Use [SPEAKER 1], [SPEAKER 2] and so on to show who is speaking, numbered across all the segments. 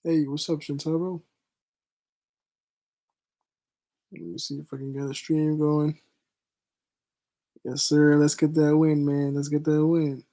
[SPEAKER 1] Hey, what's up, Shintaro? Let me see if I can get a stream going. Yes, sir. Let's get that win, man. Let's get that win.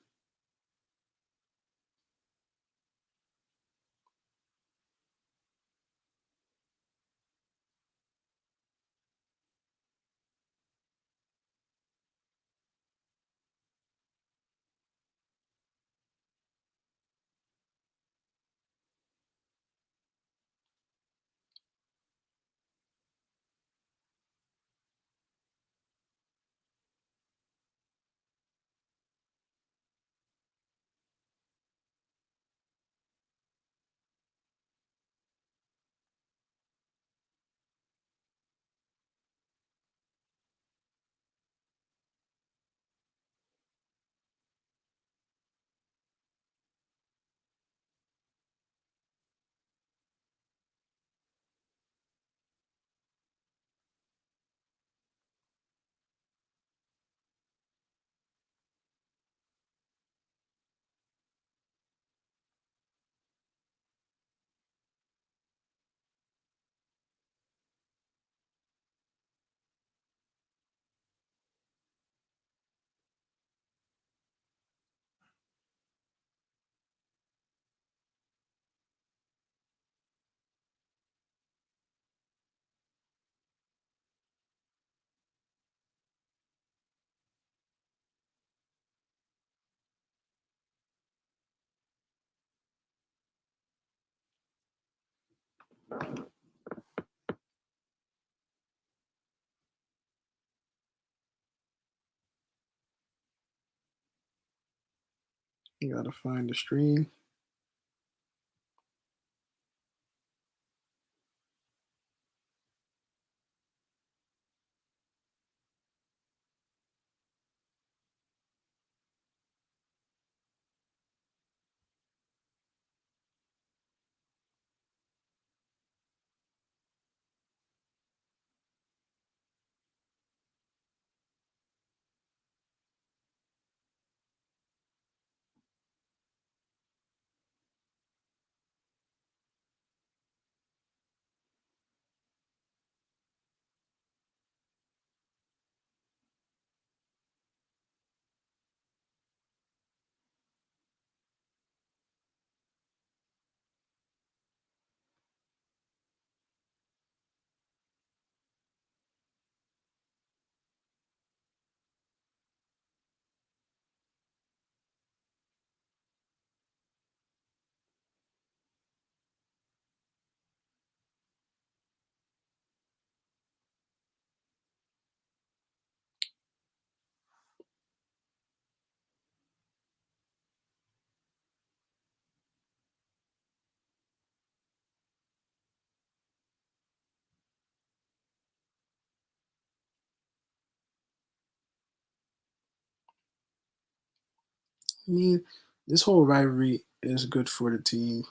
[SPEAKER 1] You gotta find the stream. I mean, this whole rivalry is good for the team.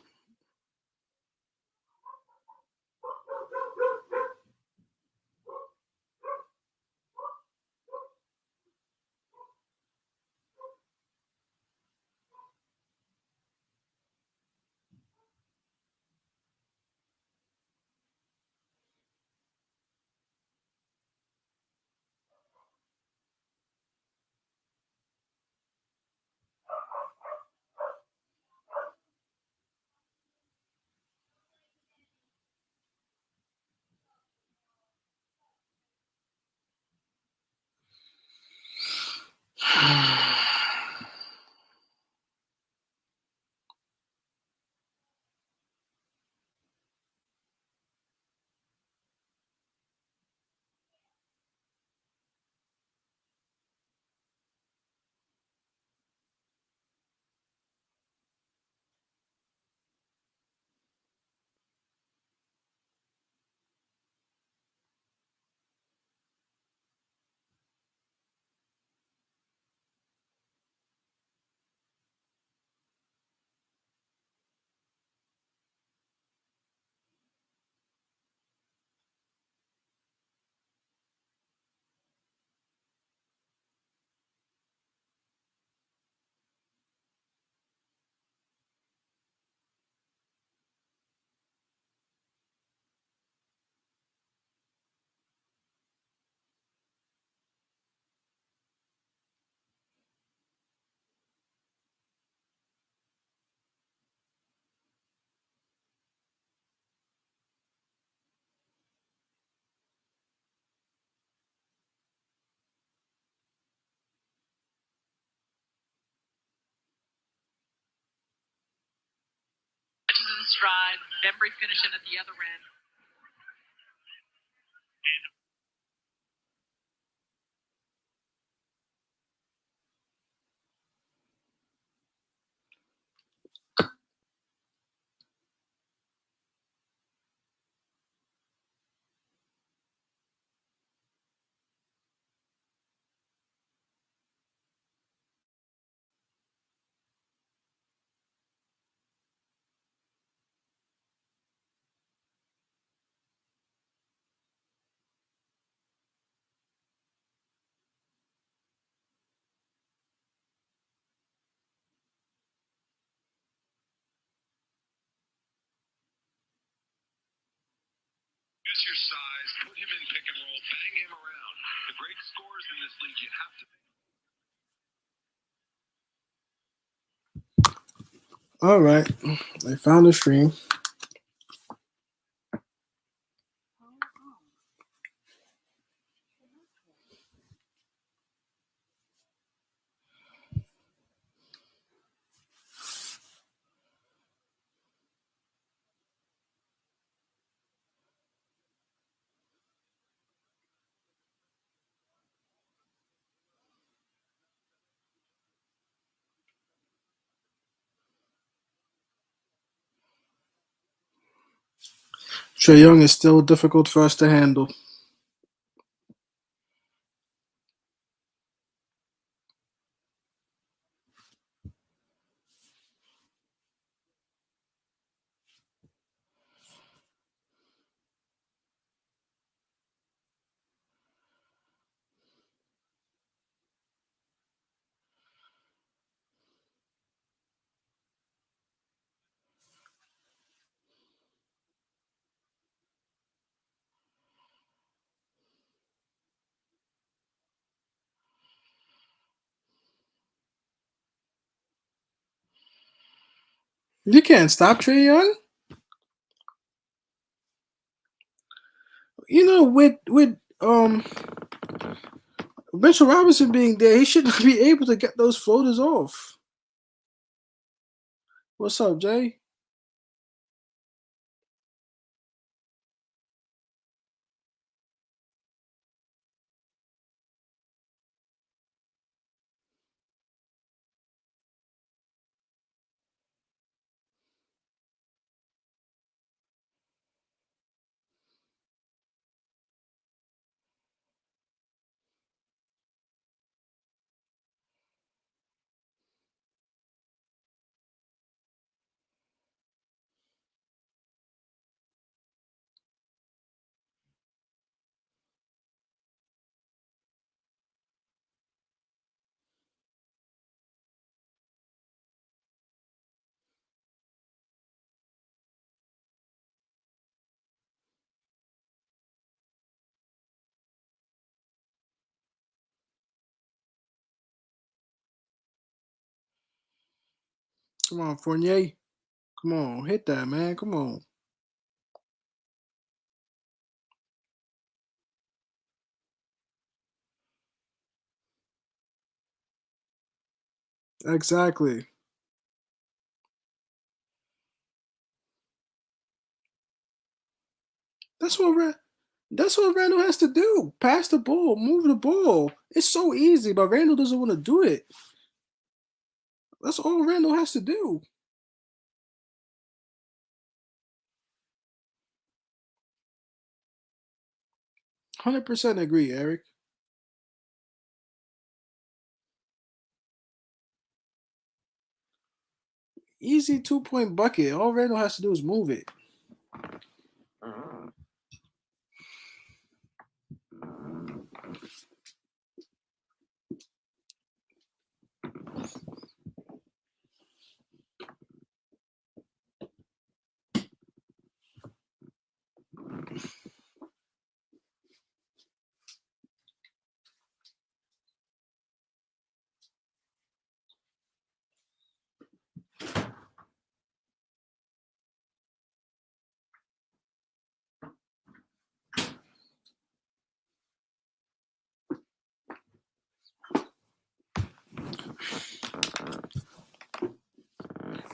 [SPEAKER 1] All right, I found the stream. Trae Young is still difficult for us to handle. You can't stop Trae Young. You know, with Mitchell Robinson being there, he should be able to get those floaters off. What's up, Jay? Come on, Fournier. Come on, hit that, man. Come on. Exactly. That's what that's what Randall has to do. Pass the ball, move the ball. It's so easy, but Randall doesn't want to do it. That's all Randall has to do. 100% agree, Eric. Easy 2-point bucket. All Randall has to do is move it.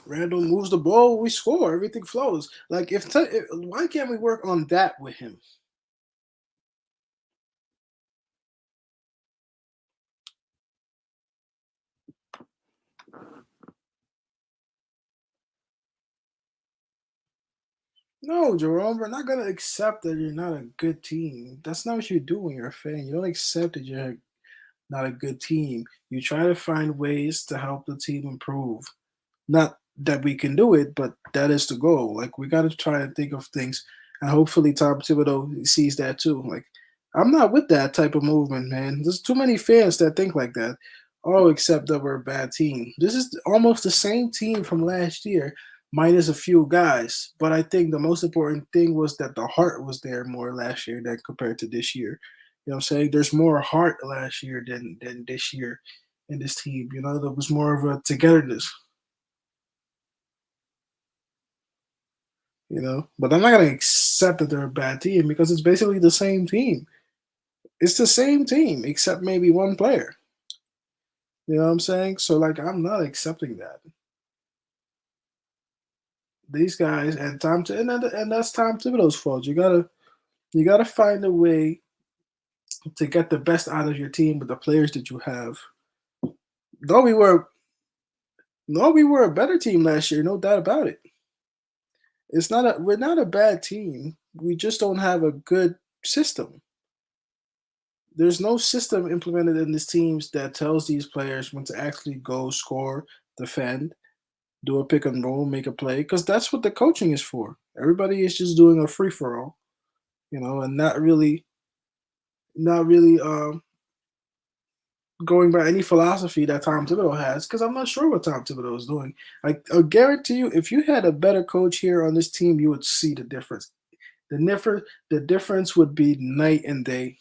[SPEAKER 1] Randall moves the ball, we score, everything flows. Like why can't we work on that with him? No, Jerome, we're not gonna accept that you're not a good team. That's not what you do when you're a fan. You don't accept that you're not a good team. You try to find ways to help the team improve. Not that we can do it, but that is the goal. Like we got to try and think of things, and hopefully Tom Thibodeau sees that too. Like I'm not with that type of movement, man. There's too many fans that think like that. Oh, except that we're a bad team. This is almost the same team from last year, minus a few guys. But I think the most important thing was that the heart was there more last year than compared to this year. You know what I'm saying? There's more heart last year than this year in this team. You know, there was more of a togetherness. You know. But I'm not gonna accept that they're a bad team because it's basically the same team. It's the same team except maybe one player. You know what I'm saying? So like I'm not accepting that. These guys and and that's Tom Thibodeau's fault. You gotta find a way to get the best out of your team with the players that you have. Though we were no, we were a better team last year, no doubt about it. We're not a bad team. We just don't have a good system. There's no system implemented in these teams that tells these players when to actually go score, defend, do a pick and roll, make a play, because that's what the coaching is for. Everybody is just doing a free for all, you know, and not really going by any philosophy that Tom Thibodeau has, because I'm not sure what Tom Thibodeau is doing. I guarantee you, if you had a better coach here on this team, you would see the difference. The difference would be night and day.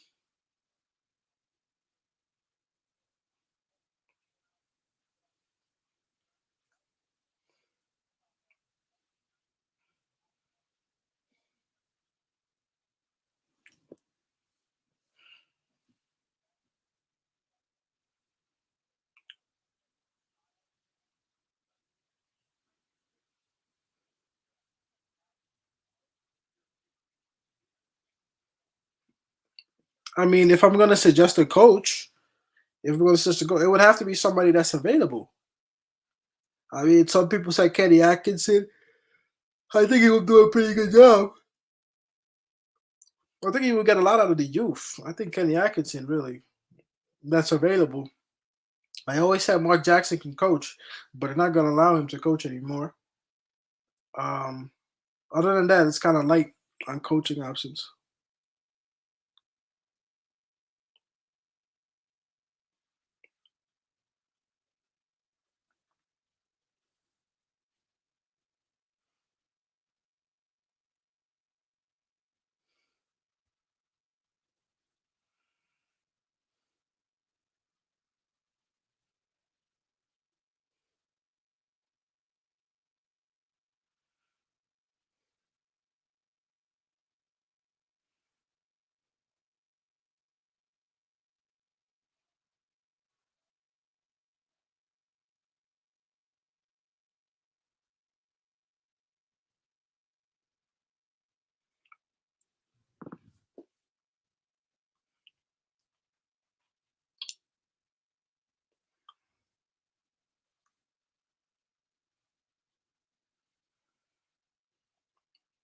[SPEAKER 1] I mean, if I'm gonna suggest a coach, if we're gonna suggest a coach, it would have to be somebody that's available. I mean, some people say Kenny Atkinson. I think he will do a pretty good job. I think he will get a lot out of the youth. I think Kenny Atkinson really that's available. I always said Mark Jackson can coach, but they're not gonna allow him to coach anymore. Um, Other than that, it's kind of light on coaching options.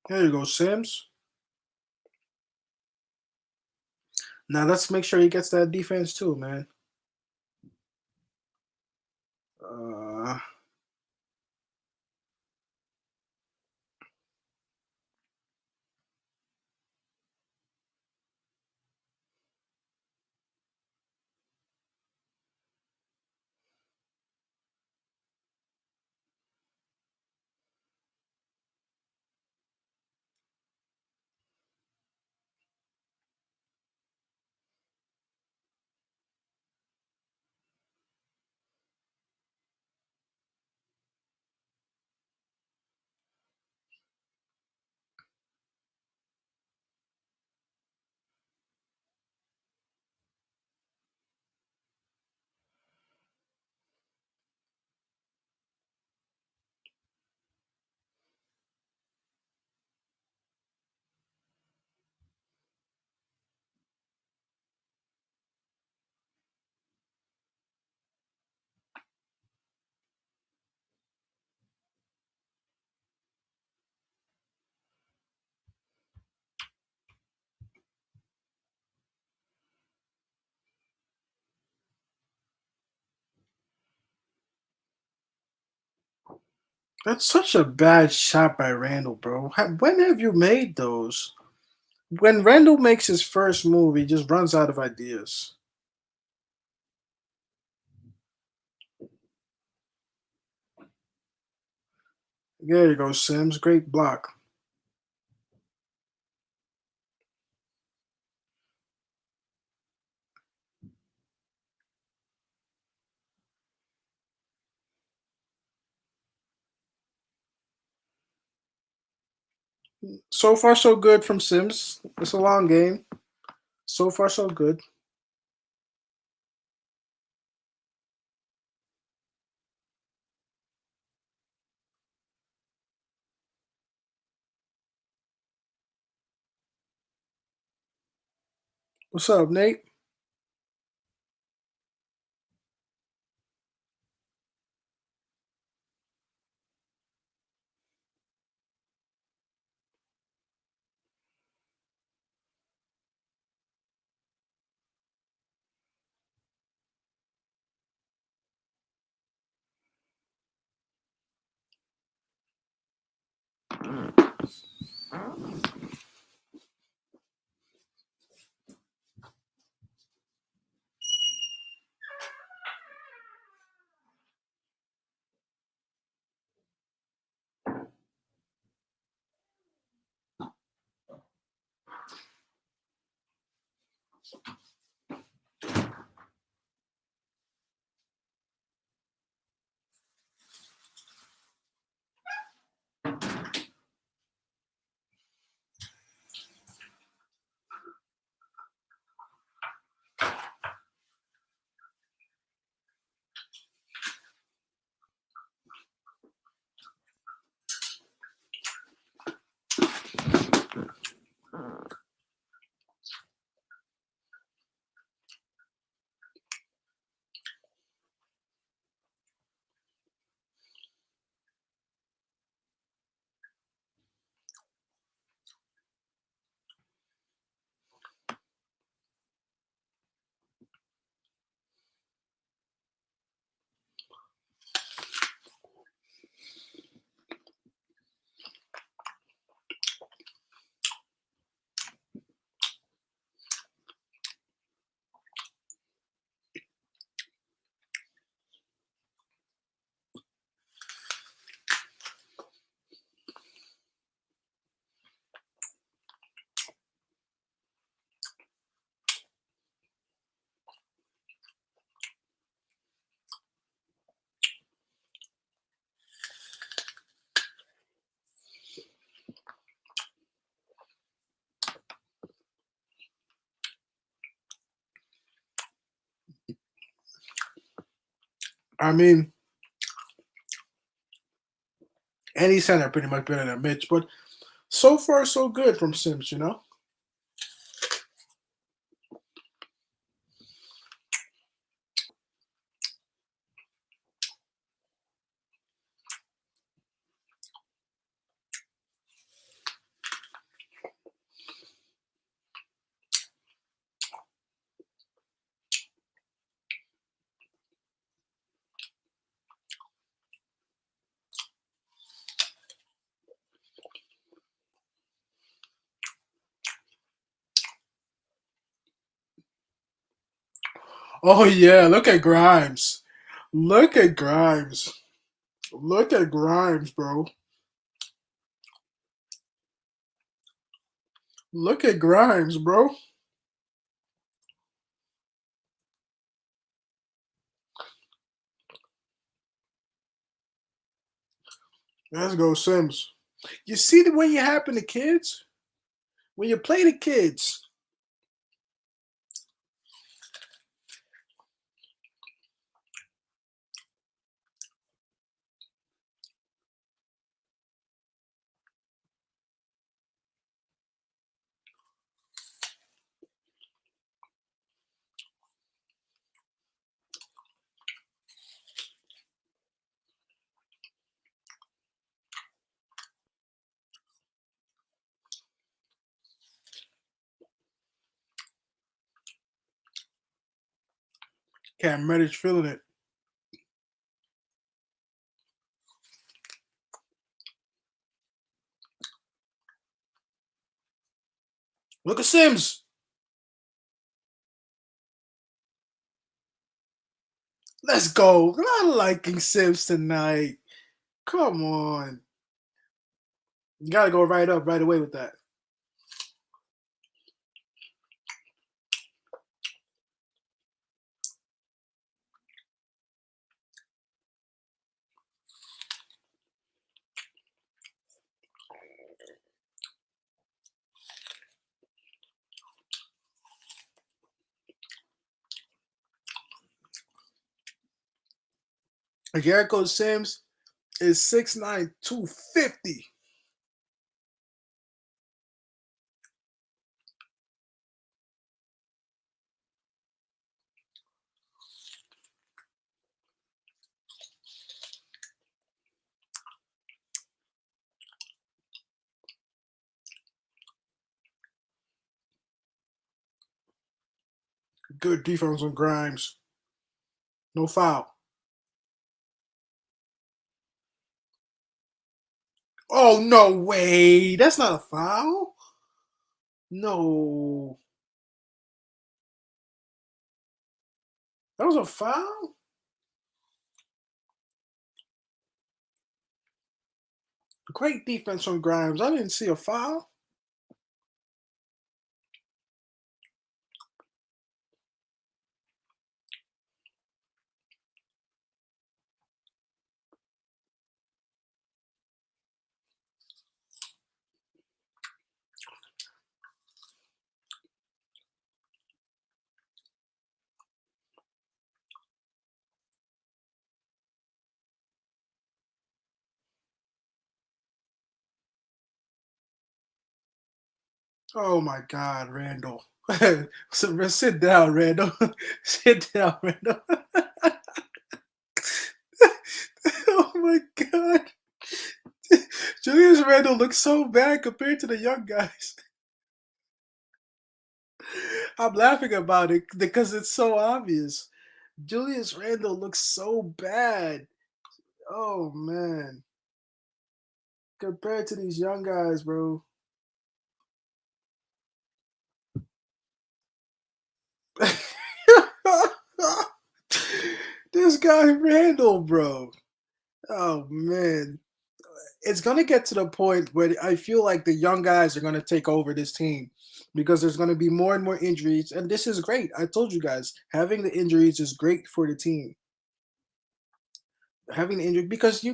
[SPEAKER 1] There you go, Sims. Now let's make sure he gets that defense too, man. Uh, That's such a bad shot by Randall, bro. When have you made those? When Randall makes his first move, he just runs out of ideas. There you go, Sims. Great block. So far, so good from Sims. It's a long game. So far, so good. What's up, Nate? I mean, any center pretty much better than Mitch, but so far, so good from Sims, you know? Oh, yeah, look at Grimes. Look at Grimes. Look at Grimes, bro. Look at Grimes, bro. Let's go, Sims. You see the way you happen to kids? When you play the kids, Cam Reddish feeling it. Look at Sims. Let's go. I'm not liking Sims tonight. Come on. You gotta go right up right away with that. Jericho Sims is 6'9", 250. Good defense on Grimes. No foul. Oh, no way. That's not a foul? No. That was a foul? Great defense from Grimes. I didn't see a foul. Oh my God, Randall. Sit down, Randall. Sit down, Randall. Oh my God. Julius Randall looks so bad compared to the young guys. I'm laughing about it because it's so obvious. Julius Randall looks so bad. Oh man. Compared to these young guys, bro. This guy Randall, bro. Oh man. It's gonna get to the point where I feel like the young guys are gonna take over this team because there's gonna be more and more injuries, and this is great. I told you guys, having the injuries is great for the team. Having the injury because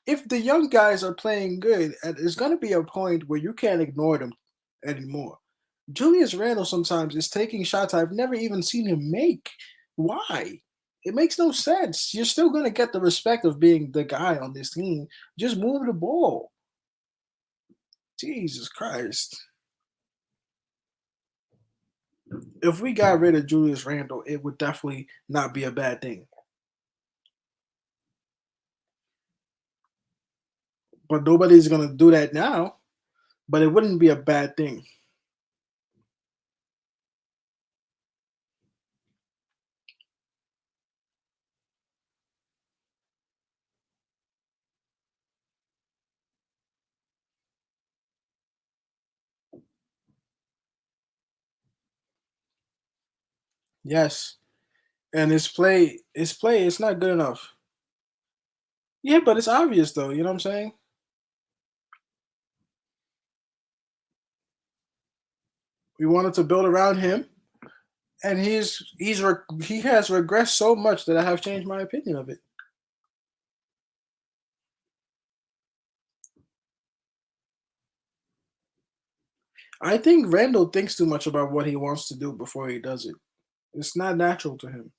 [SPEAKER 1] if the young guys are playing good, there's gonna be a point where you can't ignore them anymore. Julius Randle sometimes is taking shots I've never even seen him make. Why? It makes no sense. You're still gonna get the respect of being the guy on this team. Just move the ball. Jesus Christ. If we got rid of Julius Randle, it would definitely not be a bad thing. But nobody's gonna do that now. But it wouldn't be a bad thing. Yes. And his play is not good enough. Yeah, but it's obvious though, you know what I'm saying? We wanted to build around him, and he has regressed so much that I have changed my opinion of it. I think Randall thinks too much about what he wants to do before he does it. It's not natural to him.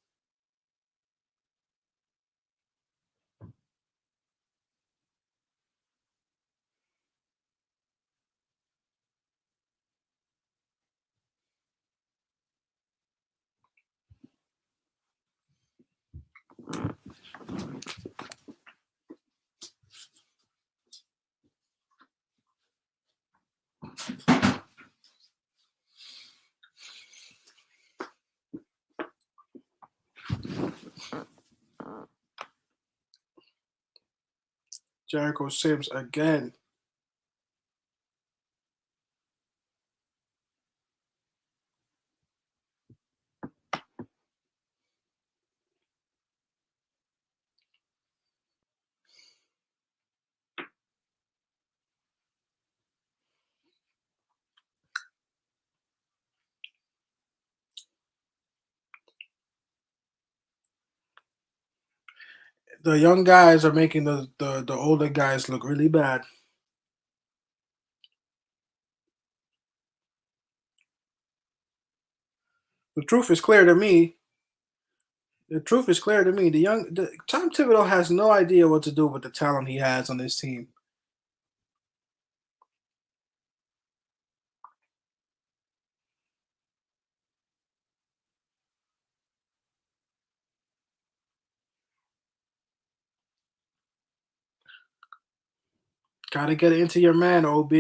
[SPEAKER 1] Jericho Sims again. The young guys are making the older guys look really bad. The truth is clear to me. The truth is clear to me. Tom Thibodeau has no idea what to do with the talent he has on his team. Gotta get it into your man, OB.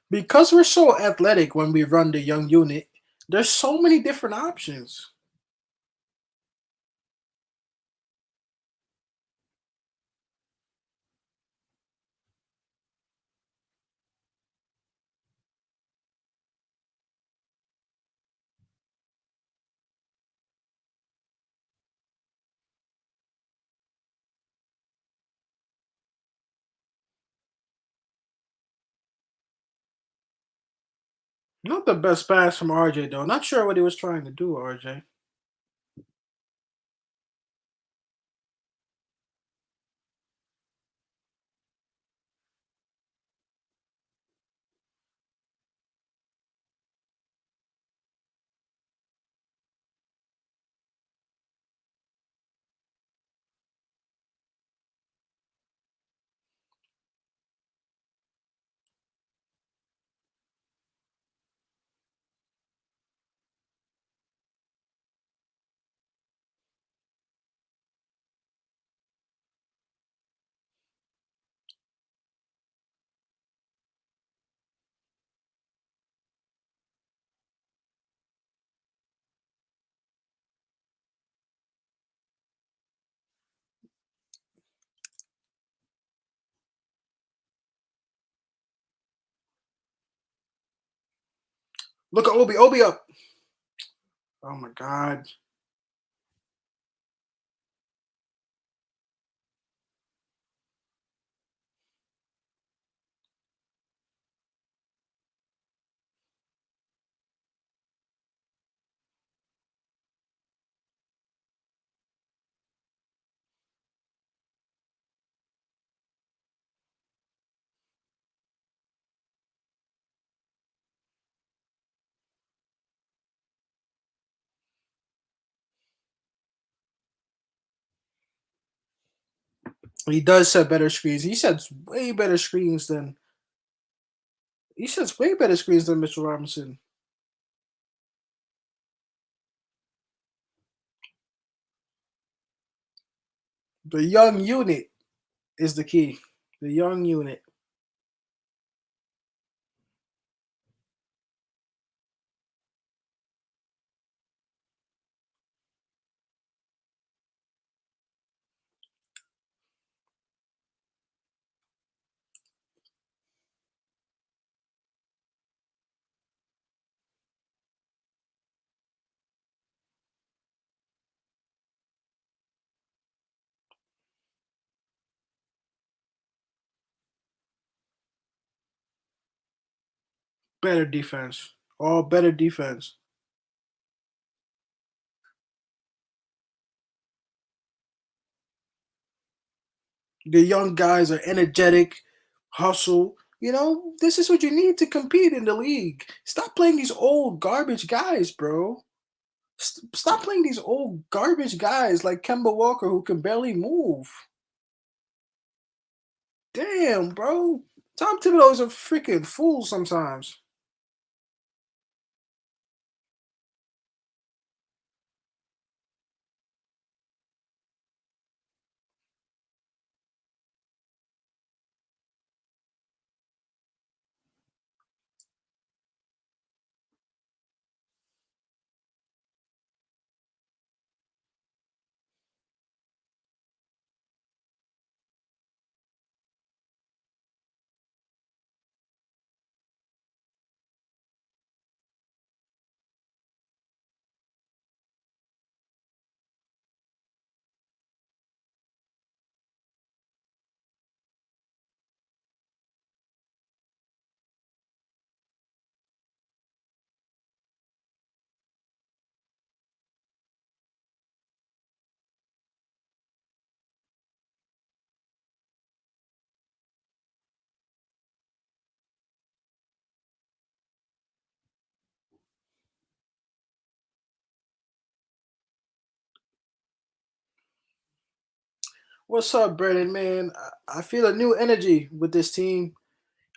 [SPEAKER 1] Because we're so athletic when we run the young unit, there's so many different options. Not the best pass from RJ though. Not sure what he was trying to do, RJ. Look at Obi. Obi up. Oh my God. He does set better screens. He sets way better screens than Mitchell Robinson. The young unit is the key. The young unit. Better defense. All better defense. The young guys are energetic, hustle. This is what you need to compete in the league. Stop playing these old garbage guys, bro. Stop playing these old garbage guys like Kemba Walker who can barely move. Damn, bro. Tom Thibodeau is a freaking fool sometimes. What's up, Brennan, man? I feel a new energy with this team.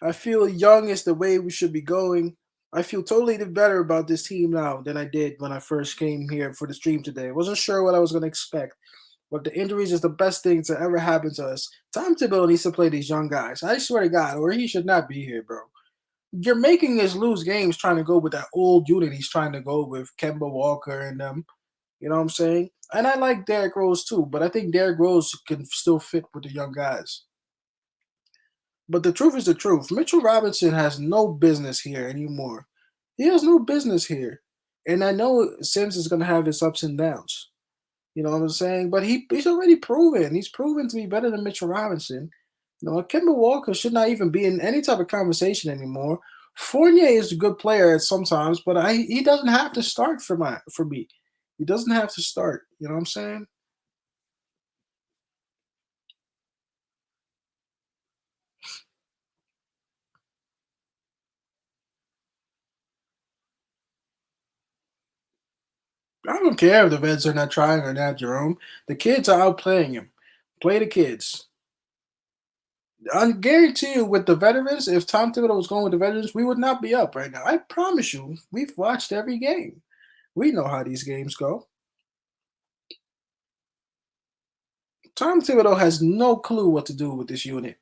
[SPEAKER 1] I feel young is the way we should be going. I feel totally better about this team now than I did when I first came here for the stream today. I wasn't sure what I was going to expect, but the injuries is the best thing to ever happen to us. Tom Thibodeau needs to play these young guys. I swear to God, or he should not be here, bro. You're making us lose games trying to go with that old unit he's trying to go with Kemba Walker and them. You know what I'm saying? And I like Derrick Rose too, but I think Derrick Rose can still fit with the young guys. But the truth is the truth. Mitchell Robinson has no business here anymore. He has no business here. And I know Sims is going to have his ups and downs. You know what I'm saying? But he's already proven. He's proven to be better than Mitchell Robinson. You know, Kemba Walker should not even be in any type of conversation anymore. Fournier is a good player at sometimes, but he doesn't have to start for me. He doesn't have to start. You know what I'm saying? I don't care if the vets are not trying or not, Jerome. The kids are outplaying him. Play the kids. I guarantee you, with the veterans, if Tom Thibodeau was going with the veterans, we would not be up right now. I promise you. We've watched every game. We know how these games go. Tom Thibodeau has no clue what to do with this unit.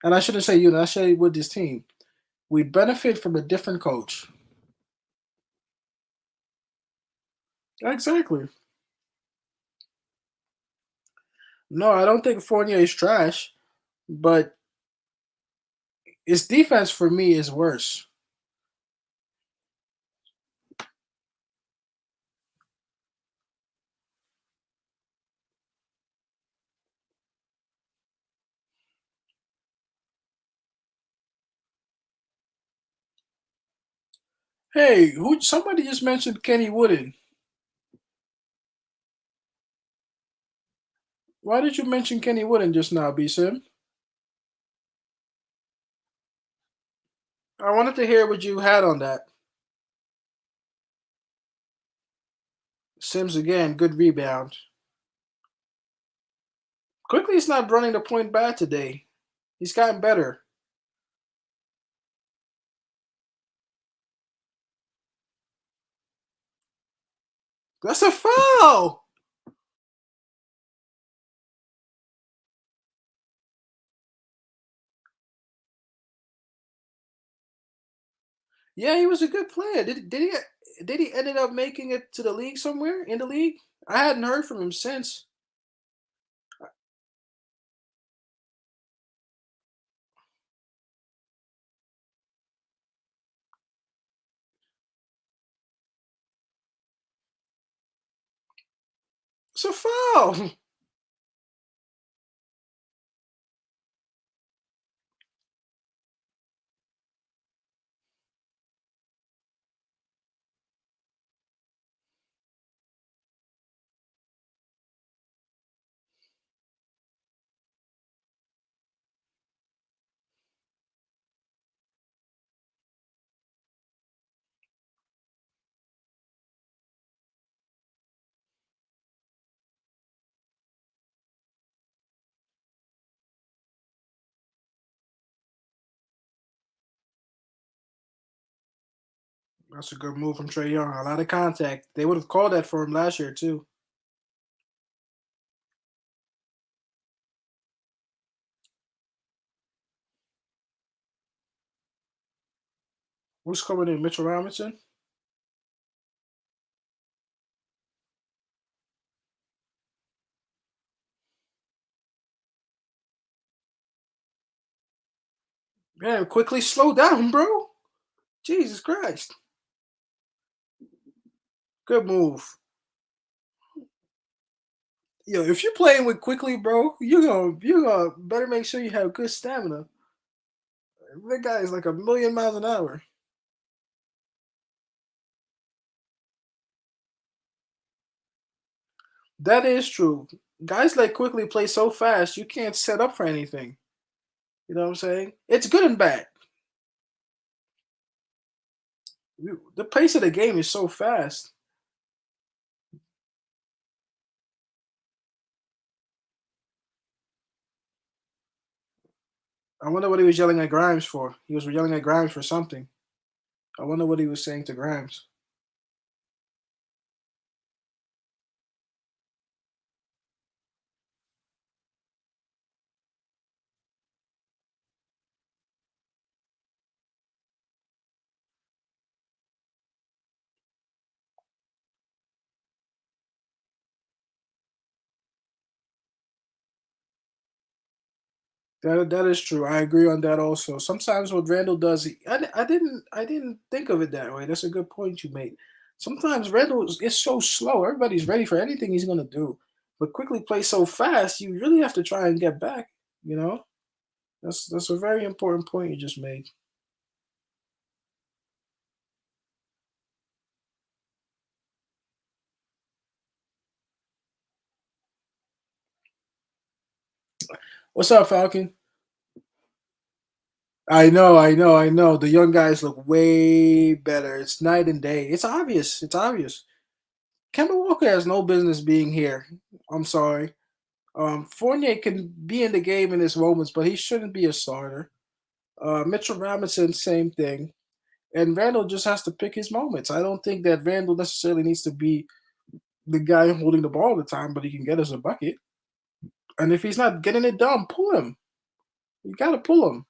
[SPEAKER 1] And I shouldn't say unit, I say with this team. We benefit from a different coach. Exactly. No, I don't think Fournier is trash, but his defense for me is worse. Hey, who? Somebody just mentioned Kenny Wooden. Why did you mention Kenny Wooden just now, B Sim? I wanted to hear what you had on that. Sims again, good rebound. Quickly, he's not running the point bad today. He's gotten better. That's a foul. Yeah, he was a good player. Did he ended up making it to the league somewhere in the league? I hadn't heard from him since. It's a foul. That's a good move from Trey Young. A lot of contact. They would have called that for him last year too. Who's coming in? Mitchell Robinson. Man, quickly slow down, bro. Jesus Christ. Good move. Yo, if you're playing with quickly, bro, you gonna better make sure you have good stamina. That guy is like a million miles an hour. That is true. Guys like quickly play so fast, you can't set up for anything. You know what I'm saying? It's good and bad. The pace of the game is so fast. I wonder what he was yelling at Grimes for. He was yelling at Grimes for something. I wonder what he was saying to Grimes. That is true. I agree on that also. Sometimes what Randall does, I didn't think of it that way. That's a good point you made. Sometimes Randall is so slow. Everybody's ready for anything he's gonna do, but quickly plays so fast. You really have to try and get back. You know, that's a very important point you just made. What's up, Falcon? I know. The young guys look way better. It's night and day. It's obvious. It's obvious. Kemba Walker has no business being here. I'm sorry. Fournier can be in the game in his moments, but he shouldn't be a starter. Mitchell Robinson, same thing. And Randall just has to pick his moments. I don't think that Randall necessarily needs to be the guy holding the ball all the time, but he can get us a bucket. And if he's not getting it done, pull him. You got to pull him.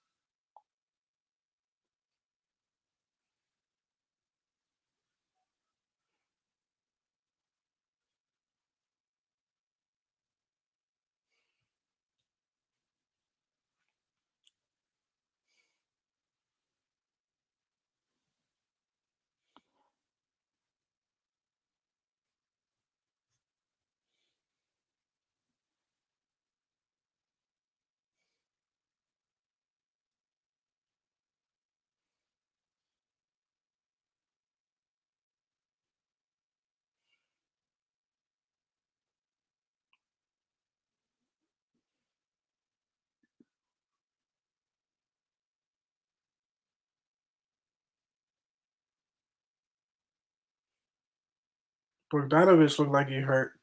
[SPEAKER 1] Bogdanovich looked like he hurt.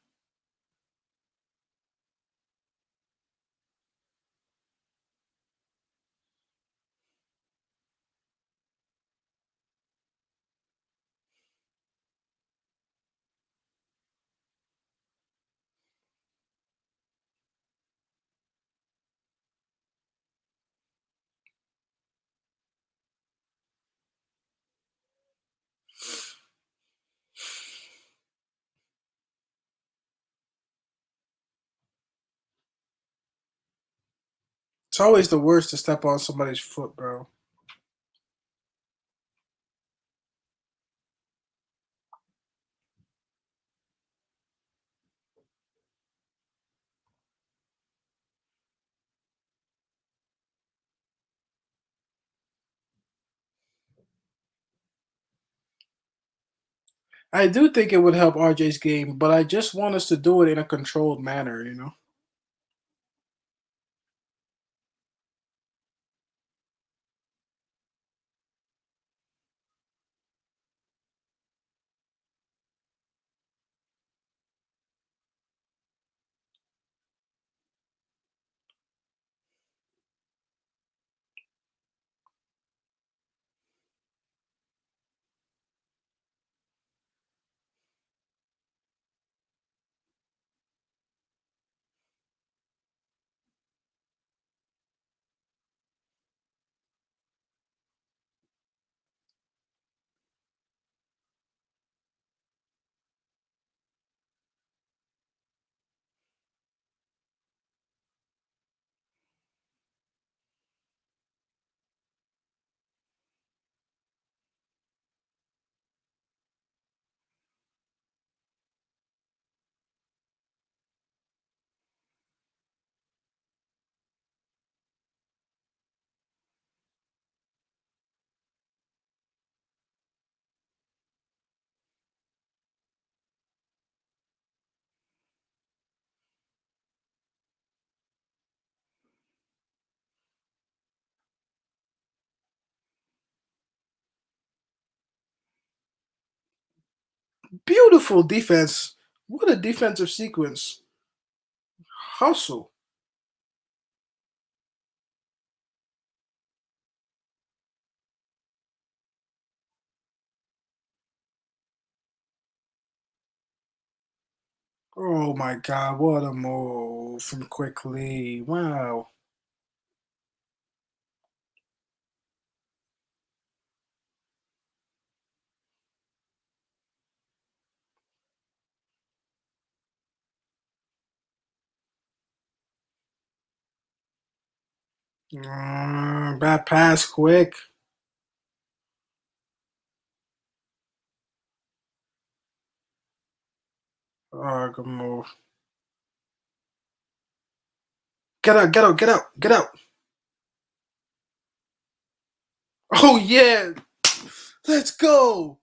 [SPEAKER 1] It's always the worst to step on somebody's foot, bro. I do think it would help RJ's game, but I just want us to do it in a controlled manner. Beautiful defense. What a defensive sequence. Hustle. Oh my God, what a move from Quickly. Wow. Bad pass, quick. Oh, good move. Get out, get out, get out, get out. Oh, yeah. Let's go.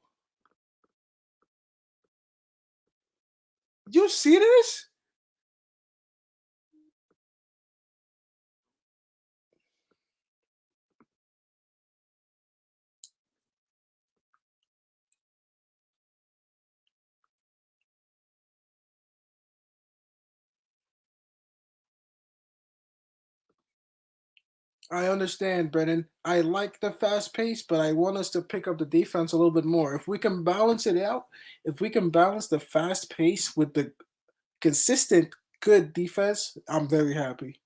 [SPEAKER 1] You see this? I understand, Brennan. I like the fast pace, but I want us to pick up the defense a little bit more. If we can balance it out, if we can balance the fast pace with the consistent good defense, I'm very happy.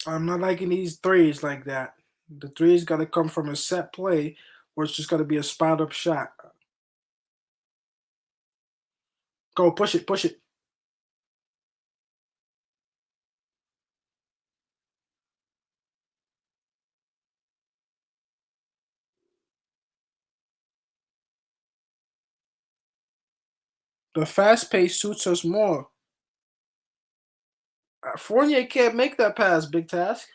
[SPEAKER 1] I'm not liking these threes like that. The threes got to come from a set play, or it's just got to be a spot up shot. Go push it, push it. The fast pace suits us more. Fournier can't make that pass, big task.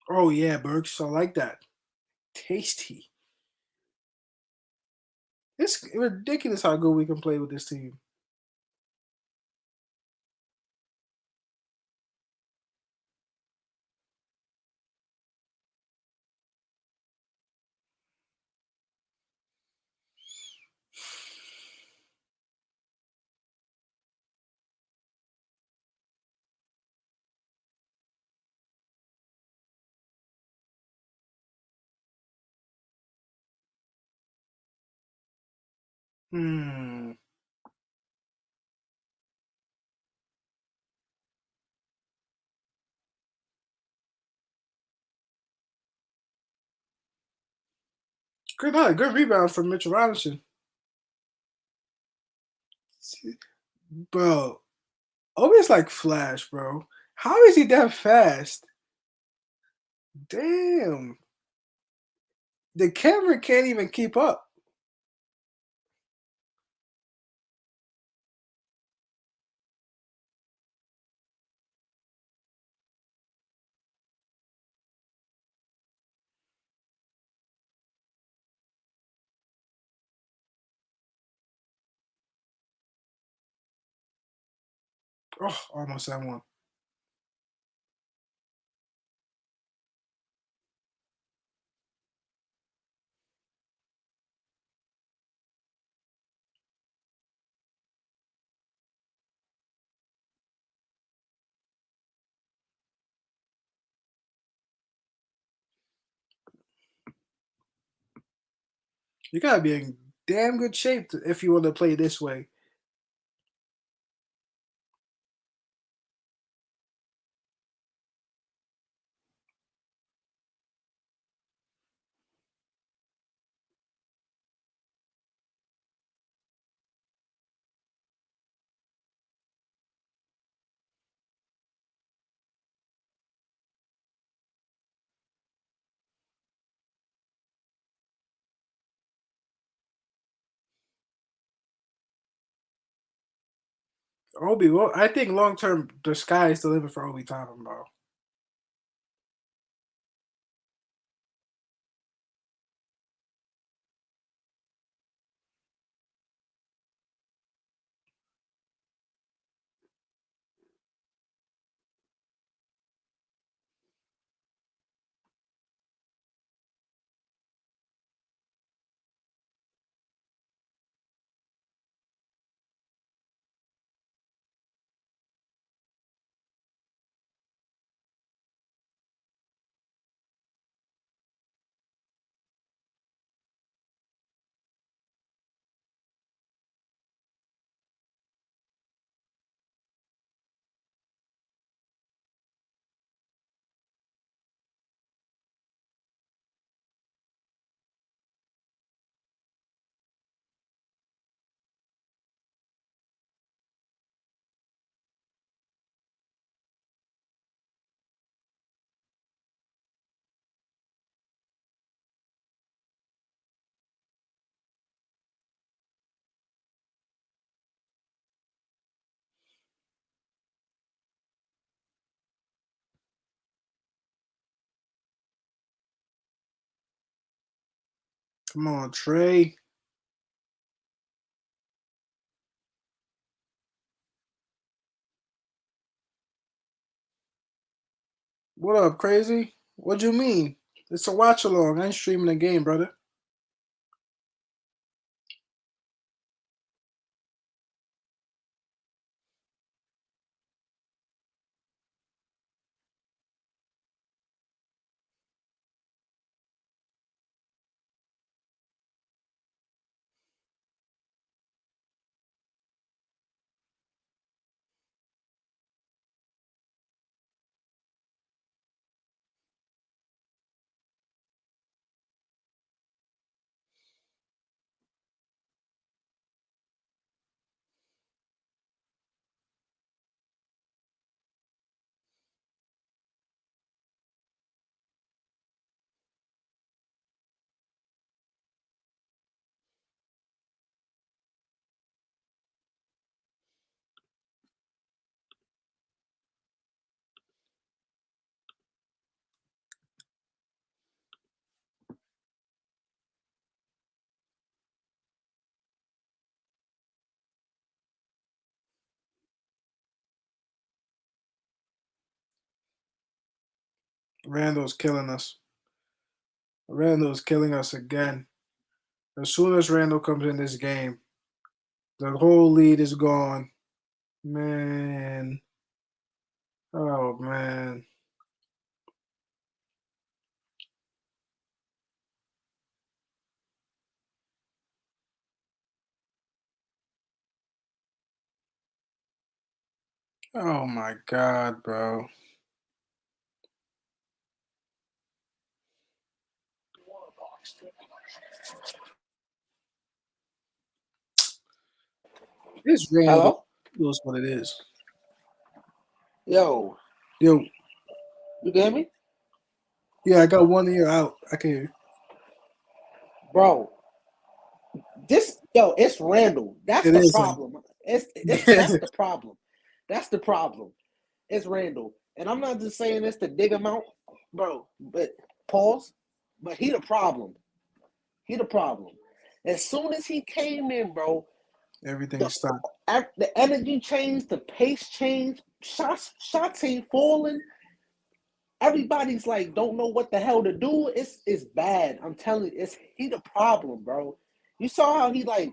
[SPEAKER 1] Oh yeah, Burks, I like that. Tasty. It's ridiculous how good we can play with this team. Hmm. Good rebound from Mitchell Robinson. Bro, Obi's like Flash, bro. How is he that fast? Damn. The camera can't even keep up. Oh, almost that one. You gotta be in damn good shape if you want to play this way. Obi, well, I think long term, the sky is the limit for Obi Toppin, bro. Come on, Trey. What up, crazy? What you mean? It's a watch along. I ain't streaming the game, brother. Randall's killing us. Randall's killing us again. As soon as Randall comes in this game, the whole lead is gone. Man. Oh, man. Oh, my God, bro. This Randall
[SPEAKER 2] Hello?
[SPEAKER 1] knows what it is.
[SPEAKER 2] Yo,
[SPEAKER 1] Yo,
[SPEAKER 2] you can hear me?
[SPEAKER 1] yeah, I got 1 ear out. I can hear you.
[SPEAKER 2] Bro, it's Randall. That's
[SPEAKER 1] It
[SPEAKER 2] the
[SPEAKER 1] is him.
[SPEAKER 2] problem. It's
[SPEAKER 1] Yeah.
[SPEAKER 2] that's the problem. That's the problem. It's Randall. And I'm not just saying this to dig him out, bro, but pause. But he the problem. He the problem. As soon as he came in, bro,
[SPEAKER 1] Everything
[SPEAKER 2] the
[SPEAKER 1] stopped.
[SPEAKER 2] the energy changed, the pace changed, shots ain't falling. Everybody's like don't know what the hell to do. It's bad. I'm telling you, it's he the problem, bro. You saw how he like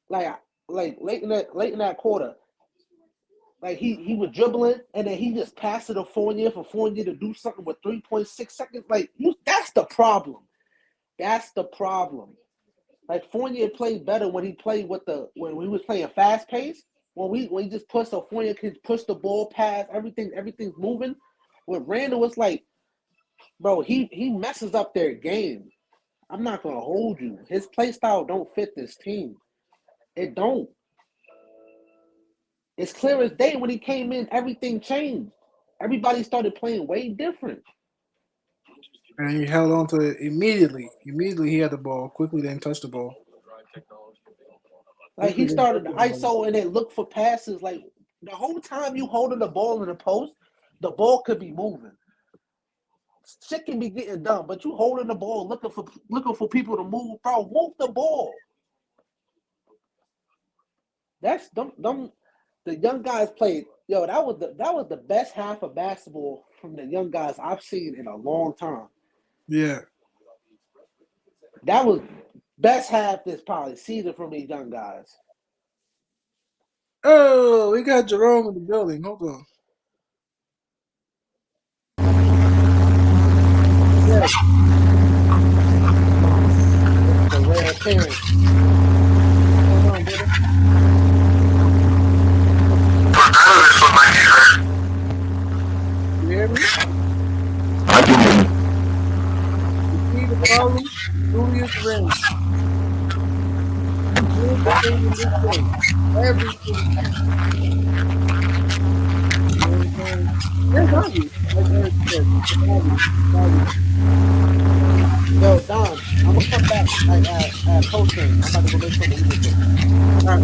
[SPEAKER 2] like late in that quarter, like he was dribbling and then he just passed it to Fournier for Fournier to do something with 3.6 seconds. Like that's the problem. That's the problem. Like Fournier played better when he played with the when he was playing fast pace. When he just push so Fournier can push the ball past everything's moving. With Randall, it's like, bro, he messes up their game. I'm not gonna hold you. His play style don't fit this team. It don't. It's clear as day when he came in, everything changed. Everybody started playing way different.
[SPEAKER 1] And he held on to it immediately. Immediately he had the ball. Quickly didn't touch the ball.
[SPEAKER 2] Like
[SPEAKER 1] Quickly
[SPEAKER 2] he
[SPEAKER 1] didn't touch
[SPEAKER 2] started
[SPEAKER 1] the
[SPEAKER 2] the
[SPEAKER 1] ball.
[SPEAKER 2] ISO and then look for passes. Like the whole time you holding the ball in the post, the ball could be moving. Shit can be getting done, but you holding the ball, looking for people to move, bro. Move the ball. That's them. The young guys played. Yo, that was the best half of basketball from the young guys I've seen in a long time.
[SPEAKER 1] Yeah.
[SPEAKER 2] That was best half this probably season from these young guys.
[SPEAKER 1] Oh, we got Jerome in the building. Hold on. Yeah.
[SPEAKER 2] It's a rare appearance.
[SPEAKER 1] What's going on, brother?
[SPEAKER 3] Regardless of my defense,
[SPEAKER 1] You hear me?
[SPEAKER 3] I can win.
[SPEAKER 1] You see the problem? Julius Randle. He's doing the thing in this game. Every single time. You know what I'm saying? It's obvious. Like Eric said. It's obvious. It's obvious.
[SPEAKER 2] Yo, Don, I'm gonna come back at post game. I'm about to go make something to eat real quick.
[SPEAKER 1] All right.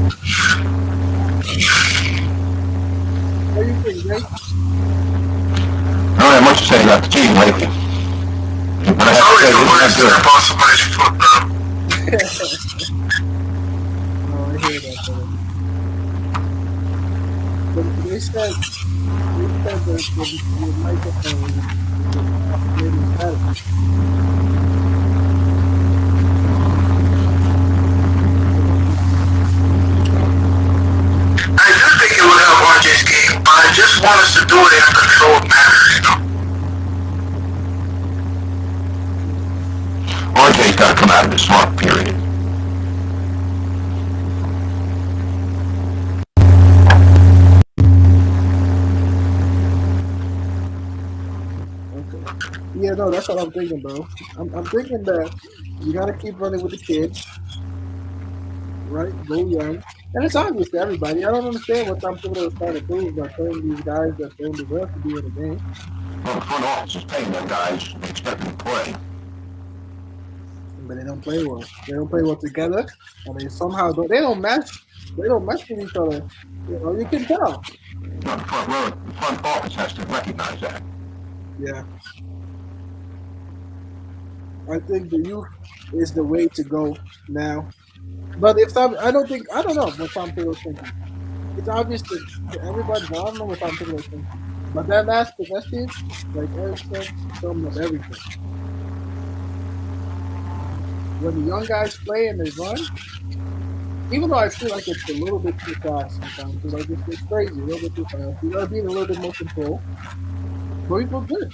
[SPEAKER 1] What do you think, Jay?
[SPEAKER 3] I don't have much to say about the team lately. But I have to say, this is not good. Somebody's foot
[SPEAKER 1] No, I hear that, brother. They said that your microphone was getting better.
[SPEAKER 3] I do think it would help RJ's game, but I just want us to do it in a controlled manner, you know? RJ's got to come out of this slump, period.
[SPEAKER 1] Okay. Yeah, no, that's what I'm thinking, bro. I'm thinking that you got to keep running with the kids, right? Go young. And it's obvious to everybody. I don't understand what some people are trying to prove by playing these guys that don't deserve to be in the game.
[SPEAKER 3] Well, the front office is paying them guys. They expect them to play.
[SPEAKER 1] But they don't play well. They don't play well together, and they somehow don't. They don't match. They don't match with each other. You can tell.
[SPEAKER 3] No, the front office has to recognize that.
[SPEAKER 1] Yeah, I think the youth is the way to go now. But if Tom, I don't know what Tom Thibodeau's thinking. It's obvious to everybody. But I don't know what Tom Thibodeau's thinking. But that last possession, like Eric said, summed up everything. When the young guys play and they run, even though I feel like it's a little bit too fast sometimes, like it's crazy, a little bit too fast. You gotta be in a little bit more control. But we feel good.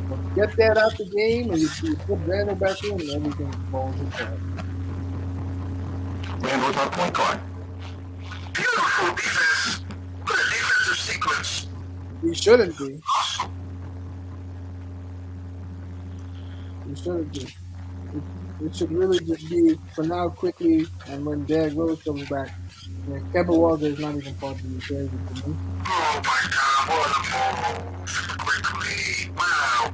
[SPEAKER 1] But get that out the game and you put Randall back in and everything falls apart.
[SPEAKER 3] Randall's our point guard. Beautiful defense. What a defensive sequence.
[SPEAKER 1] We shouldn't be. We shouldn't be. It should really just be for now quickly and when Derrick Rose comes back. And Kevin Walker is not even part of the equation for me.
[SPEAKER 3] Oh my God, what a move. Quickly. Wow.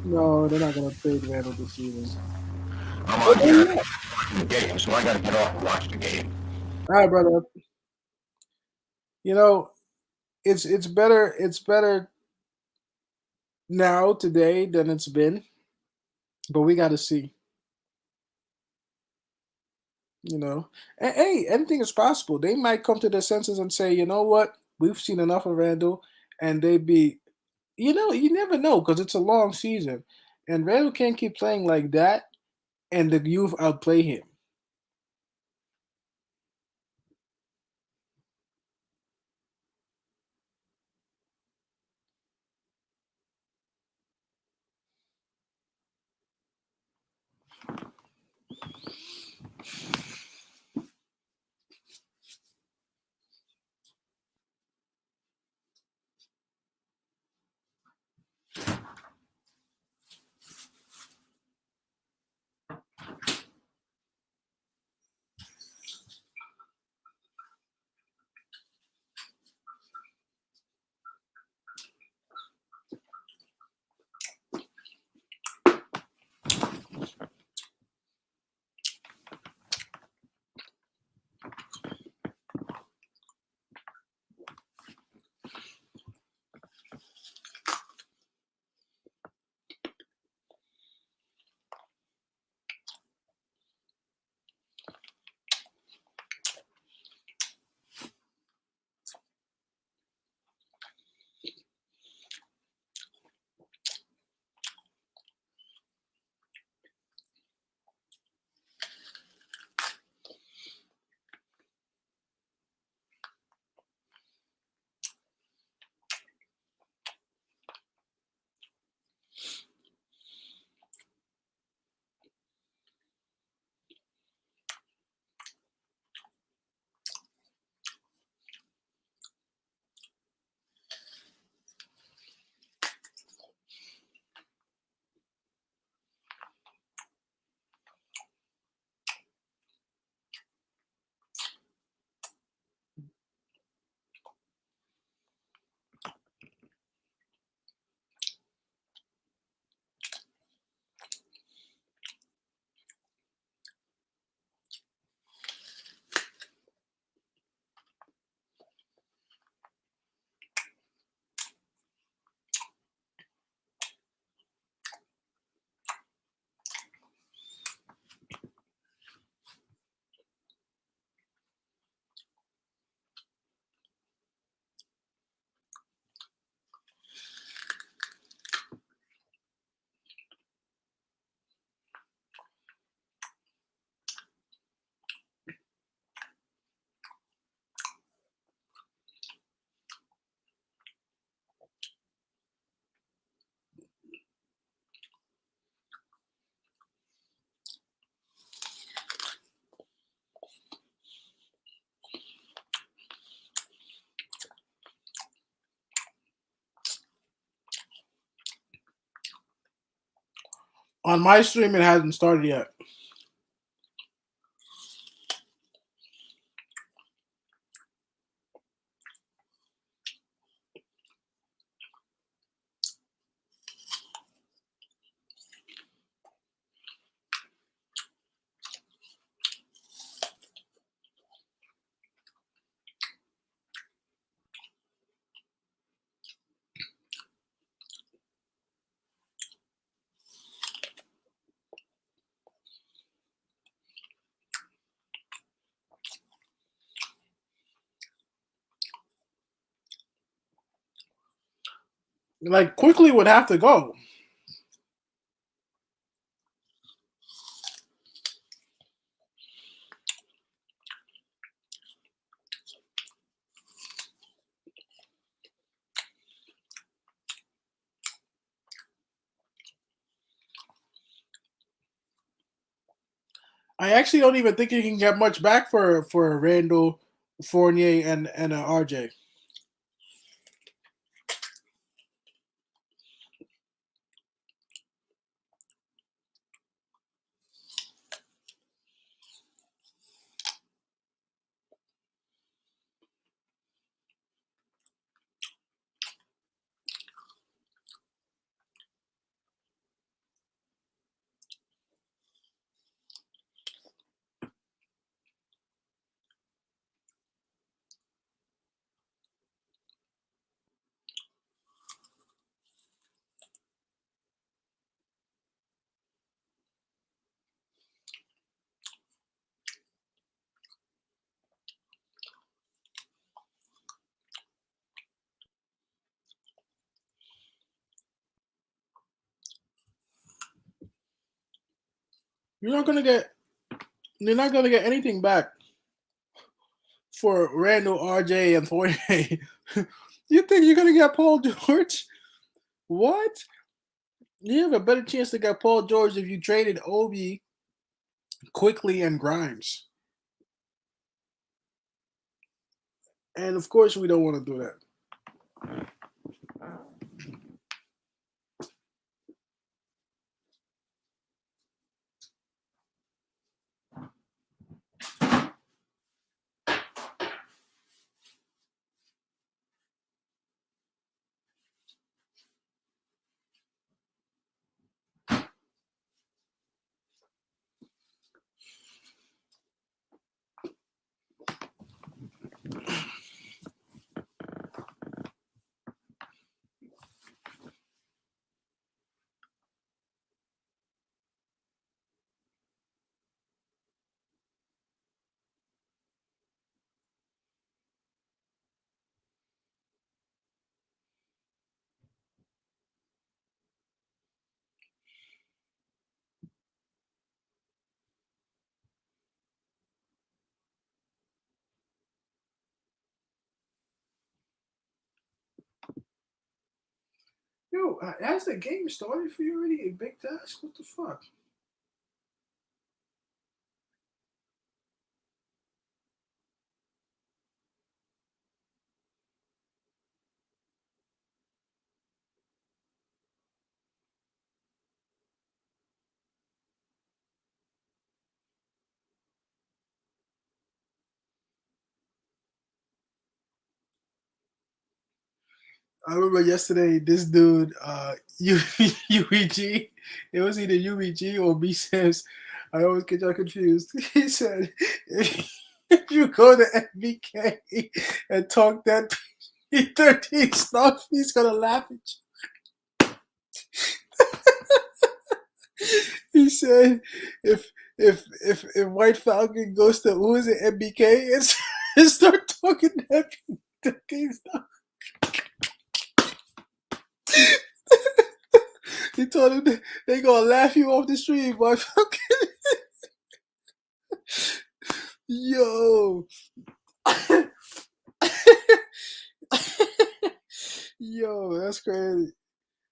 [SPEAKER 1] No, they're not gonna trade Randall this season.
[SPEAKER 3] I'm on here watching the game, so I got to get off and watch the game.
[SPEAKER 1] All right, brother. You know, it's better now today than it's been, but we got to see. You know, and hey, anything is possible. They might come to their senses and say, you know what, we've seen enough of Randall, and they be, you never know because it's a long season, and Randall can't keep playing like that, and the youth outplay him. On my stream, it hasn't started yet. Like, quickly would have to go. I actually don't even think he can get much back for Randall, Fournier, and RJ. You're not gonna get. You're not gonna get anything back for Randall, RJ, and Fournier. You think you're gonna get Paul George? What? You have a better chance to get Paul George if you traded Obi, Quickly, and Grimes. And of course, we don't want to do that. Yo, has the game started for you already? A big task? What the fuck? I remember yesterday, this dude, UEG, it was either UEG or B Sims. I always get y'all confused. He said, if you go to MBK and talk that P13 stuff, he's gonna laugh at you. He said, if White Falcon goes to who is it, MBK, and start talking that P13 stuff. He told him they gonna laugh you off the street, boy. Fucking yo, yo, that's crazy.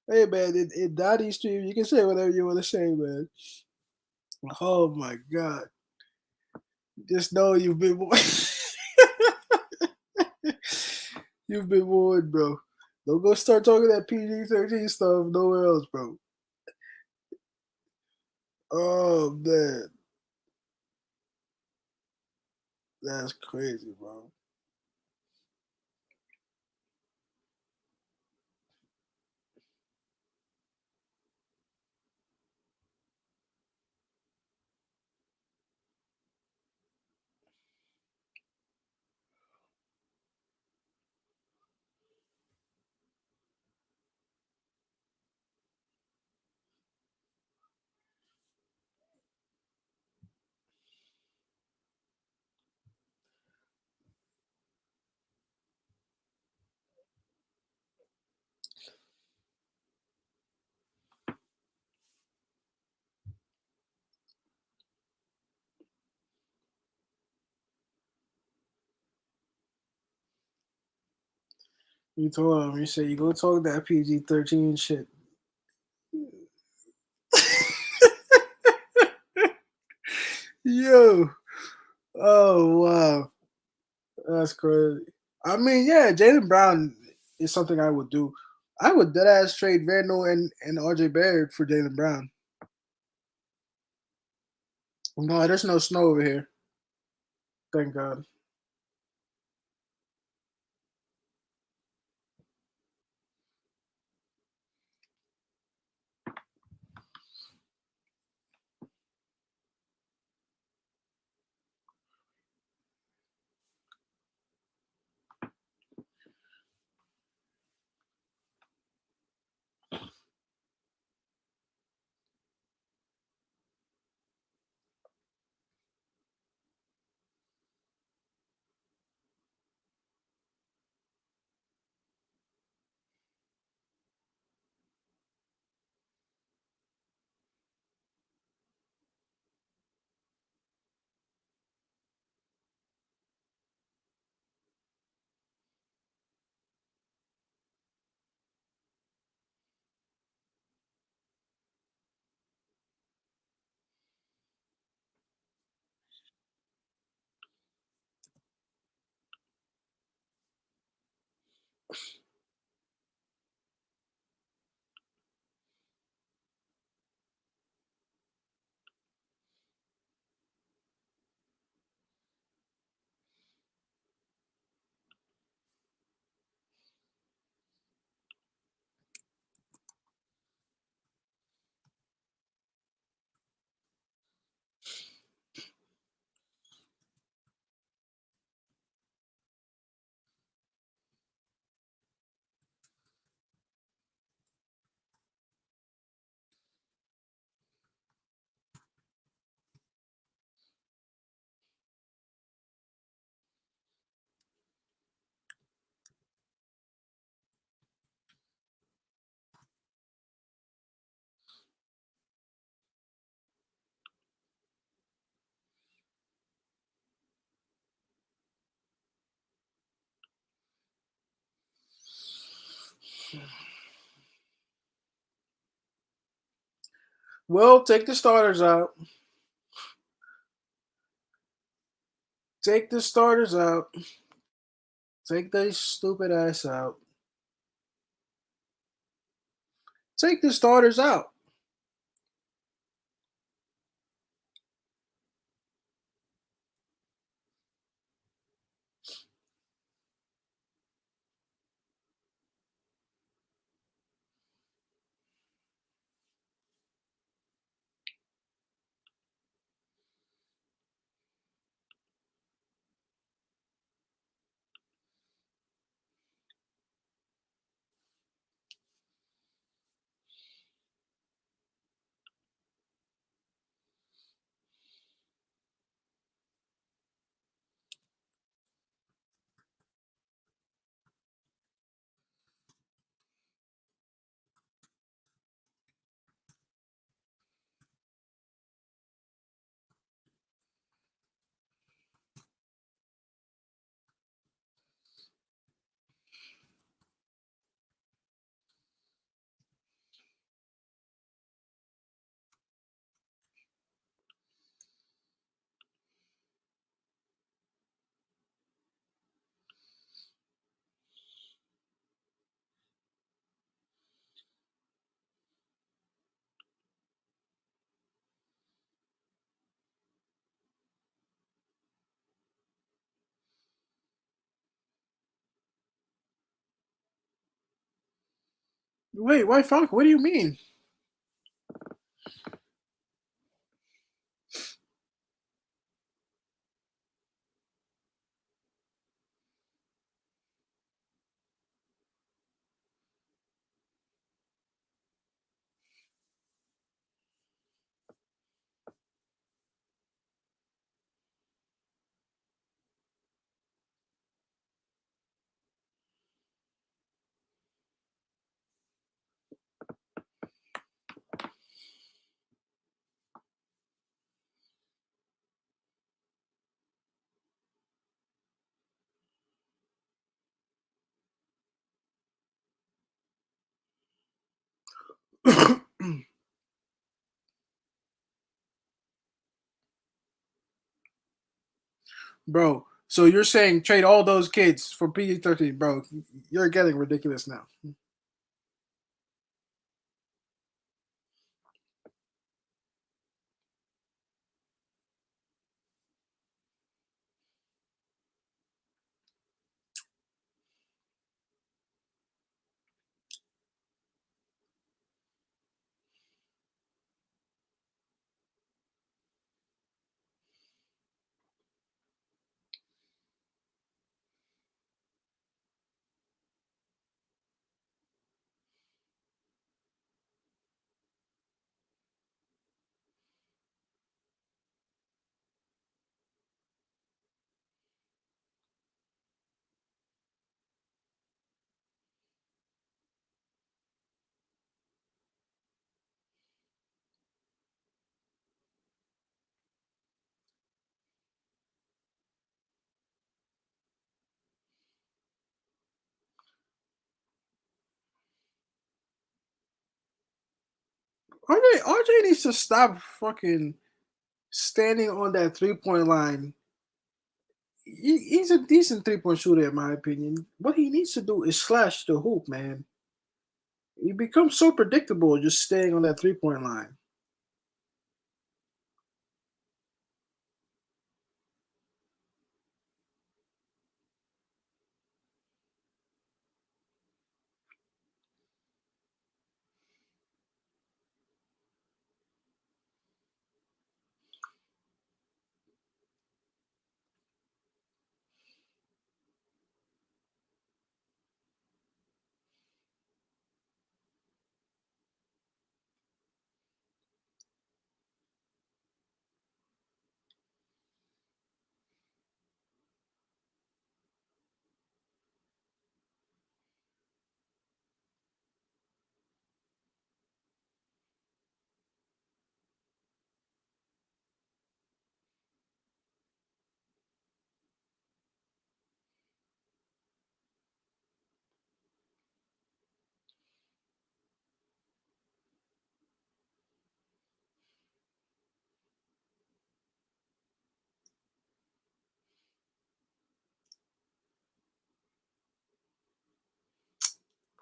[SPEAKER 1] Hey man, in Dottie stream, you can say whatever you want to say, man. Oh my god, just know you've been warned. You've been warned, bro. Don't go start talking that PG-13 stuff nowhere else, bro. Oh man, that's crazy, bro. You told him. You said you go talk that PG-13 shit. Yo, oh wow, that's crazy. I mean, yeah, Jalen Brown is something I would do. I would dead ass trade Randall and RJ Barrett for Jalen Brown. No, there's no snow over here. Thank God. Well, take the starters out. Take the starters out. Take the stupid ass out. Take the starters out. Wait, why fuck? What do you mean? Bro, so you're saying trade all those kids for PG-13, bro? You're getting ridiculous now. RJ needs to stop fucking standing on that 3 point line. He's a decent 3 point shooter, in my opinion. What he needs to do is slash the hoop, man. He becomes so predictable just staying on that 3 point line.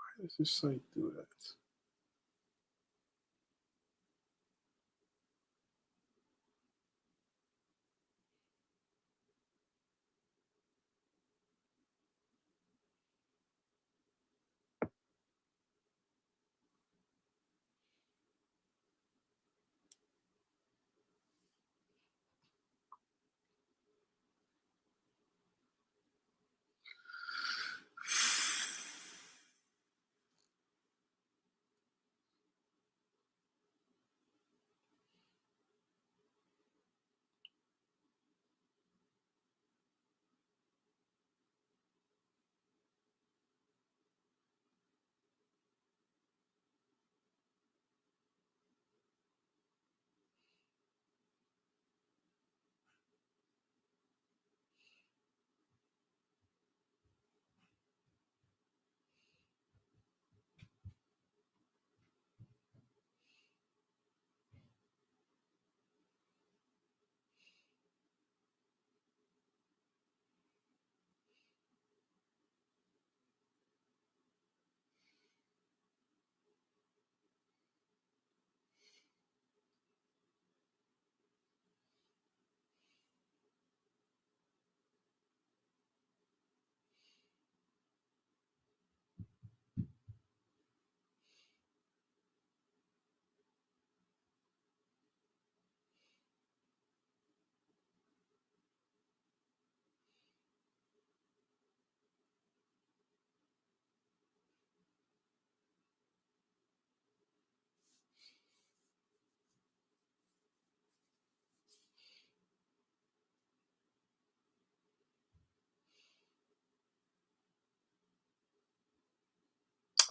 [SPEAKER 1] Why does this site do that?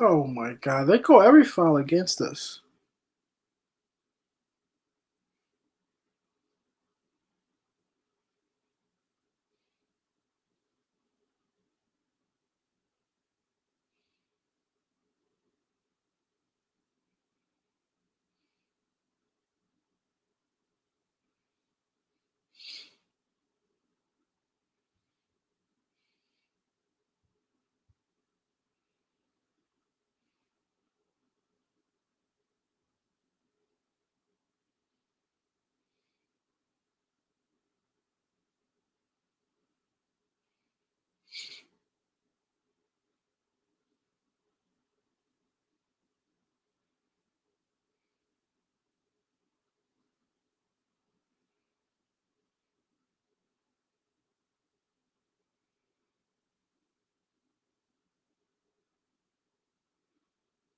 [SPEAKER 1] Oh my god, they call every foul against us.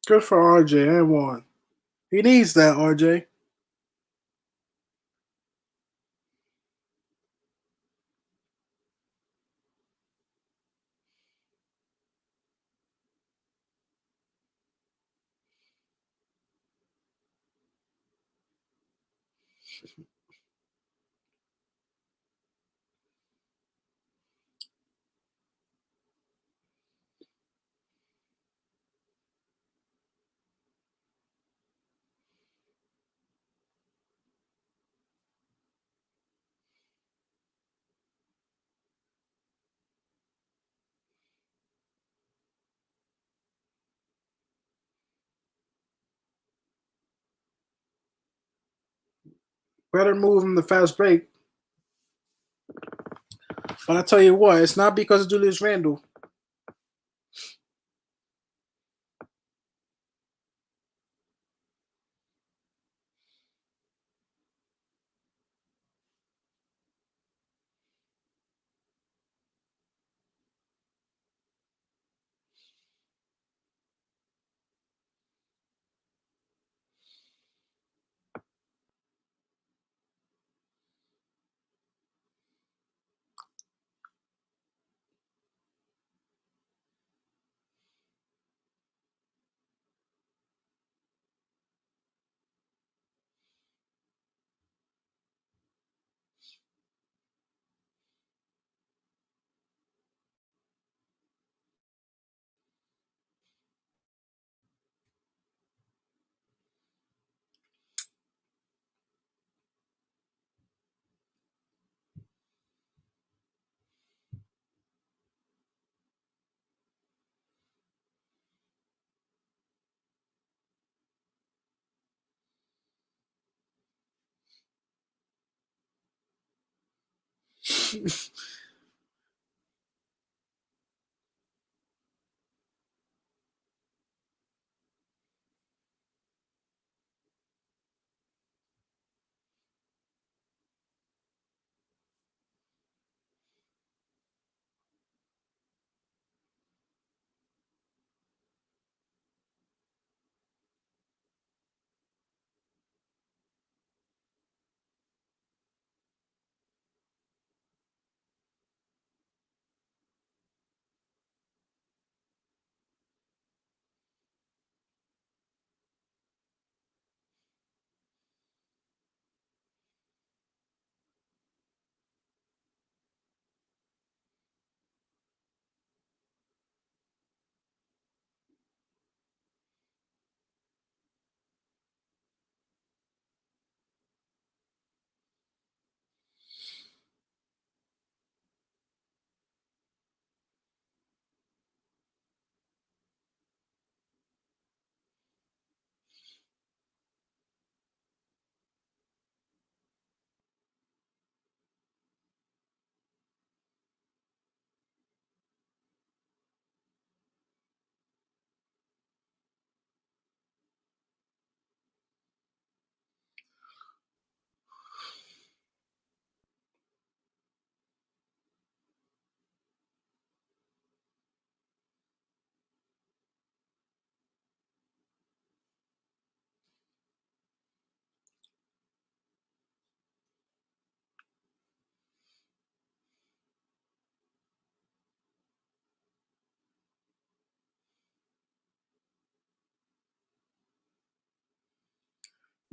[SPEAKER 1] Good for RJ and one. He needs that, RJ. Better move him the fast break. But I tell you what, it's not because of Julius Randle.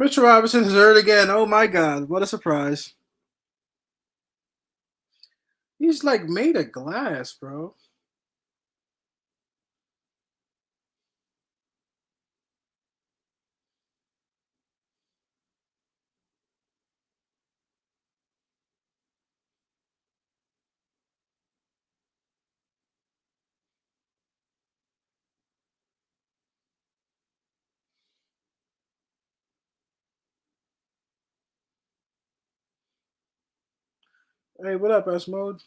[SPEAKER 1] Mitchell Robinson is hurt again. Oh my God, what a surprise! He's like made of glass, bro. Hey, what up, S Mode?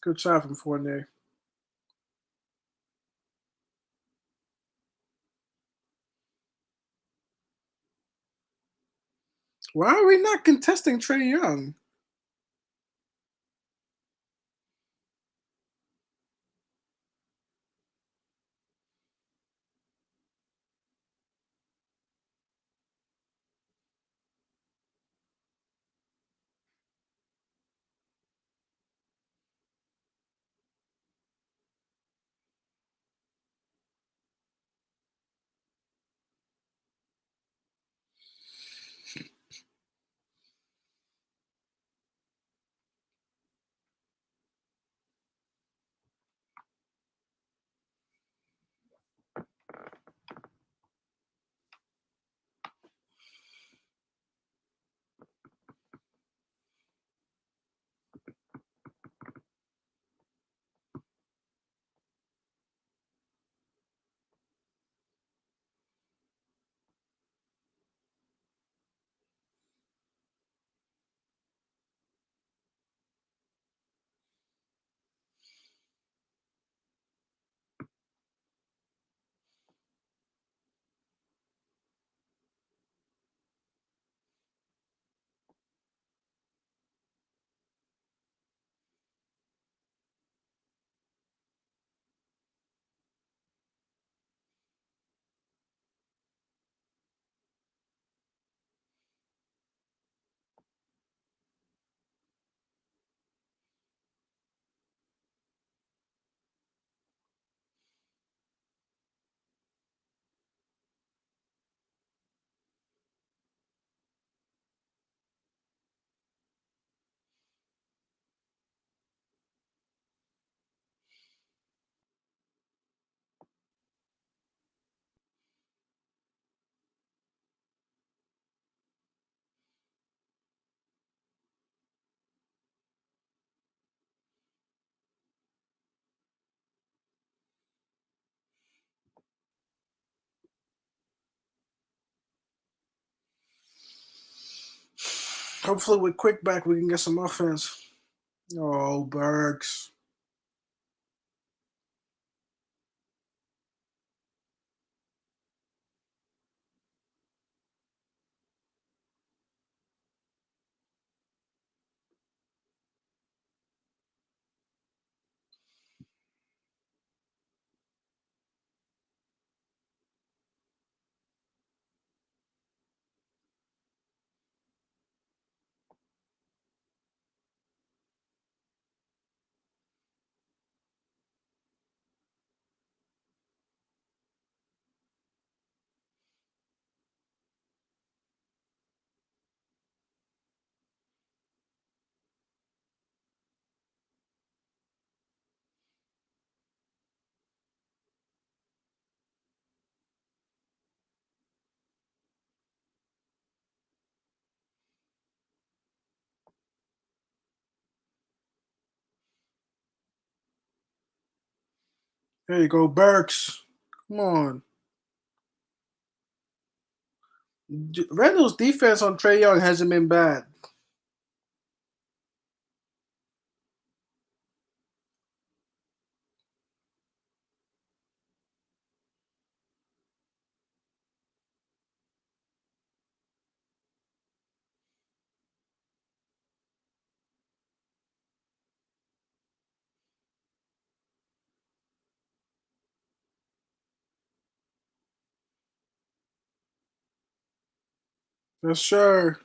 [SPEAKER 1] Good shot from Fournier. Why are we not contesting Trey Young? Hopefully, with quick back, we can get some offense. Oh, Burks. There you go, Burks. Come on. Randall's defense on Trey Young hasn't been bad. Yes, sir.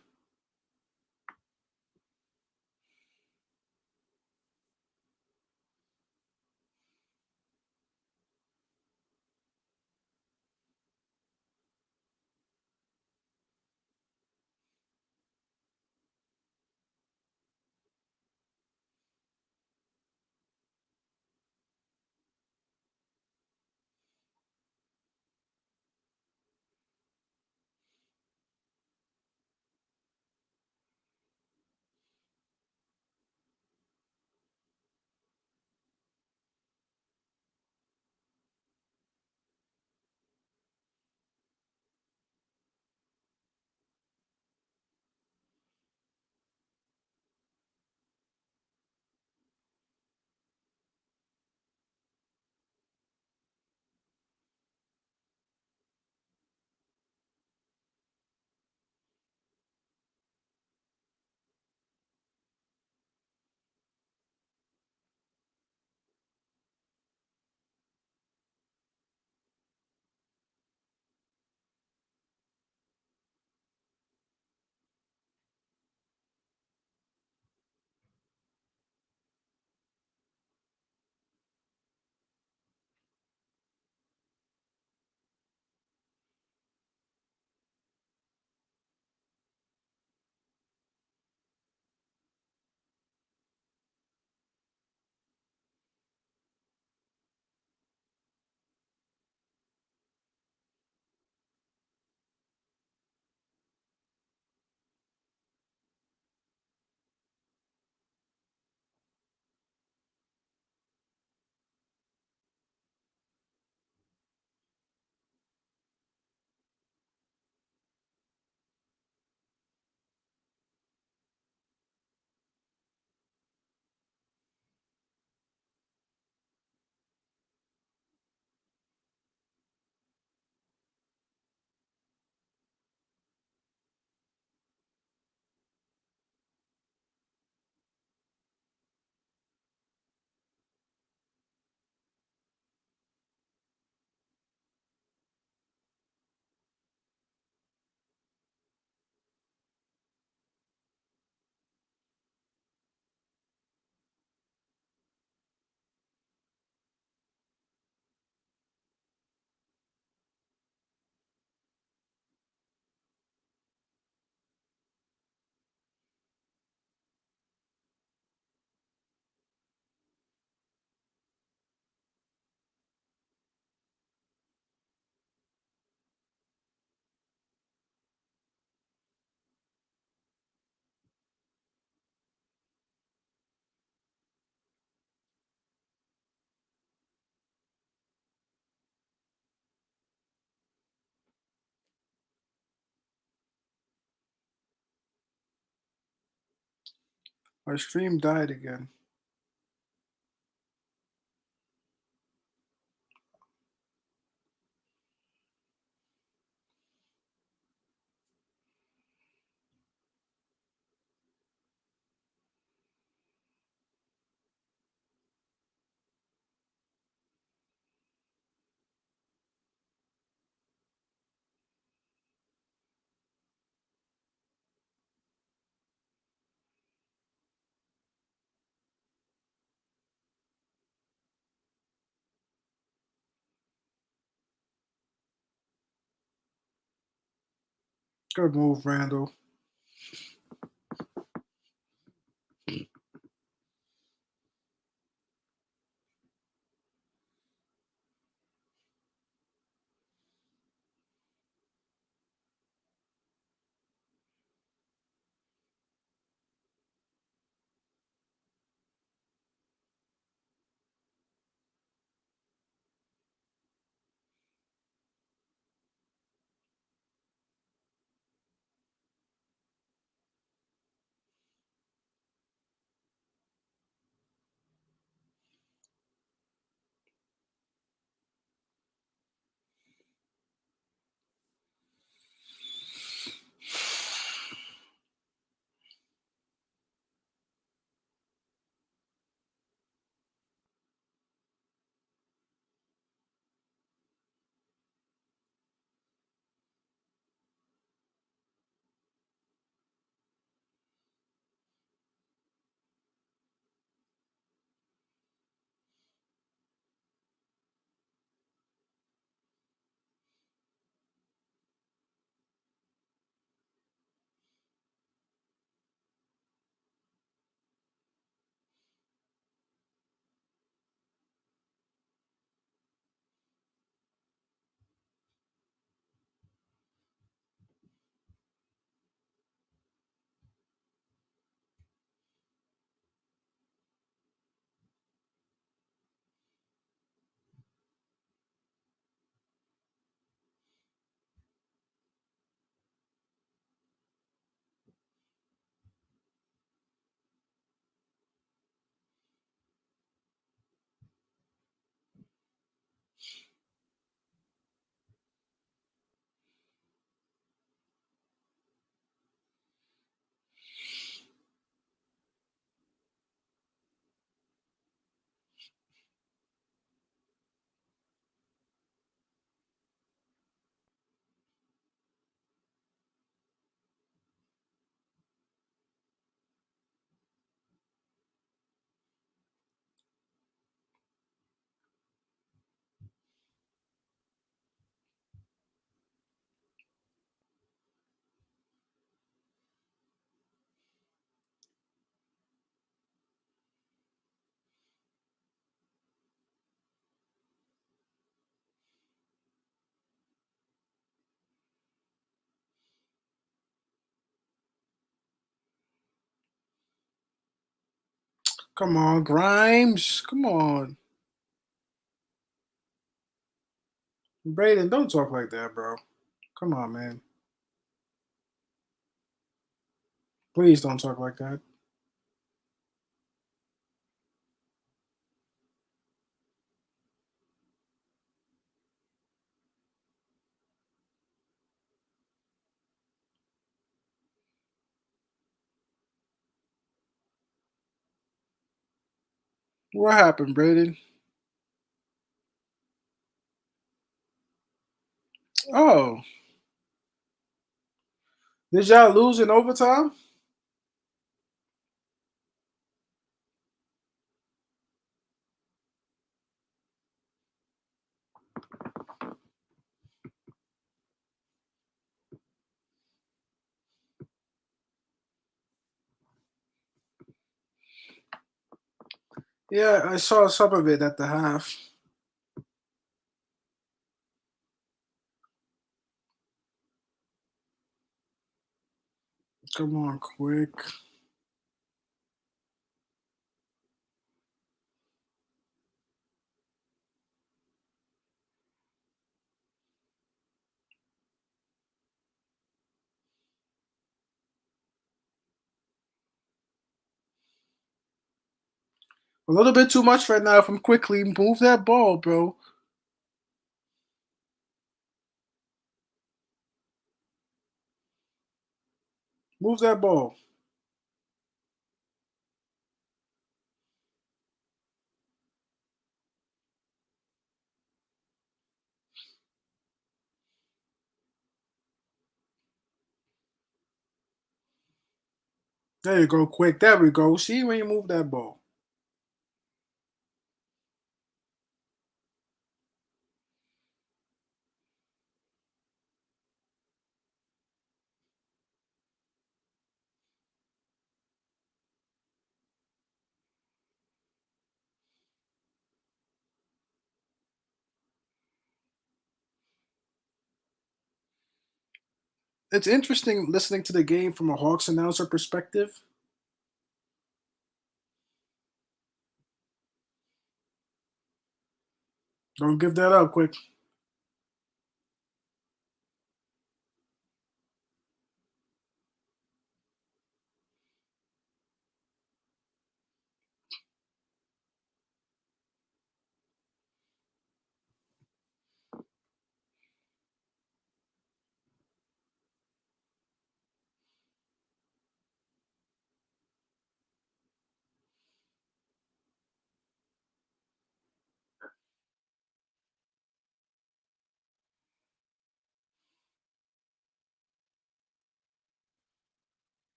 [SPEAKER 1] Our stream died again. Good move, Randall. Come on, Grimes. Come on. Braden, don't talk like that, bro. Come on, man. Please don't talk like that. What happened, Braden? Oh, did y'all lose in overtime? Yeah, I saw some of it at the half. Come on, quick. A little bit too much right now from quickly. Move that ball, bro. Move that ball. There you go, quick. There we go. See when you move that ball. It's interesting listening to the game from a Hawks announcer perspective. Don't give that up, quick.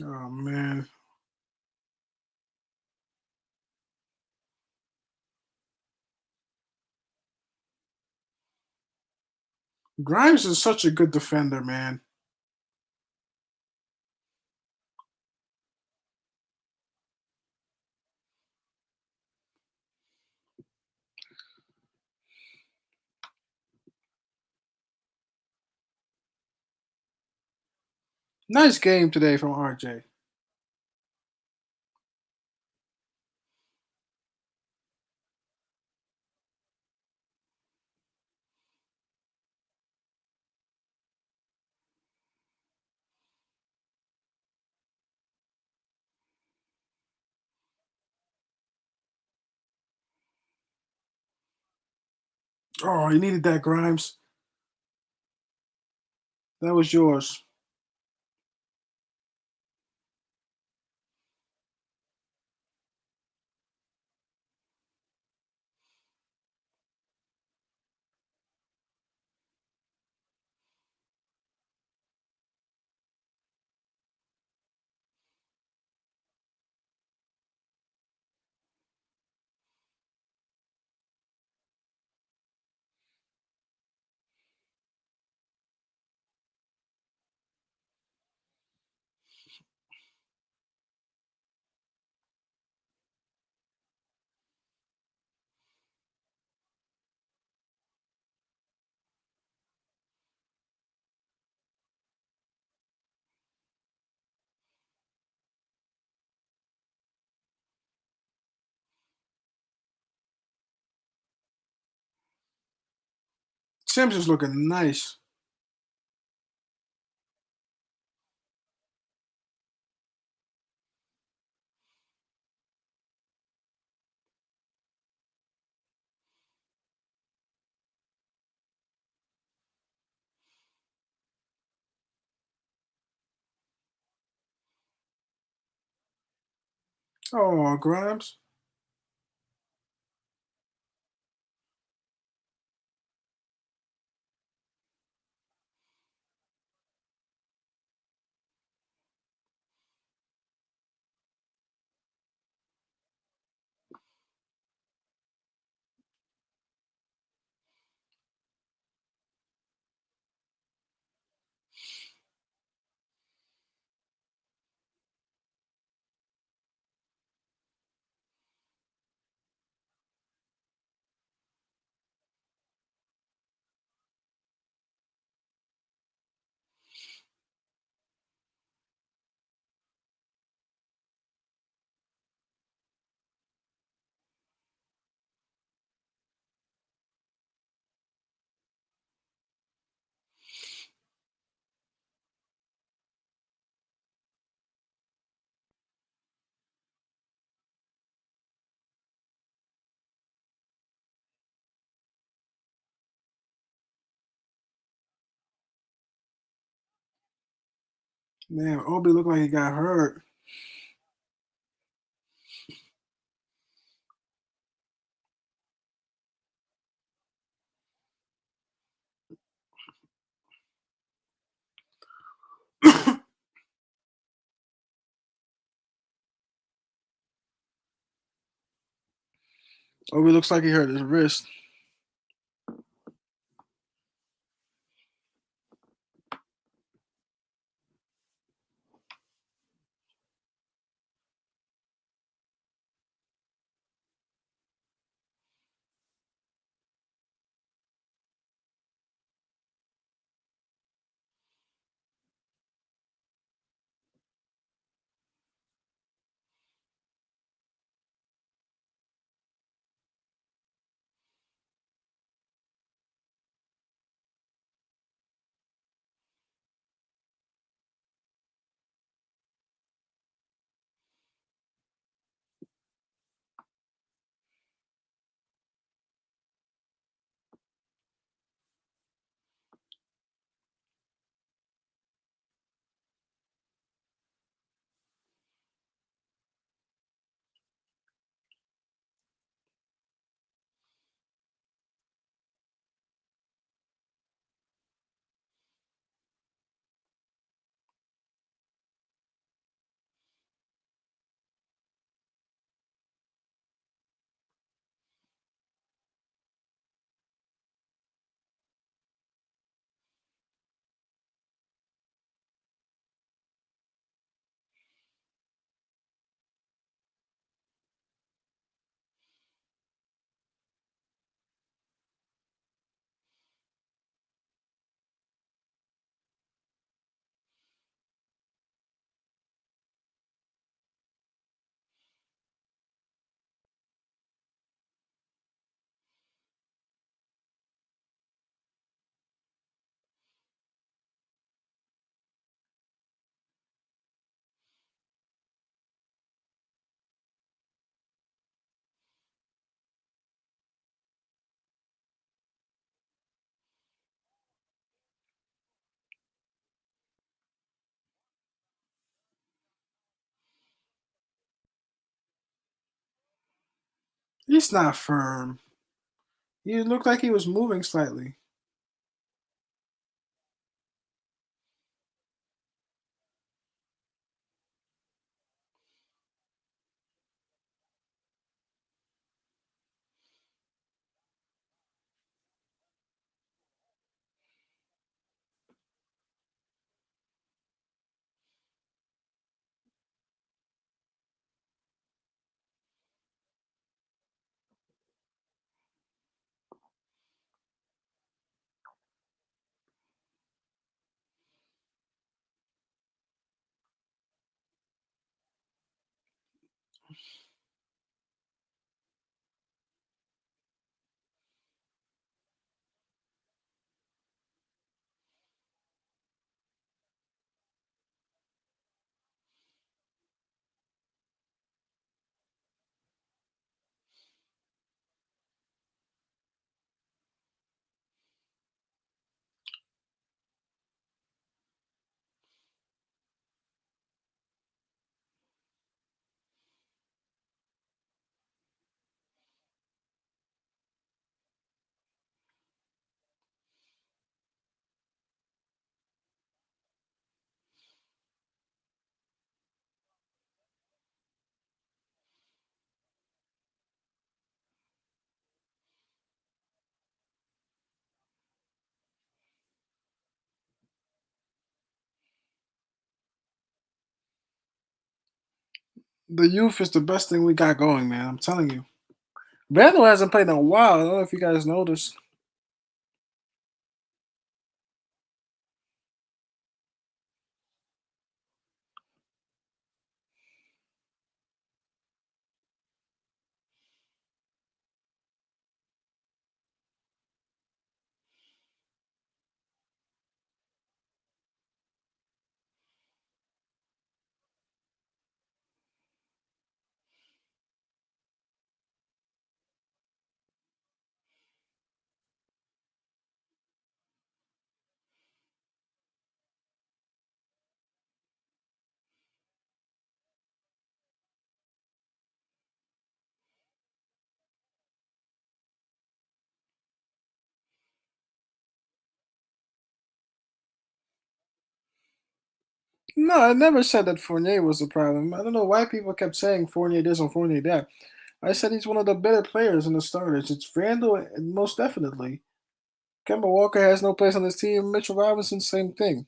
[SPEAKER 1] Oh man, Grimes is such a good defender, man. Nice game today from RJ. Oh, you needed that, Grimes. That was yours. Sims is looking nice. Oh, Grimes. Man, Obi looked like he got hurt. Obi looks like he hurt his wrist. He's not firm. He looked like he was moving slightly. The youth is the best thing we got going, man. I'm telling you. Randall hasn't played in a while. I don't know if you guys noticed. No, I never said that Fournier was the problem. I don't know why people kept saying Fournier this and Fournier that. I said he's one of the better players in the starters. It's Randall, and most definitely. Kemba Walker has no place on this team. Mitchell Robinson, same thing.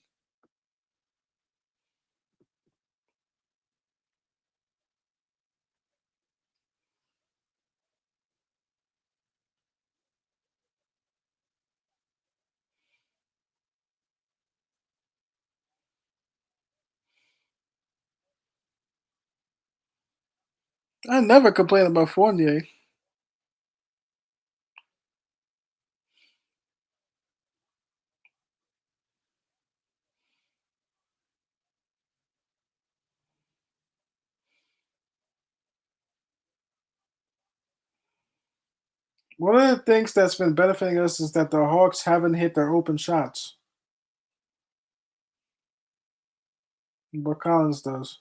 [SPEAKER 1] I never complain about Fournier. One of the things that's been benefiting us is that the Hawks haven't hit their open shots, but Collins does.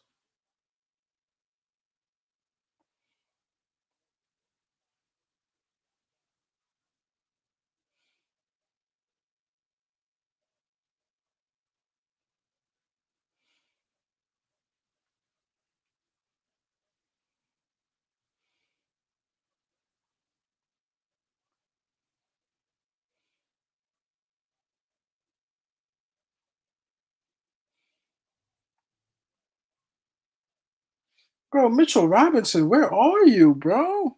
[SPEAKER 1] Bro, Mitchell Robinson, where are you, bro?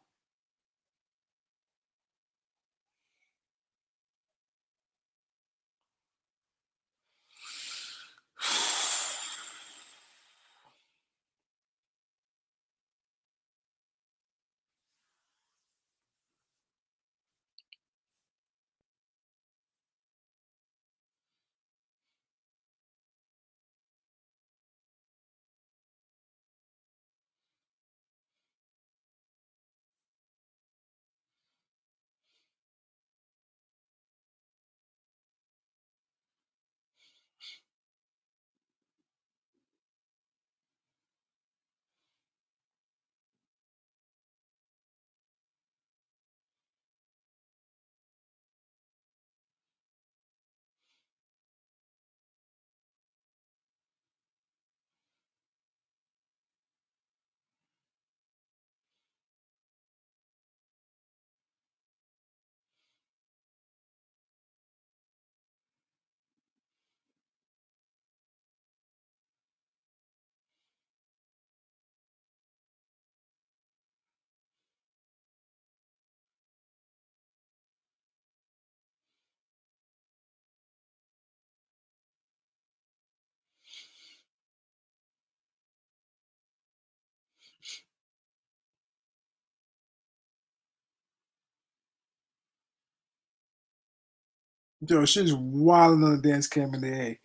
[SPEAKER 1] Yo, she's wilding on the dance cam in the A.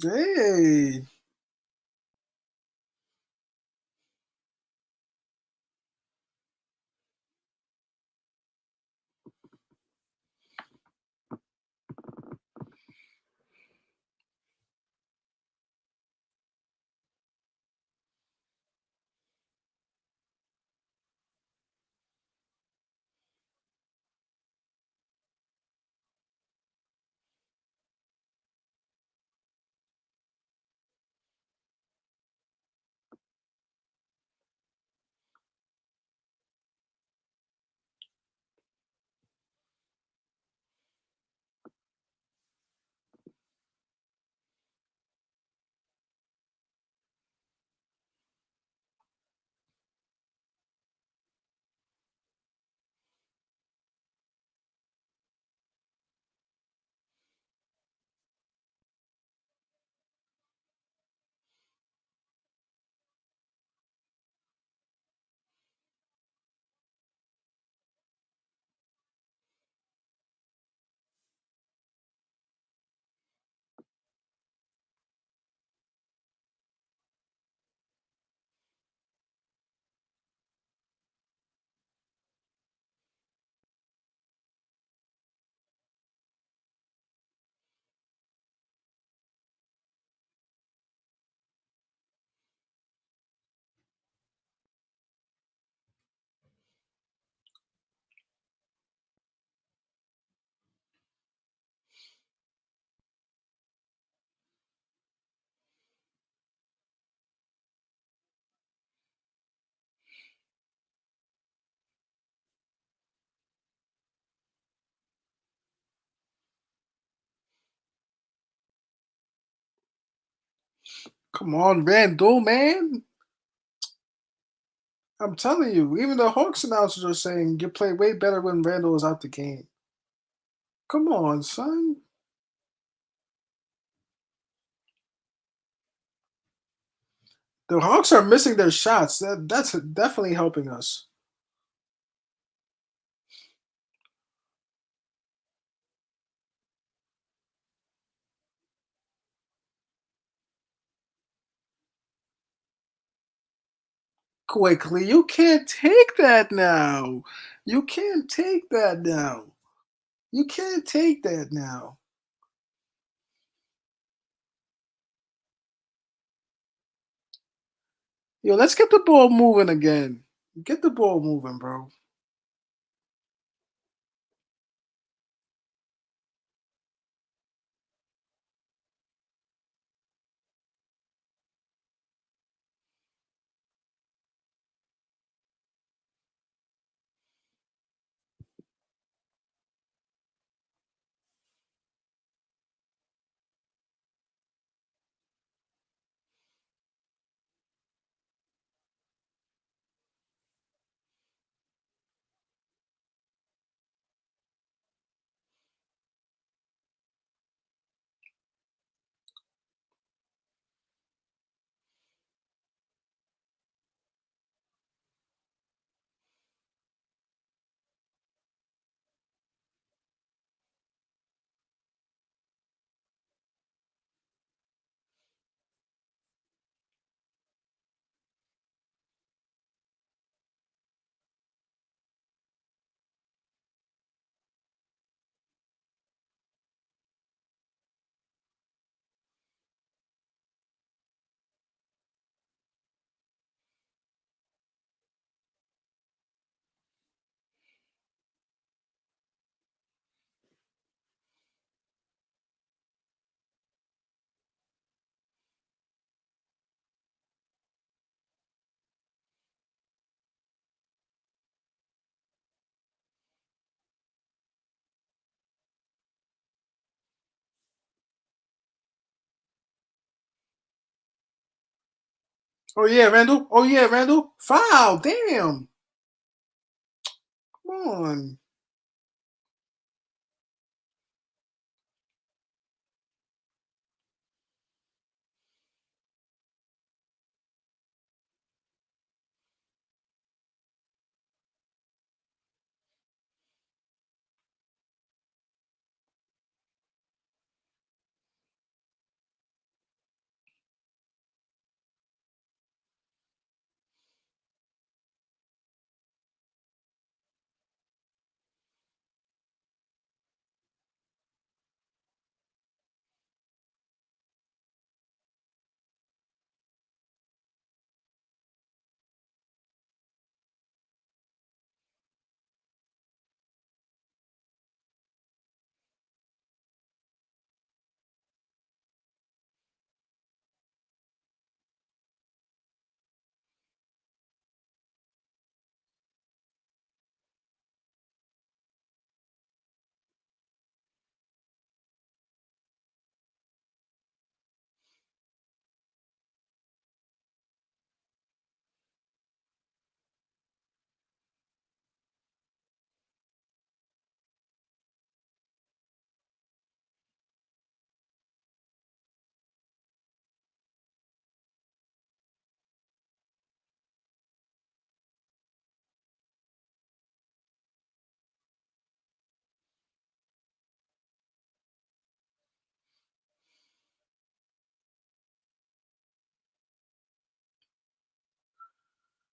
[SPEAKER 1] Hey, Come on, Randall, man. I'm telling you, even the Hawks announcers are saying you play way better when Randall is out the game. Come on, son. The Hawks are missing their shots. That's definitely helping us. Quickly, you can't take that now. You can't take that now. You can't take that now. Yo, let's get the ball moving again. Get the ball moving, bro. Oh yeah, Randall. Oh yeah, Randall. Foul. Damn. Come on.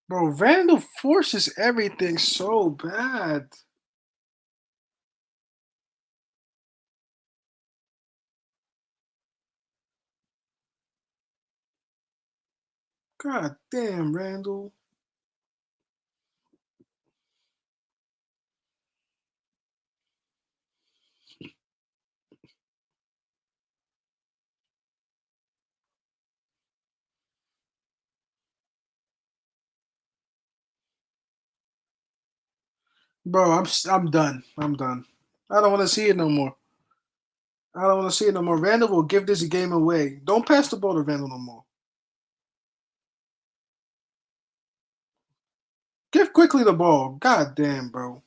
[SPEAKER 1] Bro, Randall forces everything so bad. God damn, Randall. Bro, I'm done. I'm done. I don't want to see it no more. I don't want to see it no more. Randall will give this game away. Don't pass the ball to Randall no more. Give quickly the ball. God damn, bro.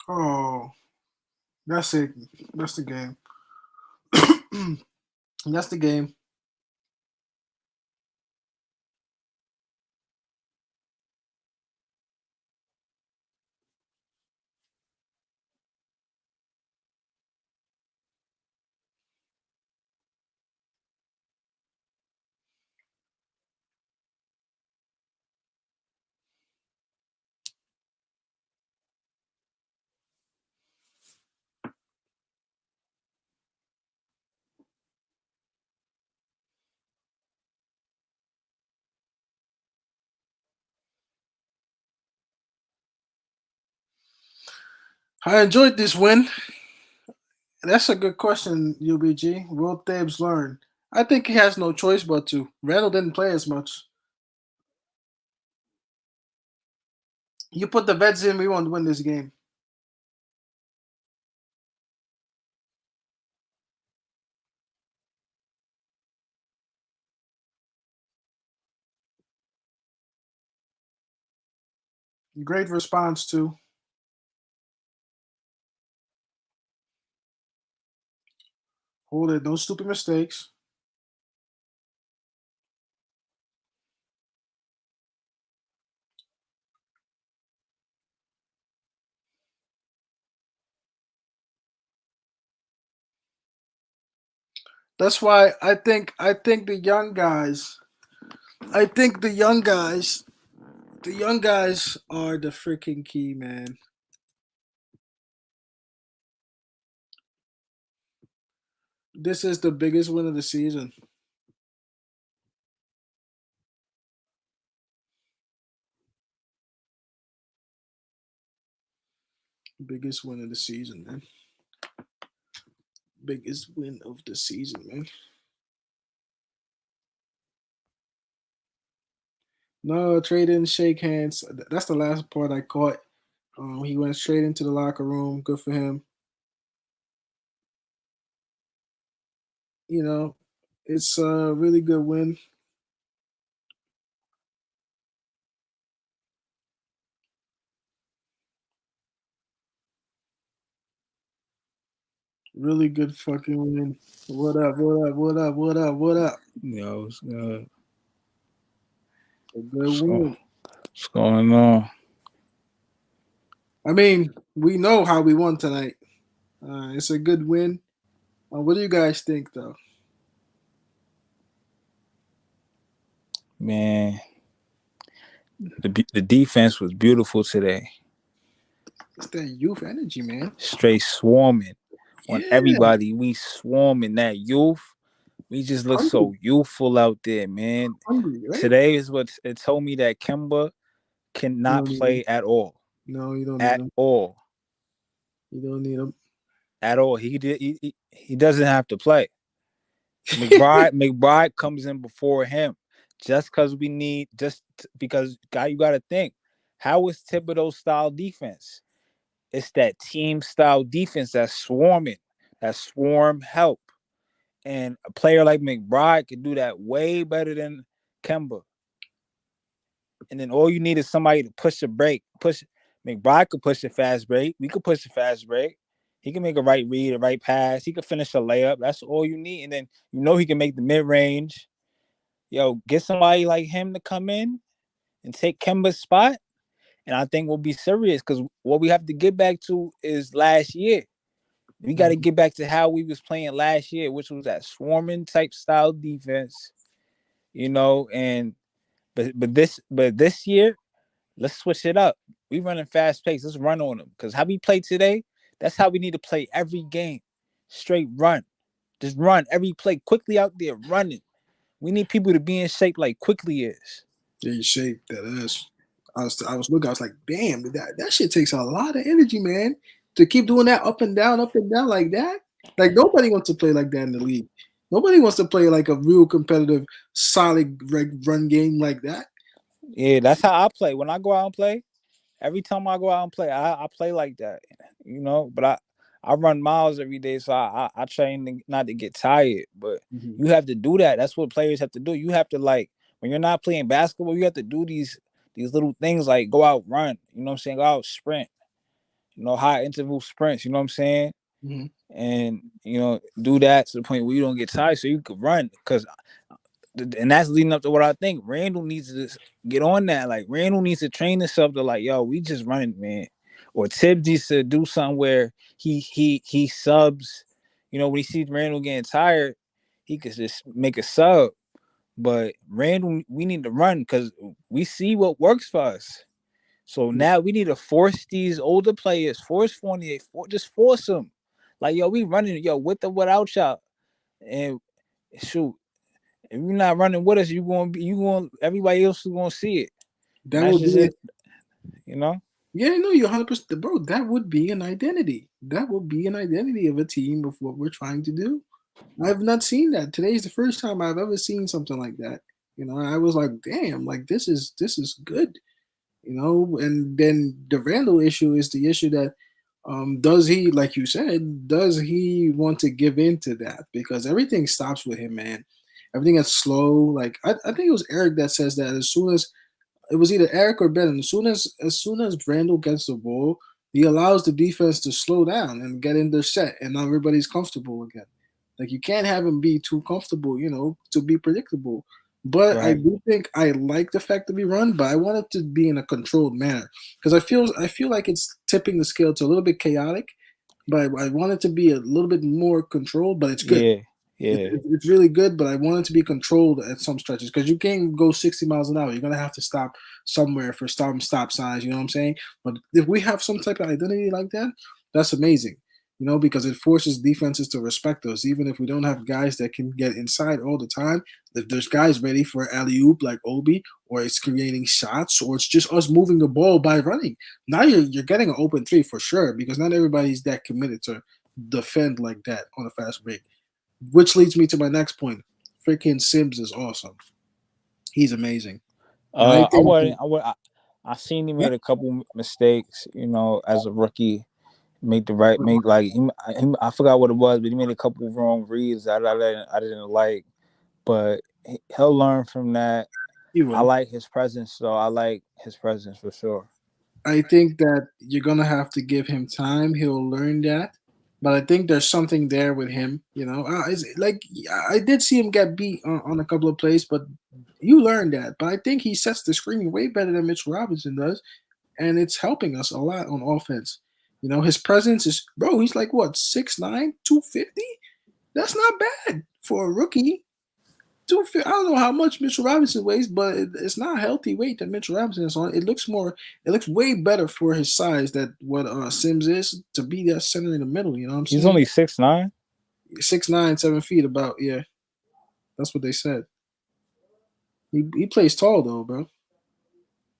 [SPEAKER 1] Oh, that's it. That's the game. That's the game. I enjoyed this win. That's a good question, UBG. Will Thibs learn? I think he has no choice but to. Randall didn't play as much. You put the vets in, we won't win this game. Great response too. Hold it, no stupid mistakes. That's why I think the young guys are the freaking key, man. This is the biggest win of the season. Biggest win of the season, man. Biggest win of the season, man. No, trade in, shake hands. That's the last part I caught. He went straight into the locker room. Good for him. You know, it's a really good win. Really good fucking win. What up? What up? What up? What up? What up?
[SPEAKER 4] Yo, what's good?
[SPEAKER 1] A good win.
[SPEAKER 4] What's going on?
[SPEAKER 1] I mean, we know how we won tonight. It's a good win. What do you guys think, though?
[SPEAKER 4] Man, the defense was beautiful today.
[SPEAKER 1] It's that youth energy, man.
[SPEAKER 4] Straight swarming on
[SPEAKER 1] Yeah,
[SPEAKER 4] everybody. We swarming that youth. We just look
[SPEAKER 1] hungry,
[SPEAKER 4] so youthful out there, man.
[SPEAKER 1] hungry, right?
[SPEAKER 4] Today is what it told me that Kemba
[SPEAKER 1] You
[SPEAKER 4] cannot
[SPEAKER 1] don't need him.
[SPEAKER 4] play at all.
[SPEAKER 1] No, you don't need
[SPEAKER 4] At
[SPEAKER 1] him.
[SPEAKER 4] all.
[SPEAKER 1] You don't need him.
[SPEAKER 4] At all. He doesn't have to play. McBride comes in before him. Just because guy, you gotta think. How is Thibodeau's style defense? It's that team style defense that's swarming, that swarm help. And a player like McBride could do that way better than Kemba. And then all you need is somebody to push the break. McBride could push the fast break. We could push the fast break. He can make a right read, a right pass. He could finish a layup. That's all you need. And then he can make the mid range. Get somebody like him to come in and take Kemba's spot. And I think we'll be serious because what we have to get back to is last year. We got to get back to how we was playing last year, which was that swarming type style defense, and but this year, let's switch it up. We running fast pace. Let's run on them. Because how we play today, that's how we need to play every game. Straight run. Just run every play quickly out there running. We need people to be in shape like quickly is.
[SPEAKER 1] Yeah, you shape that is. I was looking. I was like, damn, that shit takes a lot of energy, man, to keep doing that up and down like that. Like nobody wants to play like that in the league. Nobody wants to play like a real competitive, solid run game like that.
[SPEAKER 4] Yeah, that's how I play. When I go out and play, every time I go out and play, I play like that, But I run miles every day, so I train not to get tired. But you have to do that. That's what players have to do. You have to when you're not playing basketball, you have to do these little things like go out run. You know what I'm saying? Go out sprint. High interval sprints. You know what I'm saying?
[SPEAKER 1] Mm-hmm.
[SPEAKER 4] And do that to the point where you don't get tired, so you could run. And that's leading up to what I think Randall needs to get on that. Like Randall needs to train himself to yo, we just running, man. Or Tibbs needs to do something where he subs. When he sees Randall getting tired, he could just make a sub. But Randall, we need to run because we see what works for us. So now we need to force these older players, force Fournier, just force them. We running, with or without y'all. And shoot, if you're not running with us, everybody else is gonna see it. And
[SPEAKER 1] That
[SPEAKER 4] that's
[SPEAKER 1] would
[SPEAKER 4] just
[SPEAKER 1] be
[SPEAKER 4] it, you know?
[SPEAKER 1] Yeah, no, you're 100%, bro. That would be an identity. That would be an identity of a team of what we're trying to do. I've not seen that. Today's the first time I've ever seen something like that. I was like, damn, like this is good. And then the Randall issue is the issue that does he, like you said, does he want to give in to that? Because everything stops with him, man. Everything is slow. Like I think it was Eric that says that as soon as it was either Eric or Ben. As soon as Randall gets the ball, he allows the defense to slow down and get in their set, and now everybody's comfortable again. Like you can't have him be too comfortable, to be predictable. But I
[SPEAKER 4] Right.
[SPEAKER 1] do think I like the fact that we run, but I want it to be in a controlled manner because I feel like it's tipping the scale to a little bit chaotic. But I want it to be a little bit more controlled. But it's good.
[SPEAKER 4] Yeah.
[SPEAKER 1] It,
[SPEAKER 4] Yeah.
[SPEAKER 1] it, it's really good, but I want it to be controlled at some stretches because you can't go 60 miles an hour. You're gonna have to stop somewhere for stop signs. You know what I'm saying? But if we have some type of identity like that, that's amazing. Because it forces defenses to respect us, even if we don't have guys that can get inside all the time. If there's guys ready for alley oop like Obi, or it's creating shots, or it's just us moving the ball by running. Now you're getting an open three for sure because not everybody's that committed to defend like that on a fast break. Which leads me to my next point. Freaking Sims is awesome. He's amazing. And I
[SPEAKER 4] I
[SPEAKER 1] think
[SPEAKER 4] would. I seen he
[SPEAKER 1] yeah,
[SPEAKER 4] made a couple mistakes. As a rookie, I forgot what it was, but he made a couple wrong reads that I didn't like. But he'll learn from that.
[SPEAKER 1] he
[SPEAKER 4] I
[SPEAKER 1] will.
[SPEAKER 4] like his presence, though. I like his presence for sure.
[SPEAKER 1] I think that you're gonna have to give him time. He'll learn that. But I think there's something there with him. Like I did see him get beat on a couple of plays, but you learn that. But I think he sets the screen way better than Mitch Robinson does, and it's helping us a lot on offense. His presence is, bro. He's like what 6'9", 250. That's not bad for a rookie. 250. I don't know how much Mitchell Robinson weighs, but it's not a healthy weight that Mitchell Robinson is on. It looks way better for his size that what Sims is to be that center in the middle. You know what I'm saying?
[SPEAKER 4] He's only 6'9".
[SPEAKER 1] 6'9", 7 feet about. Yeah, that's what they said. He plays tall though, bro.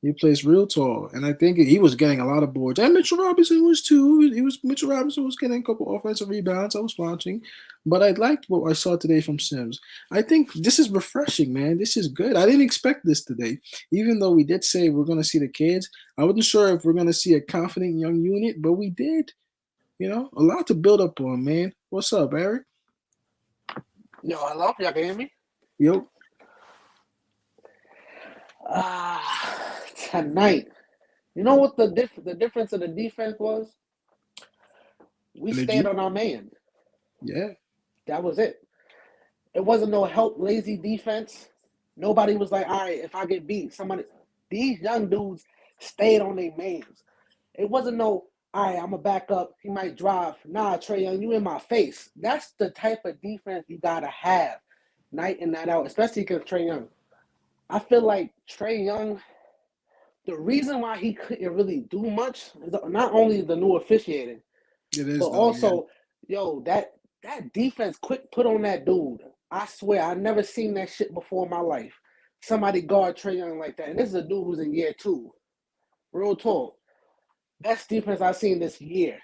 [SPEAKER 1] He plays real tall, and I think he was getting a lot of boards. And Mitchell Robinson was too. Mitchell Robinson was getting a couple offensive rebounds. I was watching, but I liked what I saw today from Sims. I think this is refreshing, man. This is good. I didn't expect this today, even though we did say we're gonna see the kids. I wasn't sure if we're gonna see a confident young unit, but we did. You know, a lot to build up on, man. What's up, Eric?
[SPEAKER 2] Yo, hello, y'all can hear me?
[SPEAKER 1] Yo,
[SPEAKER 2] Tonight, you know what the difference of the defense was? We stayed on our man.
[SPEAKER 1] yeah.
[SPEAKER 2] That was it. It wasn't no help, lazy defense. Nobody was like, all right, if I get beat, somebody. These young dudes stayed on their mans. It wasn't no, all right, I'm going to back up. He might drive. Nah, Trae Young, you in my face. That's the type of defense you got to have night in, night out, especially against Trae Young. I feel like Trae Young, the reason why he couldn't really do much is not only the new officiating, but also, that defense quick put on that dude. I swear, I never seen that shit before in my life. Somebody guard Trae Young like that. And this is a dude who's in year 2. Real talk. Best defense I've seen this year.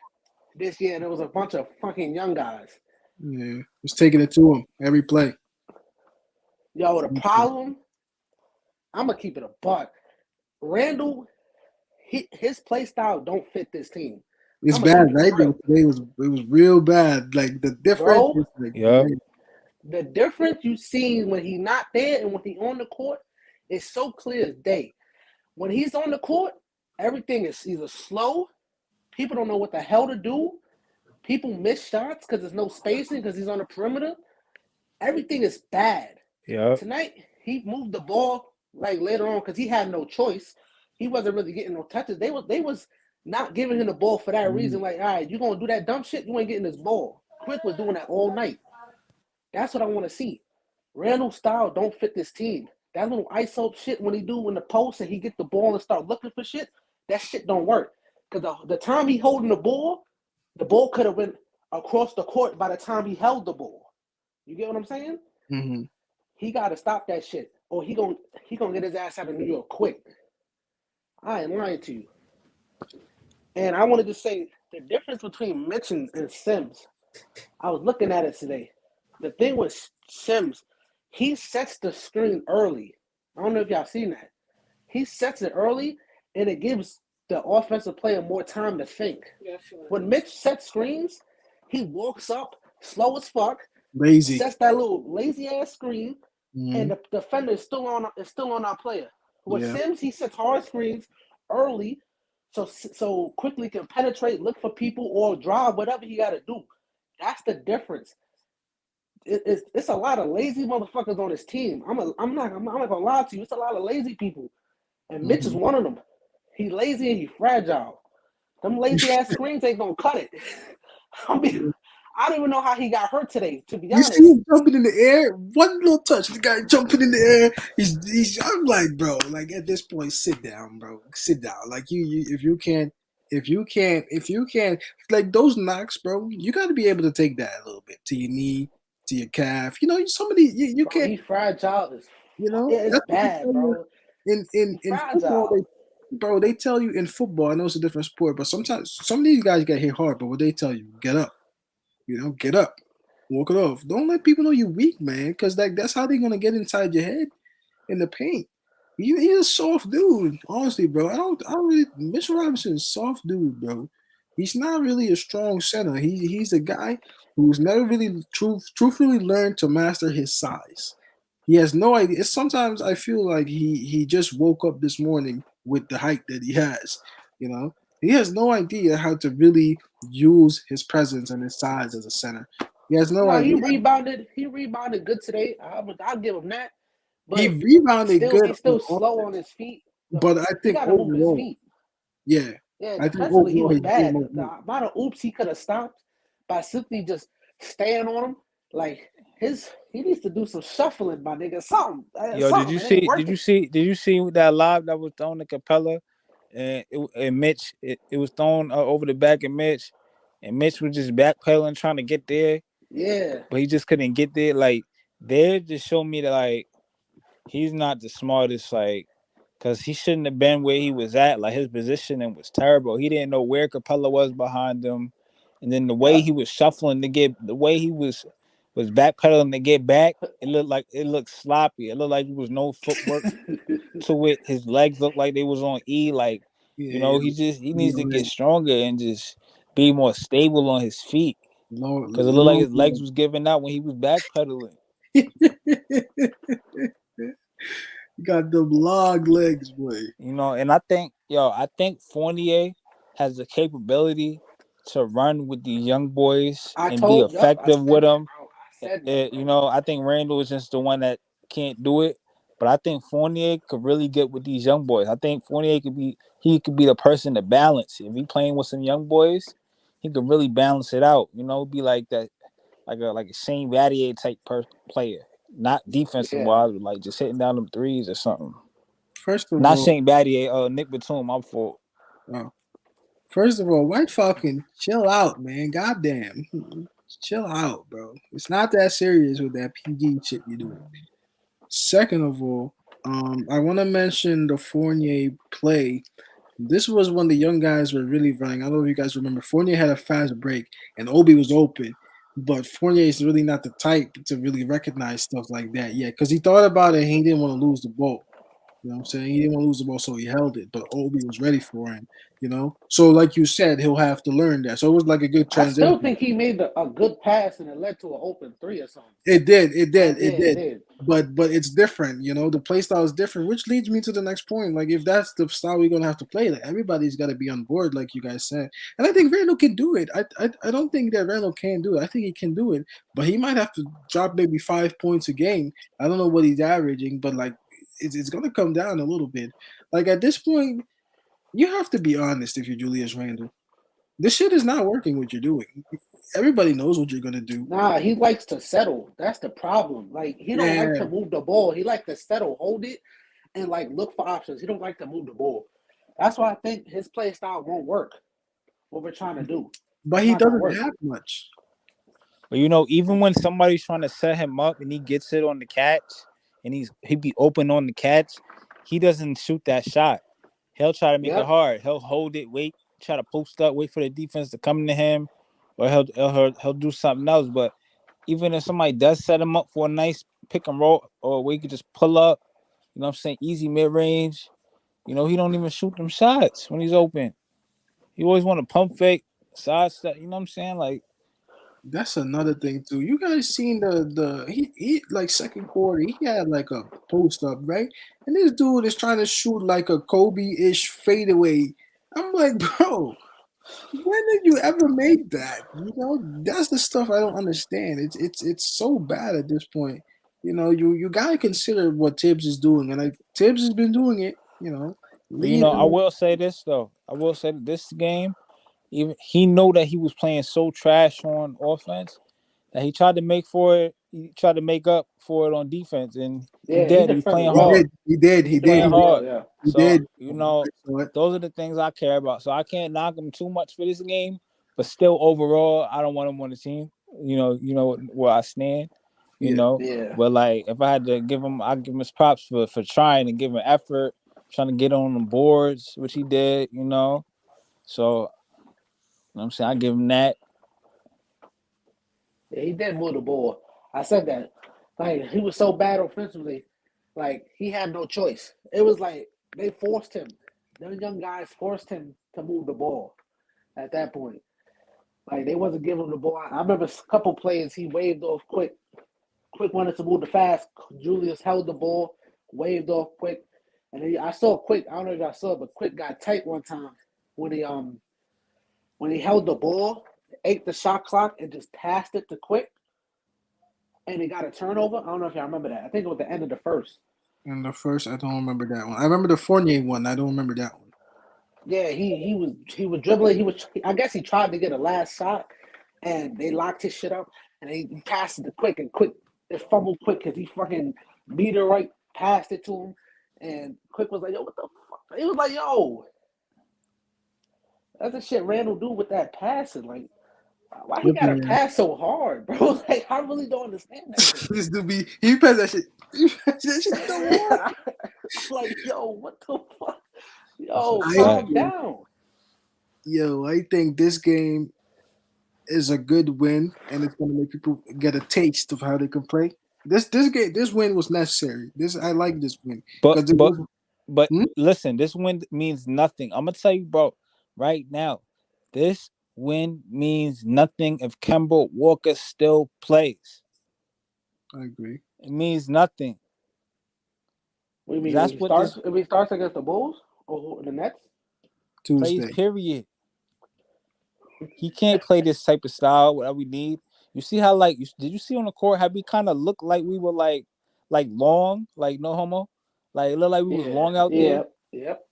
[SPEAKER 2] And it was a bunch of fucking young guys.
[SPEAKER 1] Yeah, just taking it to him every play.
[SPEAKER 2] Yo, the problem, I'm going to keep it a buck. Randall, his play style don't fit this team.
[SPEAKER 1] It's bad, right? It was real bad. Like the difference.
[SPEAKER 2] Bro,
[SPEAKER 4] yeah.
[SPEAKER 2] The difference you see when he's not there and when he's on the court is so clear as day. When he's on the court, everything is either slow, people don't know what the hell to do, people miss shots because there's no spacing because he's on the perimeter. Everything is bad.
[SPEAKER 4] Yeah.
[SPEAKER 2] Tonight, he moved the ball like later on because he had no choice. He wasn't really getting no touches. They was not giving him the ball for that reason. Like, all right, you going to do that dumb shit? You ain't getting this ball. Quick was doing that all night. That's what I want to see. Randall's style don't fit this team. That little ISO shit when he do in the post and he get the ball and start looking for shit, that shit don't work. Because the time he holding the ball could have went across the court by the time he held the ball. You get what I'm saying?
[SPEAKER 1] Mm-hmm.
[SPEAKER 2] He got to stop that shit, or he gonna get his ass out of New York quick. I ain't lying to you. And I wanted to say the difference between Mitch and Sims. I was looking at it today. The thing with Sims, he sets the screen early. I don't know if y'all seen that. He sets it early, and it gives the offensive player more time to think. Yeah, sure. When Mitch sets screens, he walks up slow as fuck,
[SPEAKER 1] lazy,
[SPEAKER 2] sets that little lazy ass screen, and the defender is still on our player. With Sims, he sets hard screens early, so quickly can penetrate, look for people, or drive, whatever he got to do. That's the difference. It's a lot of lazy motherfuckers on his team. I'm not gonna lie to you. It's a lot of lazy people, and Mitch is one of them. He lazy and he fragile. Them lazy ass screens ain't gonna cut it. I mean, I don't even know how he got hurt today. To be honest,
[SPEAKER 1] you see him jumping in the air. One little touch, the guy jumping in the air. He's. I'm like, bro. Like at this point, sit down, bro. Sit down. Like you if you can't, like those knocks, bro. You got to be able to take that a little bit to your knee, to your calf. You know, somebody you
[SPEAKER 2] bro,
[SPEAKER 1] can't.
[SPEAKER 2] He fragile.
[SPEAKER 1] You know,
[SPEAKER 2] it's bad, bro.
[SPEAKER 1] In football, they tell you in football. I know it's a different sport, but sometimes some of these guys get hit hard. But what they tell you, get up. You know, get up, walk it off. Don't let people know you're weak, man, because that's how they're gonna get inside your head in the paint. He's a soft dude, honestly, bro. I don't really. Mitchell Robinson is a soft dude, bro. He's not really a strong center. He's a guy who's never really truthfully learned to master his size. He has no idea. Sometimes I feel like he just woke up this morning with the height that he has. You know, he has no idea how to really use his presence and his size as a center. He has no idea.
[SPEAKER 2] He rebounded good today. I'll give him that. But
[SPEAKER 1] he rebounded good.
[SPEAKER 2] He's still slow on his feet.
[SPEAKER 1] But I think overall, move his feet. Yeah,
[SPEAKER 2] I think overall he was bad. The amount of oops he could have stopped by simply just staying on him, like he needs to do some shuffling, my nigga. Something.
[SPEAKER 4] Yo,
[SPEAKER 2] Something. It ain't working.
[SPEAKER 4] did you see that live that was thrown to Capella and Mitch? It was thrown over the back of Mitch, and Mitch was just backpedaling trying to get there,
[SPEAKER 2] Yeah.
[SPEAKER 4] but he just couldn't get there. Like, they just showed me that, like, he's not the smartest, like, because he shouldn't have been where he was at. Like, his positioning was terrible. He didn't know where Capella was behind him, and then the way
[SPEAKER 2] Yep.
[SPEAKER 4] he was shuffling to get, the way he was backpedaling to get back, it looked sloppy. It looked like there was no footwork to it. His legs looked like they was on E. Like,
[SPEAKER 1] Yeah,
[SPEAKER 4] he
[SPEAKER 1] be
[SPEAKER 4] needs to
[SPEAKER 1] on
[SPEAKER 4] get
[SPEAKER 1] his
[SPEAKER 4] stronger and just be more stable on his feet. Because it looked like
[SPEAKER 1] low
[SPEAKER 4] his legs was giving out when he was backpedaling.
[SPEAKER 1] got them long legs, boy.
[SPEAKER 4] And I think Fournier has the capability to run with these young boys and be
[SPEAKER 2] I
[SPEAKER 4] effective with
[SPEAKER 2] said that,
[SPEAKER 4] them.
[SPEAKER 2] bro. I said that, bro.
[SPEAKER 4] I think Randall is just the one that can't do it. But I think Fournier could really get with these young boys. I think Fournier could be the person to balance. If he playing with some young boys, he could really balance it out. Be like that, like a Shane Battier type player, not defensive
[SPEAKER 2] Yeah.
[SPEAKER 4] wise, but like just hitting down them threes or something.
[SPEAKER 1] First of
[SPEAKER 4] Not
[SPEAKER 1] all,
[SPEAKER 4] Shane Battier, Nick Batum. My fault.
[SPEAKER 1] oh, first of all, White Falcon, chill out, man. Goddamn, chill out, bro. It's not that serious with that PG shit you're doing. Second of all, I want to mention the Fournier play. This was when the young guys were really running. I don't know if you guys remember. Fournier had a fast break, and Obi was open. But Fournier is really not the type to really recognize stuff like that yet, because he thought about it and he didn't want to lose the ball. You know what I'm saying? He didn't want to lose the ball, so he held it. But Obi was ready for him, So, like you said, he'll have to learn that. So it was like a good
[SPEAKER 2] I still
[SPEAKER 1] transition.
[SPEAKER 2] think he made a good pass and it led to an open three or something.
[SPEAKER 1] It did, it
[SPEAKER 2] Yeah,
[SPEAKER 1] did, it
[SPEAKER 2] it
[SPEAKER 1] did.
[SPEAKER 2] did.
[SPEAKER 1] But it's different, the play style is different, which leads me to the next point. Like, if that's the style we're gonna have to play, like, everybody's got to be on board, like you guys said. And I think Randall can do it. I don't think that Randall can't do it. I think he can do it, but he might have to drop maybe 5 points a game. I don't know what he's averaging, but like, it's gonna come down a little bit. Like, at this point, you have to be honest if you're Julius Randle. This shit is not working. What you're doing. Everybody knows what you're gonna do.
[SPEAKER 2] Nah, he likes to settle. That's the problem. Like, he don't like
[SPEAKER 1] Yeah,
[SPEAKER 2] to move the ball. He like to settle, hold it, and like look for options. He don't like to move the ball. That's why I think his play style won't work. What we're trying to do,
[SPEAKER 1] but
[SPEAKER 2] it's
[SPEAKER 1] he
[SPEAKER 2] not gonna
[SPEAKER 1] doesn't
[SPEAKER 2] work.
[SPEAKER 1] have much.
[SPEAKER 4] But even when somebody's trying to set him up and he gets it on the catch and he be open on the catch, he doesn't shoot that shot. He'll try to make it
[SPEAKER 2] Yep.
[SPEAKER 4] hard. He'll hold it, wait, try to post up, wait for the defense to come to him, or he'll do something else. But even if somebody does set him up for a nice pick and roll, or where he could just pull up, I'm saying, easy mid range, he don't even shoot them shots when he's open. He always want to pump fake, side step. You know what I'm saying? Like,
[SPEAKER 1] That's another thing too. You guys seen the he like second quarter, he had like a post up, right? And this dude is trying to shoot like a Kobe-ish fadeaway. I'm like, bro, when did you ever make that? That's the stuff I don't understand. It's so bad at this point. You gotta consider what Tibbs is doing, and Tibbs has been doing it.
[SPEAKER 4] but
[SPEAKER 1] Lead
[SPEAKER 4] I
[SPEAKER 1] them.
[SPEAKER 4] will say this though. I will say that this game, even he know that he was playing so trash on offense that he tried to make for it. He tried to make up for it on defense, and he
[SPEAKER 2] Yeah, he
[SPEAKER 4] did. He was
[SPEAKER 2] defended
[SPEAKER 4] playing
[SPEAKER 1] He
[SPEAKER 4] hard.
[SPEAKER 1] did.
[SPEAKER 2] well.
[SPEAKER 1] He did.
[SPEAKER 2] He
[SPEAKER 1] He
[SPEAKER 4] He's
[SPEAKER 1] did.
[SPEAKER 4] playing
[SPEAKER 2] defended
[SPEAKER 1] He did.
[SPEAKER 2] well.
[SPEAKER 4] hard.
[SPEAKER 2] Yeah.
[SPEAKER 1] He
[SPEAKER 4] So
[SPEAKER 1] did. So
[SPEAKER 4] those are the things I care about. So I can't knock him too much for this game, but still overall, I don't want him on the team. Where I stand. You
[SPEAKER 1] yeah.
[SPEAKER 4] know,
[SPEAKER 2] Yeah.
[SPEAKER 4] but like if I had to give him, I'd give him his props for trying and giving effort, trying to get on the boards, which he did. So I'm saying I give him that.
[SPEAKER 2] Yeah, he did move the ball. I said that. Like, he was so bad offensively. Like, he had no choice. It was like they forced him. Them young guys forced him to move the ball at that point. Like, they wasn't giving him the ball. I remember a couple plays he waved off quick. Quick wanted to move the fast. Julius held the ball, waved off quick. And then I saw Quick. I don't know if y'all saw it, but Quick got tight one time when he held the ball, ate the shot clock, and just passed it to Quick, and he got a turnover. I don't know if y'all remember that. I think it was the end of the first.
[SPEAKER 1] And the first, I don't remember that one. I remember the Fournier one. I don't remember that one.
[SPEAKER 2] Yeah, he was dribbling. I guess he tried to get a last shot, and they locked his shit up, and he passed it to Quick, and Quick it fumbled quick because he fucking meter right passed it to him, and Quick was like, "Yo, what the fuck?" He was like, "Yo, that's the shit Randall do with that passing. Like, why he gotta
[SPEAKER 1] Flipping
[SPEAKER 2] pass so hard, bro? Like, I really don't understand that shit."
[SPEAKER 1] this dude be he pass that shit. He pass that shit so hard.
[SPEAKER 2] Like, yo, what the fuck?
[SPEAKER 4] That's a
[SPEAKER 2] Yo,
[SPEAKER 1] I
[SPEAKER 4] fact.
[SPEAKER 2] calm down.
[SPEAKER 1] I think this game is a good win, and it's gonna make people get a taste of how they can play. This win was necessary. I like this win
[SPEAKER 4] But
[SPEAKER 1] because it
[SPEAKER 4] but
[SPEAKER 1] was.
[SPEAKER 4] but
[SPEAKER 1] Hmm?
[SPEAKER 4] listen, this win means nothing. I'm gonna tell you, bro, right now. This win means nothing if Kemba Walker still plays.
[SPEAKER 1] I agree.
[SPEAKER 4] It means nothing.
[SPEAKER 2] What do you mean?
[SPEAKER 4] That's what this
[SPEAKER 2] If he starts against the Bulls or the Nets?
[SPEAKER 4] plays.
[SPEAKER 1] Tuesday.
[SPEAKER 4] Period. He can't play this type of style. Whatever we need. You see how did you see on the court how we kind of looked like we were like long, like no homo, like it looked like we was
[SPEAKER 2] Yeah,
[SPEAKER 4] long out there.
[SPEAKER 2] yeah, yep.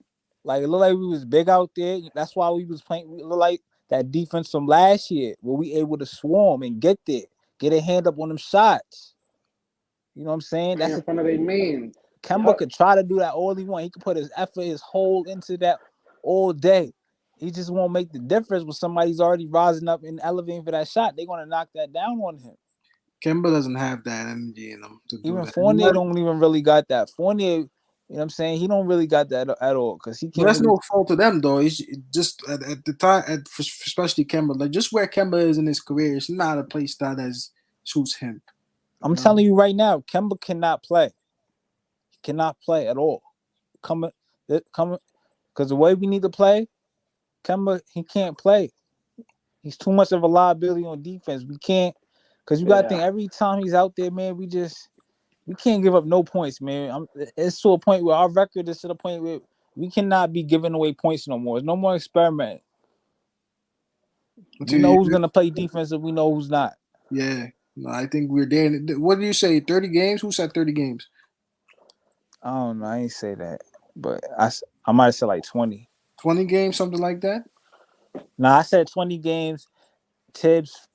[SPEAKER 4] Like it looked like we was big out there. That's why we was playing. We look like that defense from last year, where we able to swarm and get there, get a hand up on them shots. You know what I'm saying?
[SPEAKER 2] Right
[SPEAKER 4] That's
[SPEAKER 2] in
[SPEAKER 4] a
[SPEAKER 2] front of their man.
[SPEAKER 4] Kemba
[SPEAKER 2] Yup.
[SPEAKER 4] could try to do that all he want. He could put his effort, his whole into that all day. He just won't make the difference when somebody's already rising up and elevating for that shot. They're gonna knock that down on him.
[SPEAKER 1] Kemba doesn't have that energy in him to do
[SPEAKER 4] Even
[SPEAKER 1] that.
[SPEAKER 4] Fournier don't even really got that. Fournier, you know what I'm saying? He don't really got that at all because he
[SPEAKER 1] But
[SPEAKER 4] can't
[SPEAKER 1] that's
[SPEAKER 4] really.
[SPEAKER 1] no fault of them though. It's just at the time, especially Kemba, like just where Kemba is in his career, it's not a play style that suits him.
[SPEAKER 4] I'm telling you right now, Kemba cannot play. He cannot play at all. Coming, because the way we need to play, Kemba he can't play. He's too much of a liability on defense. We can't, because you got to think
[SPEAKER 2] Yeah.
[SPEAKER 4] every time he's out there, man. We can't give up no points, man. It's to a point where our record is to the point where we cannot be giving away points no more. There's no more experiment. We know who's gonna play defensive. We know who's not.
[SPEAKER 1] Yeah, no, I think we're there. What do you say? 30 games? Who said 30 games?
[SPEAKER 4] I don't know. I ain't say that, but I might have said like 20.
[SPEAKER 1] 20 games, something like that.
[SPEAKER 4] Nah, I said 20 games. Tibbs,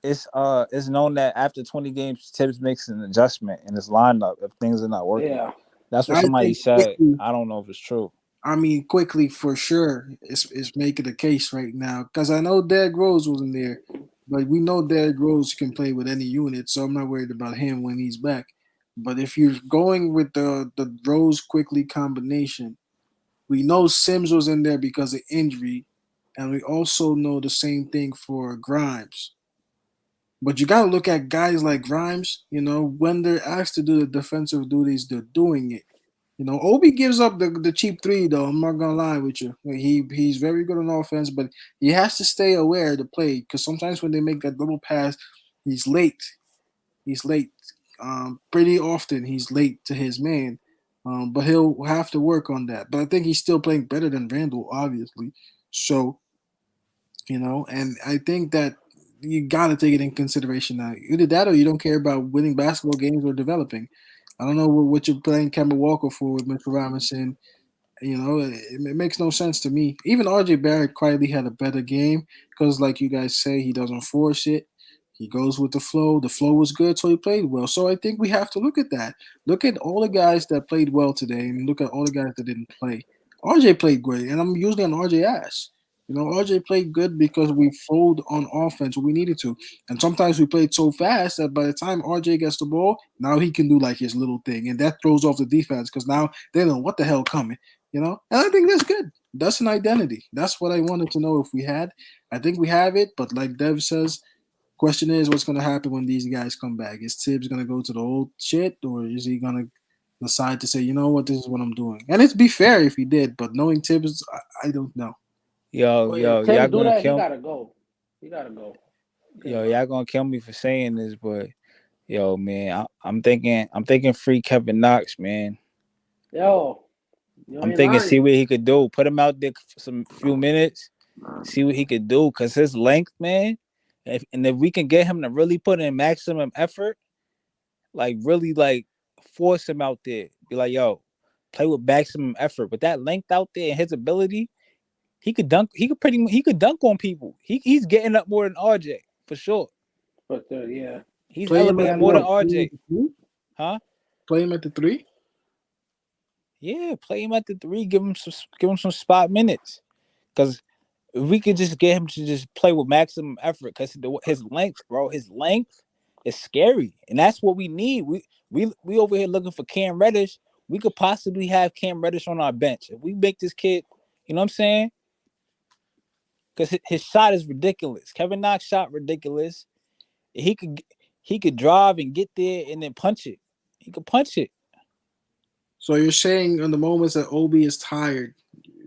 [SPEAKER 4] it's known that after 20 games, Tibbs makes an adjustment in his lineup if things are not working.
[SPEAKER 2] Yeah.
[SPEAKER 4] That's what
[SPEAKER 1] I
[SPEAKER 4] somebody
[SPEAKER 1] think
[SPEAKER 4] said.
[SPEAKER 1] quickly.
[SPEAKER 4] I don't know if it's true.
[SPEAKER 1] I mean, quickly for sure, it's making the case right now because I know Derrick Rose wasn't there, but we know Derrick Rose can play with any unit, so I'm not worried about him when he's back. But if you're going with the Rose quickly combination, we know Sims was in there because of injury, and we also know the same thing for Grimes. But you got to look at guys like Grimes, when they're asked to do the defensive duties, they're doing it. Obi gives up the cheap three though. I'm not gonna lie with you. He's very good on offense, but he has to stay aware to play because sometimes when they make that double pass, he's late. He's late. Pretty often he's late to his man. But he'll have to work on that. But I think he's still playing better than Randall, obviously. So and I think that you got to take it in consideration now. Either that or you don't care about winning basketball games or developing. I don't know what you're playing Kemba Walker for with Mr. Robinson. It makes no sense to me. Even RJ Barrett quietly had a better game because, like you guys say, he doesn't force it. He goes with the flow. The flow was good, so he played well. So I think we have to look at that. Look at all the guys that played well today, and look at all the guys that didn't play. RJ played great, and I'm usually on RJ ass. RJ played good because we flowed on offense when we needed to. And sometimes we played so fast that by the time RJ gets the ball, now he can do like his little thing. And that throws off the defense because now they know what the hell coming. And I think that's good. That's an identity. That's what I wanted to know if we had. I think we have it, but like Dev says, question is what's going to happen when these guys come back? Is Tibbs going to go to the old shit, or is he going to decide to say, you know what, this is what I'm doing? And it'd be fair if he did, but knowing Tibbs, I don't know.
[SPEAKER 4] Yo,
[SPEAKER 2] If
[SPEAKER 4] y'all
[SPEAKER 2] Tim do
[SPEAKER 4] gonna
[SPEAKER 2] that, he
[SPEAKER 4] kill.
[SPEAKER 2] gotta go. He gotta go.
[SPEAKER 4] Yo, y'all gonna kill me for saying this, but yo, man, I'm thinking free Kevin Knox, man.
[SPEAKER 2] Yo, you
[SPEAKER 4] I'm
[SPEAKER 2] ain't
[SPEAKER 4] thinking see
[SPEAKER 2] lying.
[SPEAKER 4] what he could do. Put him out there for some few minutes, see what he could do. Cause his length, man, if we can get him to really put in maximum effort, like really like force him out there, be like, yo, play with maximum effort. With that length out there and his ability, he could dunk. He could dunk on people. He's getting up more than RJ for sure.
[SPEAKER 2] But yeah,
[SPEAKER 4] He's
[SPEAKER 1] Play him
[SPEAKER 2] he
[SPEAKER 1] at
[SPEAKER 4] elevated
[SPEAKER 2] had
[SPEAKER 4] more than
[SPEAKER 1] what?
[SPEAKER 2] like
[SPEAKER 1] Play him
[SPEAKER 4] RJ.
[SPEAKER 1] at the three?
[SPEAKER 4] Huh?
[SPEAKER 1] Play him at the three?
[SPEAKER 4] Yeah, play him at the three. Give him some spot minutes. Because if we could just get him to just play with maximum effort, because his length, bro, his length is scary, and that's what we need. We over here looking for Cam Reddish. We could possibly have Cam Reddish on our bench if we make this kid. You know what I'm saying? Because his shot is ridiculous. Kevin Knox shot ridiculous. He could he could drive and get there and then punch it. He could punch it.
[SPEAKER 1] So you're saying on the moments that Obi is tired,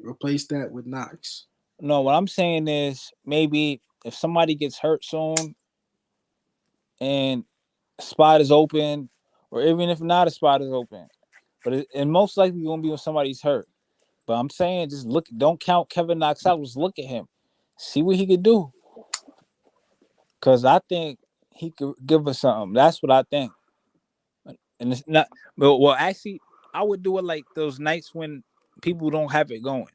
[SPEAKER 1] replace that with Knox.
[SPEAKER 4] No, what I'm saying is maybe if somebody gets hurt soon and a spot is open, or even if not a spot is open, but and most likely gonna be when somebody's hurt. But I'm saying just look, don't count Kevin Knox out. Just look at him, see what he could do. Cause I think he could give us something. That's what I think. And it's not. Well, actually, I would do it like those nights when people don't have it going.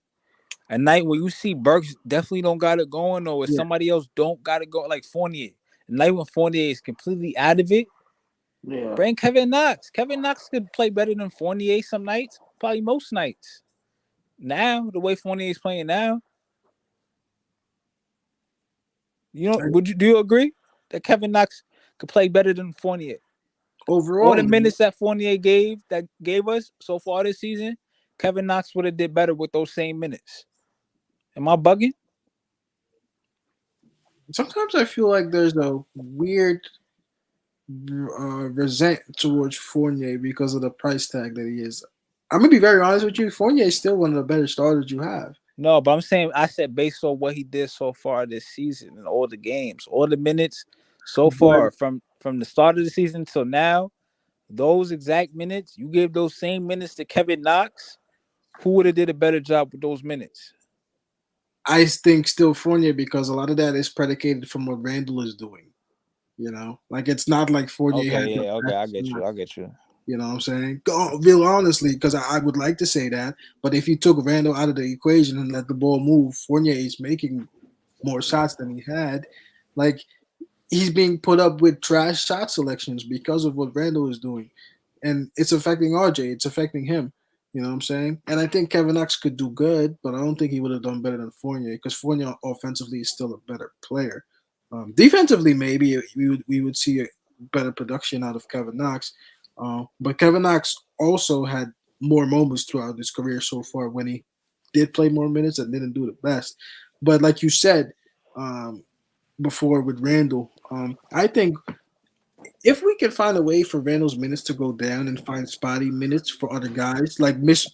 [SPEAKER 4] A night where you see Burks definitely don't got it going, or if
[SPEAKER 1] Yeah.
[SPEAKER 4] somebody else don't got it going, like Fournier. A night when Fournier is completely out of it,
[SPEAKER 2] yeah.
[SPEAKER 4] bring Kevin Knox. Kevin Knox could play better than Fournier some nights, probably most nights. Now, the way Fournier is playing now, do you agree that Kevin Knox could play better than Fournier? All
[SPEAKER 1] Overall,
[SPEAKER 4] the minutes that Fournier gave us so far this season, Kevin Knox would have did better with those same minutes. Am I bugging?
[SPEAKER 1] sometimes I feel like there's a weird resent towards Fournier because of the price tag that he is. I'm gonna be very honest with you. Fournier is still one of the better starters you have.
[SPEAKER 4] No, but I'm saying I said based on what he did so far this season and all the games, all the minutes so
[SPEAKER 1] But
[SPEAKER 4] far from the start of the season till now, those exact minutes, you gave those same minutes to Kevin Knox, who would have did a better job with those minutes?
[SPEAKER 1] I think still Fournier because a lot of that is predicated from what Randall is doing. Like it's not like Fournier
[SPEAKER 4] Okay,
[SPEAKER 1] had the
[SPEAKER 4] yeah, okay, I
[SPEAKER 1] best
[SPEAKER 4] get you.
[SPEAKER 1] shot.
[SPEAKER 4] I get you.
[SPEAKER 1] You know what I'm saying? Go, real honestly, because I would like to say that, but if you took Randall out of the equation and let the ball move, Fournier is making more shots than he had. Like he's being put up with trash shot selections because of what Randall is doing, and it's affecting RJ. It's affecting him. You know what I'm saying? And I think Kevin Knox could do good, but I don't think he would have done better than Fournier because Fournier offensively is still a better player. Defensively, maybe we would see a better production out of Kevin Knox, but Kevin Knox also had more moments throughout his career so far when he did play more minutes and didn't do the best. But like you said, um, before with Randall. I think if we can find a way for Randall's minutes to go down and find spotty minutes for other guys, like mix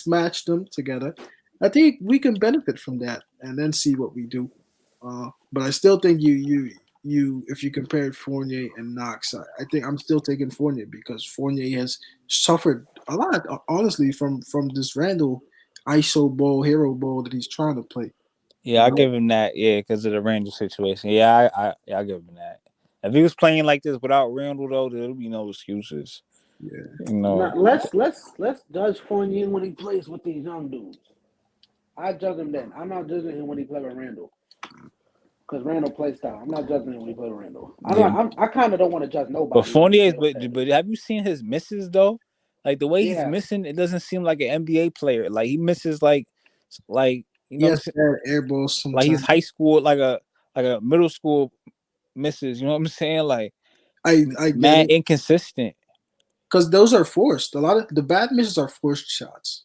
[SPEAKER 1] match them together, I think we can benefit from that and then see what we do. But I still think you if you compared Fournier and Knox, I think I'm still taking Fournier because Fournier has suffered a lot, honestly, from this Randall ISO ball, hero ball that he's trying to play.
[SPEAKER 4] Yeah,
[SPEAKER 1] You
[SPEAKER 4] I
[SPEAKER 1] know?
[SPEAKER 4] give him that. Yeah, because of the Randall situation. Yeah, I give him that. If he was playing like this without Randall, though, there'll be no excuses.
[SPEAKER 1] Yeah.
[SPEAKER 4] You
[SPEAKER 2] Now,
[SPEAKER 4] know.
[SPEAKER 2] let's judge Fournier when he plays with these young dudes. I judge him then. I'm not judging him when he plays with Randall because Randall plays style. I'm not judging him when he plays with Randall.
[SPEAKER 4] Yeah,
[SPEAKER 2] I kind of don't want to judge
[SPEAKER 4] but
[SPEAKER 2] nobody when they
[SPEAKER 4] Fournier's.
[SPEAKER 2] play with
[SPEAKER 4] But
[SPEAKER 2] Kevin.
[SPEAKER 4] have you seen his misses though? Like the way he's
[SPEAKER 2] Yeah,
[SPEAKER 4] missing, it doesn't seem like an NBA player. Like he misses like you know what I'm
[SPEAKER 1] Yes,
[SPEAKER 4] saying?
[SPEAKER 1] air balls
[SPEAKER 4] Like he's
[SPEAKER 1] sometimes.
[SPEAKER 4] high school, like a middle school misses. You know what I'm saying? Like
[SPEAKER 1] I get
[SPEAKER 4] mad
[SPEAKER 1] it
[SPEAKER 4] inconsistent.
[SPEAKER 1] because those are forced. A lot of the bad misses are forced shots.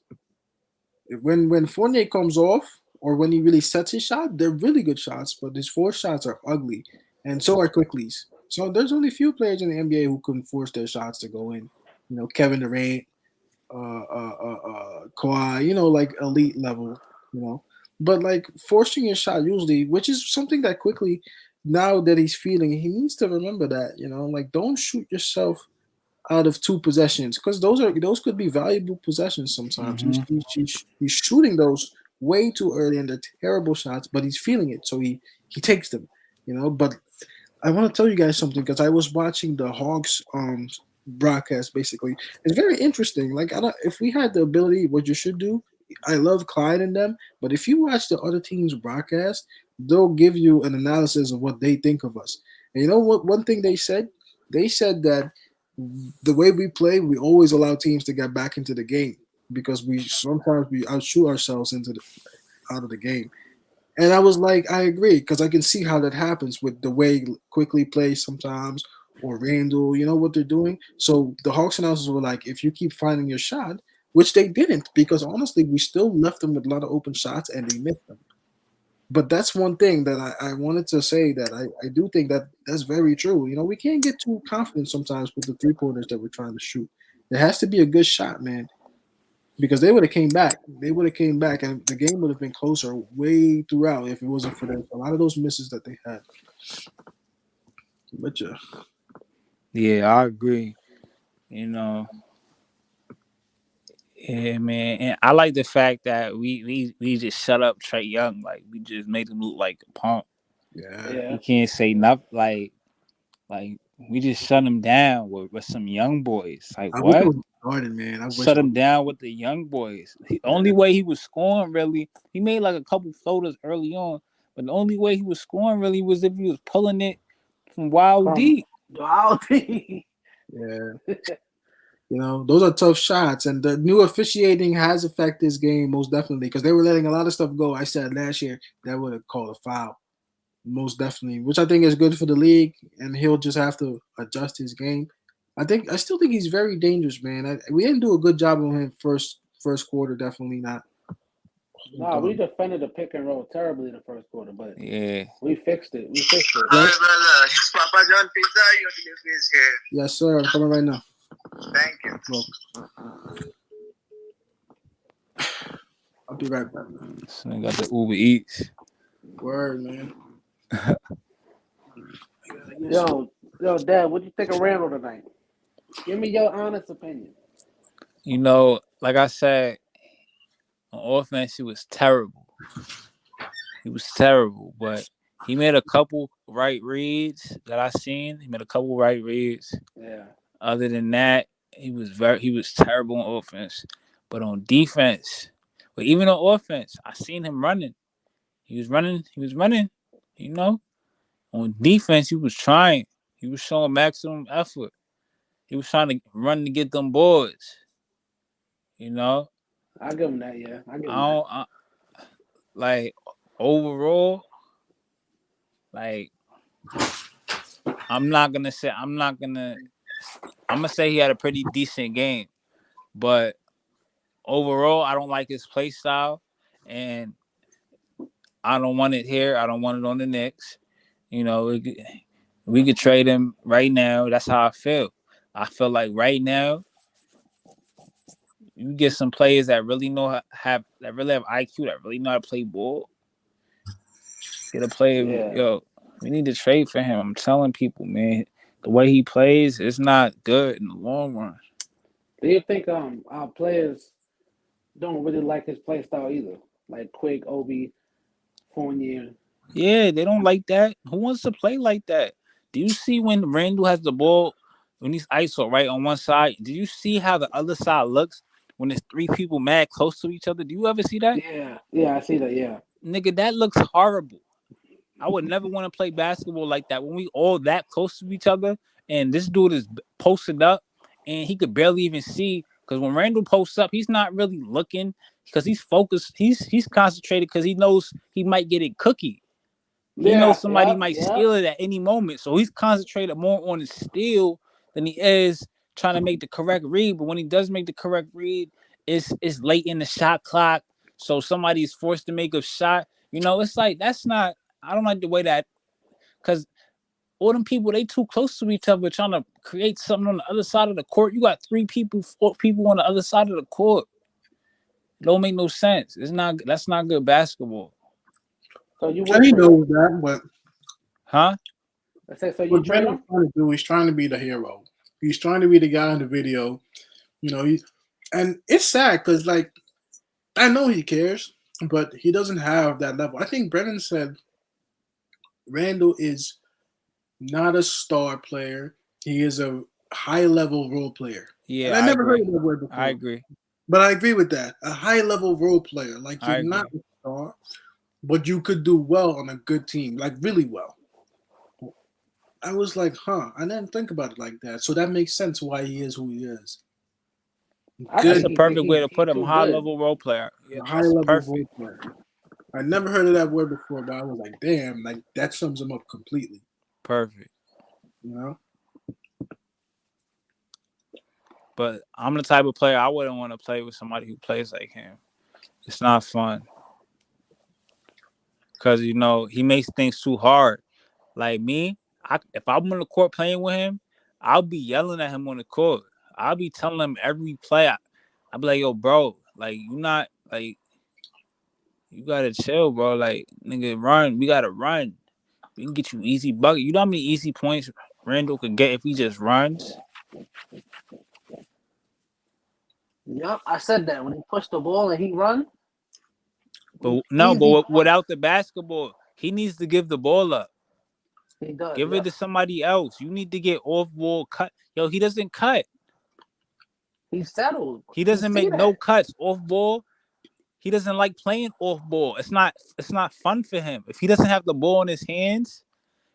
[SPEAKER 1] When Fournier comes off or when he really sets his shot, they're really good shots, but his forced shots are ugly, and so are Quickly's. So there's only few players in the NBA who can force their shots to go in. Kevin Durant, Kawhi, like elite level, you know. But like forcing your shot usually, which is something that Quickly, now that he's feeling, he needs to remember that, like don't shoot yourself out of two possessions because those could be valuable possessions sometimes.
[SPEAKER 4] Hmm.
[SPEAKER 1] He's shooting those way too early and they're terrible shots, but he's feeling it, so he takes them, But I want to tell you guys something because I was watching the Hawks broadcast. Basically, it's very interesting. Like I don't, if we had the ability, what you should do. I love Clyde and them, but if you watch the other teams broadcast, they'll give you an analysis of what they think of us. And you know what? One thing they said? They said that the way we play, we always allow teams to get back into the game because we sometimes we outshoot ourselves out of the game. And I was like, I agree because I can see how that happens with the way quickly plays sometimes or Randall. You know what they're doing. So the Hawks announcers were like, if you keep finding your shot, which they didn't, because honestly, we still left them with a lot of open shots and they missed them. But that's one thing that I wanted to say that I do think that that's very true. You know, we can't get too confident sometimes with the 3 pointers that we're trying to shoot. There has to be a good shot, man, because they would have came back. They would have came back, and the game would have been closer way throughout if it wasn't for a lot of those misses that they had. But yeah,
[SPEAKER 4] Yeah, I agree. You know, yeah, man. And I like the fact that we just shut up Trey Young. Like we just made him look like a punk.
[SPEAKER 1] yeah.
[SPEAKER 2] Yeah.
[SPEAKER 4] He can't say nothing. Like we just shut him down with some young boys. Like
[SPEAKER 1] I wish I
[SPEAKER 4] what?
[SPEAKER 1] was Jordan, man. I wish
[SPEAKER 4] Shut
[SPEAKER 1] I was.
[SPEAKER 4] him down with the young boys. The only
[SPEAKER 1] Yeah,
[SPEAKER 4] way he was scoring really, he made like a couple floaters early on, but the only way he was scoring really was if he was pulling it from wild
[SPEAKER 2] From
[SPEAKER 4] deep.
[SPEAKER 2] Wow.
[SPEAKER 1] yeah. You know, those are tough shots, and the new officiating has affected this game most definitely because they were letting a lot of stuff go. I said last year that would have called a foul, most definitely, which I think is good for the league, and he'll just have to adjust his game. I still think he's very dangerous, man. We didn't do a good job on him first quarter, definitely not.
[SPEAKER 2] Nah, we defended the pick and roll terribly the first quarter, but
[SPEAKER 4] Yeah.
[SPEAKER 2] we fixed it. We fixed it.
[SPEAKER 3] Hi, brother. It's Papa John Pizza. Your delivery is here.
[SPEAKER 1] Yes, sir. I'm coming right now.
[SPEAKER 3] Thank you.
[SPEAKER 1] Well, I'll be right back, man.
[SPEAKER 4] So they got the Uber Eats.
[SPEAKER 1] Word, man.
[SPEAKER 2] Yo, Dad, what do you think of Randall tonight? Give me your honest opinion.
[SPEAKER 4] You know, like I said, on offense, he was terrible. He was terrible, but he made a couple right reads that I seen. He made a couple right reads.
[SPEAKER 2] Yeah.
[SPEAKER 4] Other than that, he was terrible on offense. But on defense, but even on offense, I seen him running. He was running. You know, on defense, he was trying. He was showing maximum effort. He was trying to run to get them boards. You know,
[SPEAKER 2] I give him that, yeah. I give
[SPEAKER 4] I
[SPEAKER 2] him that.
[SPEAKER 4] don't like overall. Like I'm gonna say he had a pretty decent game, but overall, I don't like his play style, and I don't want it here. I don't want it on the Knicks. You know, we could trade him right now. That's how I feel. I feel like right now, you get some players that really that really have IQ, that really know how to play ball. Get a player,
[SPEAKER 2] Yeah.
[SPEAKER 4] yo. We need to trade for him. I'm telling people, man, the way he plays is not good in the long run.
[SPEAKER 2] Do you think our players don't really like his play style either? Like Quick, Obi, Fournier.
[SPEAKER 4] Yeah, they don't like that. Who wants to play like that? Do you see when Randall has the ball, when he's ISO right on one side? Do you see how the other side looks when there's three people mad close to each other? Do you ever see that?
[SPEAKER 2] Yeah, I see that, yeah.
[SPEAKER 4] Nigga, that looks horrible. I would never want to play basketball like that when we all that close to each other and this dude is posted up and he could barely even see because when Randall posts up, he's not really looking because he's focused. He's concentrated because he knows he might get it cookie. He knows somebody might steal it at any moment. So he's concentrated more on the steal than he is trying to make the correct read. But when he does make the correct read, it's late in the shot clock. So somebody's forced to make a shot. You know, it's like that's not. I don't like the way that because all them people they too close to each other trying to create something on the other side of the court. You got 4 people on the other side of the court. It don't make no sense. That's not good basketball.
[SPEAKER 2] So you
[SPEAKER 1] And he knows that, but
[SPEAKER 4] Huh?
[SPEAKER 2] I say so you
[SPEAKER 1] what
[SPEAKER 2] trade
[SPEAKER 1] Brandon's
[SPEAKER 2] him?
[SPEAKER 1] trying to do, he's trying to be the hero. He's trying to be the guy in the video. You know, and it's sad because like I know he cares, but he doesn't have that level. I think Brennan said Randall is not a star player. He is a high level role player.
[SPEAKER 4] Yeah,
[SPEAKER 1] And I never heard of that word before.
[SPEAKER 4] I agree.
[SPEAKER 1] But I agree with that. A high level role player. Like
[SPEAKER 4] I
[SPEAKER 1] you're not
[SPEAKER 4] agree.
[SPEAKER 1] a star, but you could do well on a good team, like really well. I was like, huh, I didn't think about it like that. So that makes sense why he is who he is.
[SPEAKER 2] I
[SPEAKER 4] That's
[SPEAKER 1] Good,
[SPEAKER 2] think
[SPEAKER 4] a perfect way to
[SPEAKER 2] he
[SPEAKER 4] put him.
[SPEAKER 2] too
[SPEAKER 4] High
[SPEAKER 2] good.
[SPEAKER 4] level role player. Yeah,
[SPEAKER 1] high
[SPEAKER 4] that's
[SPEAKER 1] level
[SPEAKER 4] perfect.
[SPEAKER 1] role player. I never heard of that word before, but I was like, damn, like that sums him up completely.
[SPEAKER 4] Perfect.
[SPEAKER 1] You know?
[SPEAKER 4] But I'm the type of player I wouldn't want to play with somebody who plays like him. It's not fun. Because, he makes things too hard. Like me, if I'm on the court playing with him, I'll be yelling at him on the court. I'll be telling him every play. I'll be like, yo, bro, like, you got to chill, bro. Like, nigga, run. We got to run. We can get you easy bucket. You know how many easy points Randall could get if he just runs?
[SPEAKER 2] Yup, I said that when he pushed the ball and he run.
[SPEAKER 4] But no,
[SPEAKER 2] Easy
[SPEAKER 4] but
[SPEAKER 2] points.
[SPEAKER 4] without the basketball, he needs to give the ball up.
[SPEAKER 2] He does.
[SPEAKER 4] Give it
[SPEAKER 2] Yep.
[SPEAKER 4] to somebody else. You need to get off ball cut. Yo, he doesn't cut.
[SPEAKER 2] He's settled.
[SPEAKER 4] He
[SPEAKER 2] You
[SPEAKER 4] doesn't
[SPEAKER 2] see
[SPEAKER 4] make no
[SPEAKER 2] that?
[SPEAKER 4] cuts off ball. He doesn't like playing off ball. It's not fun for him. If he doesn't have the ball in his hands,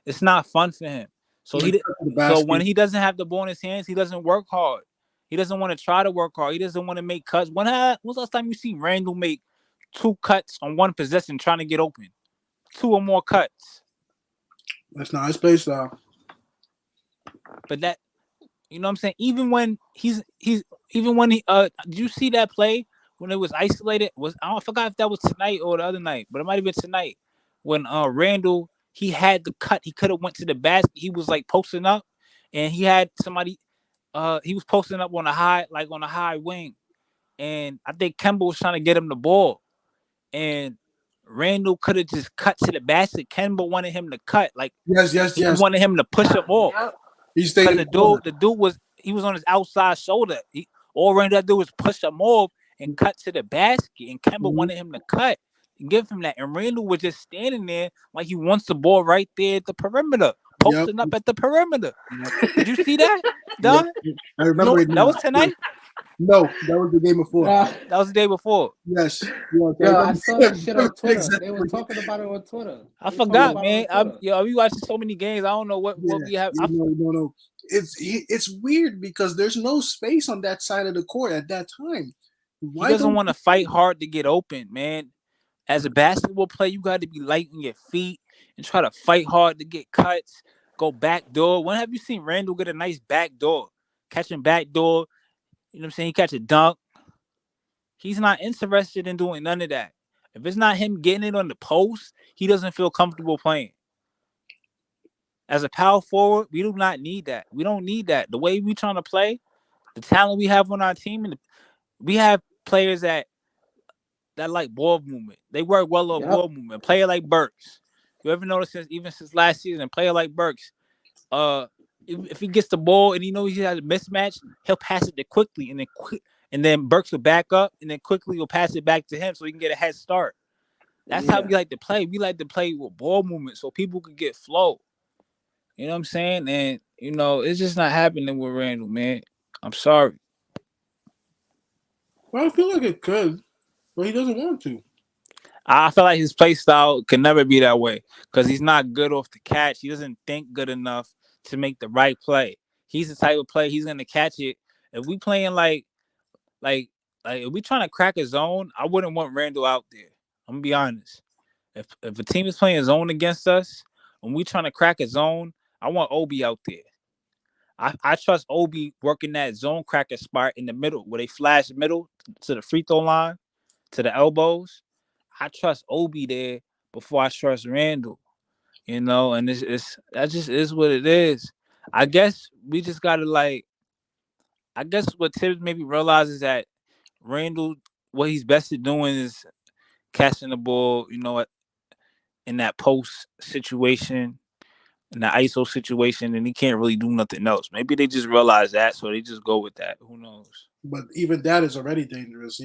[SPEAKER 4] it's not fun for him. So
[SPEAKER 1] Like the
[SPEAKER 4] so when
[SPEAKER 1] basket.
[SPEAKER 4] he doesn't have the ball in his hands, he doesn't work hard. He doesn't want to try to work hard. He doesn't want to make cuts. When's the last time you see Randall make 2 cuts on one possession trying to get open? 2 or more cuts.
[SPEAKER 1] That's not his play style.
[SPEAKER 4] But that, you know what I'm saying? Even when did you see that play when it was isolated? I forgot if that was tonight or the other night, but it might have been tonight when Randall, he had the cut. He could have went to the basket. He was like posting up, and he had somebody. He was posting up on a high wing, and I think Kemba was trying to get him the ball, and Randall could have just cut to the basket. Kemba wanted him to cut, like he
[SPEAKER 1] Yes.
[SPEAKER 4] wanted him to push him off.
[SPEAKER 2] Yep.
[SPEAKER 1] He stayed
[SPEAKER 4] Because
[SPEAKER 1] in
[SPEAKER 4] the
[SPEAKER 1] the corner.
[SPEAKER 4] dude was on his outside shoulder. All Randall had to do was push him off and cut to the basket. And Kemba
[SPEAKER 1] Mhm.
[SPEAKER 4] wanted him to cut and give him that. And Randall was just standing there like he wants the ball right there at the perimeter,
[SPEAKER 1] Yep.
[SPEAKER 4] posting up at the perimeter.
[SPEAKER 1] Yep.
[SPEAKER 4] Did you see that,
[SPEAKER 1] Yep.
[SPEAKER 4] Don?
[SPEAKER 1] I remember it
[SPEAKER 4] That
[SPEAKER 1] now.
[SPEAKER 4] was tonight.
[SPEAKER 1] No, that was the game before.
[SPEAKER 4] That was the day before.
[SPEAKER 1] Yes. I
[SPEAKER 2] Yo, I
[SPEAKER 1] remember,
[SPEAKER 2] saw
[SPEAKER 1] I
[SPEAKER 2] that shit on
[SPEAKER 1] remember
[SPEAKER 2] Twitter. They was
[SPEAKER 1] exactly.
[SPEAKER 2] talking about it on Twitter.
[SPEAKER 4] I
[SPEAKER 2] They was talking
[SPEAKER 1] Yeah.
[SPEAKER 4] forgot,
[SPEAKER 2] about it
[SPEAKER 4] man.
[SPEAKER 2] on Twitter.
[SPEAKER 4] We watching so many games. I don't know what we have.
[SPEAKER 1] No. It's weird because there's no space on that side of the court at that time.
[SPEAKER 4] He
[SPEAKER 1] Why
[SPEAKER 4] doesn't
[SPEAKER 1] don't
[SPEAKER 4] want to fight hard to get open, man. As a basketball player, you got to be light on your feet and try to fight hard to get cuts, go back door. When have you seen Randall get a nice back door? Catching back door, you know what I'm saying? He catch a dunk. He's not interested in doing none of that. If it's not him getting it on the post, he doesn't feel comfortable playing. As a power forward, we do not need that. We don't need that. The way we trying to play, the talent we have on our team, and we have players that like ball movement. They work well on
[SPEAKER 2] Yep.
[SPEAKER 4] ball movement. Player like Burks. You ever notice since last season, player like Burks, if he gets the ball and he knows he has a mismatch, he'll pass it quickly and then Burks will back up and then quickly will pass it back to him so he can get a head start. That's how
[SPEAKER 2] Yeah.
[SPEAKER 4] we like to play. We like to play with ball movement so people can get flow. You know what I'm saying? And it's just not happening with Randall, man. I'm sorry.
[SPEAKER 1] Well, I feel like it could, but he doesn't want to.
[SPEAKER 4] I feel like his play style can never be that way because he's not good off the catch. He doesn't think good enough to make the right play. He's the type of play he's gonna catch it. If we playing like if we trying to crack a zone, I wouldn't want Randall out there. I'm gonna be honest. If a team is playing a zone against us, when we trying to crack a zone, I want Obi out there. I trust Obi working that zone cracker spot in the middle where they flash middle to the free throw line, to the elbows. I trust Obi there before I trust Randall. And it's that just is what it is. I guess we just gotta I guess what Tibbs maybe realizes that Randall, what he's best at doing is catching the ball, in that post situation, in the ISO situation, and he can't really do nothing else. Maybe they just realize that, so they just go with that. Who knows?
[SPEAKER 1] But even that is already dangerous.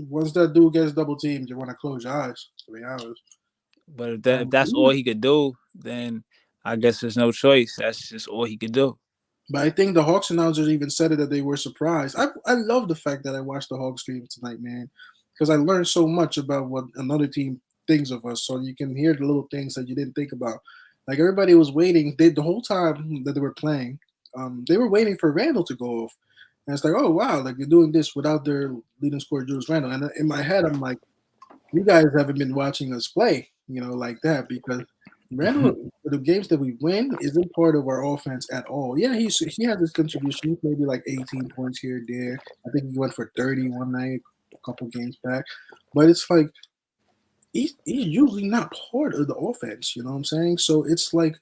[SPEAKER 1] Once that dude gets double teamed, you want to close your eyes. To be honest.
[SPEAKER 4] But if that's all he could do, then I guess there's no choice. That's just all he could do.
[SPEAKER 1] But I think the Hawks announcers even said it that they were surprised. I love the fact that I watched the Hawks game tonight, man, because I learned so much about what another team thinks of us. So you can hear the little things that you didn't think about. Like everybody was waiting. The whole time that they were playing, they were waiting for Randall to go off. And it's like, oh wow, like they're doing this without their leading scorer Julius Randle. And in my head, I'm like, you guys haven't been watching us play, like that because Randall, the games that we win isn't part of our offense at all. Yeah, he had his contribution, maybe like 18 points here and there. I think he went for 30 one night, a couple games back. But it's like he's usually not part of the offense. You know what I'm saying? So it's like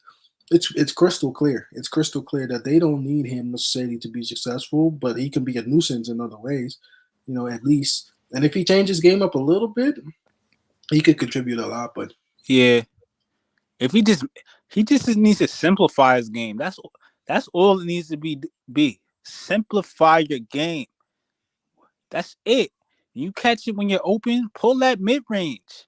[SPEAKER 1] it's crystal clear. It's crystal clear that they don't need him necessarily to be successful, but he can be a nuisance in other ways. At least. And if he changes his game up a little bit, he could contribute a lot. But
[SPEAKER 4] yeah, if he just needs to simplify his game. That's all it needs to be. Simplify your game. That's it. You catch it when you're open. Pull that mid range.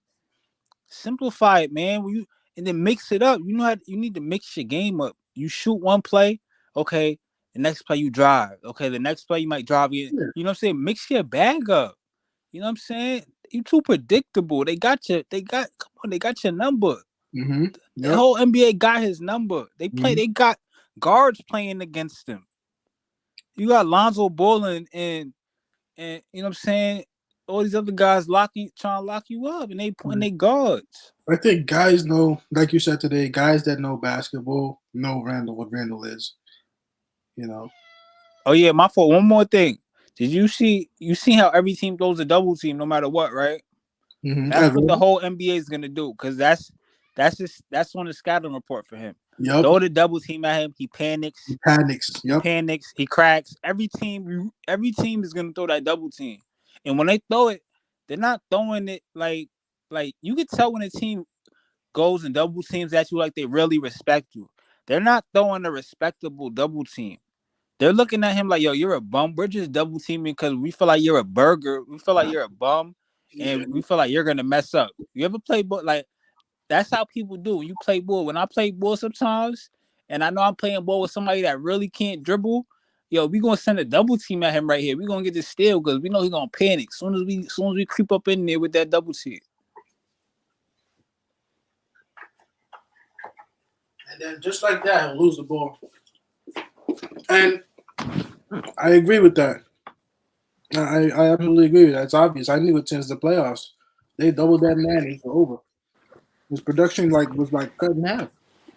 [SPEAKER 4] Simplify it, man. And then mix it up. You know how you need to mix your game up. You shoot one play, okay. The next play you drive, okay. The next play you might drive in.
[SPEAKER 1] yeah.
[SPEAKER 4] You know what I'm saying? Mix your bag up. You know what I'm saying? You too predictable. They got your number.
[SPEAKER 1] Mm-hmm.
[SPEAKER 4] The
[SPEAKER 1] Yep.
[SPEAKER 4] whole NBA got his number.
[SPEAKER 1] Mm-hmm.
[SPEAKER 4] They got guards playing against him. You got Lonzo Ball and you know what I'm saying? All these other guys trying to lock you up, and they guards.
[SPEAKER 1] I think guys know, like you said today, guys that know basketball know what Randall is.
[SPEAKER 4] Oh yeah, my fault. One more thing. Did you see how every team throws a double team no matter what, right?
[SPEAKER 1] Mm-hmm.
[SPEAKER 4] That's what the whole NBA is gonna do, because that's on the scouting report for him.
[SPEAKER 1] Yep.
[SPEAKER 4] Throw the double team at him, he panics.
[SPEAKER 1] He panics. Yep.
[SPEAKER 4] He cracks. Every team is gonna throw that double team. And when they throw it, they're not throwing it like you can tell when a team goes and double teams at you like they really respect you. They're not throwing a respectable double team. They're looking at him like, yo, you're a bum. We're just double teaming because we feel like you're a burger. We feel like you're a bum, and we feel like you're gonna mess up. You ever play ball? Like, that's how people do when you play ball. When I play ball sometimes, and I know I'm playing ball with somebody that really can't dribble, yo, we gonna send a double team at him right here. We gonna get this steal because we know he's gonna panic soon as we creep up in there with that double team.
[SPEAKER 1] And then just like that, he'll lose the ball. And I agree with that. I absolutely agree with that. It's obvious. I knew it since the playoffs. They doubled that man. He's over. His production was cut in half. You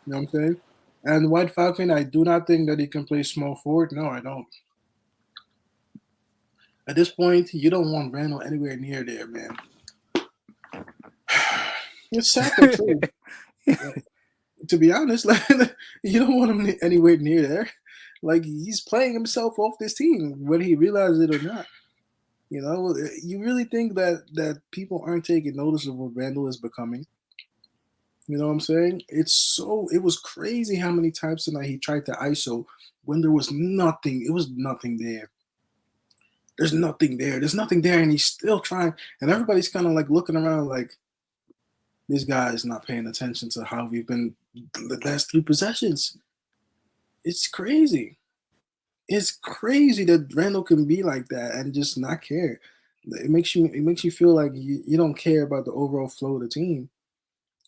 [SPEAKER 1] know what I'm saying? And White Falcon, I do not think that he can play small forward. No, I don't. At this point, you don't want Randall anywhere near there, man. It's sad to say. To be honest, like, you don't want him anywhere near there. Like, he's playing himself off this team, whether he realizes it or not. You really think that people aren't taking notice of what Randall is becoming? You know what I'm saying? It was crazy how many times tonight he tried to ISO when there was nothing. It was nothing there. There's nothing there. There's nothing there, and he's still trying. And everybody's kind of like looking around like, this guy is not paying attention to how we've been the last 3 possessions. It's crazy. It's crazy that Randall can be like that and just not care. It makes you feel like you don't care about the overall flow of the team.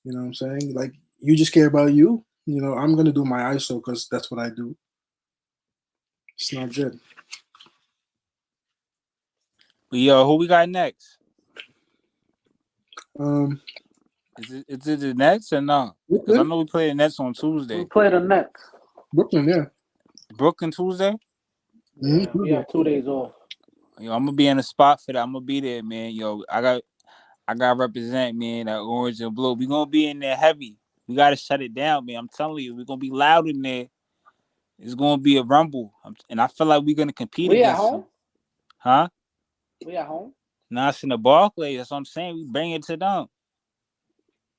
[SPEAKER 1] You know what I'm saying? Like, you just care about you. I'm gonna do my ISO because that's what I do. It's not good.
[SPEAKER 4] Yo, who we got next? Is it the Nets or no? Because I know we play the Nets on Tuesday.
[SPEAKER 2] We play the Nets.
[SPEAKER 1] Brooklyn, yeah.
[SPEAKER 4] Brooklyn Tuesday?
[SPEAKER 2] Yeah, we have 2 days off.
[SPEAKER 4] Yo, I'm gonna be in the spot for that. I'm gonna be there, man. Yo, I got represent, man, that orange and blue. We gonna be in there heavy. We gotta shut it down, man. I'm telling you, we're gonna be loud in there. It's gonna be a rumble, and I feel like we're gonna compete
[SPEAKER 2] We
[SPEAKER 4] against
[SPEAKER 2] at home?
[SPEAKER 4] them. Huh?
[SPEAKER 2] We at home?
[SPEAKER 4] Nah, it's in the Barclays. That's what I'm saying. We bring it to them.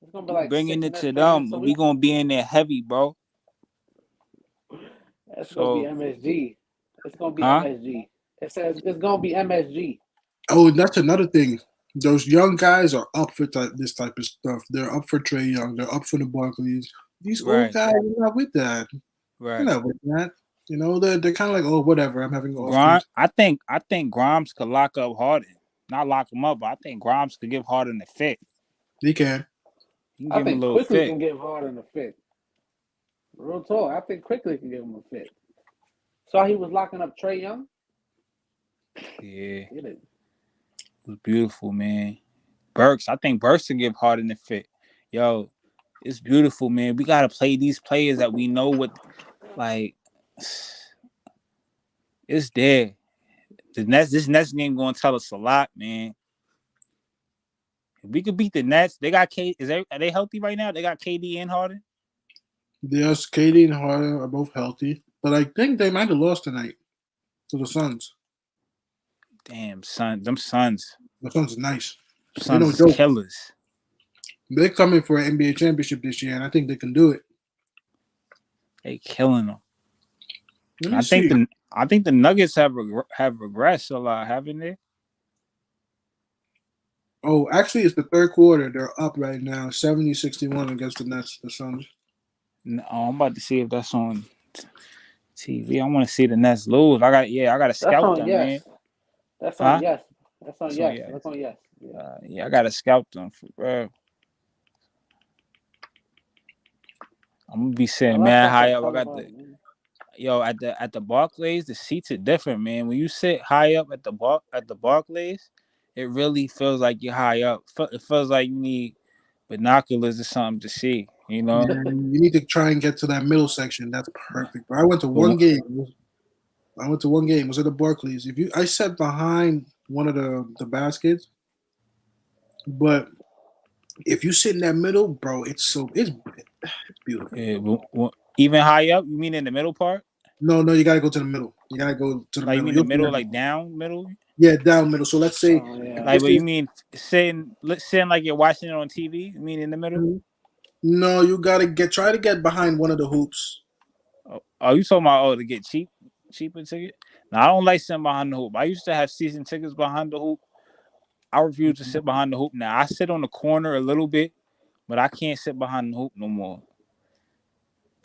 [SPEAKER 2] It's gonna be like
[SPEAKER 4] bringing it
[SPEAKER 2] Nets
[SPEAKER 4] to
[SPEAKER 2] fans,
[SPEAKER 4] them,
[SPEAKER 2] so
[SPEAKER 4] but we gonna be in there heavy, bro.
[SPEAKER 2] It's
[SPEAKER 4] So-
[SPEAKER 2] gonna be MSG. It's gonna be
[SPEAKER 4] Huh?
[SPEAKER 2] MSG. It says it's gonna be MSG.
[SPEAKER 1] Oh, that's another thing. Those young guys are up for this type of stuff. They're up for Trae Young. They're up for the Barclays. These
[SPEAKER 4] Right.
[SPEAKER 1] old guys are not with that.
[SPEAKER 4] Right.
[SPEAKER 1] They're not with that. They're kind of like, oh, whatever. I'm having an off
[SPEAKER 4] Grimes,
[SPEAKER 1] day.
[SPEAKER 4] I think Grimes could lock up Harden. Not lock him up, but I think Grimes could give Harden a fit.
[SPEAKER 1] He can.
[SPEAKER 4] He can
[SPEAKER 2] I
[SPEAKER 4] give him a
[SPEAKER 2] think
[SPEAKER 4] little
[SPEAKER 2] Quickly
[SPEAKER 4] fit.
[SPEAKER 2] can give Harden a fit. Real talk. I think quickly can give him a fit. Saw he was locking up Trey Young.
[SPEAKER 4] Yeah,
[SPEAKER 2] Get it.
[SPEAKER 4] it was beautiful, man. Burks, I think Burks can give Harden a fit. Yo, it's beautiful, man. We gotta play these players that we know what, like, it's there. This next game gonna tell us a lot, man. If we could beat the Nets, they got are they healthy right now? They got KD and Harden.
[SPEAKER 1] Yes, Katie and Harden are both healthy, but I think they might have lost tonight to the Suns.
[SPEAKER 4] Damn, them Suns.
[SPEAKER 1] The Suns is nice. They
[SPEAKER 4] Suns
[SPEAKER 1] no
[SPEAKER 4] is
[SPEAKER 1] joke.
[SPEAKER 4] killers.
[SPEAKER 1] They're coming for an NBA championship this year, and I think they can do it.
[SPEAKER 4] They killing them.
[SPEAKER 1] Let me
[SPEAKER 4] I think
[SPEAKER 1] see.
[SPEAKER 4] the Nuggets have regressed a lot, haven't they?
[SPEAKER 1] Oh, actually, it's the third quarter. They're up right now, 70-61 against the Nets, the Suns.
[SPEAKER 4] No, I'm about to see if that's on TV. I want to see the Nets lose. I gotta
[SPEAKER 2] That's
[SPEAKER 4] scout
[SPEAKER 2] on
[SPEAKER 4] them, man.
[SPEAKER 2] yes. That's on
[SPEAKER 4] Huh?
[SPEAKER 2] yes. That's on
[SPEAKER 4] So
[SPEAKER 2] yes.
[SPEAKER 4] yeah,
[SPEAKER 2] Look on yes. Yeah.
[SPEAKER 4] yeah, I gotta scout them for real. I'm gonna be
[SPEAKER 2] Now
[SPEAKER 4] sitting
[SPEAKER 2] let's
[SPEAKER 4] mad
[SPEAKER 2] talk
[SPEAKER 4] high
[SPEAKER 2] some
[SPEAKER 4] up. I
[SPEAKER 2] color
[SPEAKER 4] got
[SPEAKER 2] ball,
[SPEAKER 4] the
[SPEAKER 2] man.
[SPEAKER 4] yo at the Barclays. The seats are different, man. When you sit high up at the Barclays, it really feels like you're high up. It feels like you need binoculars or something to see. You know,
[SPEAKER 1] Yeah, you need to try and get to that middle section. That's perfect. But I went to
[SPEAKER 4] but
[SPEAKER 1] one game. I went to one game. It was at the Barclays. I sat behind one of the baskets, but if you sit in that middle, bro, it's beautiful,
[SPEAKER 4] yeah,
[SPEAKER 1] bro.
[SPEAKER 4] even high up. You mean in the middle part?
[SPEAKER 1] No, you gotta go to the middle. You gotta go to the
[SPEAKER 4] Like you
[SPEAKER 1] middle.
[SPEAKER 4] mean the
[SPEAKER 1] You'll see
[SPEAKER 4] middle,
[SPEAKER 1] that.
[SPEAKER 4] like down middle?
[SPEAKER 1] Yeah, down middle. So let's say
[SPEAKER 2] Oh
[SPEAKER 1] if
[SPEAKER 2] yeah.
[SPEAKER 4] Like
[SPEAKER 1] this
[SPEAKER 4] what you
[SPEAKER 1] is
[SPEAKER 4] mean sitting like you're watching it on TV? You mean in the middle?
[SPEAKER 1] no, you gotta try to get behind one of the hoops.
[SPEAKER 4] Oh, you talking about to get cheaper ticket? Now I don't like sitting behind the hoop. I used to have season tickets behind the hoop. I refuse to sit behind the hoop now. I sit on the corner a little bit, but I can't sit behind the hoop no more.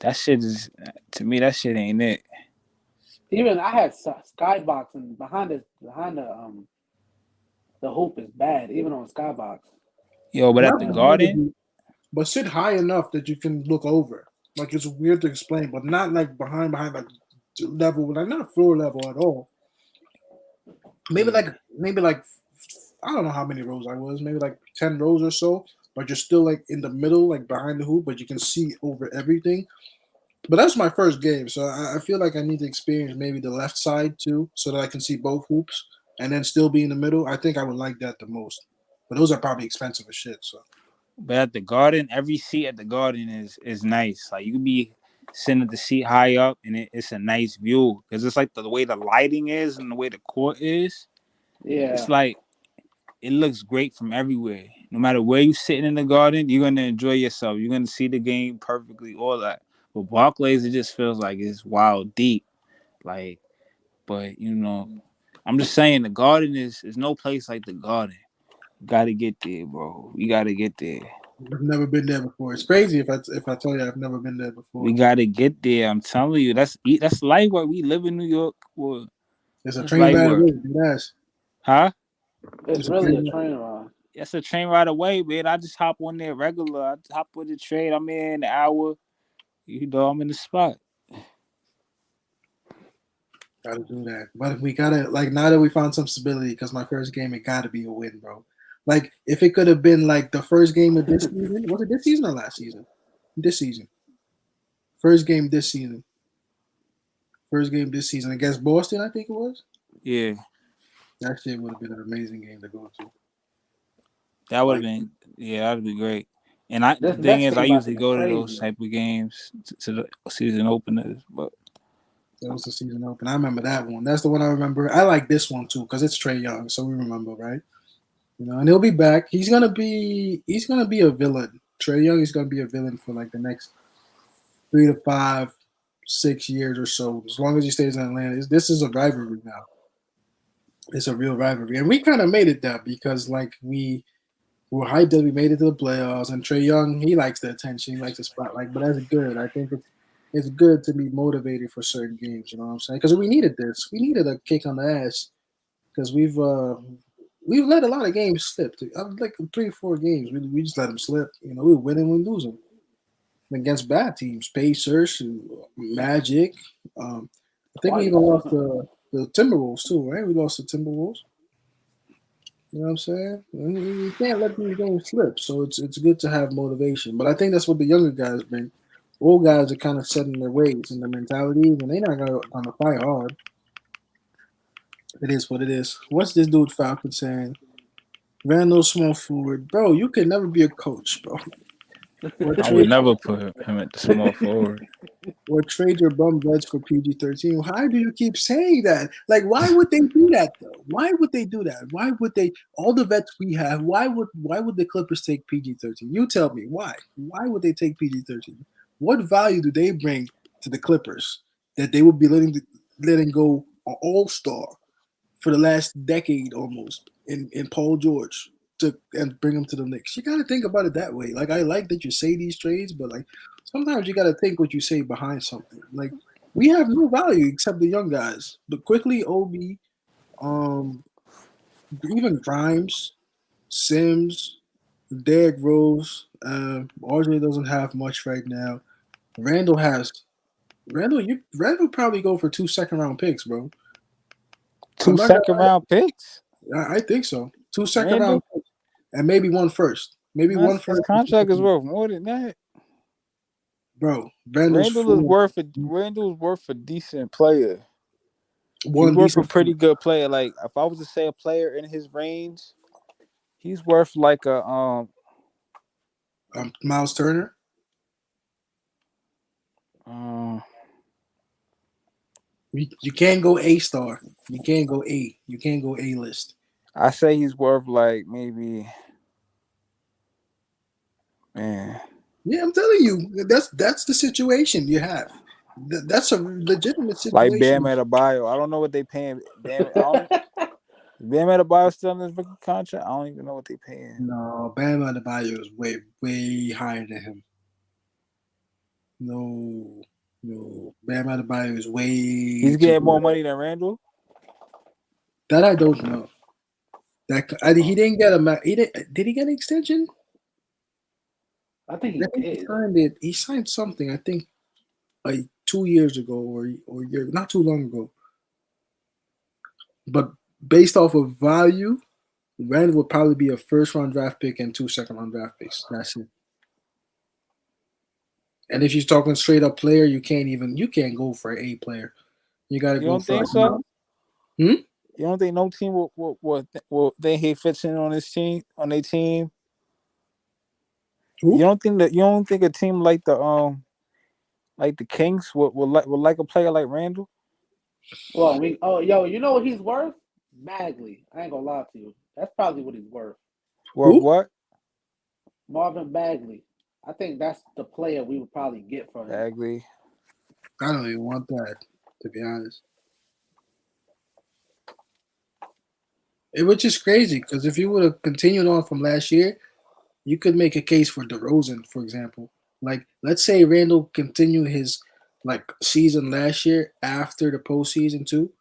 [SPEAKER 4] That shit is to me. That shit ain't it.
[SPEAKER 2] Even I had skybox and the hoop is bad. Even on skybox.
[SPEAKER 4] Yo, but at
[SPEAKER 1] Not
[SPEAKER 4] the
[SPEAKER 1] behind the
[SPEAKER 4] Garden,
[SPEAKER 1] hoop, but sit high enough that you can look over. Like it's weird to explain, but not like behind like level, like not floor level at all. Maybe
[SPEAKER 4] yeah.
[SPEAKER 1] like I don't know how many rows I was, maybe like 10 rows or so. But you're still like in the middle, like behind the hoop, but you can see over everything. But that's my first game, so I feel like I need to experience maybe the left side too, so that I can see both hoops and then still be in the middle. I think I would like that the most. But those are probably expensive as shit. So
[SPEAKER 4] But at the Garden, every seat at the Garden is nice. Like you can be sitting at the seat high up, and it's a nice view because it's like the way the lighting is and the way the court is. It's
[SPEAKER 2] Yeah.
[SPEAKER 4] like it looks great from everywhere. No matter where you sitting in the Garden, you're gonna enjoy yourself. You're gonna see the game perfectly, all that. But Barclays, it just feels like it's wild deep. Like, but I'm just saying the Garden is no place like the Garden. You gotta get there, bro. We gotta get there.
[SPEAKER 1] I've never been there before. It's crazy if I tell you I've never been there
[SPEAKER 4] We
[SPEAKER 1] before.
[SPEAKER 4] gotta get there. I'm telling you, that's light work. We live in New York. Well,
[SPEAKER 1] It's a
[SPEAKER 4] that's
[SPEAKER 1] train
[SPEAKER 4] light
[SPEAKER 1] ride
[SPEAKER 4] work,
[SPEAKER 1] away. Yes,
[SPEAKER 4] huh?
[SPEAKER 2] It's
[SPEAKER 1] it's a
[SPEAKER 2] really a
[SPEAKER 1] train ride.
[SPEAKER 2] train ride.
[SPEAKER 4] That's a train right away, man. I just hop on there regular. I just hop on the train. I'm in an hour. I'm in the spot.
[SPEAKER 1] Gotta do that. But we gotta like now that we found some stability, because my first game it gotta be a win, bro. Like if it could have been like the first game of this season, was it this season or last season? This season. First game this season. First game this season against Boston, I think it was.
[SPEAKER 4] Yeah,
[SPEAKER 1] That shit would have been an amazing game to go to.
[SPEAKER 4] that would have
[SPEAKER 1] Like
[SPEAKER 4] been. Yeah, that'd be great. And the
[SPEAKER 2] This
[SPEAKER 4] thing
[SPEAKER 2] next
[SPEAKER 4] is, I
[SPEAKER 2] game about to
[SPEAKER 4] usually
[SPEAKER 2] be
[SPEAKER 4] go to those
[SPEAKER 2] crazy.
[SPEAKER 4] type of games to the season openers. But
[SPEAKER 1] that was the season open. I remember that one. That's the one I remember. I like this one too because it's Trey Young, so we remember, right? And he'll be back. He's gonna be a villain. Trey Young is gonna be a villain for like the next 3 to 5, 6 years or so. As long as he stays in Atlanta, this is a rivalry now. It's a real rivalry, and we kind of made it that because like we were hyped that we made it to the playoffs, and Trey Young he likes the attention, he likes the spotlight. But that's good. I think it's good to be motivated for certain games. You know what I'm saying? Because we needed this. We needed a kick on the ass because we've let a lot of games slip. Like 3 or 4 games, we just let them slip. We win and we lose them. against bad teams, Pacers, Magic. I think we even
[SPEAKER 2] Twice.
[SPEAKER 1] lost the Timberwolves too, right? We lost the Timberwolves. You know what I'm saying? And you can't let these games slip. So it's good to have motivation. But I think that's what the younger guys bring. Old guys are kind of set in their ways and their mentalities, and they're not gonna fight hard. It is what it is. What's this dude Falcon saying? Randall small forward, bro. You can never be a coach, bro. Or
[SPEAKER 4] I would
[SPEAKER 1] trade
[SPEAKER 4] never put him at the small forward.
[SPEAKER 1] or trade your bum vets for PG-13. Why do you keep saying that? Like, why would they do that though? Why would they do that? Why would they? All the vets we have. Why would the Clippers take PG-13? You tell me why. Why would they take PG-13? What value do they bring to the Clippers that they would be letting go an all-star for the last decade almost in Paul George to and bring him to the Knicks? You got to think about it that way. Like, I like that you say these trades, but like sometimes you got to think what you say behind something. Like, we have no value except the young guys. But quickly, Obi, um, even Grimes, Sims, Derrick Rose, RJ doesn't have much right now. Randall has Randall probably go for 2 second-round picks, bro. I'm
[SPEAKER 4] Two
[SPEAKER 1] not gonna
[SPEAKER 4] second round picks.
[SPEAKER 1] I think so. 2 second round
[SPEAKER 4] Randall,
[SPEAKER 1] picks and maybe one first. Maybe one
[SPEAKER 4] his
[SPEAKER 1] first.
[SPEAKER 4] contract is worth more than that.
[SPEAKER 1] Bro, Randall's
[SPEAKER 4] Randall's worth a decent player. He's
[SPEAKER 1] one
[SPEAKER 4] worth a
[SPEAKER 1] decent
[SPEAKER 4] pretty good player. Like if I was to say a player in his range, he's worth like a
[SPEAKER 1] Miles Turner.
[SPEAKER 4] um
[SPEAKER 1] You can't go A star. You can't go A. You can't go A list.
[SPEAKER 4] I say he's worth like maybe man.
[SPEAKER 1] Yeah, I'm telling you, that's the situation you have. That's a legitimate
[SPEAKER 4] Like Bam
[SPEAKER 1] situation.
[SPEAKER 4] Adebayo. I don't know what they paying Bam. I don't Bam Adebayo still in his rookie contract. I don't even know what they paying.
[SPEAKER 1] No, Bam Adebayo is way higher than him. No, Bam Adebayo is way
[SPEAKER 4] He's
[SPEAKER 1] too
[SPEAKER 4] getting more
[SPEAKER 1] good.
[SPEAKER 4] money than Randall.
[SPEAKER 1] That I don't know. He didn't get he did he get an extension?
[SPEAKER 2] I think he
[SPEAKER 1] I think he
[SPEAKER 2] did.
[SPEAKER 1] signed it. He signed something. I think like 2 years ago or a year, not too long ago. But based off of value, Rand would probably be a first-round draft pick and 2 second-round draft picks. That's it. And if you're talking straight up player, you can't go for an A player. You got to
[SPEAKER 4] You
[SPEAKER 1] go
[SPEAKER 4] don't
[SPEAKER 1] for
[SPEAKER 4] think so?
[SPEAKER 1] Hmm?
[SPEAKER 4] You don't think no team will think he fits in on his team on their team?
[SPEAKER 1] Who?
[SPEAKER 4] You don't think a team like the Kings would like a player like Randall?
[SPEAKER 2] Well, you know what he's worth? Bagley. I ain't gonna lie to you. That's probably what he's worth.
[SPEAKER 4] Or
[SPEAKER 1] Who?
[SPEAKER 4] what?
[SPEAKER 2] Marvin Bagley. I think that's the player we would probably get for him.
[SPEAKER 4] Bagley.
[SPEAKER 1] I don't even want that, to be honest. Which is crazy because if you would have continued on from last year, you could make a case for DeRozan, for example. Like, let's say Randall continued his like season last year after the postseason too.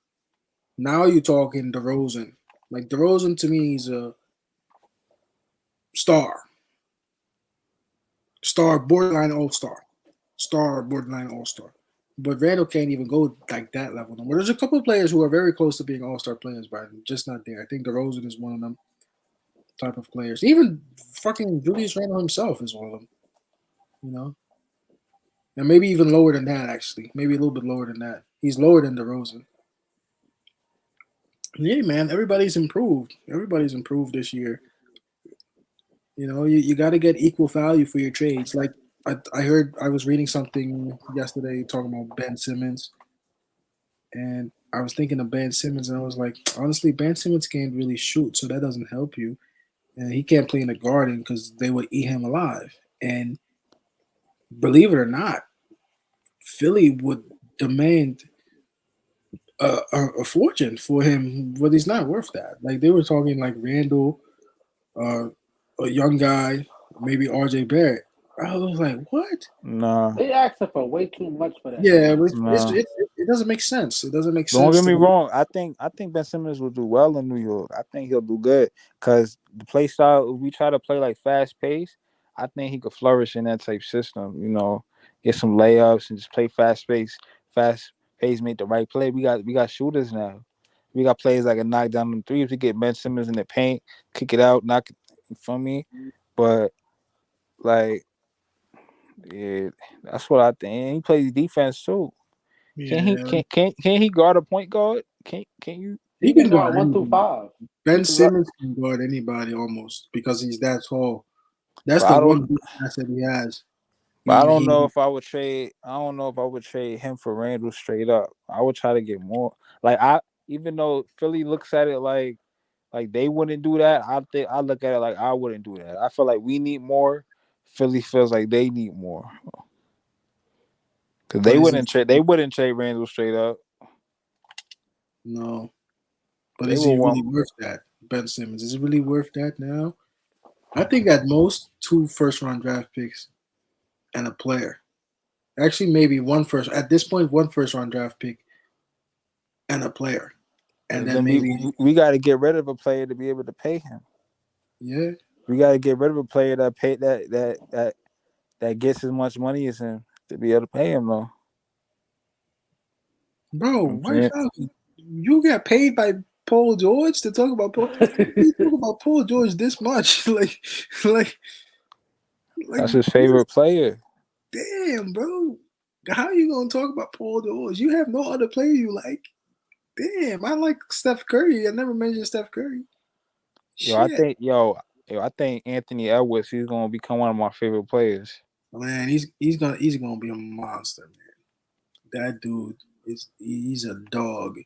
[SPEAKER 1] Now you're talking DeRozan. Like, DeRozan to me is a star, borderline all star. But Randall can't even go like that level no more. There's a couple of players who are very close to being all star players, but just not there. I think DeRozan is one of them type of players. Even fucking Julius Randle himself is one of them. You know, and maybe even lower than that. Actually, maybe a little bit lower than that. He's lower than DeRozan. Yeah, man. Everybody's improved. Everybody's improved this year. You know, you got to get equal value for your trades. Like I was reading something yesterday talking about Ben Simmons, and I was thinking of Ben Simmons, and I was like, honestly, Ben Simmons can't really shoot, so that doesn't help you. And he can't play in the Garden because they would eat him alive. And believe it or not, Philly would demand a fortune for him, but he's not worth that. Like, they were talking like Randall, uh, a young guy, maybe RJ Barrett. I was like, what?
[SPEAKER 4] Nah.
[SPEAKER 2] They asked for way too much for that
[SPEAKER 1] Yeah,
[SPEAKER 2] man.
[SPEAKER 1] but
[SPEAKER 4] Nah.
[SPEAKER 1] it doesn't make sense. It doesn't make
[SPEAKER 4] Don't
[SPEAKER 1] sense
[SPEAKER 4] get
[SPEAKER 1] to
[SPEAKER 4] me
[SPEAKER 1] me.
[SPEAKER 4] wrong. I think Ben Simmons will do well in New York. I think he'll do good because the play style we try to play like fast pace. I think he could flourish in that type system. Get some layups and just play fast pace, make the right play. We got shooters now. We got players that can knock down them threes. We get Ben Simmons in the paint, kick it out, knock it from me. But like, yeah, that's what I think. And he plays defense too.
[SPEAKER 1] Yeah,
[SPEAKER 4] Can he guard a point guard? Can you?
[SPEAKER 2] He
[SPEAKER 1] he
[SPEAKER 2] can
[SPEAKER 1] can guard
[SPEAKER 2] guard 1 through
[SPEAKER 1] anybody.
[SPEAKER 2] 5.
[SPEAKER 1] Ben
[SPEAKER 4] He can guard,
[SPEAKER 1] Simmons can guard anybody almost because he's that tall. That's
[SPEAKER 4] but
[SPEAKER 1] the
[SPEAKER 4] I
[SPEAKER 1] one
[SPEAKER 4] don't.
[SPEAKER 1] big asset he has.
[SPEAKER 4] But I
[SPEAKER 1] He
[SPEAKER 4] don't know
[SPEAKER 1] he
[SPEAKER 4] if I would trade. I don't know if I would trade him for Randall straight up. I would try to get more. Like even though Philly looks at it like they wouldn't do that, I look at it like I wouldn't do that. I feel like we need more. Philly feels like they need more because
[SPEAKER 1] but
[SPEAKER 4] they
[SPEAKER 1] is it
[SPEAKER 4] wouldn't trade. They wouldn't trade Randall straight up.
[SPEAKER 1] no? But
[SPEAKER 4] They
[SPEAKER 1] is
[SPEAKER 4] would
[SPEAKER 1] he
[SPEAKER 4] want.
[SPEAKER 1] really worth that? Ben Simmons is it really worth that now? I think at most 2 first-round draft picks and a player. Actually, maybe one first. At this point, 1 first-round draft pick and a player, and then
[SPEAKER 4] Then we
[SPEAKER 1] maybe
[SPEAKER 4] we got to get rid of a player to be able to pay him.
[SPEAKER 1] yeah,
[SPEAKER 4] We got to get rid of a player that pay that gets as much money as him to be able to pay him though.
[SPEAKER 1] bro.
[SPEAKER 4] You know what I'm
[SPEAKER 1] Why
[SPEAKER 4] saying?
[SPEAKER 1] you get paid by Paul George to talk about Paul? You talk about Paul George this much, like, like,
[SPEAKER 4] That's his favorite player.
[SPEAKER 1] damn, bro. How you gonna talk about Paul George? You have no other player you like. Damn, I like Steph Curry. I never mentioned Steph Curry.
[SPEAKER 4] Yo, I
[SPEAKER 1] Shit,
[SPEAKER 4] think I think Anthony Edwards, he's gonna become one of my favorite players.
[SPEAKER 1] man, he's gonna be a monster, man. That dude he's a dog,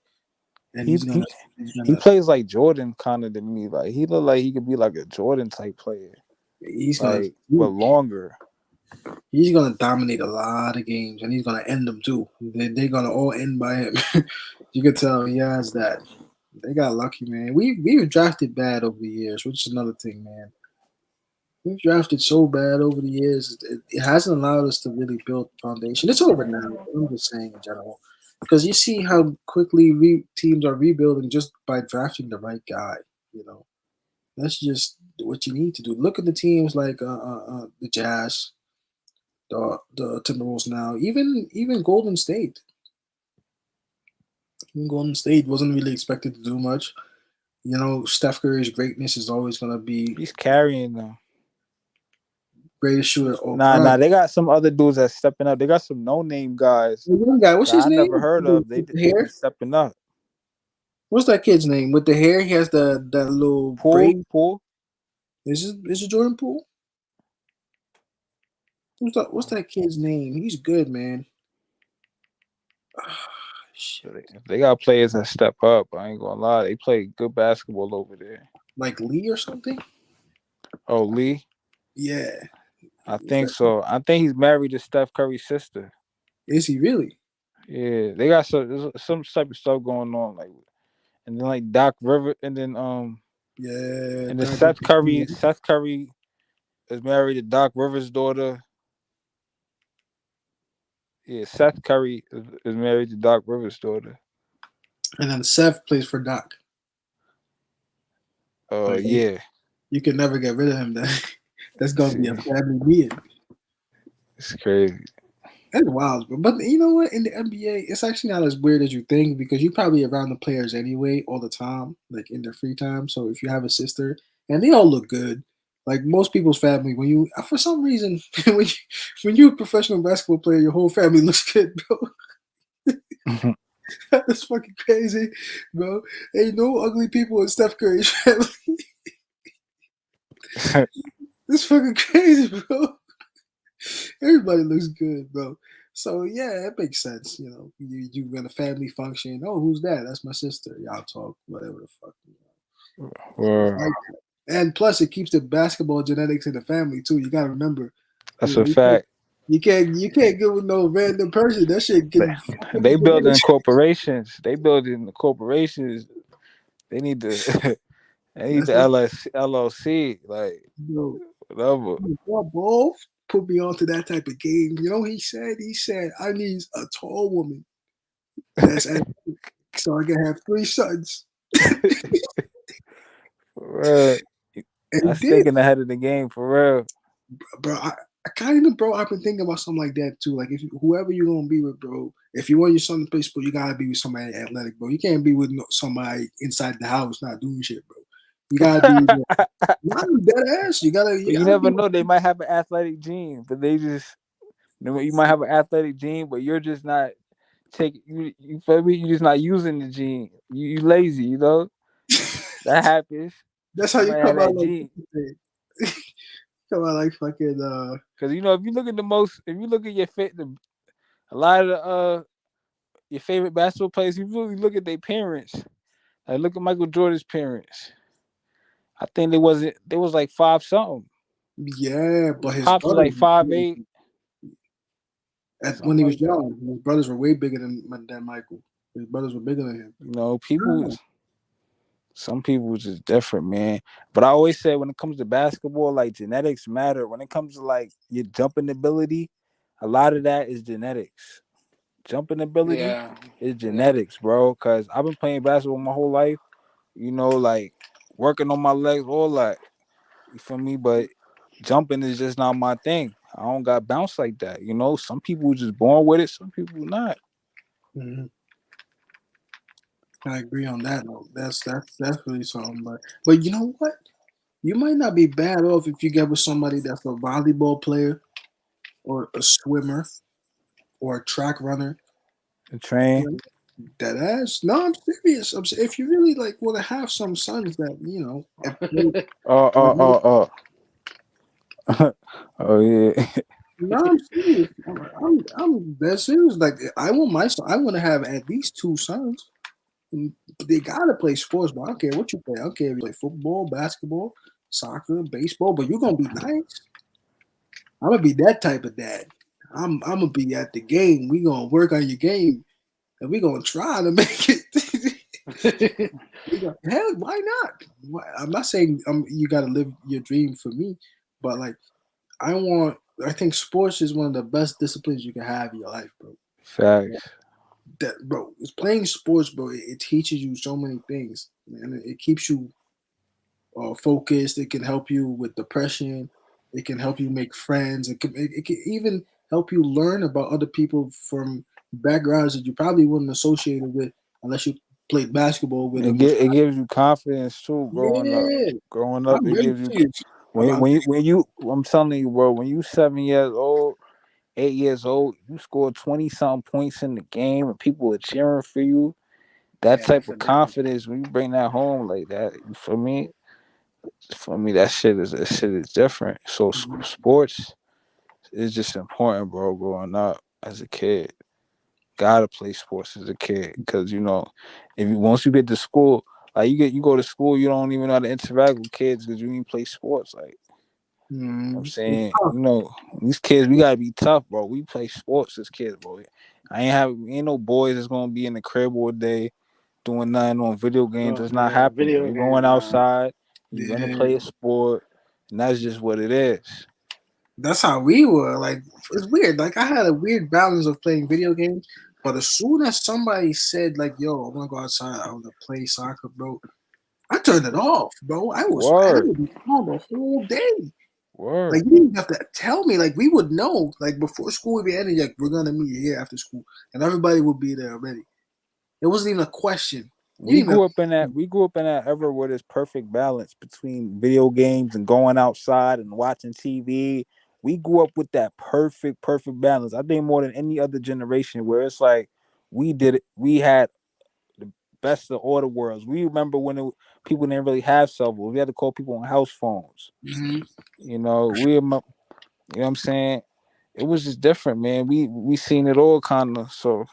[SPEAKER 1] and
[SPEAKER 4] He
[SPEAKER 1] he's gonna
[SPEAKER 4] he,
[SPEAKER 1] he's
[SPEAKER 4] he
[SPEAKER 1] gonna
[SPEAKER 4] plays like Jordan kind of to me. Like he look like he could be like a Jordan type player,
[SPEAKER 1] he's gonna
[SPEAKER 4] like but longer.
[SPEAKER 1] he's gonna dominate a lot of games, and he's gonna end them too. They're gonna all end by him. You can tell he has that. They got lucky, man. We've drafted bad over the years, which is another thing, man. We've drafted so bad over the years. It hasn't allowed us to really build the foundation. It's over now. I'm just saying in general, because you see how quickly teams are rebuilding just by drafting the right guy. You know, that's just what you need to do. Look at the teams like the Jazz, the Timberwolves now, even Golden State. Even Golden State wasn't really expected to do much. You know, Steph Curry's greatness is always going to be
[SPEAKER 4] He's carrying them.
[SPEAKER 1] greatest shooter of all
[SPEAKER 4] Nah,
[SPEAKER 1] time.
[SPEAKER 4] they got some other dudes that's stepping up. They got some no name guys
[SPEAKER 1] The young guy, what's
[SPEAKER 4] that
[SPEAKER 1] his
[SPEAKER 4] I never
[SPEAKER 1] name?
[SPEAKER 4] heard of.
[SPEAKER 1] With the
[SPEAKER 4] They've been
[SPEAKER 1] hair?
[SPEAKER 4] stepping up.
[SPEAKER 1] What's that kid's name? With the hair, he has that little braid.
[SPEAKER 4] Poole.
[SPEAKER 1] Is it Jordan Poole? What's that kid's name? He's good, man. Shit.
[SPEAKER 4] They got players that step up. I ain't gonna lie. They play good basketball over there.
[SPEAKER 1] Like Lee or something?
[SPEAKER 4] Oh, Lee?
[SPEAKER 1] Yeah.
[SPEAKER 4] I think so. I think he's married to Steph Curry's sister.
[SPEAKER 1] Is he really?
[SPEAKER 4] Yeah, they got some type of stuff going on, like, and then like Doc River,
[SPEAKER 1] Yeah.
[SPEAKER 4] and then Seth Curry is married to Doc Rivers' daughter. Yeah, Seth Curry is married to Doc Rivers' daughter.
[SPEAKER 1] And then Seth plays for Doc. Like,
[SPEAKER 4] Yeah.
[SPEAKER 1] you can never get rid of him. Then that's gonna be a
[SPEAKER 4] See,
[SPEAKER 1] family meeting.
[SPEAKER 4] it's crazy.
[SPEAKER 1] That's wild, but you know what? In the NBA, it's actually not as weird as you think because you're probably around the players anyway all the time, like in their free time. So if you have a sister, and they all look good, like most people's family, when you for some reason when you're a professional basketball player, your whole family looks good, bro. That's fucking crazy, bro. Ain't no ugly people in Steph Curry's family. It's fucking crazy, bro. Everybody looks good, bro. So yeah, it makes sense. You know, you got a family function. Oh, who's that? That's my sister. Y'all talk whatever the fuck.
[SPEAKER 4] Well,
[SPEAKER 1] And plus, it keeps the basketball genetics in the family too. You gotta remember,
[SPEAKER 4] that's a fact.
[SPEAKER 1] you can't get with no random person. That shit can.
[SPEAKER 4] They building corporations. They building the corporations. They need to. They need the LLC. Like
[SPEAKER 1] Bro,
[SPEAKER 4] whatever.
[SPEAKER 1] both put me onto that type of game. You know, he said, I need a tall woman that's athletic so I can have 3 sons.
[SPEAKER 4] For real.
[SPEAKER 1] And
[SPEAKER 4] That's
[SPEAKER 1] he did.
[SPEAKER 4] thinking ahead of the game for real.
[SPEAKER 1] bro. I kind of, bro. I've been thinking about something like that too. Like, if whoever you're gonna be with, bro, if you want your son to play sport, you gotta be with somebody athletic, bro. You can't be with somebody inside the house not doing shit, bro. You gotta be. Not dead ass. You
[SPEAKER 4] But you
[SPEAKER 1] gotta
[SPEAKER 4] never
[SPEAKER 1] be.
[SPEAKER 4] know. They might have an athletic gene, but they just you might have an athletic gene, but you're just not taking you feel me? You're just not using the gene. You lazy, you know? That happens.
[SPEAKER 1] That's how
[SPEAKER 4] You
[SPEAKER 1] you
[SPEAKER 4] might have
[SPEAKER 1] come out
[SPEAKER 4] that
[SPEAKER 1] like
[SPEAKER 4] gene.
[SPEAKER 1] come out like fucking.
[SPEAKER 4] Cause you know, if you look at a lot of the your favorite basketball players, you really look at their parents. Like look at Michael Jordan's parents. I think they was like five something.
[SPEAKER 1] Yeah, but his
[SPEAKER 4] Pops was
[SPEAKER 1] brothers
[SPEAKER 4] like 5'8",
[SPEAKER 1] when
[SPEAKER 4] something
[SPEAKER 1] he was
[SPEAKER 4] like that.
[SPEAKER 1] young, his brothers were way bigger than Michael. His brothers were bigger than him.
[SPEAKER 4] You know,
[SPEAKER 1] Oh.
[SPEAKER 4] some people was just different, man. But I always say when it comes to basketball, like genetics matter. When it comes to like your jumping ability, a lot of that is genetics. Jumping ability
[SPEAKER 2] Yeah,
[SPEAKER 4] is
[SPEAKER 2] yeah.
[SPEAKER 4] genetics, bro. Cause I've been playing basketball my whole life, you know, like working on my legs, all that. You feel me? But jumping is just not my thing. I don't got bounce like that. You know, some people just born with it, some people not.
[SPEAKER 1] Mhm. I agree on that note. That's really something. But you know what? You might not be bad off if you get with somebody that's a volleyball player or a swimmer or a track runner.
[SPEAKER 4] The train.
[SPEAKER 1] You know, that ass. No, I'm serious. If you really like want to have some sons that if play
[SPEAKER 4] Oh, oh,
[SPEAKER 1] athletic.
[SPEAKER 4] oh, oh. Oh yeah.
[SPEAKER 1] No, I'm serious. I'm that serious. Like I want my son. I want to have at least two sons. And they gotta play sports, but I don't care what you play. I don't care if you play football, basketball, soccer, baseball. But you're gonna be nice. I'm gonna be that type of dad. I'm gonna be at the game. We gonna work on your game, and we gonna try to make it. Hell, why not? I'm not saying you gotta live your dream for me, but like I want. I think sports is one of the best disciplines you can have in your life, bro.
[SPEAKER 4] Facts.
[SPEAKER 1] That bro, it's playing sports, bro. It teaches you so many things, and it keeps you focused. It can help you with depression. It can help you make friends. It can even help you learn about other people from backgrounds that you probably wouldn't associate it with unless you played basketball with them.
[SPEAKER 4] It gives you confidence too. Growing up,
[SPEAKER 1] Yeah,
[SPEAKER 4] it
[SPEAKER 1] I'm very
[SPEAKER 4] gives you
[SPEAKER 1] serious about
[SPEAKER 4] when you. I'm telling you, bro. When you 7 years old, 8 years old, you score 20 something points in the game, and people are cheering for you. That
[SPEAKER 2] Yeah,
[SPEAKER 4] type
[SPEAKER 2] that's a
[SPEAKER 4] of
[SPEAKER 2] different.
[SPEAKER 4] confidence when you bring that home like that, for me, that shit is different. So
[SPEAKER 1] it.
[SPEAKER 4] sports is just important, bro. Growing up as a kid, gotta play sports as a kid because you know, if you once you get to school, like you go to school, you don't even know how to interact with kids because you didn't play sports. Like I'm
[SPEAKER 1] It's
[SPEAKER 4] saying,
[SPEAKER 1] tough.
[SPEAKER 4] you know, these kids, we gotta be tough, bro. We play sports as kids, bro. Ain't no boys that's gonna be in the crib all day doing nothing on video games.
[SPEAKER 2] Oh
[SPEAKER 4] That's not
[SPEAKER 2] yeah,
[SPEAKER 4] happening.
[SPEAKER 2] video
[SPEAKER 4] You're going
[SPEAKER 2] games. Nah.
[SPEAKER 4] outside, you're gonna
[SPEAKER 1] Yeah,
[SPEAKER 4] play a sport, and that's just what it is.
[SPEAKER 1] that's how we were. Like it's weird. Like I had a weird balance of playing video games, but as soon as somebody said like, "Yo, I want to go outside. I want to play soccer, bro," I turned it off, bro. I
[SPEAKER 4] Word,
[SPEAKER 1] would be on the whole day. Like
[SPEAKER 4] word.
[SPEAKER 1] you didn't have to tell me. Like we would know. Like before school would be ending, like we're gonna meet here after school, and everybody would be there already. It wasn't even a question. You didn't even.
[SPEAKER 4] We grew up in that era where there's perfect balance between video games and going outside and watching TV. We grew up with that perfect balance. I think more than any other generation where it's like we had the best of all the worlds. We remember when people didn't really have cell phones. We had to call people on house phones.
[SPEAKER 1] Mhm.
[SPEAKER 4] You know, you know what I'm saying? It was just different, man. We seen it all kind of. So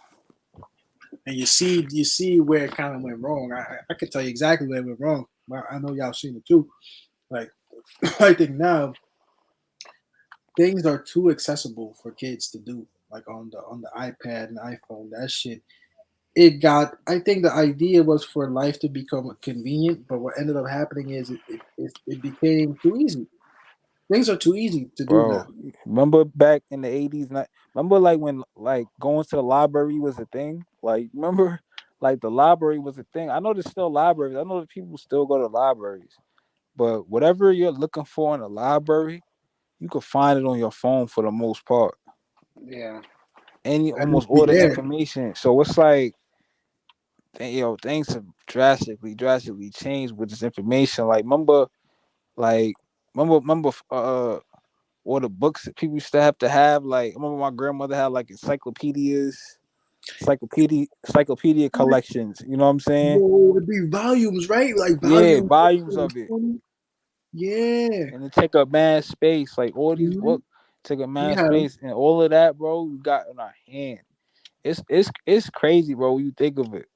[SPEAKER 1] And you see where it kind of went wrong. I can tell you exactly where it went wrong. I know y'all seen it too. Like I think now things are too accessible for kids to do. Like on the iPad and iPhone, that shit. It got. I think the idea was for life to become convenient, but what ended up happening is it became too easy. Things are too easy to do now.
[SPEAKER 4] bro, remember back in the 80s? Remember like when like going to the library was a thing? Like remember like the library was a thing. I know there's still libraries. I know that people still go to libraries. But whatever you're looking for in a library, you can find it on your phone for the most part.
[SPEAKER 2] Yeah.
[SPEAKER 4] And
[SPEAKER 1] I used
[SPEAKER 4] almost
[SPEAKER 1] to be
[SPEAKER 4] all the
[SPEAKER 1] there.
[SPEAKER 4] information. So it's like, things have drastically changed with this information. Like, remember, all the books that people used to have. Like, I remember my grandmother had like encyclopedia collections. You know what I'm saying?
[SPEAKER 1] Yo, it'd be volumes, right? Like
[SPEAKER 4] Yeah,
[SPEAKER 1] volume
[SPEAKER 4] volumes of it,
[SPEAKER 1] 20. Yeah.
[SPEAKER 4] and it take up mad space. Like all these
[SPEAKER 1] Mhm.
[SPEAKER 4] books take up
[SPEAKER 1] We
[SPEAKER 4] mad
[SPEAKER 1] had 'em.
[SPEAKER 4] space, and all of that, bro, we got in our hand. It's crazy, bro. When you think of it.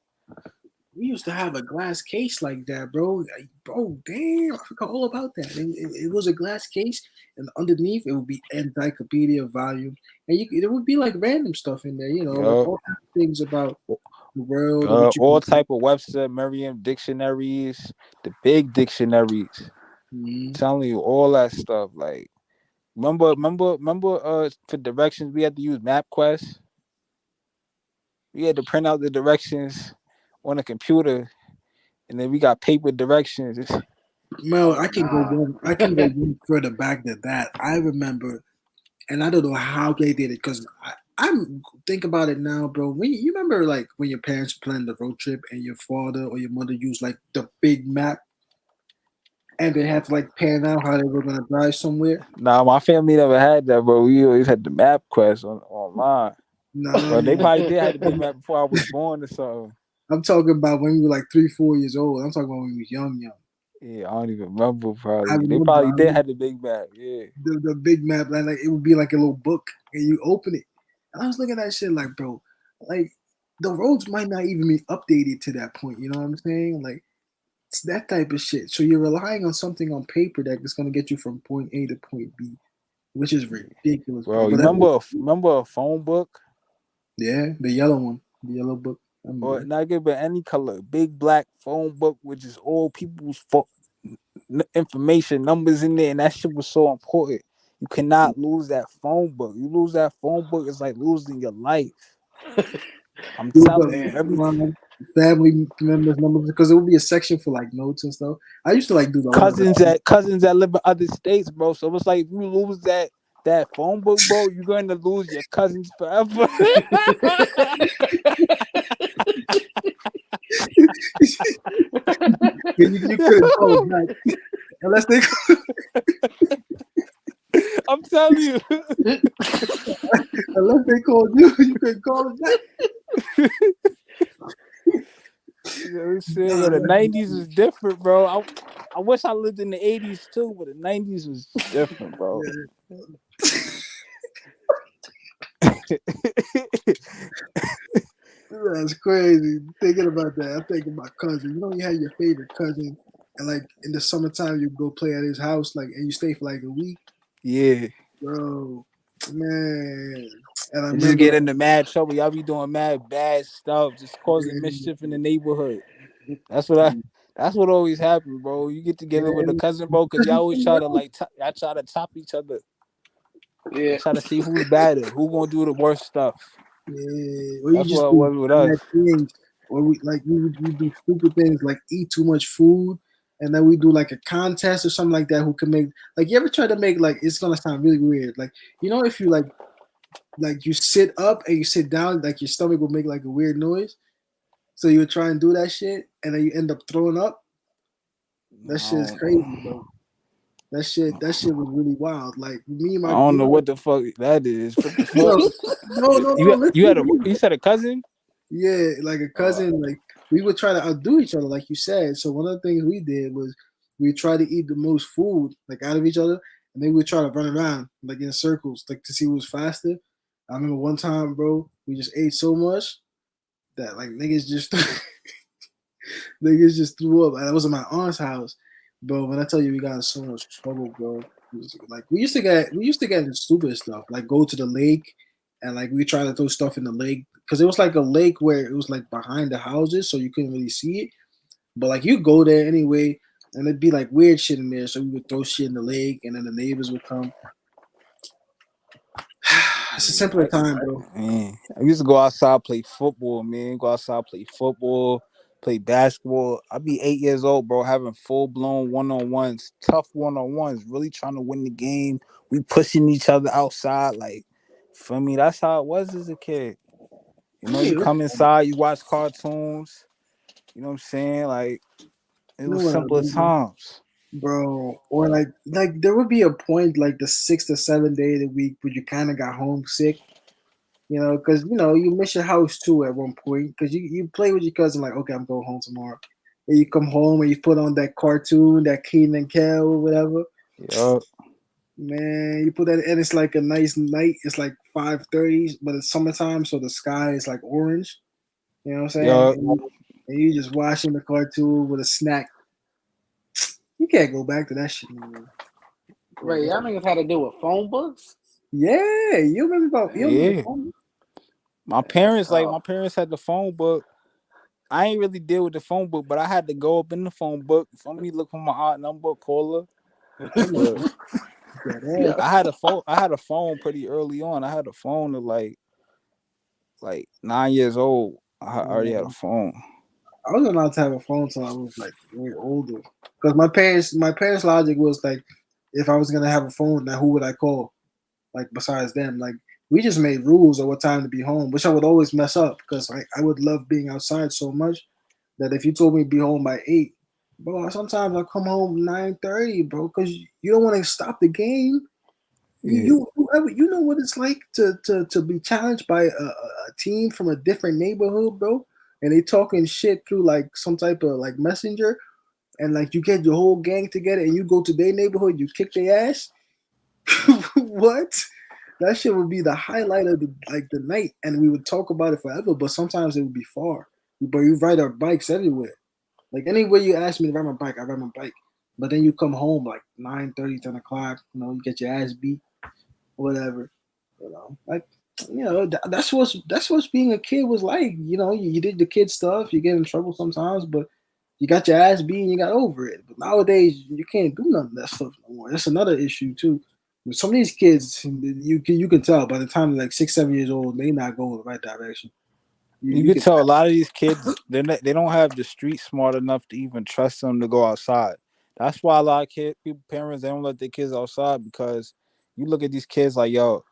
[SPEAKER 1] We used to have a glass case like that, bro. Like, bro, damn, I forgot all about that. It was a glass case, and underneath it would be encyclopedia volume, and it would be like random stuff in there, like
[SPEAKER 4] Yup.
[SPEAKER 1] all kinds of things about the world and what you
[SPEAKER 4] All
[SPEAKER 1] can do.
[SPEAKER 4] type of Webster, Merriam dictionaries, the big dictionaries.
[SPEAKER 1] Mhm.
[SPEAKER 4] Telling you all that stuff. Like, remember. For directions, we had to use MapQuest. We had to print out the directions on a computer, and then we got paper directions.
[SPEAKER 1] Mel,
[SPEAKER 2] Oh nah.
[SPEAKER 1] I can go one further back than that. I remember, and I don't know how they did it because I'm think about it now, bro. When you remember, like when your parents planned the road trip and your father or your mother used like the big map and they had to like pan out how they were gonna drive somewhere.
[SPEAKER 4] Nah, my family never had that, bro. We always had the MapQuest online. Well, they
[SPEAKER 1] Nah,
[SPEAKER 4] probably did have the big map before I was born or something.
[SPEAKER 1] I'm talking about when we were like 3, 4 years old. I'm talking about when we was young, young.
[SPEAKER 4] Yeah, I don't even remember.
[SPEAKER 1] I
[SPEAKER 4] Probably they
[SPEAKER 1] remember,
[SPEAKER 4] probably did have the big map. Yeah.
[SPEAKER 1] the big map, like it would be like a little book, and you open it. And I was looking at that shit like, bro, like the roads might not even be updated to that point. You know what I'm saying? Like it's that type of shit. So you're relying on something on paper that is gonna get you from point A to point B, which is ridiculous, bro.
[SPEAKER 4] Bro, you
[SPEAKER 1] But that was,
[SPEAKER 4] remember a phone book?
[SPEAKER 1] yeah, the yellow one, the yellow book. I
[SPEAKER 4] Or
[SPEAKER 1] remember.
[SPEAKER 4] not give it any color, big black phone book with just all people's information, numbers in there, and that shit was so important. You cannot lose that phone book. You lose that phone book, it's like losing your life. I'm
[SPEAKER 1] It was
[SPEAKER 4] telling
[SPEAKER 1] a
[SPEAKER 4] you,
[SPEAKER 1] family members numbers because it would be a section for like notes and stuff. I used to like do a lot of that.
[SPEAKER 4] cousins that live in other states, bro. So it's like if you lose that phone book, bro, you're going to lose your cousins forever.
[SPEAKER 1] You couldn't call it back unless they
[SPEAKER 4] I'm telling you.
[SPEAKER 1] unless they called you. You couldn't call it back.
[SPEAKER 4] You know what I'm saying?
[SPEAKER 1] Nah,
[SPEAKER 4] Yeah, the
[SPEAKER 1] that's
[SPEAKER 4] 90s was different, bro. I wish I lived in the 80s too, but the 90s was different, bro.
[SPEAKER 1] that's crazy. Thinking about that, I'm thinking about cousin. You know, you had your favorite cousin, and like in the summertime, you go play at his house, like, and you stay for like a week,
[SPEAKER 4] Yeah.
[SPEAKER 1] bro. Man, and I
[SPEAKER 4] And just
[SPEAKER 1] remember,
[SPEAKER 4] get
[SPEAKER 1] like,
[SPEAKER 4] into mad trouble. Y'all be doing mad bad stuff, just causing mischief in the neighborhood. That's what I. That's what always happens, bro. You get together with a
[SPEAKER 1] man,
[SPEAKER 4] cousin, bro, because y'all always try to y'all try to top each other.
[SPEAKER 2] Yeah.
[SPEAKER 4] Y'all try to see who's better, who gonna do the worst stuff.
[SPEAKER 1] yeah, or you
[SPEAKER 4] That's
[SPEAKER 1] just
[SPEAKER 4] what it
[SPEAKER 1] do
[SPEAKER 4] was with us.
[SPEAKER 1] bad things, or we do stupid things like eat too much food, and then we do like a contest or something like that. Who can make like you ever try to make like it's gonna sound really weird, like if you like you sit up and you sit down, like your stomach will make like a weird noise. So you would try and do that shit, and then you end up throwing up. That shit is crazy, bro. That shit was really wild. Like me and
[SPEAKER 4] I
[SPEAKER 1] my,
[SPEAKER 4] don't know what the fuck that is. What the fuck?
[SPEAKER 1] no, no,
[SPEAKER 4] You had
[SPEAKER 1] listen.
[SPEAKER 4] you said a cousin?
[SPEAKER 1] Yeah, like a cousin, like we would try to outdo each other, like you said. So one of the things we did was we tried to eat the most food, like out of each other, and then we would try to run around like in circles, like to see who was faster. I remember one time, bro, we just ate so much that like niggas just threw up. And it was at my aunt's house, bro. When I tell you we got in so much trouble, bro. Like we used to get into stupid stuff, like go to the lake and like we try to throw stuff in the lake because it was like a lake where it was like behind the houses, so you couldn't really see it. But like you go there anyway, and it'd be like weird shit in there, so we would throw shit in the lake, and then the neighbors would come. It's a
[SPEAKER 4] Yeah,
[SPEAKER 1] simpler time, bro.
[SPEAKER 4] man. I used to go outside play football, man. Go outside play football, Play basketball. I be 8 years old, bro, having full blown 1-on-ones, tough 1-on-ones, really trying to win the game. We pushing each other outside, like for me, that's how it was as a kid. You know,
[SPEAKER 1] Yeah,
[SPEAKER 4] you come inside, you watch cartoons. You know what I'm saying? Like it
[SPEAKER 1] you know
[SPEAKER 4] was
[SPEAKER 1] what I
[SPEAKER 4] simpler
[SPEAKER 1] remember,
[SPEAKER 4] times.
[SPEAKER 1] bro? Or like there would be a point like the 6 to 7 day of the week where you kind of got homesick. Because you miss your house too at one point. Because you play with your cousin like, okay, I'm going home tomorrow. And you come home and you put on that cartoon, that Keenan and Kel or whatever.
[SPEAKER 4] Yeah,
[SPEAKER 1] Man, you put that and it's like a nice night. It's like 5:30, but it's summertime, so the sky is like orange. You know what I'm saying?
[SPEAKER 4] yeah,
[SPEAKER 1] And you just watching the cartoon with a snack. You can't go back to that shit no more.
[SPEAKER 2] Right, y'all niggas had to deal with phone books.
[SPEAKER 1] Yeah, you remember
[SPEAKER 4] yeah.
[SPEAKER 1] phone?
[SPEAKER 4] My
[SPEAKER 2] That's
[SPEAKER 4] parents, like
[SPEAKER 2] tough.
[SPEAKER 4] my parents had the phone book. I ain't really deal with the phone book, but I had to go up in the phone book. For me, look for my aunt number, call her.
[SPEAKER 1] That
[SPEAKER 4] But
[SPEAKER 1] motherfucker got
[SPEAKER 2] Yeah.
[SPEAKER 1] ass.
[SPEAKER 4] I had a phone. I had a phone pretty early on. I had a phone at like 9 years old. I already had a
[SPEAKER 1] Man,
[SPEAKER 4] phone.
[SPEAKER 1] I wasn't allowed to have a phone until I was like way older. Because my parents' logic was like, if I was gonna have a phone, now who would I call? Like besides them, like we just made rules of what time to be home, which I would always mess up because I would love being outside so much that if you told me to be home by 8, bro, sometimes I come home 9:30, bro, because you don't want to stop the game. You
[SPEAKER 4] Yeah,
[SPEAKER 1] you know what it's like to be challenged by a team from a different neighborhood, bro, and they talking shit through like some type of like messenger, and like you get your whole gang together and you go to their neighborhood, you kick their ass. What? That shit would be the highlight of the night, and we would talk about it forever. But sometimes it would be far. But you ride our bikes everywhere. Like anywhere you ask me to ride my bike, I ride my bike. But then you come home like 9:30, 10 o'clock. You get your ass beat, whatever. Like that's what's being a kid was like. You did the kid stuff. You get in trouble sometimes, but you got your ass beat and you got over it. But nowadays you can't do none of that stuff no more. That's another issue too. With some of these kids, you can tell by the time they're like 6, 7 years old, they not going the right direction. You
[SPEAKER 4] you
[SPEAKER 1] you
[SPEAKER 4] could
[SPEAKER 1] can
[SPEAKER 4] tell a lot of these kids they don't have the street smart enough to even trust them to go outside. That's why a lot of people parents they don't let their kids outside because you look at these kids like yo,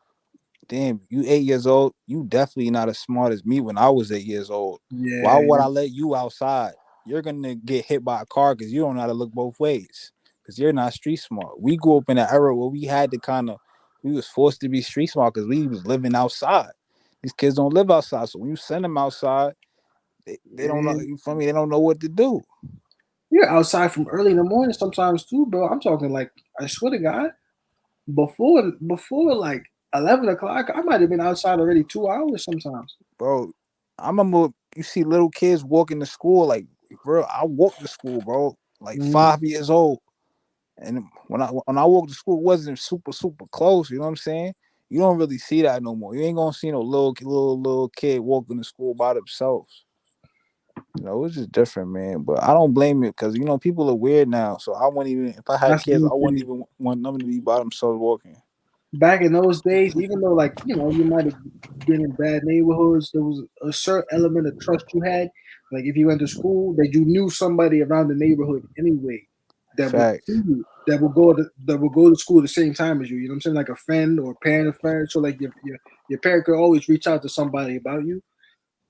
[SPEAKER 4] damn, you 8 years old, you definitely not as smart as me when I was 8 years old. Why
[SPEAKER 1] yeah
[SPEAKER 4] would I let you outside? You're gonna get hit by a car because you don't know how to look both ways. Because you're not street smart. We grew up in an era where we had to we was forced to be street smart because we was living outside. These kids don't live outside. So when you send them outside, they don't know
[SPEAKER 1] yeah
[SPEAKER 4] you feel me, they don't know what to do.
[SPEAKER 1] you're outside from early in the morning sometimes too, bro. I'm talking like I swear to God, before like 11 o'clock, I might have been outside already 2 hours sometimes.
[SPEAKER 4] Bro, I remember you see little kids walking to school, like bro, I walked to school, bro, like
[SPEAKER 1] Mhm.
[SPEAKER 4] 5 years old. And when I walked to school, it wasn't super close. You know what I'm saying? You don't really see that no more. You ain't gonna see no little kid walking to school by themselves. It's just different, man. But I don't blame you because people are weird now. So I wouldn't even if I had
[SPEAKER 1] That's
[SPEAKER 4] kids,
[SPEAKER 1] the
[SPEAKER 4] I wouldn't
[SPEAKER 1] thing.
[SPEAKER 4] even want them to be by themselves walking.
[SPEAKER 1] Back in those days, even though like you might have been in bad neighborhoods, there was a certain element of trust you had. Like if you went to school, that you knew somebody around the neighborhood anyway that would see
[SPEAKER 4] Facts.
[SPEAKER 1] you, that would go to school at the same time as you. You know what I'm saying? Like a friend or a parent of friend. So like your parent could always reach out to somebody about you.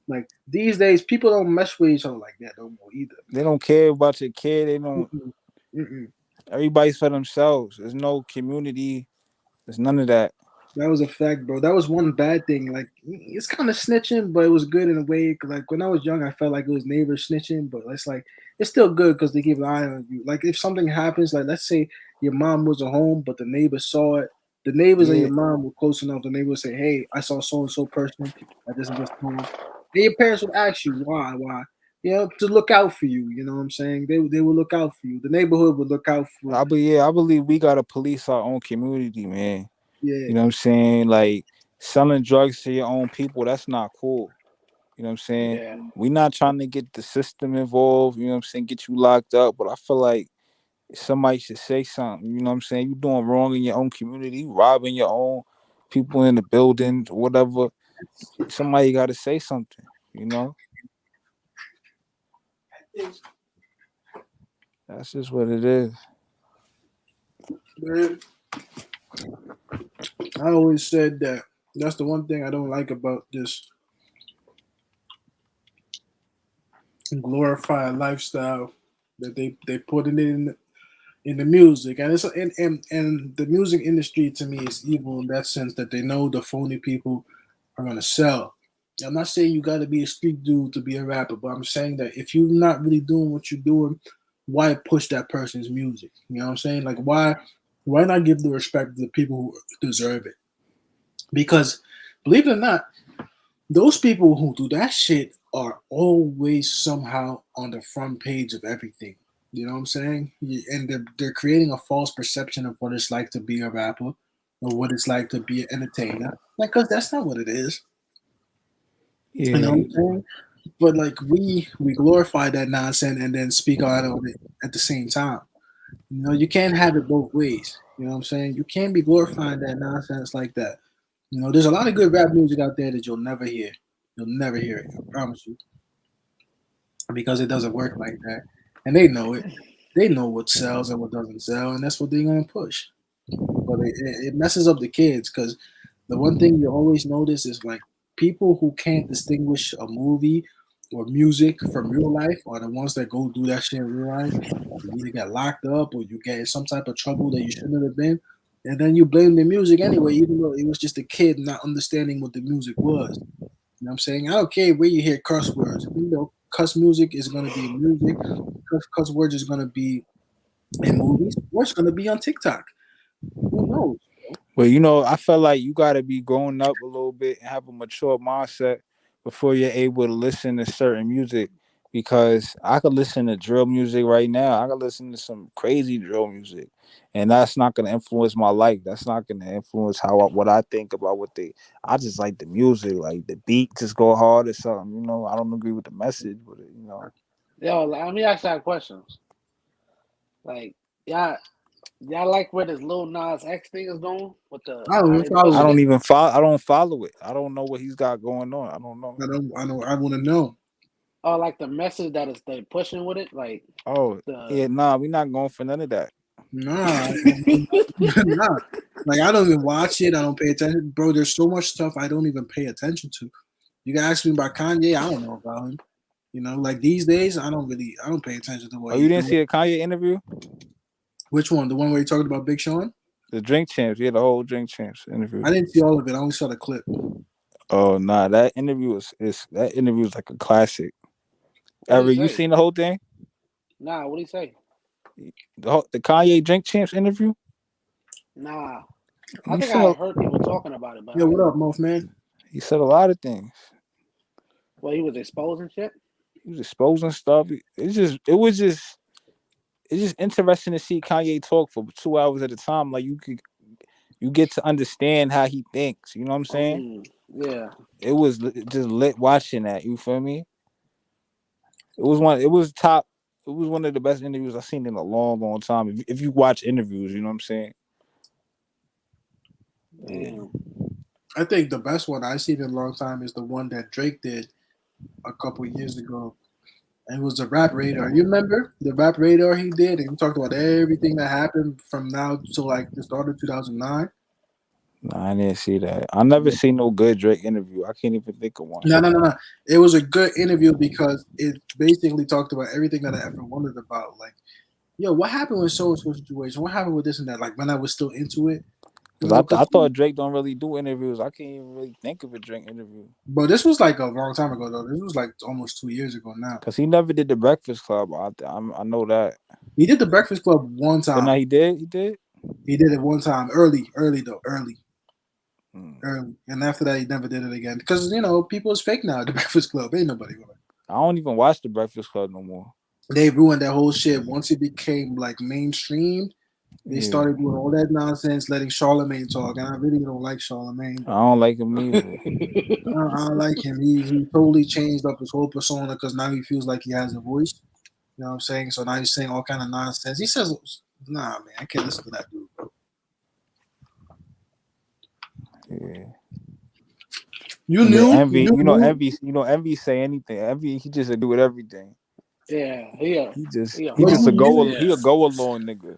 [SPEAKER 1] Like these days, people don't mess with each other like that no more either.
[SPEAKER 4] They don't care about your kid. They don't.
[SPEAKER 1] Mm-mm, mm-mm.
[SPEAKER 4] Everybody's for themselves. There's no community. There's none of that.
[SPEAKER 1] That was a fact, bro. That was one bad thing. Like it's kind of snitching, but it was good in a way. 'Cause, like when I was young, I felt like it was neighbors snitching, but it's like it's still good because they keep an eye on you. Like if something happens, like let's say your mom wasn't home, but the neighbors saw it. The neighbors and
[SPEAKER 4] Yeah.
[SPEAKER 1] your mom were close enough. The neighbor would say, "Hey, I saw so and so person at this and this time." And your parents would ask you why, to look out for you. You know what I'm saying? They would look out for you. The neighborhood would look out for
[SPEAKER 4] I believe we gotta police our own community, man.
[SPEAKER 1] yeah,
[SPEAKER 4] You know what I'm saying? Like selling drugs to your own people, that's not cool. You know what I'm saying?
[SPEAKER 2] Yeah.
[SPEAKER 4] We not trying to get the system involved, you know what I'm saying, get you locked up, but I feel like somebody should say something. You know what I'm saying? You doing wrong in your own community, you robbing your own people in the buildings, whatever. Somebody gotta say something, you know? That's just what it is.
[SPEAKER 1] Man, I always said that that's the one thing I don't like about this glorified lifestyle that they put it in the music, and and the music industry to me is evil in that sense that they know the phony people are gonna sell. I'm not saying you got to be a street dude to be a rapper, but I'm saying that if you're not really doing what you're doing, why push that person's music? You know what I'm saying? Like why not give the respect to the people who deserve it? Because believe it or not, those people who do that shit are always somehow on the front page of everything. You know what I'm saying? And they're creating a false perception of what it's like to be a rapper or what it's like to be an entertainer. Like, cause that's not what it is. You know what
[SPEAKER 4] Yeah,
[SPEAKER 1] I'm saying? But like we glorify that nonsense and then speak out on it at the same time. You know, you can't have it both ways. You know what I'm saying? You can't be glorifying that nonsense like that. You know, there's a lot of good rap music out there that you'll never hear. You'll never hear it. I promise you, because it doesn't work like that, and they know it. They know what sells and what doesn't sell, and that's what they're gonna push. But it messes up the kids because the one thing you always notice is like people who can't distinguish a movie or music from real life are the ones that go do that shit in real life. You either get locked up or you get in some type of trouble that you shouldn't have been, and then you blame the music anyway, even though it was just a kid not understanding what the music was. You know what I'm saying? I don't care where you hear cuss words. You know, cuss music is going to be in music. Cuss words is going to be in movies. Or it's going to be on TikTok. Who knows?
[SPEAKER 4] but you know, I felt like you got to be growing up a little bit and have a mature mindset before you're able to listen to certain music. Because I could listen to drill music right now. I could listen to some crazy drill music, and that's not gonna influence my life. That's not gonna influence what I think about what they. I just like the music, like the beat just go hard or something. You know, I don't agree with the message, but you know,
[SPEAKER 2] Yo, let me ask y'all questions. Like, y'all like where this Lil Nas X thing is going with the
[SPEAKER 1] I don't
[SPEAKER 2] how
[SPEAKER 1] even
[SPEAKER 2] they
[SPEAKER 1] follow
[SPEAKER 4] I
[SPEAKER 2] pushing
[SPEAKER 1] it.
[SPEAKER 4] don't
[SPEAKER 2] it?
[SPEAKER 4] even follow. I don't follow it. I don't know what he's got going on. I don't know.
[SPEAKER 1] I don't. I know. I want to know.
[SPEAKER 2] Or like the message that is they pushing with it, like
[SPEAKER 4] Oh
[SPEAKER 2] the
[SPEAKER 4] yeah, nah, we not going for none of that.
[SPEAKER 1] Nah, nah. Like I don't even watch it. I don't pay attention, bro. There's so much stuff I don't even pay attention to. You can ask me about Kanye. I don't know about him. You know, like these days, I don't pay attention to
[SPEAKER 4] Oh,
[SPEAKER 1] what
[SPEAKER 4] you
[SPEAKER 1] he's
[SPEAKER 4] didn't
[SPEAKER 1] doing.
[SPEAKER 4] see the Kanye interview?
[SPEAKER 1] Which one? The one where he talked about Big Sean?
[SPEAKER 4] The Drink Champs. Yeah, the whole Drink Champs interview.
[SPEAKER 1] I didn't see all of it. I only saw the clip.
[SPEAKER 4] Oh nah, that interview is that interview is like a classic.
[SPEAKER 2] what he
[SPEAKER 4] Ever you
[SPEAKER 2] say?
[SPEAKER 4] seen the whole thing?
[SPEAKER 2] Nah, what he say?
[SPEAKER 4] The Kanye Drink Champs interview?
[SPEAKER 2] Nah, I
[SPEAKER 4] He
[SPEAKER 2] think
[SPEAKER 4] said
[SPEAKER 2] I heard people talking about it, but
[SPEAKER 1] Yo,
[SPEAKER 2] I
[SPEAKER 1] what
[SPEAKER 2] didn't.
[SPEAKER 1] up, Moth man?
[SPEAKER 4] he said a lot of things.
[SPEAKER 2] Well, he was exposing shit.
[SPEAKER 4] He was exposing stuff. It's just interesting to see Kanye talk for 2 hours at a time. Like you get to understand how he thinks. You know what I'm saying?
[SPEAKER 2] Yeah.
[SPEAKER 4] It was just lit watching that. You feel me? It was one. It was top. It was one of the best interviews I've seen in a long, long time. If you watch interviews, you know what I'm saying? Yeah.
[SPEAKER 2] Damn.
[SPEAKER 1] I think the best one I've seen in a long time is the one that Drake did a couple years ago. And it was the Rap Radar. You remember the Rap Radar he did? And he talked about everything that happened from now to like the start of 2009.
[SPEAKER 4] Nah, I didn't see that. I never seen no good Drake interview. I can't even think of one.
[SPEAKER 1] No, no, no, no. It was a good interview because it basically talked about everything that I ever wondered about. Like, yo, what happened with so and so situation? What happened with this and that? Like when I was still into it, you
[SPEAKER 4] Cause
[SPEAKER 1] know,
[SPEAKER 4] I
[SPEAKER 1] because
[SPEAKER 4] thought Drake don't really do interviews. I can't even really think of a Drake interview.
[SPEAKER 1] but this was like a long time ago though. This was like almost 2 years ago now.
[SPEAKER 4] Cause he never did the Breakfast Club. I know that.
[SPEAKER 1] He did the Breakfast Club one
[SPEAKER 4] But now
[SPEAKER 1] time.
[SPEAKER 4] he did. He did.
[SPEAKER 1] He did it one time, early though,
[SPEAKER 4] Mm.
[SPEAKER 1] early, and after that he never did it again because you know people is fake now. At the Breakfast Club ain't nobody going.
[SPEAKER 4] I don't even watch the Breakfast Club no more.
[SPEAKER 1] They ruined that whole shit once it became like mainstream. They
[SPEAKER 4] Yeah,
[SPEAKER 1] started doing all that nonsense, letting Charlemagne talk, and I really don't like Charlemagne,
[SPEAKER 4] I
[SPEAKER 1] but
[SPEAKER 4] don't like him neither.
[SPEAKER 1] I don't like him. He totally changed up his whole persona because now he feels like he has a voice. You know what I'm saying? So now he's saying all kind of nonsense. He says, "Nah, man, I can't listen to that dude, bro."
[SPEAKER 4] Yeah.
[SPEAKER 1] You
[SPEAKER 4] And then
[SPEAKER 1] knew,
[SPEAKER 4] Envy,
[SPEAKER 1] you knew.
[SPEAKER 4] Envy say anything. Envy, he just agree with everything.
[SPEAKER 2] Yeah,
[SPEAKER 4] He just
[SPEAKER 2] he a
[SPEAKER 4] he
[SPEAKER 1] But
[SPEAKER 4] just
[SPEAKER 1] you
[SPEAKER 4] a
[SPEAKER 2] hard.
[SPEAKER 1] knew,
[SPEAKER 4] he a
[SPEAKER 2] Yeah,
[SPEAKER 4] go along nigga.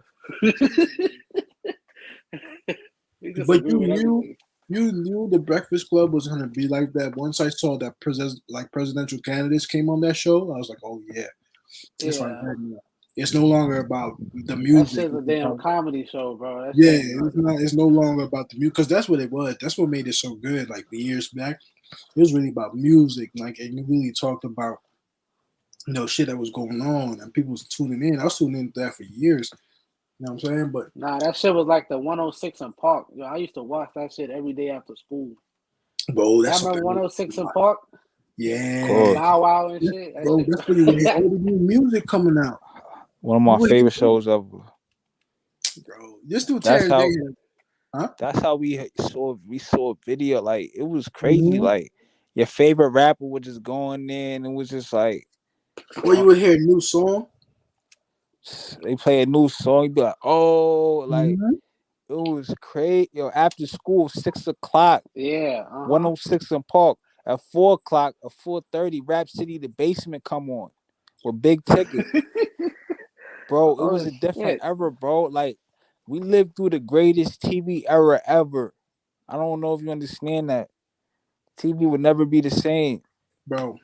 [SPEAKER 2] we
[SPEAKER 1] but
[SPEAKER 2] disagree
[SPEAKER 1] you
[SPEAKER 2] with
[SPEAKER 1] knew,
[SPEAKER 2] everything.
[SPEAKER 1] you knew the Breakfast Club was gonna be like that. Once I saw that presidential candidates came on that show, I was like, oh yeah, it's like
[SPEAKER 2] Yeah,
[SPEAKER 1] that now. It's no longer about the
[SPEAKER 2] that
[SPEAKER 1] music.
[SPEAKER 2] shit's a
[SPEAKER 1] It's
[SPEAKER 2] damn
[SPEAKER 1] about,
[SPEAKER 2] comedy show, bro. That
[SPEAKER 1] yeah,
[SPEAKER 2] shit is
[SPEAKER 1] it's not. It's no longer about the music because that's what it was. That's what made it so good. Like the years back, it was really about music. Like, and you really talked about shit that was going on, and people was tuning in. I was tuning into that for years. You know what I'm saying? But
[SPEAKER 2] nah. That shit was like the 106 in Park. Yo, I used to watch that shit every day after school.
[SPEAKER 1] bro,
[SPEAKER 2] Y'all
[SPEAKER 1] that's
[SPEAKER 2] remember
[SPEAKER 1] something.
[SPEAKER 2] 106 in Park
[SPEAKER 4] Of
[SPEAKER 2] with
[SPEAKER 1] Yeah,
[SPEAKER 4] course.
[SPEAKER 2] Bow Wow and
[SPEAKER 1] yeah,
[SPEAKER 2] shit? That
[SPEAKER 1] bro,
[SPEAKER 2] shit.
[SPEAKER 1] that's where you would hear all the new music coming out.
[SPEAKER 4] One of
[SPEAKER 1] You
[SPEAKER 4] my
[SPEAKER 1] would
[SPEAKER 4] favorite
[SPEAKER 1] hear,
[SPEAKER 4] shows ever.
[SPEAKER 1] bro. This dude
[SPEAKER 4] That's
[SPEAKER 1] Terry
[SPEAKER 4] how
[SPEAKER 1] Day, huh?
[SPEAKER 4] that's how we saw a video. Like it was crazy.
[SPEAKER 1] Mm-hmm.
[SPEAKER 4] Like your favorite rapper would just go in there and it was just like
[SPEAKER 1] Or you would hear a new song.
[SPEAKER 4] they play a new song, you'd be like, oh, like
[SPEAKER 1] Mm-hmm.
[SPEAKER 4] it was crazy. Yo, after school, 6 o'clock,
[SPEAKER 2] Yeah,
[SPEAKER 4] 106 in Park. At 4 o'clock, at 4:30, Rap City the Basement come on with Big Ticket. Bro, it
[SPEAKER 2] Oh
[SPEAKER 4] was a different
[SPEAKER 2] shit.
[SPEAKER 4] era, bro. Like we lived through the greatest TV era ever. I don't know if you understand that. TV would never be the same.
[SPEAKER 1] Bro,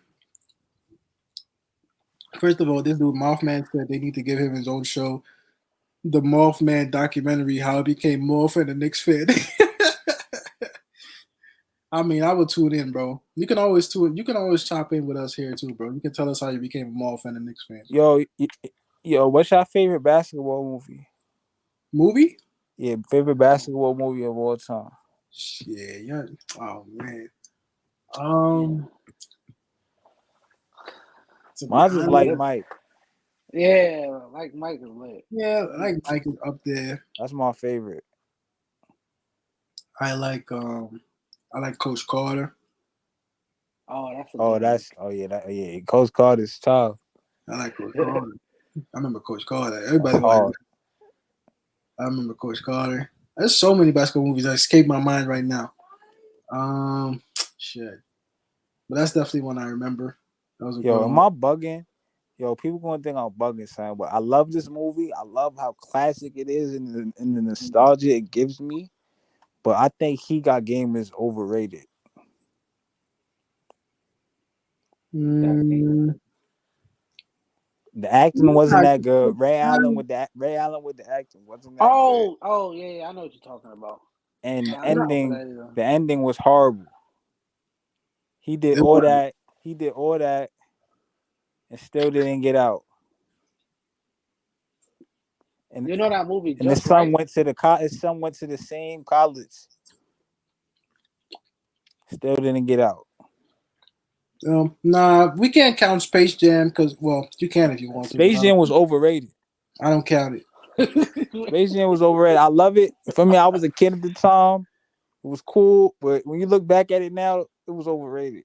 [SPEAKER 1] first of all, this dude Mothman said they need to give him his own show. The Mothman documentary, how he became Moth and the Knicks fan. I mean, I would tune in, bro. You can always tune. You can always chop in with us here too, bro. You can tell us how you became a Moth and a Knicks fan.
[SPEAKER 4] Yo, what's your favorite basketball movie?
[SPEAKER 1] Movie?
[SPEAKER 4] Yeah, favorite basketball movie of all time.
[SPEAKER 1] Yeah, yeah. Oh man.
[SPEAKER 2] Yeah.
[SPEAKER 1] Um, to be
[SPEAKER 4] Mine's just
[SPEAKER 2] Yeah,
[SPEAKER 4] like
[SPEAKER 1] honest,
[SPEAKER 4] Mike.
[SPEAKER 2] like Mike is lit.
[SPEAKER 1] yeah, I like Mike is up there.
[SPEAKER 4] That's my favorite.
[SPEAKER 1] I like Coach Carter.
[SPEAKER 2] Oh, that's a
[SPEAKER 4] Oh,
[SPEAKER 2] good one.
[SPEAKER 4] yeah. Coach Carter's tough.
[SPEAKER 1] I like Coach Carter. I remember Coach Carter.
[SPEAKER 4] That's
[SPEAKER 1] Everybody like.
[SPEAKER 4] hard.
[SPEAKER 1] I remember Coach Carter. There's so many basketball movies that escape my mind right now. Shit. But that's definitely one I remember. That was a good
[SPEAKER 4] Yo, am
[SPEAKER 1] one.
[SPEAKER 4] I bugging? Yo, people gonna think I'm bugging, son. But I love this movie. I love how classic it is and the nostalgia it gives me. But I think He Got Game is overrated.
[SPEAKER 2] He got game.
[SPEAKER 1] Mm,
[SPEAKER 4] The acting wasn't that good.
[SPEAKER 1] I'm
[SPEAKER 4] Ray Allen with the acting wasn't that good.
[SPEAKER 2] Oh, yeah, I know what you're talking about.
[SPEAKER 4] And
[SPEAKER 2] Yeah, I ain't fuck with that either.
[SPEAKER 4] the ending was horrible. He did
[SPEAKER 1] it
[SPEAKER 4] all
[SPEAKER 1] was.
[SPEAKER 4] that. He did all that and still didn't get out. And
[SPEAKER 2] You know that movie
[SPEAKER 4] and his
[SPEAKER 2] Just
[SPEAKER 4] son
[SPEAKER 2] Right?
[SPEAKER 4] went to his son went to the same college. Still didn't get out.
[SPEAKER 1] Nah, we can't count Space Jam because, well, you can if you want to, but
[SPEAKER 4] Space Jam was overrated.
[SPEAKER 1] I don't count it.
[SPEAKER 4] Space Jam was overrated. I love it. For me, I was a kid at the time. It was cool, but when you look back at it now, it was overrated.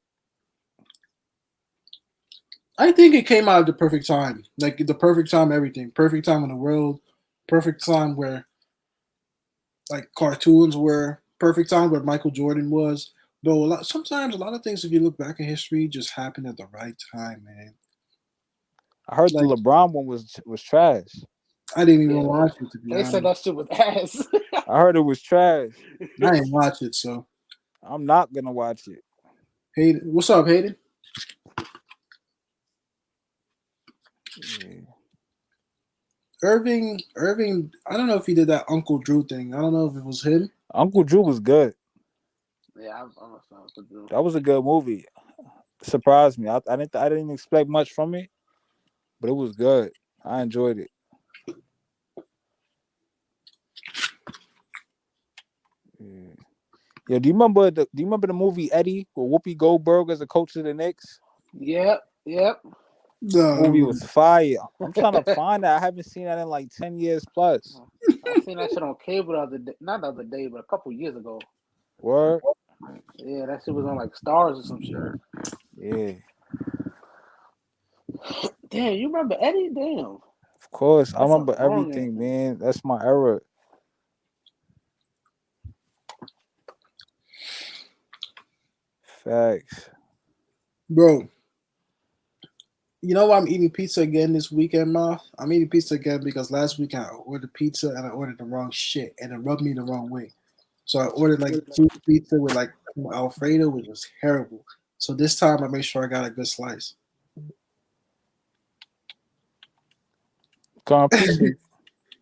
[SPEAKER 1] I think it came out at the perfect time. Like the perfect time, everything. Perfect time in the world. Perfect time where like cartoons were. Perfect time where Michael Jordan was. Though sometimes a lot of things, if you look back in history, just happened at the right time, man.
[SPEAKER 4] I heard the
[SPEAKER 1] Like
[SPEAKER 4] LeBron one was trash.
[SPEAKER 1] I didn't even
[SPEAKER 2] Yeah,
[SPEAKER 1] watch it to be
[SPEAKER 2] they said
[SPEAKER 1] honest.
[SPEAKER 2] that shit was ass.
[SPEAKER 4] I heard it was trash.
[SPEAKER 1] I didn't watch it, so
[SPEAKER 4] I'm not gonna watch it.
[SPEAKER 1] Hayden, what's up, Hayden?
[SPEAKER 4] Yeah.
[SPEAKER 1] Irving. I don't know if he did that Uncle Drew thing. I don't know if it was him.
[SPEAKER 4] Uncle Drew was good.
[SPEAKER 2] Yeah, I'm a fan of Drew.
[SPEAKER 4] That was a good movie. Surprised me. I didn't expect much from it, but it was good. I enjoyed it. Yeah. Yo, do you remember the movie Eddie with Whoopi Goldberg as a coach of the Knicks?
[SPEAKER 2] Yep.
[SPEAKER 4] Movie
[SPEAKER 1] No,
[SPEAKER 4] was fire. I'm trying to find that. I haven't seen that in like 10 years plus.
[SPEAKER 2] I seen that shit on cable the other day. Not the other day, but a couple years ago.
[SPEAKER 4] Word?
[SPEAKER 2] Yeah, that shit was on like Stars or some shit.
[SPEAKER 4] Yeah.
[SPEAKER 2] Damn, you remember Eddie? Damn,
[SPEAKER 4] Of course. I
[SPEAKER 2] that's a
[SPEAKER 4] remember
[SPEAKER 2] long
[SPEAKER 4] everything,
[SPEAKER 2] answer.
[SPEAKER 4] man. That's my era. Facts.
[SPEAKER 1] bro. You know why I'm eating pizza again this weekend, Ma? I'm eating pizza again because last week I ordered pizza and I ordered the wrong shit and it rubbed me the wrong way. So I ordered like cheese pizza with like Alfredo, which was terrible. So this time I made sure I got a good slice.
[SPEAKER 4] What kind of pizza?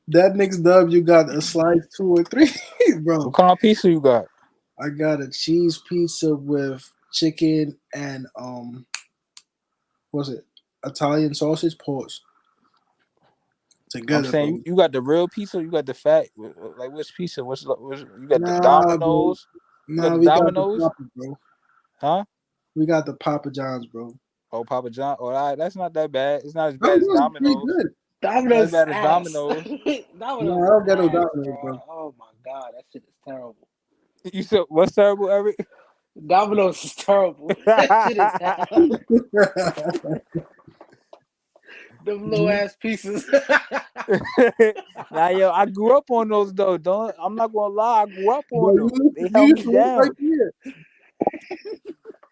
[SPEAKER 1] That Knicks dub, you got a slice 2 or 3, bro.
[SPEAKER 4] What kind of pizza you got?
[SPEAKER 1] I got a cheese pizza with chicken and what's it? Italian sausage. Pause
[SPEAKER 4] I'm
[SPEAKER 1] together,
[SPEAKER 4] saying
[SPEAKER 1] bro.
[SPEAKER 4] you got the real pizza. You got the fat. Like which pizza? What's you got the
[SPEAKER 1] Nah, bro.
[SPEAKER 4] Domino's? You got
[SPEAKER 1] Nah,
[SPEAKER 4] the
[SPEAKER 1] we got the
[SPEAKER 4] Domino's?
[SPEAKER 1] Papa, bro.
[SPEAKER 4] Huh?
[SPEAKER 1] We got the Papa John's, bro.
[SPEAKER 4] Oh, Papa John. Oh, all right. That's not that bad. It's not as
[SPEAKER 1] Papa
[SPEAKER 4] bad as
[SPEAKER 1] John's is pretty
[SPEAKER 4] Domino's.
[SPEAKER 1] good.
[SPEAKER 4] Not as
[SPEAKER 2] Domino's is
[SPEAKER 4] bad as
[SPEAKER 2] ass.
[SPEAKER 4] Domino's.
[SPEAKER 1] No,
[SPEAKER 2] Domino's
[SPEAKER 1] I
[SPEAKER 2] is
[SPEAKER 1] don't get no
[SPEAKER 2] ass,
[SPEAKER 1] Domino's,
[SPEAKER 2] bro.
[SPEAKER 1] bro.
[SPEAKER 2] Oh my god, that shit is terrible.
[SPEAKER 4] You said what's terrible, Eric?
[SPEAKER 2] Domino's is terrible. That shit is ass. Them little ass pieces.
[SPEAKER 4] Now, yo, I grew up on those though. Don't I'm not gonna lie. I grew up
[SPEAKER 1] Bro,
[SPEAKER 4] on them. They
[SPEAKER 1] you
[SPEAKER 4] held
[SPEAKER 1] used
[SPEAKER 4] me
[SPEAKER 1] to live right
[SPEAKER 4] down.
[SPEAKER 1] there.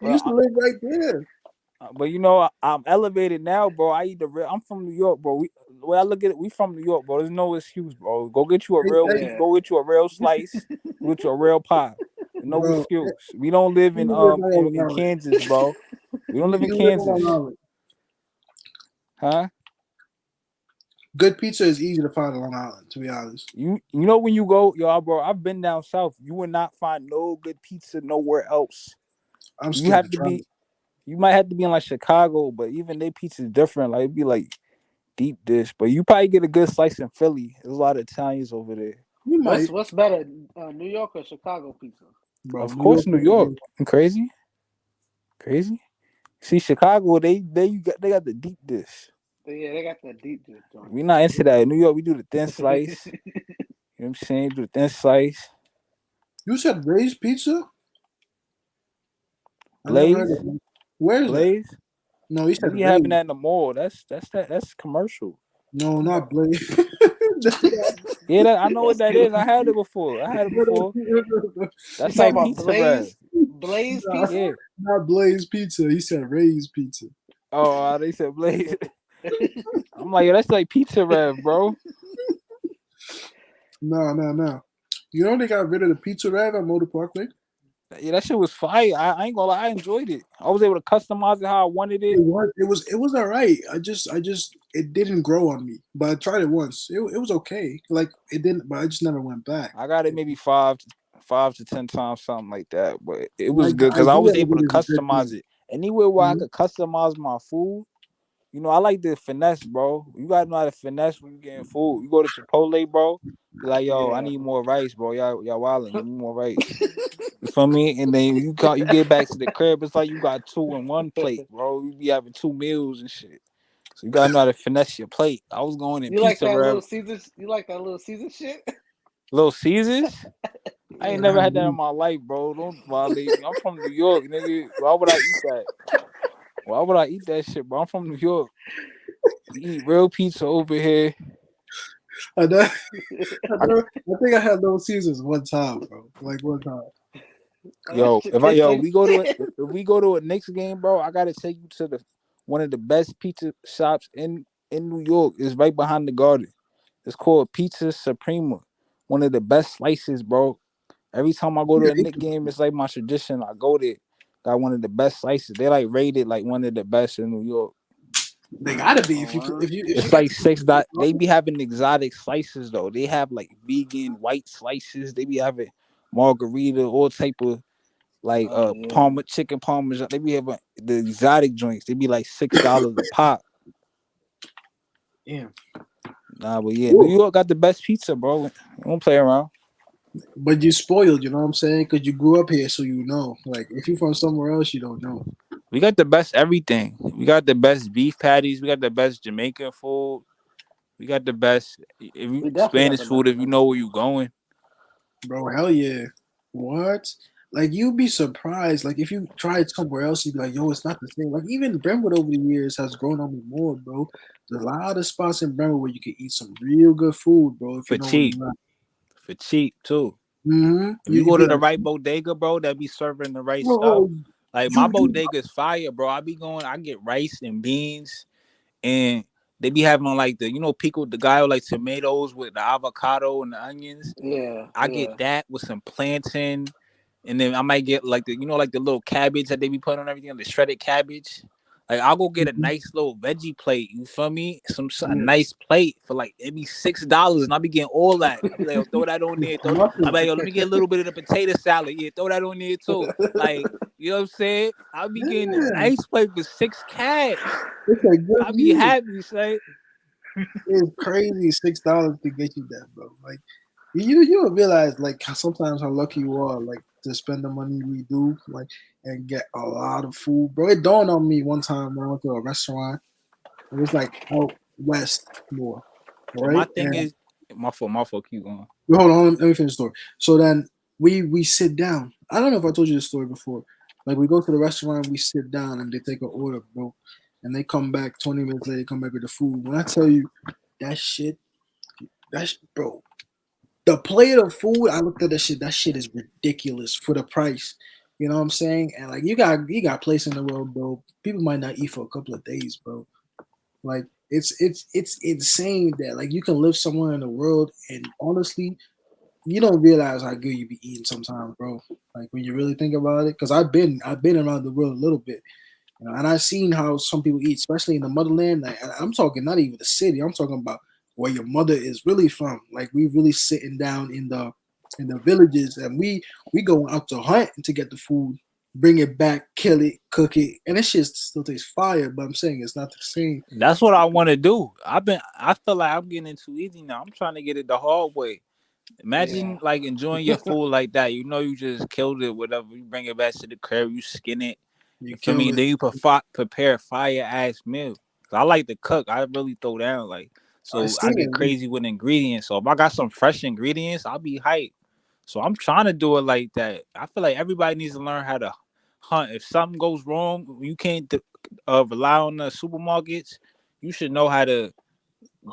[SPEAKER 1] You
[SPEAKER 4] But
[SPEAKER 1] used to live right there.
[SPEAKER 4] you know, I'm elevated now, bro. I eat the real. I'm from New York, bro. The way I look at it, we from New York, bro. There's no excuse, bro. Go get you a
[SPEAKER 1] Hey,
[SPEAKER 4] real
[SPEAKER 1] hey,
[SPEAKER 2] Yeah.
[SPEAKER 4] Go get you a real slice. Go get you a real pie. No
[SPEAKER 1] bro,
[SPEAKER 4] excuse. We don't live
[SPEAKER 1] you live right on
[SPEAKER 4] in
[SPEAKER 1] Long Island.
[SPEAKER 4] Kansas, bro. We don't live in
[SPEAKER 1] You live on
[SPEAKER 4] Kansas,
[SPEAKER 1] Long Island.
[SPEAKER 4] huh?
[SPEAKER 1] Good pizza is easy to find on Long Island, to be honest.
[SPEAKER 4] You know when you go, yo, bro. I've been down south. You will not find no good pizza nowhere else.
[SPEAKER 1] I'm
[SPEAKER 4] You
[SPEAKER 1] scared to
[SPEAKER 4] have to
[SPEAKER 1] try
[SPEAKER 4] be.
[SPEAKER 1] it.
[SPEAKER 4] You might have to be in like Chicago, but even their pizza is different. Like it'd be like deep dish, but you probably get a good slice in Philly. There's a lot of Italians over there.
[SPEAKER 1] You might,
[SPEAKER 2] What's better, New York or Chicago pizza?
[SPEAKER 1] bro.
[SPEAKER 4] Of
[SPEAKER 1] New York
[SPEAKER 4] course, New
[SPEAKER 1] is
[SPEAKER 4] York.
[SPEAKER 1] good.
[SPEAKER 4] You crazy? Crazy? See, Chicago, they got the deep dish.
[SPEAKER 2] Yeah, they got that deep dish joint.
[SPEAKER 4] We not into that. In New York, we do the thin slice. You know what I'm saying? Do the thin slice.
[SPEAKER 1] You said raised pizza? I never heard
[SPEAKER 4] Blaze,
[SPEAKER 1] of it. Where is that?
[SPEAKER 4] Blaze.
[SPEAKER 1] No, you
[SPEAKER 4] You
[SPEAKER 1] said
[SPEAKER 4] be having
[SPEAKER 1] raised.
[SPEAKER 4] that in the mall. That's commercial.
[SPEAKER 1] No, not Blaze.
[SPEAKER 4] Yeah, I know what that is. I had it before.
[SPEAKER 2] You
[SPEAKER 4] That's
[SPEAKER 2] talking
[SPEAKER 4] like
[SPEAKER 2] about
[SPEAKER 4] pizza bread.
[SPEAKER 2] Blaze
[SPEAKER 1] Nah,
[SPEAKER 2] pizza?
[SPEAKER 4] Yeah.
[SPEAKER 1] not Blaze Pizza. He said raised pizza.
[SPEAKER 4] Oh, they said Blaze. I'm like, yo, that's like pizza bread, bro.
[SPEAKER 1] No, no, no. You know they got rid of the pizza rev at Motor Parkway?
[SPEAKER 4] Yeah, that shit was fire. I ain't gonna lie, I enjoyed it. I was able to customize it how I wanted it.
[SPEAKER 1] It was all right. I just it didn't grow on me. But I tried it once. It was okay. Like it didn't, but I just never went back.
[SPEAKER 4] I got it maybe 5 to 10 times, something like that. But it was
[SPEAKER 1] Like the
[SPEAKER 4] good because I
[SPEAKER 1] idea
[SPEAKER 4] was
[SPEAKER 1] of
[SPEAKER 4] able
[SPEAKER 1] it
[SPEAKER 4] to
[SPEAKER 1] is a good
[SPEAKER 4] customize
[SPEAKER 1] thing.
[SPEAKER 4] it. Anywhere where I
[SPEAKER 1] Mhm.
[SPEAKER 4] could customize my food, you know, I like the finesse, bro. You gotta know how to finesse when you getting food. You go to Chipotle, bro. Be like, yo, I
[SPEAKER 2] Yeah.
[SPEAKER 4] need more rice, bro. Y'all wildin'. Give me more rice. You feel me? And then you get back to the crib. It's like you got 2 in 1 plate, bro. You be having 2 meals and shit. So you gotta know how to finesse your plate. I was going in
[SPEAKER 2] You like
[SPEAKER 4] pizza
[SPEAKER 2] that
[SPEAKER 4] rev,
[SPEAKER 2] little Caesar? You like that little Caesar shit?
[SPEAKER 4] Little Caesars. I ain't
[SPEAKER 2] Yeah.
[SPEAKER 4] never had that in my life, bro. Don't violate me. I'm from New York, nigga. Why would I eat that? Why would I eat that shit, bro? I'm from New York. We eat real pizza over here.
[SPEAKER 1] I, know,
[SPEAKER 4] I,
[SPEAKER 1] I think I had Little Caesars one time, bro. Like one time.
[SPEAKER 2] Oh, that
[SPEAKER 4] yo,
[SPEAKER 2] shit
[SPEAKER 4] if I
[SPEAKER 2] tastes
[SPEAKER 4] yo,
[SPEAKER 2] like
[SPEAKER 4] we go to
[SPEAKER 2] shit.
[SPEAKER 4] if we go to a Knicks game, bro, I gotta take you to the one of the best pizza shops in New York. It's right behind the Garden. It's called Pizza Suprema. One of the best slices, bro. Every time I go to a Knicks game, it's like my tradition. I go there. Got one of the best slices. They like rated like one of the best in New York.
[SPEAKER 1] They gotta be
[SPEAKER 2] Oh, wow.
[SPEAKER 1] if you
[SPEAKER 4] It's
[SPEAKER 1] got
[SPEAKER 4] like
[SPEAKER 1] to be
[SPEAKER 4] six dot. They be having exotic slices though. They have like vegan white slices. They be having margarita, all type of like
[SPEAKER 2] Oh yeah.
[SPEAKER 4] parma chicken parmesan. They be having the exotic joints. They be like $6 a pop.
[SPEAKER 1] yeah.
[SPEAKER 4] Nah, but yeah, New
[SPEAKER 1] Ooh.
[SPEAKER 4] York got the best pizza, bro. You don't play around.
[SPEAKER 1] But you spoiled, you know what I'm saying? Because you grew up here, so you know. Like if you're from somewhere else, you don't know.
[SPEAKER 4] We got the best everything. We got the best beef patties. We got the best Jamaican food. We got the best if you
[SPEAKER 2] We definitely got
[SPEAKER 4] Spanish
[SPEAKER 2] the
[SPEAKER 4] food
[SPEAKER 2] best
[SPEAKER 4] if you know where you
[SPEAKER 2] Mexican.
[SPEAKER 4] going.
[SPEAKER 1] Bro, hell yeah. What? Like you'd be surprised. Like if you tried somewhere else, you'd be like, yo, it's not the same. Like even Brentwood over the years has grown on me more, bro. There's a lot of spots in Brentwood where you can eat some real good food, bro, if you
[SPEAKER 4] For
[SPEAKER 1] know where
[SPEAKER 4] cheap.
[SPEAKER 1] you're at.
[SPEAKER 4] For cheap too.
[SPEAKER 1] Mm-hmm.
[SPEAKER 4] If you
[SPEAKER 1] You'd
[SPEAKER 4] go
[SPEAKER 1] be
[SPEAKER 4] to the
[SPEAKER 1] like,
[SPEAKER 4] right bodega, bro, that be serving the right stuff.
[SPEAKER 1] oh,
[SPEAKER 4] Like my
[SPEAKER 1] you
[SPEAKER 4] bodega is fire, bro. I be going, I get rice and beans. and they be having like the pico de gallo, like tomatoes with the avocado and the onions.
[SPEAKER 2] Yeah,
[SPEAKER 4] I get that with some plantain, and then I might get like like the little cabbage that they be putting on everything, the shredded cabbage. Like I'll go get a
[SPEAKER 1] Mhm.
[SPEAKER 4] nice little veggie plate. You feel me? A
[SPEAKER 1] Yeah.
[SPEAKER 4] nice plate for like it be $6, and I'll be getting all that. I'll be like, yo, throw that on there. I'll be
[SPEAKER 1] Nothing.
[SPEAKER 4] like, yo, let me get a little bit of the potato salad. Yeah, throw that on there too. Like, you know what I'm saying? I'll be getting a
[SPEAKER 1] Yeah.
[SPEAKER 4] nice plate for 6 cash.
[SPEAKER 1] It's a good
[SPEAKER 4] I'll be
[SPEAKER 1] meal.
[SPEAKER 4] happy, say.
[SPEAKER 1] It's crazy. $6 to get you that, bro. Like you don't realize like sometimes how lucky you are, like to spend the money we do, like and get a lot of food, bro. It dawned on me one time when I went to a restaurant. It was like out west more,
[SPEAKER 4] But my
[SPEAKER 1] right?
[SPEAKER 4] thing
[SPEAKER 1] And
[SPEAKER 4] is, my fault, keep going.
[SPEAKER 1] hold on, let me finish the story. So then we sit down. I don't know if I told you this story before. Like we go to the restaurant, we sit down, and they take an order, bro, and they come back 20 minutes later. They come back with the food. When I tell you that shit, bro. The plate of food, I looked at that shit. That shit is ridiculous for the price. You know what I'm saying? And like you got place in the world, bro. People might not eat for a couple of days, bro. Like it's insane that like you can live somewhere in the world and honestly, you don't realize how good you be eating sometimes, bro. Like when you really think about it, because I've been around the world a little bit, and I've seen how some people eat, especially in the motherland. Like, I'm talking not even the city. I'm talking about where your mother is really from. Like we really sitting down in the villages, and we go out to hunt to get the food, bring it back, kill it, cook it, and it shit still tastes fire. But I'm saying it's not the same.
[SPEAKER 4] That's what I want to do. I feel like I'm getting too easy now. I'm trying to get it the hard way.
[SPEAKER 2] yeah.
[SPEAKER 4] Imagine like enjoying your food like that. You just killed it, whatever. You bring it back to the crib, you skin it.
[SPEAKER 1] You
[SPEAKER 4] You feel me?
[SPEAKER 1] kill it.
[SPEAKER 4] Then you prepare a fire ass meal. 'Cause I like to cook. I really throw down like
[SPEAKER 1] I
[SPEAKER 4] so. I
[SPEAKER 1] seen
[SPEAKER 4] get
[SPEAKER 1] it.
[SPEAKER 4] crazy with ingredients. So if I got some fresh ingredients, I'll be hyped. So I'm trying to do it like that. I feel like everybody needs to learn how to hunt. If something goes wrong, you can't rely on the supermarkets. You should know how to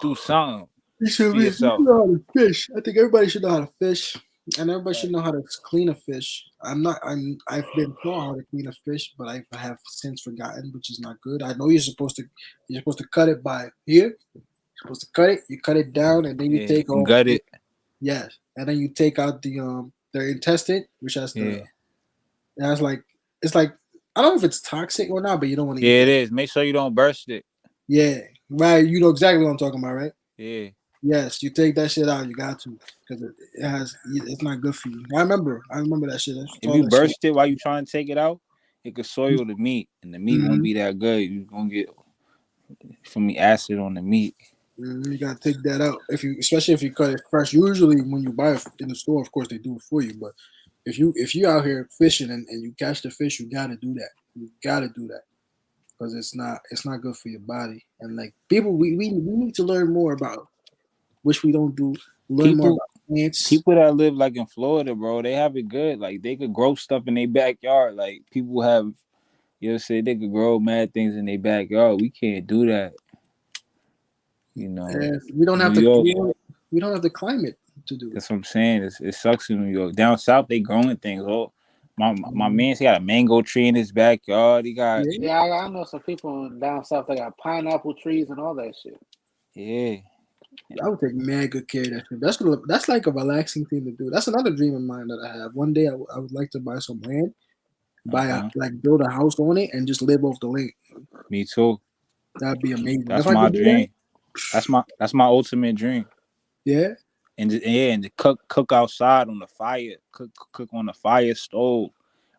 [SPEAKER 4] do something for
[SPEAKER 1] You should
[SPEAKER 4] yourself.
[SPEAKER 1] know how to fish. I think everybody should know how to fish, and everybody should know how to clean a fish. I'm not. I've been taught how to clean a fish, but I have since forgotten, which is not good. I know you're supposed to cut it by here. You're supposed to cut it. You cut it down, and then you
[SPEAKER 4] Yeah,
[SPEAKER 1] take
[SPEAKER 4] and
[SPEAKER 1] off.
[SPEAKER 4] gut it.
[SPEAKER 1] Yes, and then you take out the intestine, which has
[SPEAKER 4] Yeah,
[SPEAKER 1] it has like it's like I don't know if it's toxic or not, but you don't want to
[SPEAKER 4] yeah,
[SPEAKER 1] eat
[SPEAKER 4] it
[SPEAKER 1] that.
[SPEAKER 4] is. Make sure you don't burst it.
[SPEAKER 1] Yeah, right. You know exactly what I'm talking about, right?
[SPEAKER 4] Yeah,
[SPEAKER 1] Yes, you take that shit out. You got to because it has. It's not good for you. I remember. I remember that shit. I
[SPEAKER 4] if
[SPEAKER 1] told
[SPEAKER 4] you
[SPEAKER 1] that shit.
[SPEAKER 4] burst it while you trying to take it out, it could soil the meat, and the meat won't
[SPEAKER 1] Mm-hmm.
[SPEAKER 4] be that good. You gonna get from me acid on the meat.
[SPEAKER 1] You gotta take that out especially if you cut it fresh. Usually, when you buy it in the store, of course they do it for you. But if you out here fishing and you catch the fish, you gotta do that. You gotta do that because it's not good for your body. And like people, we need to learn more about which we don't do. Learn more
[SPEAKER 4] People,
[SPEAKER 1] about plants.
[SPEAKER 4] people that live like in Florida, bro, they have it good. Like they could grow stuff in their backyard. Like people have, say they could grow mad things in their backyard. We can't do that. You know,
[SPEAKER 1] And we don't
[SPEAKER 4] New
[SPEAKER 1] have the
[SPEAKER 4] York.
[SPEAKER 1] we don't have the climate to do it.
[SPEAKER 4] That's what I'm saying. It sucks in New York. Down south, they growing things. Oh, my
[SPEAKER 1] Mhm.
[SPEAKER 4] man's he got a mango tree in his backyard. He got
[SPEAKER 1] Yeah,
[SPEAKER 2] Yeah, I know some people down south that got pineapple trees and all that shit.
[SPEAKER 4] yeah.
[SPEAKER 1] I would take mad good care of that shit. That's like a relaxing thing to do. That's another dream of mine that I have. One day I would like to buy some land,
[SPEAKER 4] Uh-huh.
[SPEAKER 1] build a house on it, and just live off the land.
[SPEAKER 4] Me too.
[SPEAKER 1] That'd be amazing. If
[SPEAKER 4] That's
[SPEAKER 1] I
[SPEAKER 4] my
[SPEAKER 1] could do that,
[SPEAKER 4] dream. That's my ultimate dream.
[SPEAKER 1] yeah,
[SPEAKER 4] And to cook outside on the fire, cook on the fire stove.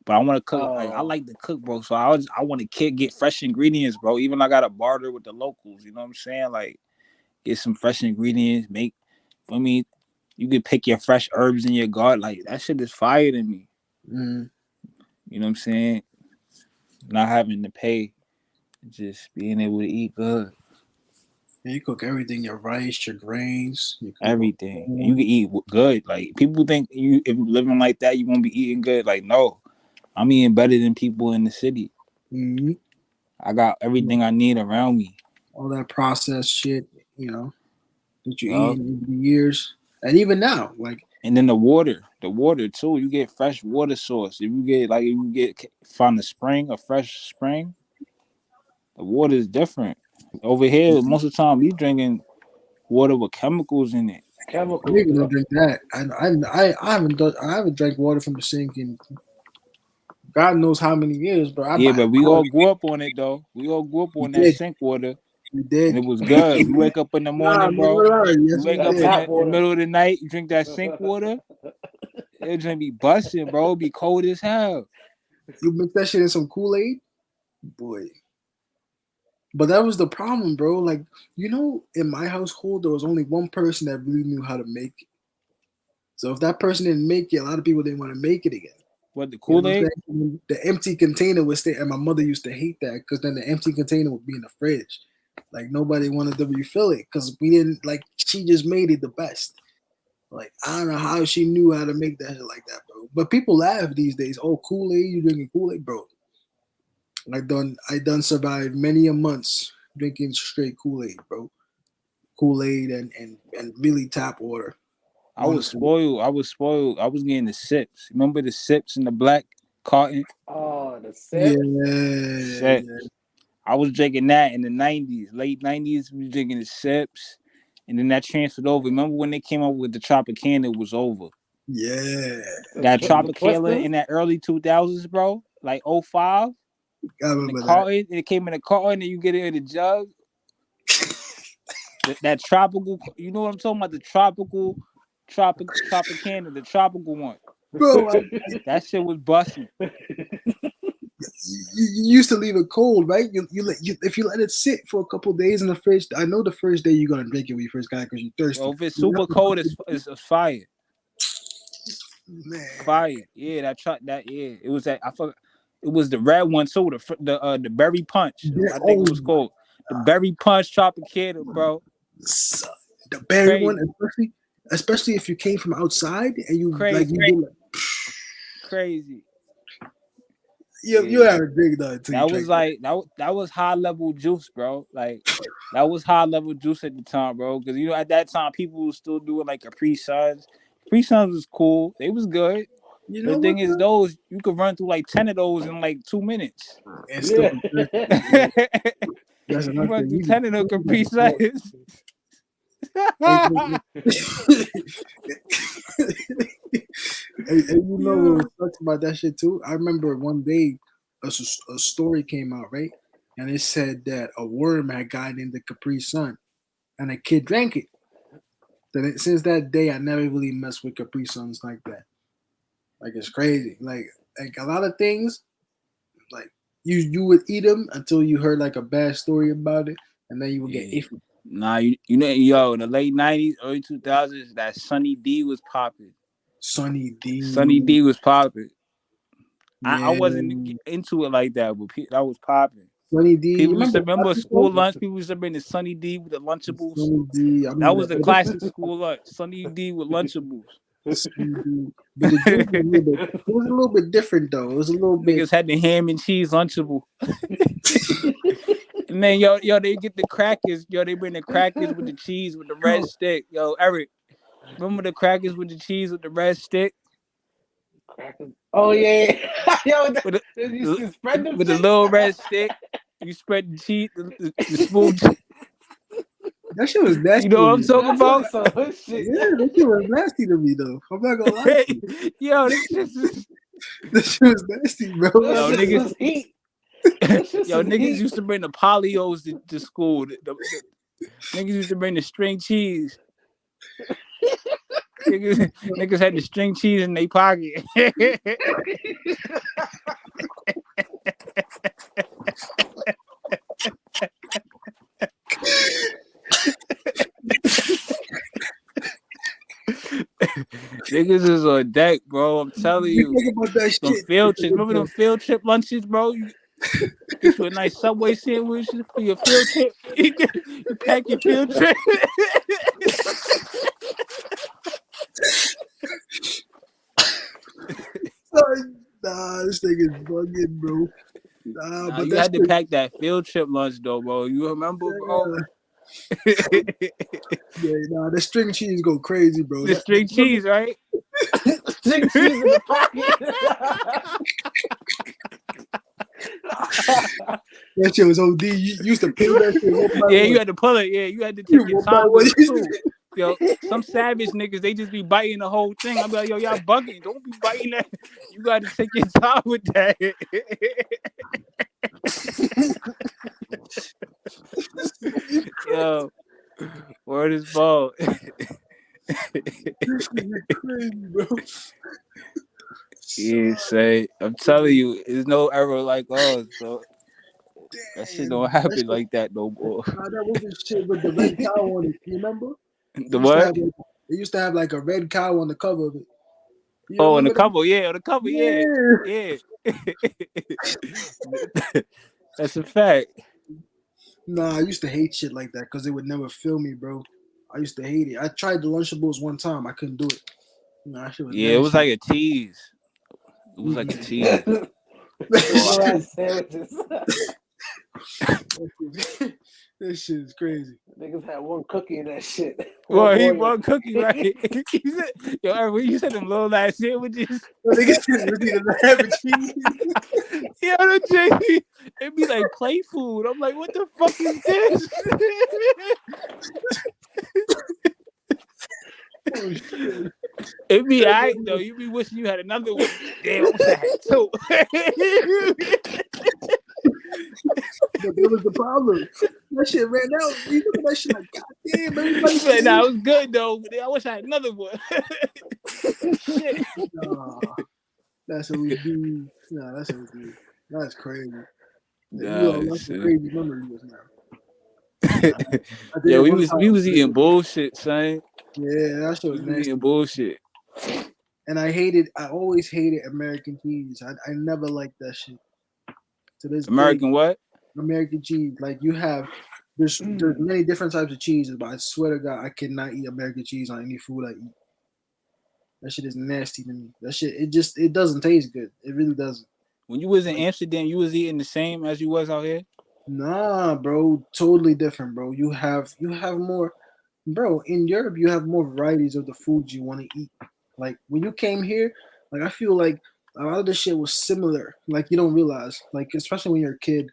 [SPEAKER 4] But I want to cook like I
[SPEAKER 2] Oh,
[SPEAKER 4] like to cook, bro. So I want to get fresh ingredients, bro. Even I gotta barter with the locals. You know what I'm saying? Like get some fresh ingredients. Make for me. You can pick your fresh herbs in your garden. Like that shit is fire to me.
[SPEAKER 1] mm,
[SPEAKER 4] You know what I'm saying? Not having to pay, just being able to eat good.
[SPEAKER 1] yeah, you cook everything: your rice, your grains. You can grow
[SPEAKER 4] Everything. And you
[SPEAKER 1] corn.
[SPEAKER 4] can eat good. Like people think you if you living like that, you won't be eating good. Like no, I'm eating better than people in the city.
[SPEAKER 1] Mm,
[SPEAKER 4] I got everything I need around me.
[SPEAKER 1] all that processed shit, that you eat
[SPEAKER 4] Yup.
[SPEAKER 1] in the years, and even now, like
[SPEAKER 4] And then the water too. You get fresh water source. If you get find a fresh spring, the water is different. Over here, most of the time we drinking water with chemicals in it.
[SPEAKER 1] I
[SPEAKER 2] Chemicals.
[SPEAKER 1] didn't even know drink that. I haven't drank water from the sink in God knows how many years, but I
[SPEAKER 4] Yeah,
[SPEAKER 1] buy
[SPEAKER 4] but
[SPEAKER 1] it.
[SPEAKER 4] we all grew up on it though. We all grew up
[SPEAKER 1] We
[SPEAKER 4] on that
[SPEAKER 1] did.
[SPEAKER 4] sink water,
[SPEAKER 1] We
[SPEAKER 4] and
[SPEAKER 1] did.
[SPEAKER 4] it was good. You wake up in the
[SPEAKER 1] Nah,
[SPEAKER 4] morning,
[SPEAKER 1] I'm not
[SPEAKER 4] bro.
[SPEAKER 1] gonna lie.
[SPEAKER 4] You
[SPEAKER 1] Yes, we
[SPEAKER 4] wake
[SPEAKER 2] That
[SPEAKER 4] up
[SPEAKER 1] did.
[SPEAKER 4] in
[SPEAKER 2] tap
[SPEAKER 4] the
[SPEAKER 2] water.
[SPEAKER 4] middle of the night, you drink that sink water. It just be busting, bro. It be cold as hell.
[SPEAKER 1] You mix that shit in some Kool-Aid, boy. But that was the problem, bro. Like, in my household, there was only one person that really knew how to make it. So if that person didn't make it, a lot of people didn't want to make it again.
[SPEAKER 4] What the
[SPEAKER 1] You know what
[SPEAKER 4] Kool-Aid?
[SPEAKER 1] I'm saying? The empty container would stay, and my mother used to hate that because then the empty container would be in the fridge. Like nobody wanted to refill it because we didn't like. She just made it the best. Like I don't know how she knew how to make that shit like that, bro. But people laugh these days. Oh, Kool-Aid, you drinking Kool-Aid, bro? I done survived many a months drinking straight Kool-Aid, bro. Kool-Aid and really tap water.
[SPEAKER 4] I was
[SPEAKER 1] Honestly,
[SPEAKER 4] spoiled. I was spoiled. I was getting the sips. Remember the sips in the black carton?
[SPEAKER 2] Oh, the
[SPEAKER 1] yeah,
[SPEAKER 2] sip.
[SPEAKER 4] Sips.
[SPEAKER 1] yeah,
[SPEAKER 4] I was drinking that in the 90s. Late 90s, we was drinking the sips. And then that transferred over. Remember when they came up with the Tropicana, it was over.
[SPEAKER 1] yeah.
[SPEAKER 4] That
[SPEAKER 2] The
[SPEAKER 4] Tropicana
[SPEAKER 2] twisters.
[SPEAKER 4] in that early 2000s, bro. Like '05.
[SPEAKER 1] I
[SPEAKER 4] In the
[SPEAKER 1] remember that.
[SPEAKER 4] carton, it came in a carton, and you get it in a jug. That tropical, you know what I'm talking about? The Tropicana, the tropical one.
[SPEAKER 1] Bro,
[SPEAKER 4] That shit was busting.
[SPEAKER 1] you used to leave it cold, right? If you let it sit for a couple days in the fridge, I know the first day you're gonna drink it when you first got it because you're thirsty.
[SPEAKER 4] Yo, if it's super cold, it's fire.
[SPEAKER 1] Man,
[SPEAKER 4] Fire. Yeah, yeah. It was that I forgot. It was the red one too, the berry punch.
[SPEAKER 1] yeah,
[SPEAKER 4] I think
[SPEAKER 1] oh,
[SPEAKER 4] it was called. The berry punch Tropicana, bro.
[SPEAKER 1] son, the berry one,
[SPEAKER 4] Crazy.
[SPEAKER 1] especially if you came from outside and you
[SPEAKER 4] Crazy.
[SPEAKER 1] did like,
[SPEAKER 4] Crazy.
[SPEAKER 1] you
[SPEAKER 4] Yeah.
[SPEAKER 1] had a drink though until you
[SPEAKER 4] That was
[SPEAKER 1] drank that.
[SPEAKER 4] like that was high level juice, bro. Like that was high level juice at the time, bro. Because at that time people were still doing like Capri Suns. Capri Suns was cool. They was good.
[SPEAKER 1] You
[SPEAKER 4] But
[SPEAKER 1] know
[SPEAKER 4] the
[SPEAKER 1] what?
[SPEAKER 4] thing is,
[SPEAKER 1] Though?
[SPEAKER 4] those you could run through like 10 of those in like 2 minutes.
[SPEAKER 1] And still
[SPEAKER 2] Yeah.
[SPEAKER 1] be thirsty.
[SPEAKER 4] You
[SPEAKER 1] Yeah, that's another
[SPEAKER 4] run
[SPEAKER 1] thing.
[SPEAKER 4] through
[SPEAKER 1] You be
[SPEAKER 4] 10 of those
[SPEAKER 1] clean
[SPEAKER 4] Capri
[SPEAKER 1] as fuck.
[SPEAKER 4] Suns.
[SPEAKER 1] And you know
[SPEAKER 4] Yeah.
[SPEAKER 1] what sucks about that shit too? I remember one day a story came out, right? And it said that a worm had gotten in the Capri Sun and a kid drank it. Since that day, I never really messed with Capri Suns like that. Like it's crazy. Like a lot of things, like you would eat them until you heard like a bad story about it, and then you would get
[SPEAKER 4] Yeah.
[SPEAKER 1] iffy.
[SPEAKER 4] Nah, you know, yo, in the late 90s, early 2000s, that Sunny D was popping.
[SPEAKER 1] Sunny
[SPEAKER 4] Sunny
[SPEAKER 1] D,
[SPEAKER 4] D was popping. I
[SPEAKER 1] yeah,
[SPEAKER 4] wasn't into it like that, but that was popping.
[SPEAKER 1] Sunny D. You
[SPEAKER 4] People used
[SPEAKER 1] remember
[SPEAKER 4] to remember school
[SPEAKER 1] Mexico?
[SPEAKER 4] lunch. People used to bring the Sunny D with the Lunchables.
[SPEAKER 1] Sunny D. I
[SPEAKER 4] That
[SPEAKER 1] remember
[SPEAKER 4] was the classic school lunch. Sunny D with Lunchables.
[SPEAKER 1] Sunny D. But the drink was a little bit. It was a little bit different though. It was a little bit.
[SPEAKER 4] Niggas had the ham and cheese Lunchable. And then they get the crackers. Yo, they bring the crackers with the cheese with the red stick. Yo, Eric, remember the crackers with the cheese with the red stick?
[SPEAKER 2] Oh yeah. Yo,
[SPEAKER 4] With
[SPEAKER 2] they used to spread them
[SPEAKER 4] the
[SPEAKER 2] shit.
[SPEAKER 4] little red stick. You spread the cheese, the smooth.
[SPEAKER 1] That shit was nasty
[SPEAKER 4] You know
[SPEAKER 1] to
[SPEAKER 4] what I'm
[SPEAKER 1] me.
[SPEAKER 4] talking
[SPEAKER 2] That's
[SPEAKER 4] about?
[SPEAKER 2] what some hood shit.
[SPEAKER 1] Yeah, that shit was nasty to me though. I'm not gonna lie. To you.
[SPEAKER 4] Yo, this shit is.
[SPEAKER 1] That shit was nasty, bro.
[SPEAKER 2] That shit
[SPEAKER 4] niggas-
[SPEAKER 2] was heat. That shit
[SPEAKER 4] Yo,
[SPEAKER 2] was
[SPEAKER 4] niggas
[SPEAKER 2] heat.
[SPEAKER 4] used to bring the polyos to school. Niggas used to bring the string cheese. Niggas had the string cheese in their pocket. Niggas is on deck, bro. I'm telling
[SPEAKER 1] You
[SPEAKER 4] you.
[SPEAKER 1] think about that
[SPEAKER 4] Them
[SPEAKER 1] shit.
[SPEAKER 4] field trips. Remember them field trip lunches, bro? You get you a nice Subway sandwich for your field trip. You pack your field trip.
[SPEAKER 1] Nah, this thing is bugging, bro. Nah,
[SPEAKER 4] Nah,
[SPEAKER 1] but
[SPEAKER 4] you
[SPEAKER 1] that's
[SPEAKER 4] had to pack that field trip lunch though, bro. You remember, bro?
[SPEAKER 1] Yeah, nah, the string cheese go crazy, bro.
[SPEAKER 4] The string cheese, right?
[SPEAKER 2] String cheese in the pocket.
[SPEAKER 1] That shit was OD. You used to pay that shit one by
[SPEAKER 4] Yeah,
[SPEAKER 1] one.
[SPEAKER 4] you had to pull it. Yeah, you had to take your
[SPEAKER 1] One by
[SPEAKER 4] time
[SPEAKER 1] one.
[SPEAKER 4] with it too. Yo, some savage niggas, they just be biting the whole thing. I'm like, yo, y'all bugging. Don't be biting that. You got to take your time with that. Yo, word is ball.
[SPEAKER 1] This shit is crazy, bro.
[SPEAKER 4] Yeah, say, I'm telling you, there's no era like ours, bro. That shit
[SPEAKER 1] Damn.
[SPEAKER 4] don't happen like that no more.
[SPEAKER 1] Nah, that was the shit with the red cow on it. You remember?
[SPEAKER 4] The what?
[SPEAKER 1] They used to have like a red cow on the cover of it. You
[SPEAKER 4] Oh, on the
[SPEAKER 1] remember that?
[SPEAKER 4] cover, yeah, on the cover, yeah.
[SPEAKER 1] Yeah.
[SPEAKER 4] That's a fact.
[SPEAKER 1] Nah, I used to hate shit like that because they would never fill me, bro. I used to hate it. I tried the Lunchables one time. I couldn't do it. Nah, that shit was
[SPEAKER 4] Yeah, it was
[SPEAKER 1] nasty.
[SPEAKER 4] like a tease. It was like a tease.
[SPEAKER 2] Little ass sandwiches.
[SPEAKER 1] This shit is crazy.
[SPEAKER 2] Niggas had one cookie in that shit.
[SPEAKER 4] Well, he
[SPEAKER 2] Oreo.
[SPEAKER 4] bought cookie, right? He said, yo, Erwin, you said them little ass sandwiches.
[SPEAKER 1] Niggas was eating the ham and cheese.
[SPEAKER 4] Yeah, the JP, it'd be like play food. I'm like, what the fuck is this?
[SPEAKER 1] Oh, shit.
[SPEAKER 4] It'd be alright though. You be wishing you had another one. Damn, I wish I had two.
[SPEAKER 1] But that was the problem. That shit ran out. You look at that shit like, God damn, everybody's
[SPEAKER 4] Like, nah, it was good though. But I wish I had another one. Shit.
[SPEAKER 1] Nah, that's what we do. Nah, that's what we do. That's crazy.
[SPEAKER 4] Nah,
[SPEAKER 1] That's a
[SPEAKER 4] shit.
[SPEAKER 1] crazy memory was now.
[SPEAKER 4] Yeah, we was eating bullshit, son.
[SPEAKER 1] Yeah, that shit was
[SPEAKER 4] We was
[SPEAKER 1] nasty.
[SPEAKER 4] eating bullshit.
[SPEAKER 1] And I always hated American cheese. I never liked that shit. To this
[SPEAKER 4] American
[SPEAKER 1] day,
[SPEAKER 4] what?
[SPEAKER 1] American cheese. Like there's many different types of cheeses, but I swear to God, I cannot eat American cheese on any food I eat. That shit is nasty to me. That shit, it doesn't taste good. It really doesn't.
[SPEAKER 4] When you was in Amsterdam, you was eating the same as you was out here?
[SPEAKER 1] Nah, bro, totally different, bro. You have more, bro. In Europe, you have more varieties of the foods you want to eat. Like when you came here, like I feel like a lot of the shit was similar. Like you don't realize, like especially when you're a kid,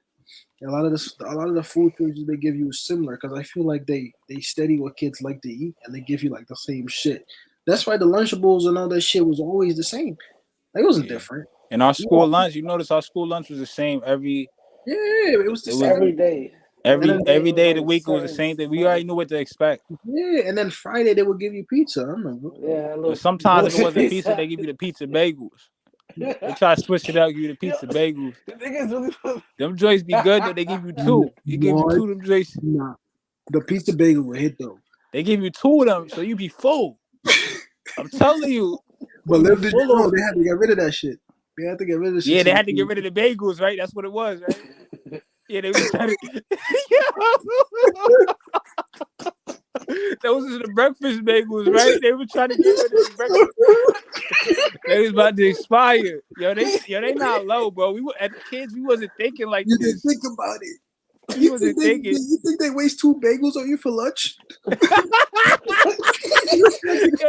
[SPEAKER 1] a lot of the food choices they give you is similar because I feel like they study what kids like to eat and they give you like the same shit. That's why the Lunchables and all that shit was always the same. Like, it wasn't different.
[SPEAKER 4] And our school lunch, you notice our school lunch was the same every.
[SPEAKER 1] Yeah, it was the same.
[SPEAKER 2] Every day.
[SPEAKER 4] Every day of the week it was the same thing. We already knew what to expect.
[SPEAKER 1] Yeah, and then Friday they would give you pizza. I remember.
[SPEAKER 2] Yeah,
[SPEAKER 4] But sometimes if it wasn't pizza, they give you the pizza bagels. They try to switch it out, give you the pizza bagels. Them joints be good though. They give you two. You give you two of them joints.
[SPEAKER 1] Nah, the pizza bagel will hit though.
[SPEAKER 4] They give you two of them, so you be full. I'm telling you.
[SPEAKER 1] But little did you know they had to get rid of that shit. They had to get rid of the shit.
[SPEAKER 4] Yeah, they had to get rid of the bagels, right? That's what it was, right? Yeah, they was trying to. Those are the breakfast bagels, right? They were trying to get rid of the breakfast. They was about to expire. Yo, they not low, bro. We were as kids, we wasn't thinking like
[SPEAKER 1] you
[SPEAKER 4] this.
[SPEAKER 1] didn't think about it.
[SPEAKER 4] We wasn't thinking.
[SPEAKER 1] You think they waste 2 bagels on you for lunch?
[SPEAKER 4] Yeah,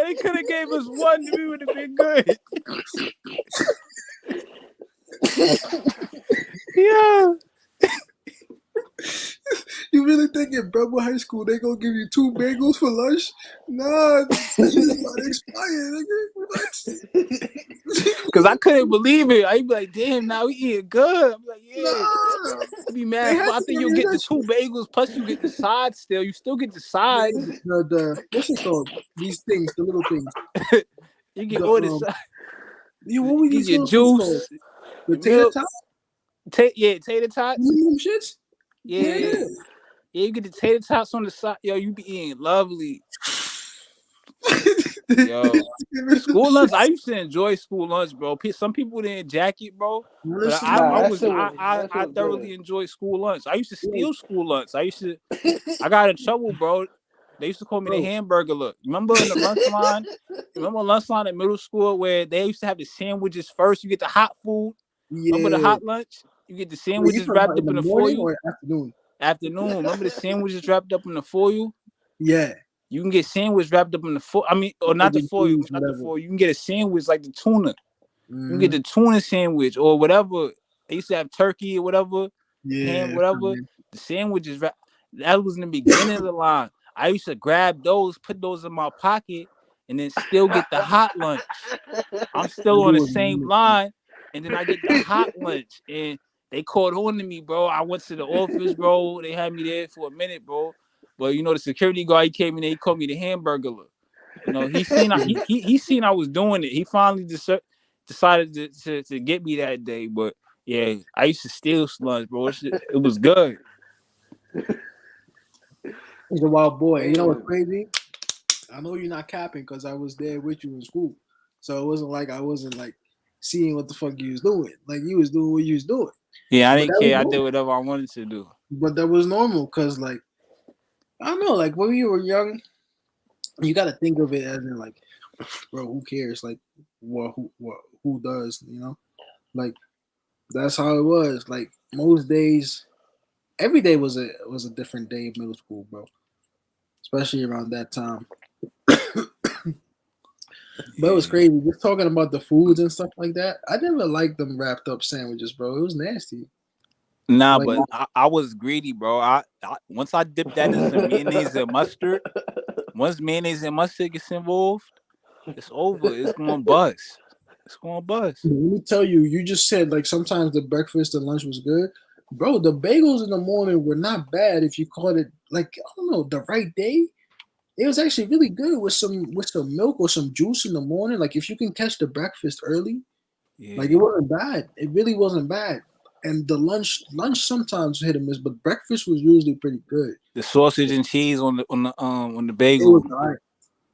[SPEAKER 4] they could have gave us one. We would have been good. Yeah.
[SPEAKER 1] You really think in Brentwood High School they gonna give you 2 bagels for lunch? Nah, it's about to expire, nigga. What?
[SPEAKER 4] Cause I couldn't believe it. I'd be like, damn, now we eating good. I'm like, yeah.
[SPEAKER 1] Nah.
[SPEAKER 4] I'd be mad. I think you'll get the 2 bagels plus you get the sides still. You still get the sides.
[SPEAKER 1] The what's it called? These things, the little things.
[SPEAKER 4] You get all the sides.
[SPEAKER 1] Yo, what were
[SPEAKER 4] You
[SPEAKER 1] these
[SPEAKER 4] get juice.
[SPEAKER 1] The tater tot?
[SPEAKER 4] Tater tots.
[SPEAKER 1] Them shits?
[SPEAKER 4] Yeah, you get the tater tots on the side. Yo, you be eating lovely. Yo, school lunch. I used to enjoy school lunch, bro. Some people didn't jack it, bro. But I thoroughly enjoyed school lunch. I used to steal school lunch. I got in trouble, bro. They used to call me the hamburger look. Remember in the lunch line? Remember lunch line at middle school where they used to have the sandwiches first? You get the hot food. Yeah. Remember the hot lunch? You get the sandwiches wrapped up in the foil.
[SPEAKER 1] Or afternoon?
[SPEAKER 4] Afternoon. Remember the sandwiches wrapped up in the foil?
[SPEAKER 1] Yeah.
[SPEAKER 4] You can get sandwich wrapped up in the foil. I mean, or not the foil. Not the foil. You can get a sandwich like the tuna. You can get the tuna sandwich or whatever. They used to have turkey or whatever.
[SPEAKER 1] Yeah.
[SPEAKER 4] whatever. The sandwiches, that was in the beginning of the line. I used to grab those, put those in my pocket, and then still get the hot lunch. I'm still on the same line, and then I get the hot lunch, and they caught on to me, bro. I went to the office, bro. They had me there for a minute, bro. But the security guard, he came in there, he called me the hamburger. He seen he seen I was doing it. He finally decided to get me that day. But yeah, I used to steal lunch, bro. It was good.
[SPEAKER 1] He's a wild boy. You know what's crazy? I know you're not capping because I was there with you in school. So it wasn't like I wasn't like seeing what the fuck you was doing. Like you was doing what you was doing.
[SPEAKER 4] Yeah, I
[SPEAKER 1] But
[SPEAKER 4] didn't
[SPEAKER 1] that was
[SPEAKER 4] care. I did
[SPEAKER 1] normal.
[SPEAKER 4] whatever I wanted to do.
[SPEAKER 1] But that was normal because like I don't know, like when you were young, you gotta think of it as in like, bro, who cares? Like who does, Like that's how it was. Like most days, every day was a different day in middle school, bro. Especially around that time. But it was crazy. Just talking about the foods and stuff like that. I never liked them wrapped up sandwiches, bro. It was nasty.
[SPEAKER 4] Nah,
[SPEAKER 1] Like,
[SPEAKER 4] but I was greedy, bro. Once I dipped that in some mayonnaise and mustard, once mayonnaise and mustard gets involved, it's over. It's gonna bust. It's gonna bust.
[SPEAKER 1] let me tell you, you just said like sometimes the breakfast and lunch was good. Bro, the bagels in the morning were not bad if you caught it like I don't know, the right day. It was actually really good with some milk or some juice in the morning. Like if you can catch the breakfast early, like
[SPEAKER 4] Yeah.
[SPEAKER 1] it wasn't bad. It really wasn't bad. And the lunch sometimes hit and miss, but breakfast was usually pretty good.
[SPEAKER 4] The sausage and cheese on the
[SPEAKER 1] It was
[SPEAKER 4] bagel.
[SPEAKER 1] alright.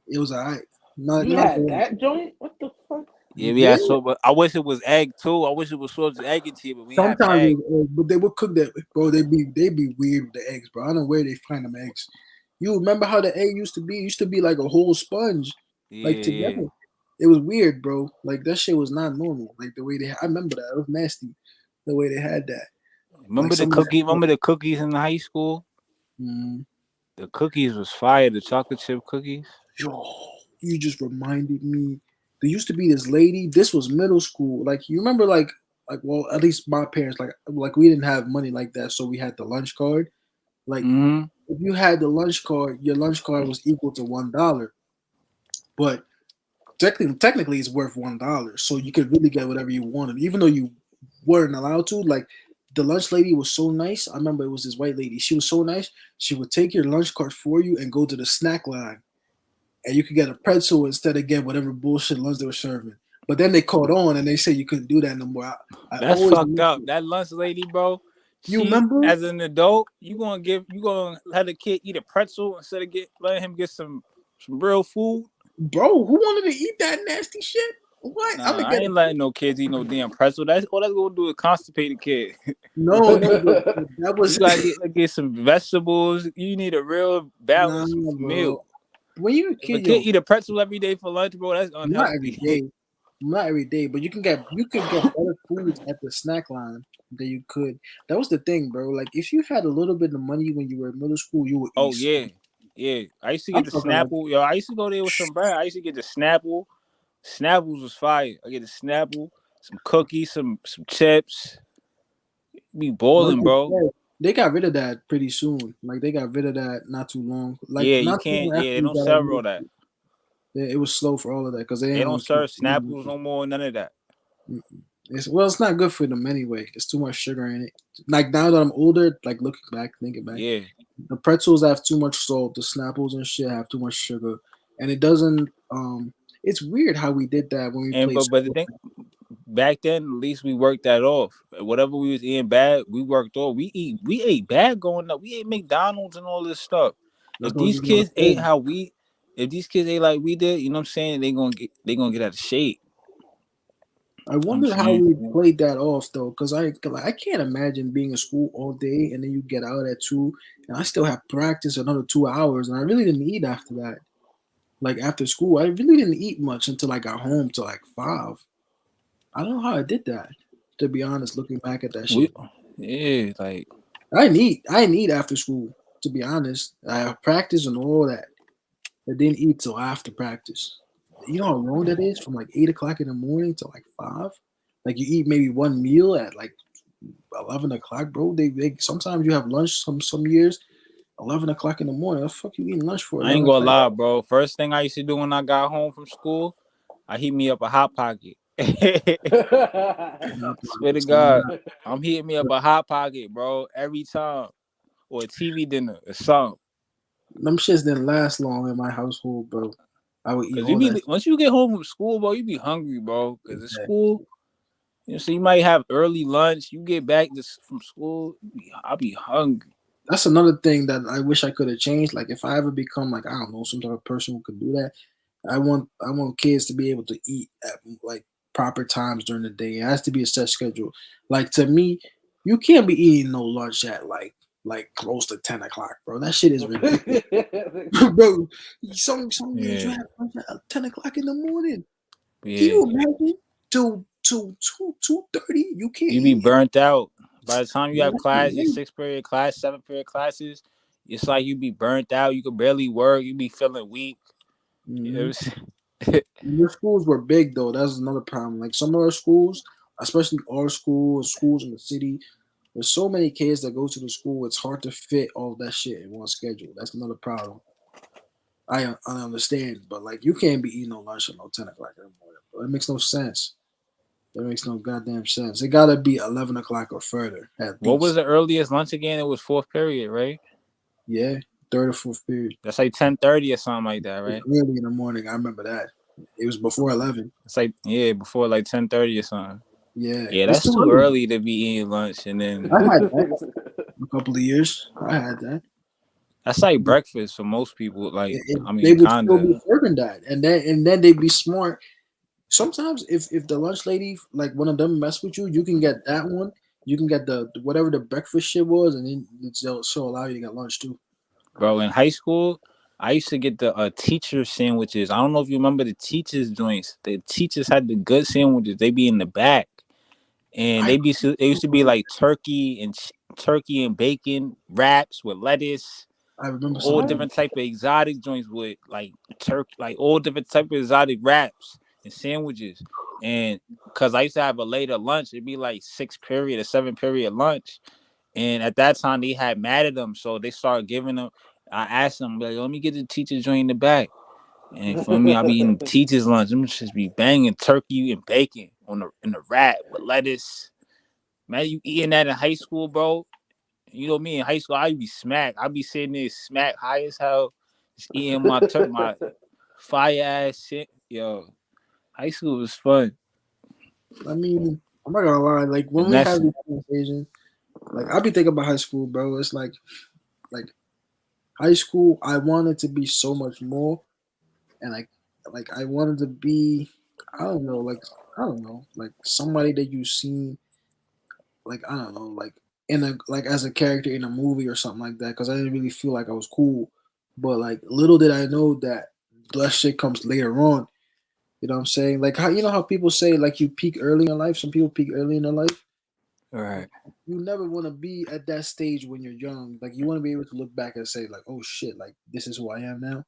[SPEAKER 1] It was alright. Not
[SPEAKER 2] You
[SPEAKER 1] not
[SPEAKER 2] had
[SPEAKER 1] bad.
[SPEAKER 2] that joint? What the fuck?
[SPEAKER 4] Yeah, we
[SPEAKER 1] Yeah.
[SPEAKER 4] had but I wish it was egg too. I wish it was sausage egg and cheese, but we had
[SPEAKER 1] Sometimes,
[SPEAKER 4] egg.
[SPEAKER 1] but they would cook that, bro. They be weird with the eggs, bro. I don't know where they find them eggs. You remember how the egg used to be? It used to be like a whole sponge, like
[SPEAKER 4] Yeah.
[SPEAKER 1] together. It was weird, bro. Like that shit was not normal. Like the way I remember that. It was nasty. The way they had that. Like
[SPEAKER 4] Remember the
[SPEAKER 1] some of
[SPEAKER 4] cookie?
[SPEAKER 1] that.
[SPEAKER 4] Remember the cookies in high school?
[SPEAKER 1] Mm,
[SPEAKER 4] The cookies was fire. The chocolate chip cookies.
[SPEAKER 1] yo, you just reminded me. There used to be this lady. This was middle school. Like you remember, like well, at least my parents like we didn't have money like that, so we had the lunch card. Like
[SPEAKER 4] Mm-hmm.
[SPEAKER 1] if you had the lunch card, your lunch card was equal to $1. But technically it's worth $1. So you could really get whatever you wanted, even though you weren't allowed to. Like the lunch lady was so nice. I remember it was this white lady. She was so nice. She would take your lunch card for you and go to the snack line. And you could get a pretzel instead of get whatever bullshit lunch they were serving. But then they caught on and they said you couldn't do that no more. I
[SPEAKER 4] That's
[SPEAKER 1] always
[SPEAKER 4] fucked
[SPEAKER 1] missed
[SPEAKER 4] up.
[SPEAKER 1] it.
[SPEAKER 4] That lunch lady, bro.
[SPEAKER 1] You
[SPEAKER 4] She,
[SPEAKER 1] remember?
[SPEAKER 4] as an adult, you gonna let a kid eat a pretzel instead of letting him get some real food.
[SPEAKER 1] Bro, who wanted to eat that nasty shit? What? I'm
[SPEAKER 4] Nah,
[SPEAKER 1] gonna
[SPEAKER 4] I
[SPEAKER 1] get
[SPEAKER 4] ain't letting no kids eat no damn pretzel. That's all that's gonna do is constipate a kid.
[SPEAKER 1] no, but that
[SPEAKER 4] You
[SPEAKER 1] was
[SPEAKER 4] gotta get some vegetables. You need a real
[SPEAKER 1] nah,
[SPEAKER 4] balanced
[SPEAKER 1] bro.
[SPEAKER 4] meal.
[SPEAKER 1] When you're a
[SPEAKER 4] If a
[SPEAKER 1] kid,
[SPEAKER 4] kid
[SPEAKER 1] yo,
[SPEAKER 4] eat a pretzel every day for lunch, bro, that's
[SPEAKER 1] not every
[SPEAKER 4] unhealthy.
[SPEAKER 1] day, not every day, but you could get better foods at the snack line than you could. That was the thing, bro. Like if you had a little bit of money when you were in middle school, you would
[SPEAKER 4] Oh
[SPEAKER 1] eat.
[SPEAKER 4] yeah, yeah. I used to
[SPEAKER 1] I'm
[SPEAKER 4] get the
[SPEAKER 1] talking like
[SPEAKER 4] Snapple. Yo, I used to go there with some bread. I used to get the Snapple. Snapples was fire. I get the Snapple, some cookies, some chips. Be
[SPEAKER 1] like
[SPEAKER 4] boiling,
[SPEAKER 1] I
[SPEAKER 4] bro.
[SPEAKER 1] said, they got rid of that pretty soon. Like they got rid of that not too long. Like
[SPEAKER 4] Yeah, you
[SPEAKER 1] not too
[SPEAKER 4] can't.
[SPEAKER 1] long
[SPEAKER 4] Yeah,
[SPEAKER 1] after
[SPEAKER 4] they
[SPEAKER 1] we
[SPEAKER 4] don't
[SPEAKER 1] got out of
[SPEAKER 4] serve
[SPEAKER 1] middle
[SPEAKER 4] all that.
[SPEAKER 1] school. Yeah, it was slow for all of that because they
[SPEAKER 4] They
[SPEAKER 1] didn't
[SPEAKER 4] don't
[SPEAKER 1] want to keep
[SPEAKER 4] serve Snapples no more. None of that.
[SPEAKER 1] it's not good for them anyway. It's too much sugar in it. Like now that I'm older, like looking back, thinking back,
[SPEAKER 4] Yeah,
[SPEAKER 1] the pretzels have too much salt. The Snapples and shit have too much sugar, and it doesn't. It's weird how we did that when we
[SPEAKER 4] and
[SPEAKER 1] played
[SPEAKER 4] but the
[SPEAKER 1] sports.
[SPEAKER 4] thing back then, at least we worked that off. Whatever we was eating bad, we worked off. We ate bad growing up. We ate McDonald's and all this stuff.
[SPEAKER 1] That's
[SPEAKER 4] If
[SPEAKER 1] what
[SPEAKER 4] these
[SPEAKER 1] you want
[SPEAKER 4] kids
[SPEAKER 1] to
[SPEAKER 4] ate
[SPEAKER 1] say.
[SPEAKER 4] how we, if these kids ate like we did, you know what I'm saying? They gonna get out of shape.
[SPEAKER 1] I
[SPEAKER 4] You know what I'm
[SPEAKER 1] wonder how
[SPEAKER 4] saying?
[SPEAKER 1] we played that off though, because I can't imagine being in school all day and then you get out at 2, and I still have practice another 2 hours, and I really didn't eat after that. Like after school, I really didn't eat much until I got home till like 5. I don't know how I did that. To be honest, looking back at that
[SPEAKER 4] We
[SPEAKER 1] shit,
[SPEAKER 4] yeah, like
[SPEAKER 1] I didn't eat. I didn't eat after school. To be honest, I have practice and all that. I didn't eat till after practice. You know how long that is? From like 8 o'clock in the morning to like 5. Like you eat maybe one meal at like 11 o'clock, bro. They sometimes you have lunch. Some years 11 o'clock in the morning. What the fuck you eating lunch for?
[SPEAKER 4] I ain't
[SPEAKER 1] 11
[SPEAKER 4] gonna
[SPEAKER 1] o'clock.
[SPEAKER 4] lie, bro. First thing I used to do when I got home from school, I heat me up a hot pocket. Swear to God, I'm heating me up a hot pocket, bro, every time, or a TV dinner or something.
[SPEAKER 1] Them shits didn't last long in my household, bro. I would eat
[SPEAKER 4] Cause you
[SPEAKER 1] all
[SPEAKER 4] be
[SPEAKER 1] that.
[SPEAKER 4] once you get home from school, bro, you be hungry, bro. Cause at
[SPEAKER 1] Shit.
[SPEAKER 4] school, so you might have early lunch. You get back from school, I'll be hungry.
[SPEAKER 1] That's another thing that I wish I could have changed. Like if I ever become like I don't know some type of person who could do that, I want kids to be able to eat at like proper times during the day. It has to be a set schedule. Like to me, you can't be eating no lunch at like close to 10 o'clock, bro. That shit is ridiculous, bro. Some days you
[SPEAKER 4] Yeah,
[SPEAKER 1] have lunch at 10 o'clock in the morning. Can
[SPEAKER 4] yeah.
[SPEAKER 1] you imagine till 2:30? You can't
[SPEAKER 4] You be
[SPEAKER 1] eat.
[SPEAKER 4] burnt out. By the time you
[SPEAKER 1] Man,
[SPEAKER 4] have
[SPEAKER 1] that shit
[SPEAKER 4] class, your
[SPEAKER 1] late.
[SPEAKER 4] 6 period class, 7 period classes, it's like you be burnt out. You could barely work. You be feeling weak. You know
[SPEAKER 1] Mhm.
[SPEAKER 4] what I'm saying?
[SPEAKER 1] Their schools were big though. That's another problem. Like some of our schools, especially our schools in the city, there's so many kids that go to the school. It's hard to fit all that shit in one schedule. That's another problem. I understand, but like you can't be eating no lunch at no 10 o'clock in the morning. Bro. It makes no sense. That makes no goddamn sense. It gotta be 11 o'clock or further at
[SPEAKER 4] What was
[SPEAKER 1] least.
[SPEAKER 4] the earliest lunch again? It was fourth period, right?
[SPEAKER 1] Yeah, third or fourth period.
[SPEAKER 4] That's like 10:30 or something like that,
[SPEAKER 1] It's
[SPEAKER 4] right?
[SPEAKER 1] early in the morning. I remember that. It was before 11.
[SPEAKER 4] It's like before like 10:30 or something.
[SPEAKER 1] Yeah,
[SPEAKER 4] Yeah,
[SPEAKER 1] it's
[SPEAKER 4] that's
[SPEAKER 1] too
[SPEAKER 4] too
[SPEAKER 1] early.
[SPEAKER 4] early to be eating lunch, and then
[SPEAKER 1] I had that a couple of years. I had that.
[SPEAKER 4] that's like breakfast for most people. Like, I
[SPEAKER 1] They
[SPEAKER 4] mean,
[SPEAKER 1] would still be
[SPEAKER 4] kinda,
[SPEAKER 1] serving that, and then they'd be smart. Sometimes if the lunch lady like one of them mess with you, you can get that one. You can get the whatever the breakfast shit was, and then she'll allow you to get lunch too.
[SPEAKER 4] bro. In high school, I used to get the teacher sandwiches. I don't know if you remember the teachers joints. The teachers had the good sandwiches. They be in the back, and
[SPEAKER 1] I
[SPEAKER 4] they used to be like turkey and bacon wraps with lettuce,
[SPEAKER 1] I remember some
[SPEAKER 4] all
[SPEAKER 1] of
[SPEAKER 2] What?
[SPEAKER 1] them.
[SPEAKER 4] different type of exotic joints with like turkey, like all different type of exotic wraps and sandwiches. And because I used to have a later lunch, it'd be like 6 period or 7 period lunch. And at that time, they had mad at them, so they started giving them. I asked them, like, let me get the teacher joint in the back. And for me, I be eating teacher's lunch. I'm just be banging turkey and bacon on the in the wrap with lettuce. Man, you eating that in high school, bro? You know me in high school, I be smacked. I be sitting there smacked high as hell, just eating my fire ass shit. Yo, high school was fun.
[SPEAKER 1] I mean, I'm not gonna lie. Like when we have
[SPEAKER 4] Finessing.
[SPEAKER 1] these conversations, like I be thinking about high school, bro. It's like high school. I wanted to be so much more, and like I wanted to be. I don't know, I don't know, like somebody that you seen like I don't know, like in a like as a character in a movie or something like that. Because I didn't really feel like I was cool. But like little did I know that that shit comes later on. You know what I'm saying? Like how you know how people say like you peak early in life. Some people peak early in their life.
[SPEAKER 4] All
[SPEAKER 1] Like,
[SPEAKER 4] right.
[SPEAKER 1] you never want to be at that stage when you're young. Like you want to be able to look back and say like, oh shit, like this is who I am now.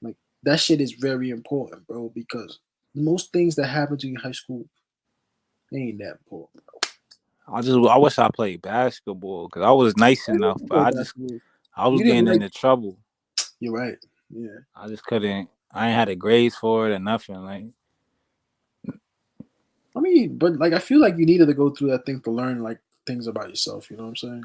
[SPEAKER 1] Like that shit is very important, bro. Because most things that happen to you in high school ain't that important.
[SPEAKER 4] I wish I played basketball because I was nice
[SPEAKER 1] I
[SPEAKER 4] enough,
[SPEAKER 1] didn't
[SPEAKER 4] but
[SPEAKER 1] play basketball.
[SPEAKER 4] I was
[SPEAKER 1] You didn't
[SPEAKER 4] getting
[SPEAKER 1] like.
[SPEAKER 4] into trouble.
[SPEAKER 1] You're right. Yeah.
[SPEAKER 4] I just couldn't. I ain't had the grades for it or nothing. Like,
[SPEAKER 1] I mean, but like I feel like you needed to go through that thing to learn like things about yourself. You know what I'm saying?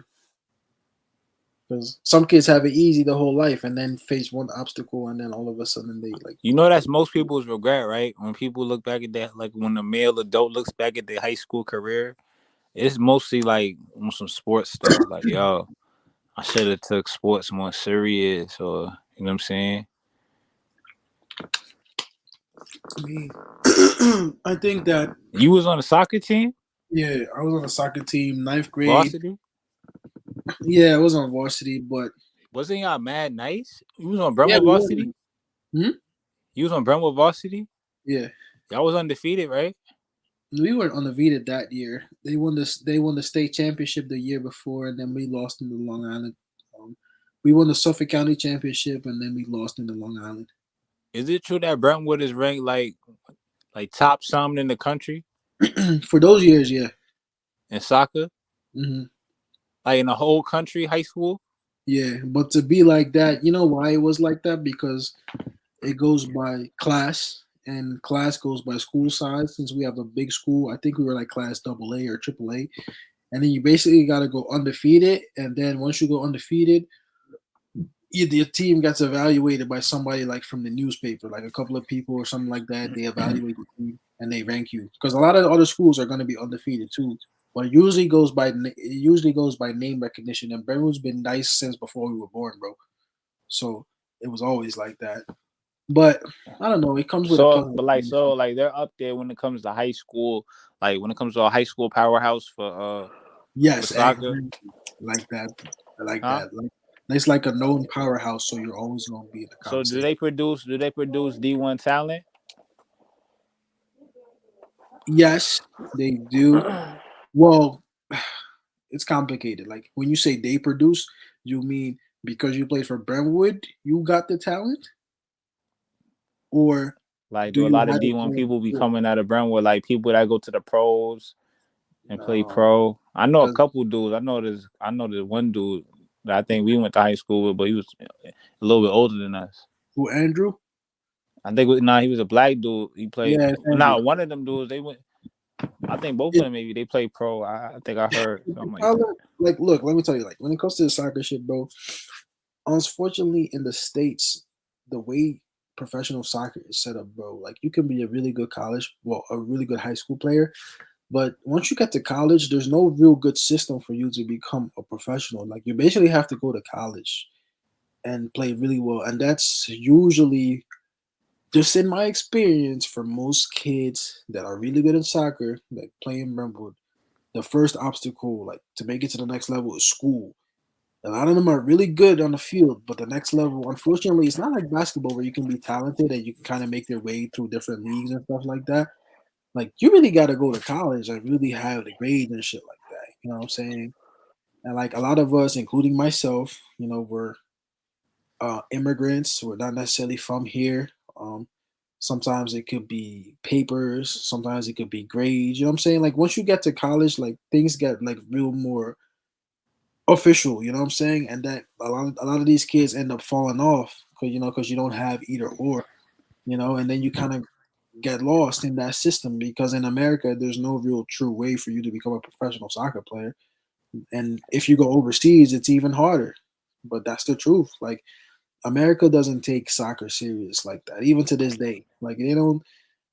[SPEAKER 1] Because some kids have it easy the whole life and then face one obstacle and then all of a sudden they like.
[SPEAKER 4] you know, that's most people's regret, right? When people look back at that, like when a male adult looks back at their high school career, it's mostly like on some sports stuff. Like, yo, I should have took sports more serious, or you know what I'm saying?
[SPEAKER 1] I mean, I think that
[SPEAKER 4] You was on a soccer team,
[SPEAKER 1] yeah, I was on a soccer team, ninth grade.
[SPEAKER 4] varsity.
[SPEAKER 1] Yeah, I was on varsity, but
[SPEAKER 4] Wasn't y'all mad nice? You was on
[SPEAKER 1] yeah,
[SPEAKER 4] Brentwood
[SPEAKER 1] we were.
[SPEAKER 4] varsity.
[SPEAKER 1] Hmm?
[SPEAKER 4] You was on Brentwood varsity.
[SPEAKER 1] Yeah,
[SPEAKER 4] Y'all was undefeated, right?
[SPEAKER 1] we were undefeated that year. They won this. They won the state championship the year before, and then we lost in the Long Island. Um, we won the Suffolk County championship, and then we lost in the Long Island.
[SPEAKER 4] Is it true that Brentwood is ranked like top something in the country?
[SPEAKER 1] For those years, yeah.
[SPEAKER 4] in soccer,
[SPEAKER 1] Hmm.
[SPEAKER 4] like in the whole country, high school.
[SPEAKER 1] Yeah, but to be like that, you know why it was like that? Because it goes by class, and class goes by school size. Since we have a big school, I think we were like class double A or triple A, and then you basically got to go undefeated, and then once you go undefeated, your team gets evaluated by somebody like from the newspaper, like a couple of people or something like that. They evaluate the team and they rank you because a lot of the other schools are going to be undefeated too. But it usually goes by name recognition, and Brentwood's been nice since before we were born, bro. So it was always like that. But I don't know. It comes with a
[SPEAKER 4] So,
[SPEAKER 1] pleasant
[SPEAKER 4] but like,
[SPEAKER 1] experience.
[SPEAKER 4] so like they're up there when it comes to high school. Like when it comes to a high school powerhouse for
[SPEAKER 1] Yes,
[SPEAKER 4] soccer,
[SPEAKER 1] exactly. Like that. I like
[SPEAKER 4] huh?
[SPEAKER 1] that. Like it's like a known powerhouse, so you're always going to be in the
[SPEAKER 4] So do
[SPEAKER 1] conversation.
[SPEAKER 4] they produce? Do they produce D1 talent?
[SPEAKER 1] Yes, they do. Well, it's complicated. Like when you say they produce, you mean because you played for Brentwood, you got the talent, or
[SPEAKER 4] Like,
[SPEAKER 1] do
[SPEAKER 4] do a
[SPEAKER 1] you
[SPEAKER 4] lot of
[SPEAKER 1] have it
[SPEAKER 4] D1
[SPEAKER 1] from
[SPEAKER 4] people be
[SPEAKER 1] before?
[SPEAKER 4] coming out of Brentwood? Like people that go to the pros and play
[SPEAKER 1] No,
[SPEAKER 4] pro. I know a
[SPEAKER 1] because
[SPEAKER 4] couple dudes. I know this one dude that I think we went to high school with, but he was a little bit older than us.
[SPEAKER 1] who Andrew?
[SPEAKER 4] I think he was a black dude. He played.
[SPEAKER 1] Yeah, it's Andrew.
[SPEAKER 4] Now one of them dudes they went. I think both of
[SPEAKER 1] It,
[SPEAKER 4] them maybe they play pro. I think I heard
[SPEAKER 1] it,
[SPEAKER 4] something like
[SPEAKER 1] I
[SPEAKER 4] that.
[SPEAKER 1] like, look, let me tell you, like when it comes to the soccer shit, bro. Unfortunately, in the states, the way professional soccer is set up, bro, like you can be a really good a really good high school player, but once you get to college, there's no real good system for you to become a professional. Like you basically have to go to college and play really well. And that's usually, just in my experience, for most kids that are really good at soccer, like playing Brentwood, the first obstacle, like to make it to the next level, is school. A lot of them are really good on the field, but the next level, unfortunately, it's not like basketball where you can be talented and you can kind of make your way through different leagues and stuff like that. Like you really got to go to college and really have the grades and shit like that. You know what I'm saying? And like a lot of us, including myself, we're immigrants. We're not necessarily from here. Sometimes it could be papers. Sometimes it could be grades. You know what I'm saying? Like once you get to college, like things get like real more official. You know what I'm saying? And that a lot of these kids end up falling off because you don't have either or. And then you kind of get lost in that system because in America there's no real true way for you to become a professional soccer player. And if you go overseas, it's even harder. But that's the truth. Like America doesn't take soccer serious like that, even to this day. Like they don't.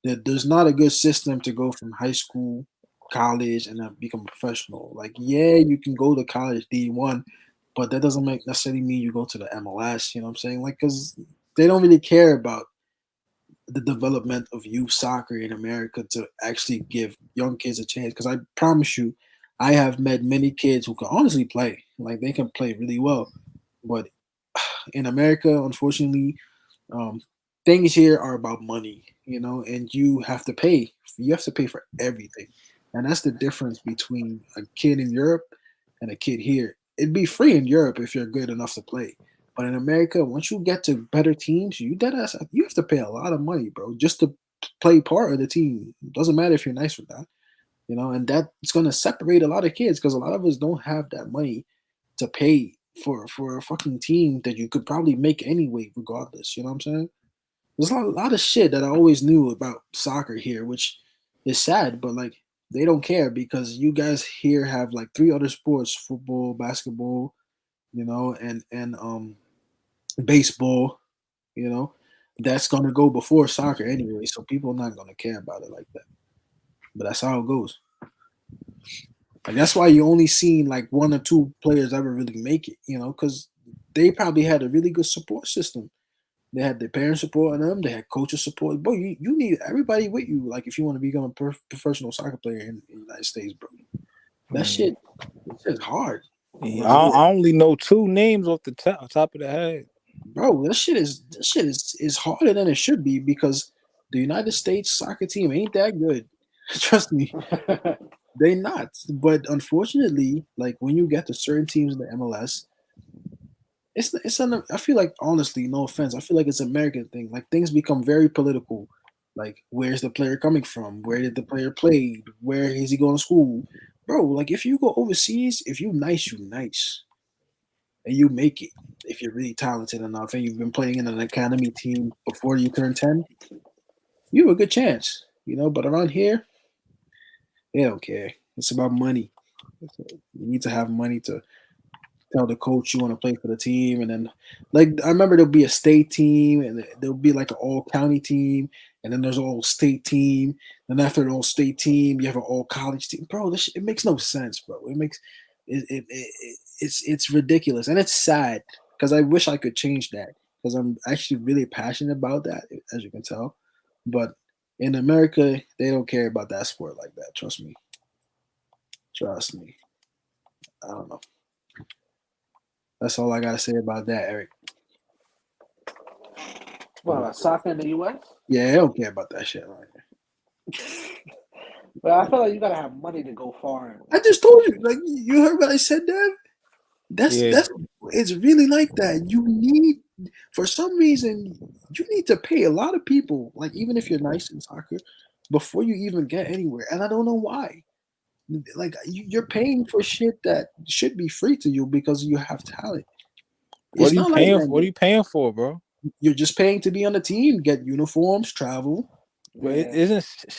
[SPEAKER 1] There's not a good system to go from high school, college, and then become a professional. Like, yeah, you can go to college D1, but that doesn't necessarily mean you go to the MLS. You know what I'm saying? Like, because they don't really care about the development of youth soccer in America to actually give young kids a chance. Because I promise you, I have met many kids who can honestly play. Like, they can play really well, but in America, unfortunately, um, things here are about money, and you have to pay. You have to pay for everything, and that's the difference between a kid in Europe and a kid here. It'd be free in Europe if you're good enough to play, but in America, once you get to better teams, you have to pay a lot of money, bro, just to play part of the team. It doesn't matter if you're nice or not, and that's gonna separate a lot of kids because a lot of us don't have that money to pay for a fucking team that you could probably make anyway, regardless. You know what I'm saying? There's a lot of shit that I always knew about soccer here, which is sad, but like they don't care because you guys here have like three other sports: football, basketball, and baseball. You know, that's gonna go before soccer anyway, so people are not gonna care about it like that. But that's how it goes. Like that's why you only seen like one or two players ever really make it. Because they probably had a really good support system. They had their parents supporting them. They had coaches support. Bro, you need everybody with you. Like if you want to become a professional soccer player in the United States, bro, that
[SPEAKER 4] Mm.
[SPEAKER 1] shit, it's just hard.
[SPEAKER 4] Yeah,
[SPEAKER 1] Like,
[SPEAKER 4] I only know two names off the top of the head.
[SPEAKER 1] bro, this shit is harder than it should be because the United States soccer team ain't that good. Trust me, they not. But unfortunately, like when you get to certain teams in the MLS, I feel like honestly, no offense, I feel like it's an American thing. Like things become very political. Like where's the player coming from? Where did the player play? Where is he going to school? bro. Like if you go overseas, if you nice, you nice, and you make it. If you're really talented enough, and you've been playing in an academy team before you turn 10, you have a good chance. But around here, they don't care. It's about money. You need to have money to tell the coach you want to play for the team, and then like I remember there'll be a state team, and there'll be like an all county team, and then there's an all state team. Then after the all state team, you have an all college team, bro. It makes no sense, bro. It's ridiculous, and it's sad because I wish I could change that because I'm actually really passionate about that, as you can tell. But in America, they don't care about that sport like that. Trust me. Trust me. I don't know. That's all I gotta say about that, Eric.
[SPEAKER 2] Well, soccer in the U.S.
[SPEAKER 1] Yeah, I don't care about that shit right here.
[SPEAKER 2] But I feel like you gotta have money to go far.
[SPEAKER 1] I just told you, like you heard what I said, Dad. That's
[SPEAKER 4] Yeah.
[SPEAKER 1] that's it's really like that. You need, for some reason, you need to pay a lot of people, like even if you're nice in soccer, before you even get anywhere. And I don't know why. Like you're paying for shit that should be free to you because you have talent.
[SPEAKER 4] What
[SPEAKER 1] It's
[SPEAKER 4] are you
[SPEAKER 1] not like
[SPEAKER 4] paying?
[SPEAKER 1] that.
[SPEAKER 4] What are you paying for, bro?
[SPEAKER 1] You're just paying to be on the team, get uniforms, travel.
[SPEAKER 4] But
[SPEAKER 2] Yeah.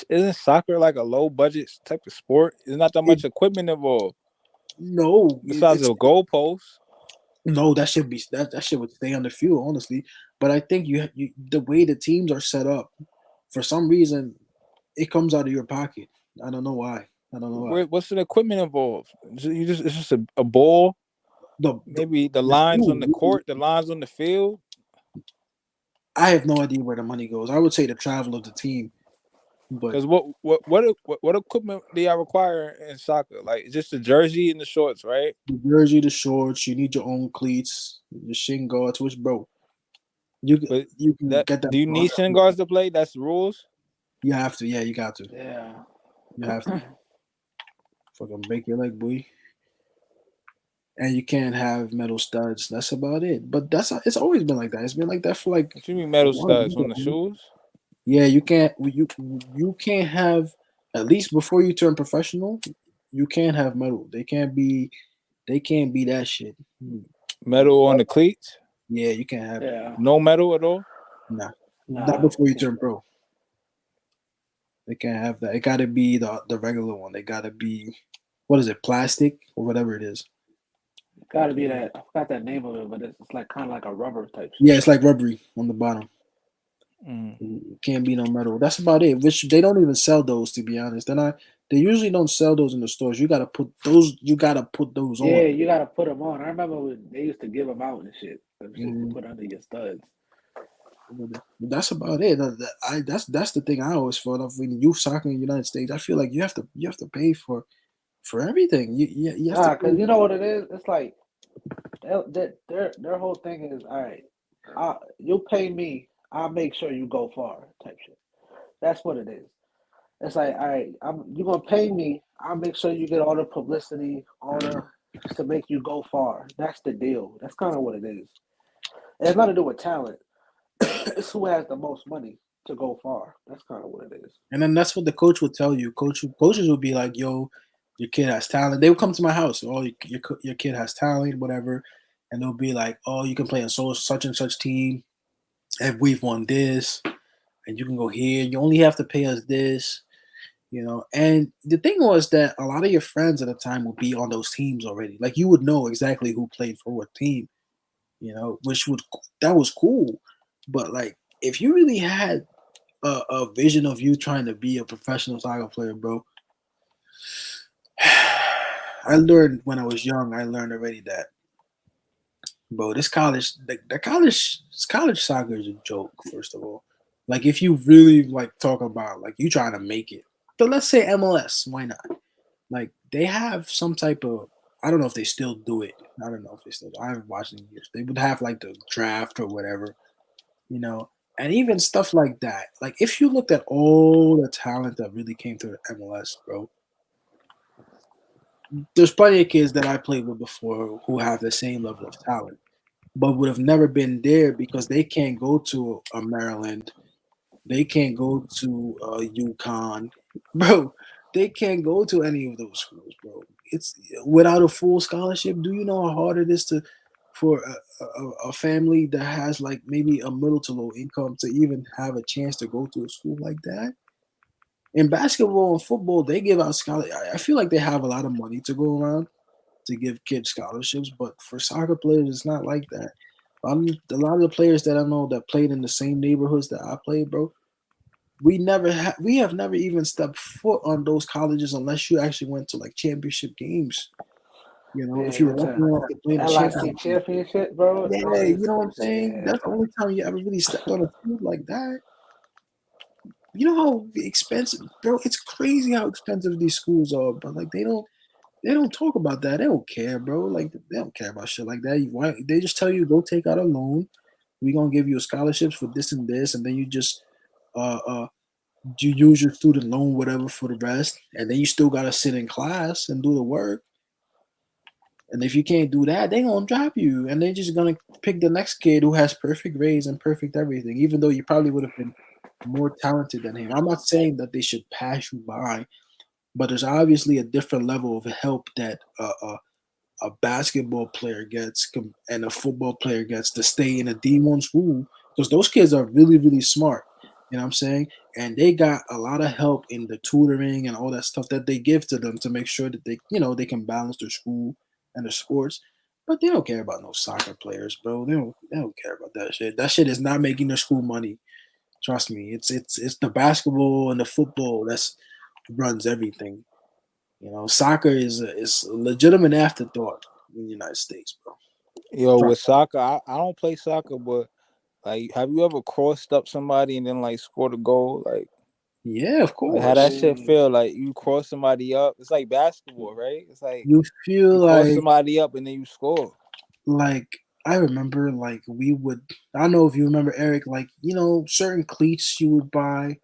[SPEAKER 4] isn't soccer like a low budget type of sport? There's not that
[SPEAKER 1] It
[SPEAKER 4] much equipment involved
[SPEAKER 1] no,
[SPEAKER 4] besides
[SPEAKER 1] it's
[SPEAKER 4] the goalposts.
[SPEAKER 1] no, that shit would stay on the field, honestly. But I think you the way the teams are set up, for some reason, it comes out of your pocket. I don't know why. I don't know why.
[SPEAKER 4] What's the equipment involved? It's just a ball.
[SPEAKER 1] The
[SPEAKER 4] Maybe the
[SPEAKER 1] the
[SPEAKER 4] lines on the
[SPEAKER 1] field,
[SPEAKER 4] court, the lines on the field.
[SPEAKER 1] I have no idea where the money goes. I would say the travel of the team, but
[SPEAKER 4] Because what equipment do y'all require in soccer? Like just the jersey and the shorts, right?
[SPEAKER 1] the jersey, the shorts, you need your own cleats, your shin guards, which bro, you can
[SPEAKER 4] But
[SPEAKER 1] you can
[SPEAKER 4] that
[SPEAKER 1] get that.
[SPEAKER 4] do you need shin guards to play? That's the rules.
[SPEAKER 1] You have to, yeah, you got to.
[SPEAKER 2] Yeah.
[SPEAKER 1] You have to fucking break your leg, boy. And you can't have metal studs. That's about it. But it's always been like that. It's been like that for like
[SPEAKER 4] What you mean
[SPEAKER 1] a
[SPEAKER 4] metal
[SPEAKER 1] while.
[SPEAKER 4] studs on the shoes?
[SPEAKER 1] Yeah, you can't have, at least before you turn professional, you can't have metal. They can't be that shit.
[SPEAKER 4] Metal on the cleats?
[SPEAKER 1] Yeah, you can't have it.
[SPEAKER 2] Yeah.
[SPEAKER 4] No metal at all?
[SPEAKER 1] Nah. Not
[SPEAKER 2] Nah.
[SPEAKER 1] before you turn pro. They can't have that. It gotta be the regular one. They gotta be, what is it, plastic or whatever it is.
[SPEAKER 2] Gotta be that. I forgot that name of it, but it's like kind of like a rubber type shit.
[SPEAKER 1] Yeah, it's like rubbery on the bottom.
[SPEAKER 4] Mm.
[SPEAKER 1] It can't be no metal. That's about it. Which they don't even sell those, to be honest. They usually don't sell those in the stores. You gotta put those. You gotta put those
[SPEAKER 2] Yeah,
[SPEAKER 1] on.
[SPEAKER 2] you gotta put them on. I remember when they used to give them out and shit. Them shit to
[SPEAKER 1] Mhm.
[SPEAKER 2] put under your studs.
[SPEAKER 1] But that's about it. That's the thing I always thought of when youth soccer in the United States. I feel like you have to pay for everything. You have to
[SPEAKER 2] Nah,
[SPEAKER 1] pay.
[SPEAKER 2] cause you know what it is. It's like their whole thing is all right. You pay me, I'll make sure you go far type shit. That's what it is. It's like all right, you gonna pay me. I'll make sure you get all the publicity, all the to make you go far. That's the deal. That's kind of what it is. It has nothing to do with talent. It's who has the most money to go far. That's kind of what it is.
[SPEAKER 1] And then that's what the coach would tell you. Coaches would be like, "Yo, your kid has talent." They would come to my house. "Oh, your kid has talent, whatever," and they'll be like, "Oh, you can play in such and such team, and we've won this, and you can go here. You only have to pay us this." And the thing was that a lot of your friends at the time would be on those teams already. Like you would know exactly who played for what team. Which would that was cool. But like, if you really had a vision of you trying to be a professional soccer player, bro. I learned when I was young. I learned already that, bro. This college soccer is a joke. First of all, like if you really like talk about like you trying to make it, but let's say MLS, why not? Like they have some type of, I don't know if they still do it. I don't know if they still do. I haven't watched in years. They would have like the draft or whatever, you know, and even stuff like that. Like if you looked at all the talent that really came to the MLS, bro, there's plenty of kids that I played with before who have the same level of talent, but would have never been there because they can't go to a Maryland, they can't go to UConn, bro. they can't go to any of those schools, bro. It's without a full scholarship. Do you know how hard it is to for a family that has like maybe a middle to low income to even have a chance to go to a school like that? In basketball and football, they give out scholarship. I feel like they have a lot of money to go around to give kids scholarships, but for soccer players, it's not like that. A lot of the players that I know that played in the same neighborhoods that I played, bro, we have never even stepped foot on those colleges unless you actually went to like championship games. You know, if
[SPEAKER 2] Yeah,
[SPEAKER 1] you were
[SPEAKER 2] went
[SPEAKER 1] lucky
[SPEAKER 2] to
[SPEAKER 1] enough to play in a
[SPEAKER 2] LIC
[SPEAKER 1] championship.
[SPEAKER 2] championship, bro.
[SPEAKER 1] Yeah, you know what I'm saying?
[SPEAKER 2] Yeah.
[SPEAKER 1] That's the only time you ever really stepped on a field like that. You know how expensive, bro? It's crazy how expensive these schools are, but like they don't talk about that. They don't care, bro. Like they don't care about shit like that. Why they just tell you go take out a loan. We're gonna give you scholarships for this and this, and then you just uh uh you use your student loan, whatever, for the rest, and then you still gotta sit in class and do the work. And if you can't do that, they gonna drop you, and they're just gonna pick the next kid who has perfect grades and perfect everything, even though you probably would have been more talented than him. I'm not saying that they should pass you by, but there's obviously a different level of help that a basketball player gets and a football player gets to stay in a D1 school because those kids are really, really smart. You know what I'm saying? And they got a lot of help in the tutoring and all that stuff that they give to them to make sure that they can balance their school and their sports. But they don't care about no soccer players, bro. They don't care about that shit. That shit is not making their school money. Trust me. It's the basketball and the football that's runs everything. Soccer is a legitimate afterthought in the United States, bro.
[SPEAKER 4] Yo,
[SPEAKER 1] Try-
[SPEAKER 4] with soccer, I don't play soccer, but like, have you ever crossed up somebody and then like scored a goal?
[SPEAKER 1] Yeah, of
[SPEAKER 4] Like how that
[SPEAKER 1] course.
[SPEAKER 4] shit
[SPEAKER 2] Yeah.
[SPEAKER 4] feel? Like you cross somebody up. It's like basketball, right? It's like
[SPEAKER 1] You feel
[SPEAKER 4] you cross somebody up and then you score.
[SPEAKER 1] like I remember like we would. I don't know if you remember Eric. Like certain cleats you would buy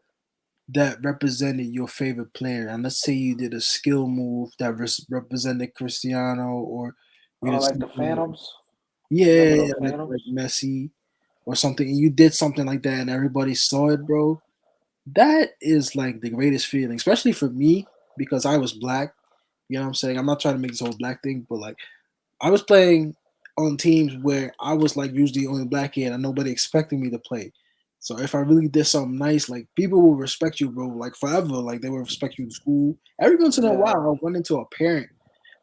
[SPEAKER 1] that represented your favorite player, and let's say you did a skill move that represented Cristiano, or you
[SPEAKER 2] Oh,
[SPEAKER 1] did
[SPEAKER 2] like the
[SPEAKER 1] something.
[SPEAKER 2] Phantoms.
[SPEAKER 1] Yeah,
[SPEAKER 2] Remember those
[SPEAKER 1] like
[SPEAKER 2] Phantoms?
[SPEAKER 1] Messi or something. And you did something like that, and everybody saw it, bro. That is like the greatest feeling, especially for me because I was black. You know what I'm saying? I'm not trying to make this whole black thing, but like I was playing on teams where I was like usually the only black kid and nobody expected me to play. So if I really did something nice, like people will respect you, bro, like forever. Like they will respect you in school. Every once in a while,
[SPEAKER 2] Yeah.
[SPEAKER 1] I'll run into a parent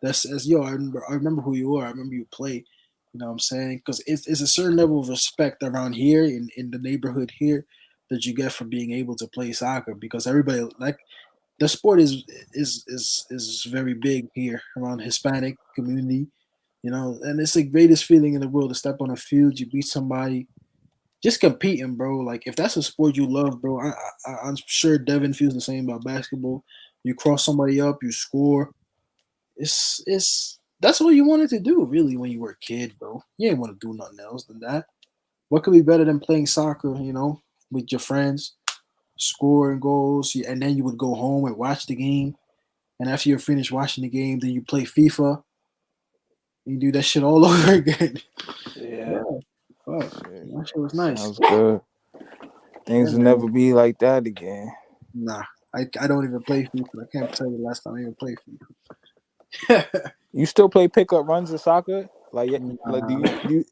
[SPEAKER 1] that says, "Yo, I remember who you are. I remember you play." You know what I'm saying? Because it's a certain level of respect around here in the neighborhood here that you get from being able to play soccer because everybody like the sport is very big here around Hispanic community, and it's the greatest feeling in the world to step on a field, you beat somebody, just competing, bro. Like if that's a sport you love, bro, I'm sure Devin feels the same about basketball. You cross somebody up, you score. It's that's what you wanted to do, really, when you were a kid, bro. You didn't want to do nothing else than that. What could be better than playing soccer, with your friends, scoring goals, and then you would go home and watch the game. And after you're finished watching the game, then you play FIFA. You do that shit all over again.
[SPEAKER 2] Yeah.
[SPEAKER 1] Yeah, fuck.
[SPEAKER 4] Shit,
[SPEAKER 1] That shit was nice.
[SPEAKER 4] sounds good.
[SPEAKER 1] Yeah,
[SPEAKER 4] Things will
[SPEAKER 1] man.
[SPEAKER 4] never be like that again.
[SPEAKER 1] Nah, I don't even play FIFA. I can't tell you the last time I even played FIFA.
[SPEAKER 4] You still play pickup runs in soccer? Like do
[SPEAKER 1] Nah,
[SPEAKER 4] you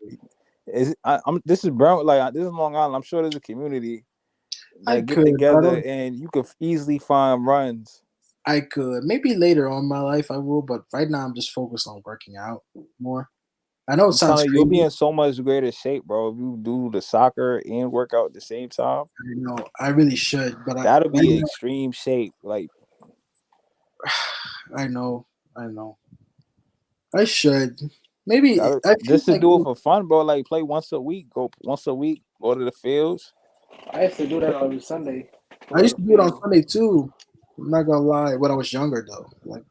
[SPEAKER 4] is I'm this is Brown like this is Long Island. I'm sure there's a community
[SPEAKER 1] I
[SPEAKER 4] that get
[SPEAKER 1] could, but I
[SPEAKER 4] together
[SPEAKER 1] don't.
[SPEAKER 4] and you could easily find runs.
[SPEAKER 1] I could maybe later on in my life I will, but right now I'm just focused on working out more. I know it
[SPEAKER 4] I'm
[SPEAKER 1] sounds
[SPEAKER 4] telling you, you'll be
[SPEAKER 1] crazy.
[SPEAKER 4] in so much greater shape, bro. If you do the soccer and work out at the same time,
[SPEAKER 1] I know I really should, but
[SPEAKER 4] that'll
[SPEAKER 1] right
[SPEAKER 4] be extreme shape. Like
[SPEAKER 1] now I know, I know, I should. Maybe
[SPEAKER 4] that
[SPEAKER 1] I feel
[SPEAKER 4] just to
[SPEAKER 1] like
[SPEAKER 4] do it for fun, bro. Like play once a week, go once a week, go to the fields.
[SPEAKER 2] I used to do that every Sunday.
[SPEAKER 1] I
[SPEAKER 2] Go to
[SPEAKER 1] used
[SPEAKER 2] the
[SPEAKER 1] to do it on
[SPEAKER 2] field.
[SPEAKER 1] Sunday too. I'm not gonna lie. When I was younger, though, like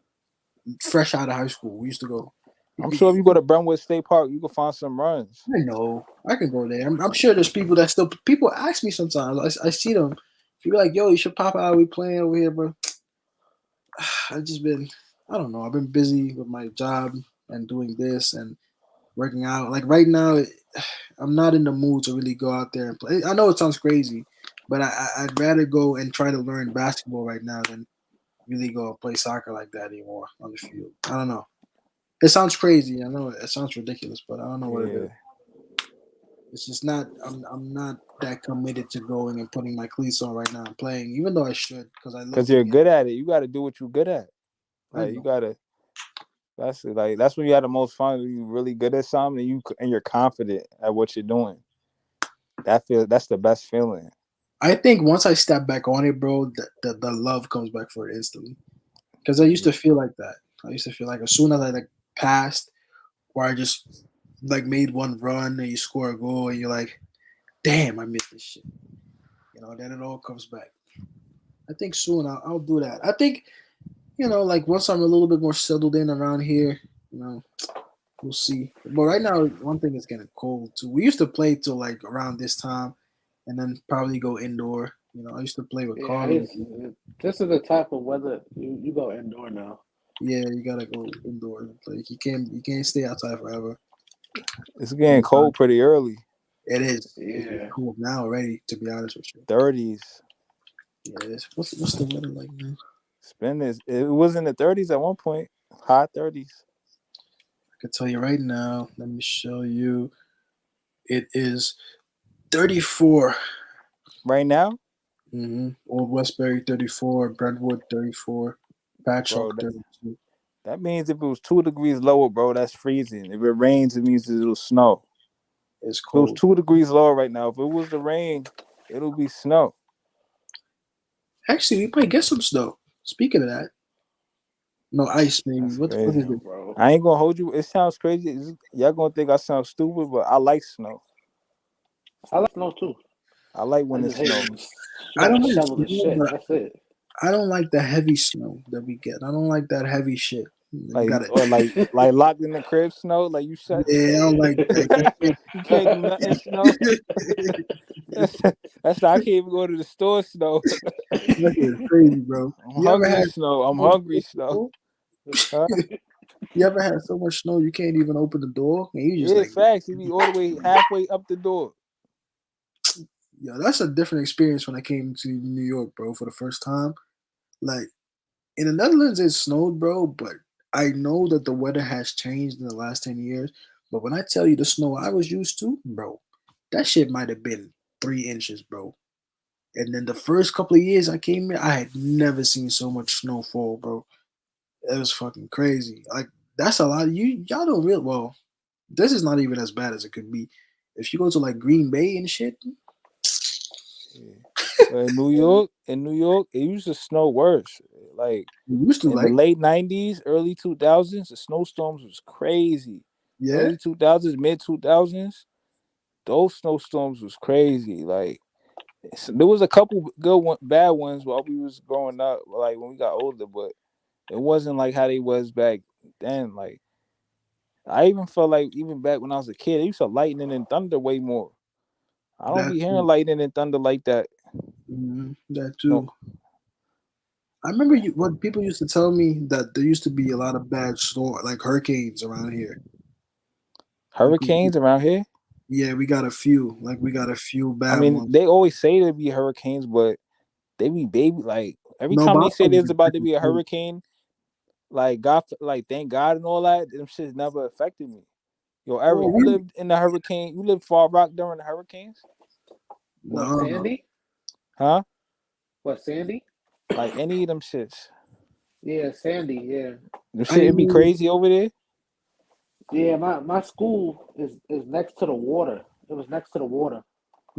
[SPEAKER 1] fresh out of high school, we used to go.
[SPEAKER 4] I'm sure if you go to Brentwood State Park, you can find some runs.
[SPEAKER 1] I know I can go there. I'm sure there's people that still. People ask me sometimes. I see them. They be like, "Yo, you should pop out. We playing over here, bro." I've just been. I don't know. I've been busy with my job and doing this and working out. Like right now, I'm not in the mood to really go out there and play. I know it sounds crazy, but I'd rather go and try to learn basketball right now than really go and play soccer like that anymore on the field. I don't know. It sounds crazy. I know it sounds ridiculous, but I don't know what it is.
[SPEAKER 4] Yeah,
[SPEAKER 1] It's just not. I'm not that committed to going and putting my cleats on right now and playing, even though I should because I love
[SPEAKER 4] because
[SPEAKER 1] the
[SPEAKER 4] you're
[SPEAKER 1] game.
[SPEAKER 4] good at it. You got to do what you're good at.
[SPEAKER 1] I
[SPEAKER 4] Like you
[SPEAKER 1] know.
[SPEAKER 4] gotta. That's it. Like that's when you have the most fun. When you're really good at something, and you're confident at what you're doing. That's the best feeling.
[SPEAKER 1] I think once I step back on it, bro, the love comes back for it instantly. Because I used to feel like that. I used to feel like as soon as I like passed, or I just like made one run and you score a goal and you're like, damn, I missed this shit. Then it all comes back. I think soon I'll do that. I think like once I'm a little bit more settled in around here, you know, we'll see. But right now, one thing is getting cold too. We used to play till like around this time, and then probably go indoor. I used to play with
[SPEAKER 2] Yeah,
[SPEAKER 1] Carlos.
[SPEAKER 2] this is the type of weather you go indoor now.
[SPEAKER 1] Yeah, you gotta go indoors and play. You can't stay outside forever.
[SPEAKER 4] It's getting cold pretty early.
[SPEAKER 1] It is. It's
[SPEAKER 2] Yeah.
[SPEAKER 1] cool now already. To be honest with you.
[SPEAKER 4] 30s.
[SPEAKER 1] Yeah, it is. What's the weather like now?
[SPEAKER 4] It was in the 30s at one point. High 30s.
[SPEAKER 1] I can tell you right now. Let me show you. It is 34.
[SPEAKER 4] Right now,
[SPEAKER 1] Old Westbury 34, Brentwood 34,
[SPEAKER 4] bro.
[SPEAKER 1] Patchogue 32.
[SPEAKER 4] That means if it was 2 degrees lower, bro, that's freezing. If it rains, it means it'll snow.
[SPEAKER 1] It's
[SPEAKER 4] If it was
[SPEAKER 1] cold.
[SPEAKER 4] 2 degrees lower right now, if it was the rain, it'll be snow.
[SPEAKER 1] Actually, we might get some snow. Speaking of that, no ice maybe.
[SPEAKER 4] That's
[SPEAKER 1] What is
[SPEAKER 4] crazy.
[SPEAKER 1] it?
[SPEAKER 2] Bro.
[SPEAKER 4] I ain't gonna hold you. It sounds crazy. Y'all gonna think I sound stupid, but I like snow.
[SPEAKER 2] I like snow too.
[SPEAKER 4] I like
[SPEAKER 2] I
[SPEAKER 4] when it
[SPEAKER 2] just hate
[SPEAKER 4] snows.
[SPEAKER 2] when you
[SPEAKER 1] I
[SPEAKER 2] gotta
[SPEAKER 1] don't like
[SPEAKER 2] shovel the
[SPEAKER 1] snow,
[SPEAKER 2] shit.
[SPEAKER 1] but
[SPEAKER 2] That's it.
[SPEAKER 1] I don't like the heavy snow that we get. I don't like that heavy shit. You
[SPEAKER 4] Like
[SPEAKER 1] got it.
[SPEAKER 4] or like locked in the crib snow. Like you shut.
[SPEAKER 1] Yeah, I don't like
[SPEAKER 4] You
[SPEAKER 1] that.
[SPEAKER 4] can't. You can't do nothing snow. That's why I can't even go to the store snow.
[SPEAKER 1] That shit is crazy, bro.
[SPEAKER 4] I'm
[SPEAKER 1] You ever
[SPEAKER 4] hungry
[SPEAKER 1] had
[SPEAKER 4] snow. I'm
[SPEAKER 1] so much
[SPEAKER 4] hungry snow.
[SPEAKER 1] snow?
[SPEAKER 4] Huh?
[SPEAKER 1] You ever had so much snow you can't even open the door? And you just
[SPEAKER 4] Yeah,
[SPEAKER 1] like,
[SPEAKER 4] facts. You be all the way halfway up the door.
[SPEAKER 1] yo, that's a different experience when I came to New York, bro, for the first time. Like in the Netherlands, it snowed, bro, but I know that the weather has changed in the last 10 years. But when I tell you the snow I was used to, bro, that shit might have been 3 inches, bro. And then the first couple of years I came here, I had never seen so much snowfall, bro. It was fucking crazy. Like that's a lot. Y'all don't real well. This is not even as bad as it could be. If you go to like Green Bay and shit,
[SPEAKER 4] Yeah. But in New York, it used to snow worse. Like
[SPEAKER 1] you used to
[SPEAKER 4] in the
[SPEAKER 1] like,
[SPEAKER 4] late '90s, early 2000s, the snowstorms was crazy.
[SPEAKER 1] yeah,
[SPEAKER 4] Early 2000s, mid 2000s, those snowstorms was crazy. Like there was a couple bad ones while we was growing up, like when we got older, but it wasn't like how they was back then. Like I even felt like even back when I was a kid, they used to lightning and thunder way more. I don't
[SPEAKER 1] that
[SPEAKER 4] be hearing
[SPEAKER 1] too.
[SPEAKER 4] lightning and thunder like that.
[SPEAKER 1] That
[SPEAKER 4] No
[SPEAKER 1] too. I remember what people used to tell me that there used to be a lot of bad storm, like hurricanes around here. Like,
[SPEAKER 4] hurricanes around here.
[SPEAKER 1] yeah, we got a few. Like we got a few
[SPEAKER 4] I
[SPEAKER 1] bad
[SPEAKER 4] mean,
[SPEAKER 1] ones.
[SPEAKER 4] they always say there be hurricanes, but they be baby like every
[SPEAKER 1] No,
[SPEAKER 4] time
[SPEAKER 1] but
[SPEAKER 4] they
[SPEAKER 1] I'm
[SPEAKER 4] say
[SPEAKER 1] talking
[SPEAKER 4] there's
[SPEAKER 1] like
[SPEAKER 4] about to
[SPEAKER 1] second
[SPEAKER 4] be a
[SPEAKER 1] place.
[SPEAKER 4] hurricane, like God, like thank God and all that, them shits never affected me. Yo,
[SPEAKER 1] Well,
[SPEAKER 4] Eric, you lived in the hurricane. You lived Far Rock during the hurricanes,
[SPEAKER 2] What,
[SPEAKER 1] no,
[SPEAKER 2] Sandy?
[SPEAKER 4] huh?
[SPEAKER 2] What, Sandy?
[SPEAKER 4] Like any of them shits.
[SPEAKER 2] Yeah, Sandy, yeah.
[SPEAKER 4] Them
[SPEAKER 1] I
[SPEAKER 4] shit it be
[SPEAKER 1] knew.
[SPEAKER 4] crazy over there.
[SPEAKER 2] Yeah, my school is next to the water. It was next to the water.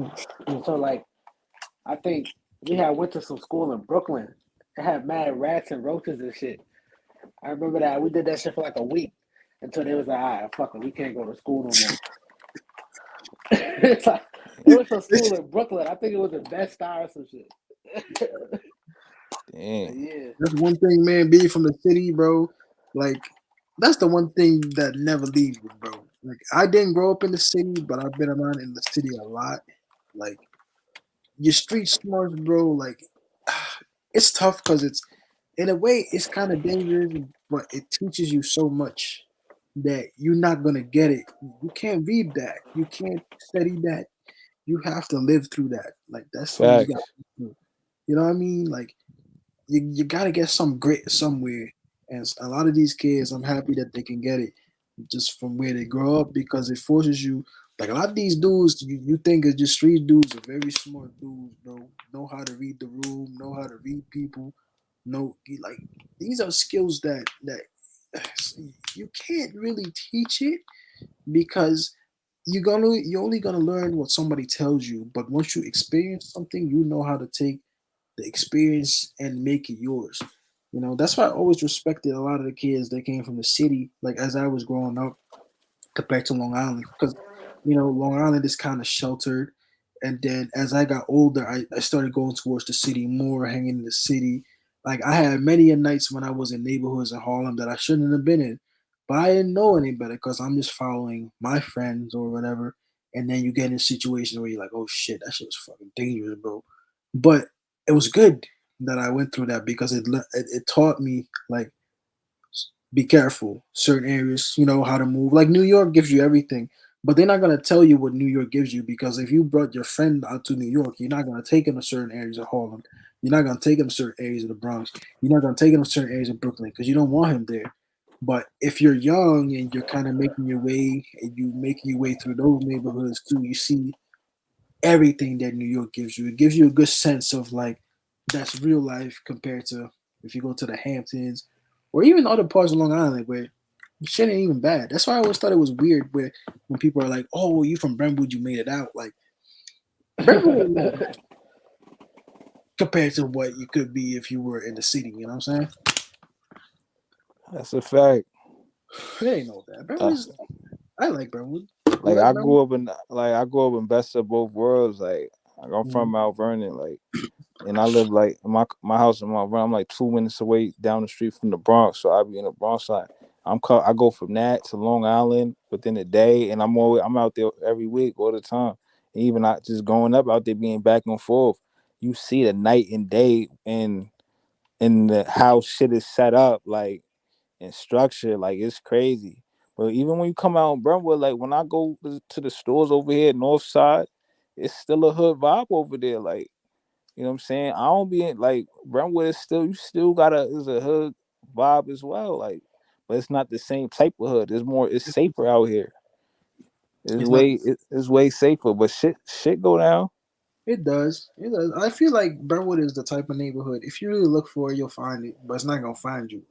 [SPEAKER 1] Oh, shit.
[SPEAKER 2] So like I think went to some school in Brooklyn. It had mad rats and roaches and shit. I remember that we did that shit for like a week until they was like, all right, fuck it, we can't go to school no more. It's like it was a school in Brooklyn. I think it was the Best Star or some shit.
[SPEAKER 4] Damn.
[SPEAKER 2] Yeah.
[SPEAKER 1] That's one thing, man. Being from the city, bro. Like that's the one thing that never leaves me, bro. Like I didn't grow up in the city, but I've been around in the city a lot. Like your street smarts, bro. Like it's tough because it's in a way it's kind of dangerous, but it teaches you so much that you're not gonna get it. You can't read that. You can't study that. You have to live through that. Like that's something you got
[SPEAKER 4] Facts.
[SPEAKER 1] to do. You know what I mean? Like you gotta get some grit somewhere. And a lot of these kids, I'm happy that they can get it just from where they grow up because it forces you. Like a lot of these dudes, you think is just street dudes are very smart dudes, bro. Know how to read the room, know how to read people. Know like these are skills that you can't really teach it because you're only gonna learn what somebody tells you. But once you experience something, you know how to take the experience and make it yours. That's why I always respected a lot of the kids that came from the city. Like as I was growing up, compared to Long Island, because Long Island is kind of sheltered. And then as I got older, I started going towards the city more, hanging in the city. Like I had many a nights when I was in neighborhoods in Harlem that I shouldn't have been in, but I didn't know any better because I'm just following my friends or whatever. And then you get in a situation where you're like, oh shit, that shit was fucking dangerous, bro. But it was good that I went through that because it taught me like be careful. Certain areas, how to move. Like New York gives you everything, but they're not gonna tell you what New York gives you because if you brought your friend out to New York, you're not gonna take him to certain areas of Harlem. You're not gonna take him to certain areas of the Bronx. You're not gonna take him to certain areas of Brooklyn because you don't want him there. But if you're young and you're kind of making your way and you making your way through those neighborhoods too, you see everything that New York gives you. It gives you a good sense of like that's real life compared to if you go to the Hamptons or even other parts of Long Island where shit ain't even bad. That's why I always thought it was weird where when people are like, "Oh, you from Brentwood, you made it out." Like Brentwood ain't that bad compared to what you could be if you were in the city. You know what I'm saying?
[SPEAKER 4] That's a fact.
[SPEAKER 1] It ain't no bad. Brentwood
[SPEAKER 4] Uh,
[SPEAKER 1] is. I like Brentwood. You
[SPEAKER 4] like
[SPEAKER 1] like
[SPEAKER 4] I
[SPEAKER 1] Brentwood?
[SPEAKER 4] grew up in best of both worlds. Like I'm from
[SPEAKER 1] Mhm.
[SPEAKER 4] Mount Vernon, like, and I live like my house in Mount Vernon. I'm like 2 minutes away down the street from the Bronx, so I be in the Bronx. I go from that to Long Island within a day, and I'm out there every week all the time. And even not just growing up out there being back and forth, you see the night and day in the how shit is set up, like and structure, like it's crazy. But even when you come out in Brentwood, like when I go to the stores over here, North Side, it's still a hood vibe over there. Like, you know what I'm saying? I don't be in like Brentwood is still you still is a hood vibe as well. Like, but it's not the same type of hood. It's safer out here.
[SPEAKER 1] It's not.
[SPEAKER 4] It's way safer. But shit go down.
[SPEAKER 1] It does. It does. I feel like Brentwood is the type of neighborhood. If you really look for it, you'll find it, but it's not gonna find you.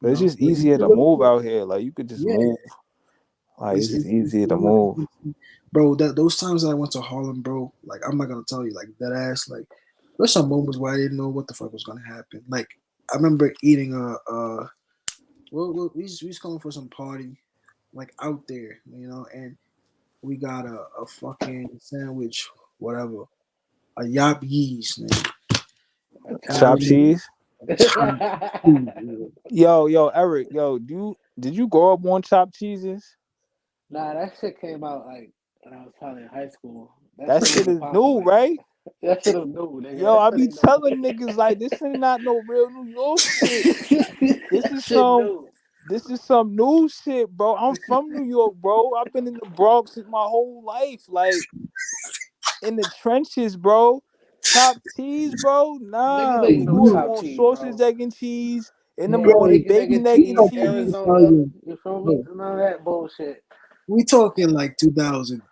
[SPEAKER 4] But it's just
[SPEAKER 1] But if
[SPEAKER 4] easier
[SPEAKER 1] you
[SPEAKER 4] to
[SPEAKER 1] look
[SPEAKER 4] move
[SPEAKER 1] for it,
[SPEAKER 4] out here. Like you could just
[SPEAKER 1] yeah,
[SPEAKER 4] move. Like it's just
[SPEAKER 1] it's
[SPEAKER 4] easier
[SPEAKER 1] so
[SPEAKER 4] to
[SPEAKER 1] much
[SPEAKER 4] move.
[SPEAKER 1] easier. Bro. That those times I went to Harlem, bro. Like I'm not gonna tell you like that ass. Like there's some moments where I didn't know what the fuck was gonna happen. Like I remember eating we was going for some party like out there, and we got a fucking sandwich, whatever, a yop yeast, man. And I
[SPEAKER 4] Chopped
[SPEAKER 1] remember
[SPEAKER 4] cheese.
[SPEAKER 1] chopped cheese, man.
[SPEAKER 4] Yo, Eric, did you grow up on chopped cheeses?
[SPEAKER 2] Nah, that shit came out like when I was probably in high school. That
[SPEAKER 4] That
[SPEAKER 2] shit
[SPEAKER 4] shit
[SPEAKER 2] wasn't
[SPEAKER 4] is
[SPEAKER 2] popping
[SPEAKER 4] new,
[SPEAKER 2] like that.
[SPEAKER 4] right?
[SPEAKER 2] That shit is new, nigga.
[SPEAKER 4] Yo,
[SPEAKER 2] That
[SPEAKER 4] I
[SPEAKER 2] shit
[SPEAKER 4] be
[SPEAKER 2] ain't no.
[SPEAKER 4] telling niggas like this ain't not no real New York shit. This
[SPEAKER 2] That
[SPEAKER 4] is
[SPEAKER 2] shit
[SPEAKER 4] some
[SPEAKER 2] new.
[SPEAKER 4] this is some new shit, bro. I'm from New York, bro. I've been in the Bronx since my whole life, like in the trenches, bro. Chopped cheese, bro.
[SPEAKER 2] Niggas
[SPEAKER 4] Nah,
[SPEAKER 2] ain't
[SPEAKER 4] we
[SPEAKER 2] no
[SPEAKER 4] grew up
[SPEAKER 2] chopped
[SPEAKER 4] on
[SPEAKER 2] cheese,
[SPEAKER 4] sausage,
[SPEAKER 2] bro.
[SPEAKER 4] egg, and cheese. In the
[SPEAKER 2] Yeah,
[SPEAKER 1] Bro,
[SPEAKER 4] morning,
[SPEAKER 2] bacon, egg,
[SPEAKER 4] bacon,
[SPEAKER 2] and
[SPEAKER 4] egg,
[SPEAKER 1] we
[SPEAKER 4] and
[SPEAKER 2] cheese,
[SPEAKER 1] talking
[SPEAKER 4] cheese.
[SPEAKER 2] Arizona.
[SPEAKER 1] 2000,
[SPEAKER 2] You feel me?
[SPEAKER 1] bro,
[SPEAKER 2] None of that bullshit.
[SPEAKER 1] we talking like 2000,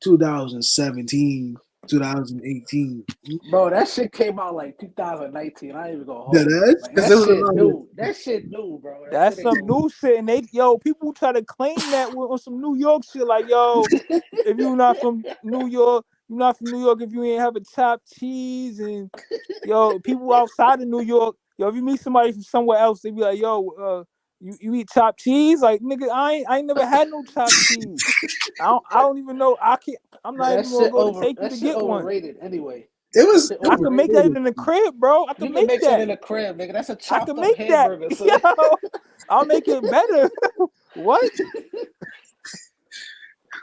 [SPEAKER 1] 2017, 2018.
[SPEAKER 2] Bro, that shit came out like 2019. I ain't even gonna
[SPEAKER 1] That
[SPEAKER 2] hold you.
[SPEAKER 1] ass?
[SPEAKER 2] Like
[SPEAKER 1] Because
[SPEAKER 2] that
[SPEAKER 1] there was a
[SPEAKER 2] shit
[SPEAKER 1] lot of
[SPEAKER 2] new. That shit new, bro. That
[SPEAKER 4] That's
[SPEAKER 2] shit ain't
[SPEAKER 4] some
[SPEAKER 2] no.
[SPEAKER 4] new shit, and people try to claim that on some New York shit. Like, yo, if you not from New York, you're not from New York if you ain't have a chopped cheese. And yo, people outside of New York, yo, if you meet somebody from somewhere else, they be like, yo, you eat chopped cheese? Like, nigga, I ain't never had no chopped cheese. I don't even know. I'm not
[SPEAKER 2] That
[SPEAKER 4] even gonna
[SPEAKER 2] shit
[SPEAKER 4] go to
[SPEAKER 2] over.
[SPEAKER 4] take you
[SPEAKER 2] That
[SPEAKER 4] to
[SPEAKER 2] shit
[SPEAKER 4] get one.
[SPEAKER 2] overrated anyway.
[SPEAKER 1] it
[SPEAKER 2] That
[SPEAKER 1] was
[SPEAKER 2] shit
[SPEAKER 4] I can make
[SPEAKER 2] overrated.
[SPEAKER 4] that
[SPEAKER 1] overrated.
[SPEAKER 4] in the crib, bro. I
[SPEAKER 2] You
[SPEAKER 4] can
[SPEAKER 2] can
[SPEAKER 4] make
[SPEAKER 2] make that
[SPEAKER 4] that.
[SPEAKER 2] in a crib, nigga. That's a
[SPEAKER 4] I
[SPEAKER 2] chopped
[SPEAKER 4] can
[SPEAKER 2] up
[SPEAKER 4] make that.
[SPEAKER 2] hamburger, son.
[SPEAKER 4] Yo, I'll make it better. What?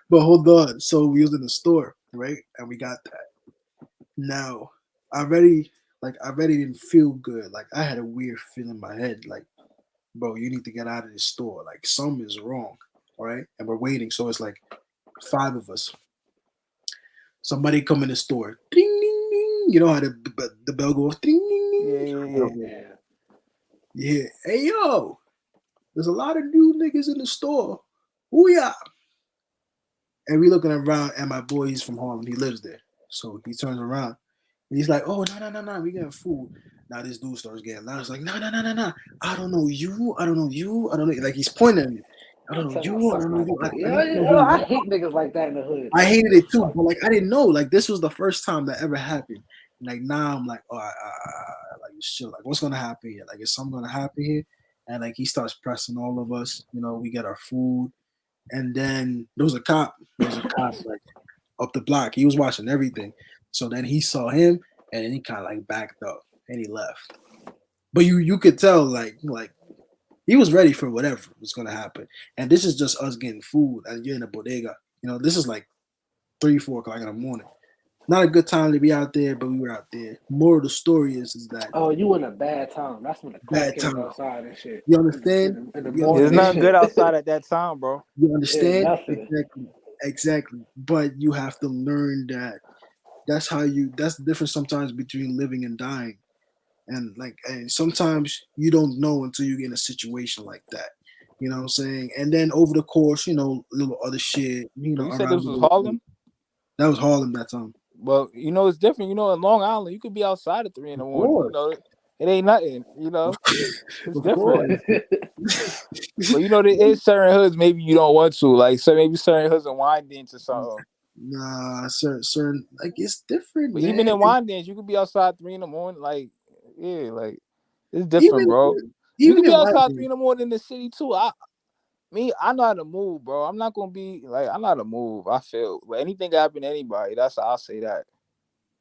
[SPEAKER 1] But hold on. So we was in the store, right? And we got that. Now, I already didn't feel good. Like I had a weird feeling in my head. Like, bro, you need to get out of this store. Like something is wrong. All right. And we're waiting. So it's like five of us. Somebody come in the store. Ding ding ding. You know how the bell goes ding ding
[SPEAKER 4] Yeah,
[SPEAKER 1] ding. Yeah. Hey yo, there's a lot of new niggas in the store. Who ya? And we looking around, and my boy, he's from Harlem. He lives there. So he turns around, and he's like, "Oh, no, we getting food." Now this dude starts getting loud. He's like, "No. I don't know you. I don't know you. I don't know." Like he's pointing at me. I don't know
[SPEAKER 2] Tell my
[SPEAKER 1] you. I don't
[SPEAKER 2] son
[SPEAKER 1] know
[SPEAKER 2] not to
[SPEAKER 1] you.
[SPEAKER 2] do it.
[SPEAKER 1] I didn't know who
[SPEAKER 2] I
[SPEAKER 1] you
[SPEAKER 2] hate niggas like that in the hood.
[SPEAKER 1] I
[SPEAKER 2] Like,
[SPEAKER 1] hated
[SPEAKER 2] what the
[SPEAKER 1] it too,
[SPEAKER 2] fuck?
[SPEAKER 1] but like I didn't know. Like this was the first time that ever happened. Like now I'm like, oh, like chill. Like what's gonna happen here? Like is something gonna happen here? And like he starts pressing all of us. You know, we get our food, and then there was a cop. There was a cop like up the block. He was watching everything. So then he saw him, and then he kind of like backed up and he left. But you could tell like he was ready for whatever was gonna happen. And this is just us getting food, and you're in a bodega. You know, this is like 3, 4 o'clock in the morning. Not a good time to be out there, but we were out there. More of the story is that
[SPEAKER 2] Oh, you in a bad time. That's when the
[SPEAKER 1] bad
[SPEAKER 2] crackheads
[SPEAKER 1] time.
[SPEAKER 2] outside and shit.
[SPEAKER 1] You understand?
[SPEAKER 2] In the
[SPEAKER 1] You
[SPEAKER 2] morning
[SPEAKER 4] There's
[SPEAKER 2] and
[SPEAKER 1] understand?
[SPEAKER 4] nothing good
[SPEAKER 2] shit.
[SPEAKER 4] outside at that time, bro.
[SPEAKER 1] You
[SPEAKER 2] Yeah,
[SPEAKER 1] understand?
[SPEAKER 2] nothing.
[SPEAKER 1] Exactly. But you have to learn that that's the difference sometimes between living and dying. And sometimes you don't know until you get in a situation like that. You know what I'm saying? And then over the course, little other shit,
[SPEAKER 4] But you said
[SPEAKER 1] around
[SPEAKER 4] this
[SPEAKER 1] the
[SPEAKER 4] was
[SPEAKER 1] little,
[SPEAKER 4] Harlem.
[SPEAKER 1] that was Harlem that time.
[SPEAKER 4] Well, it's different. In Long Island, you could be outside at 3 in the
[SPEAKER 1] Of
[SPEAKER 4] morning.
[SPEAKER 1] course.
[SPEAKER 4] It ain't nothing.
[SPEAKER 1] Of,
[SPEAKER 4] It's
[SPEAKER 1] of
[SPEAKER 4] different.
[SPEAKER 1] course.
[SPEAKER 4] But there is certain hoods maybe you don't want to, like, so maybe certain hoods in Wyandanch or something.
[SPEAKER 1] Nah, certain like it's different,
[SPEAKER 4] But even
[SPEAKER 1] man.
[SPEAKER 4] in Wyandanch, you could be outside 3 in the morning. Like, yeah, like it's different,
[SPEAKER 1] Even
[SPEAKER 4] bro. You
[SPEAKER 1] even
[SPEAKER 4] could be
[SPEAKER 1] in
[SPEAKER 4] outside
[SPEAKER 1] Wyoming,
[SPEAKER 4] 3 in the morning in the city too. I know how to move, bro. I'm not gonna be like I know how to move. I feel, but anything can happen to anybody. That's how I'll say that.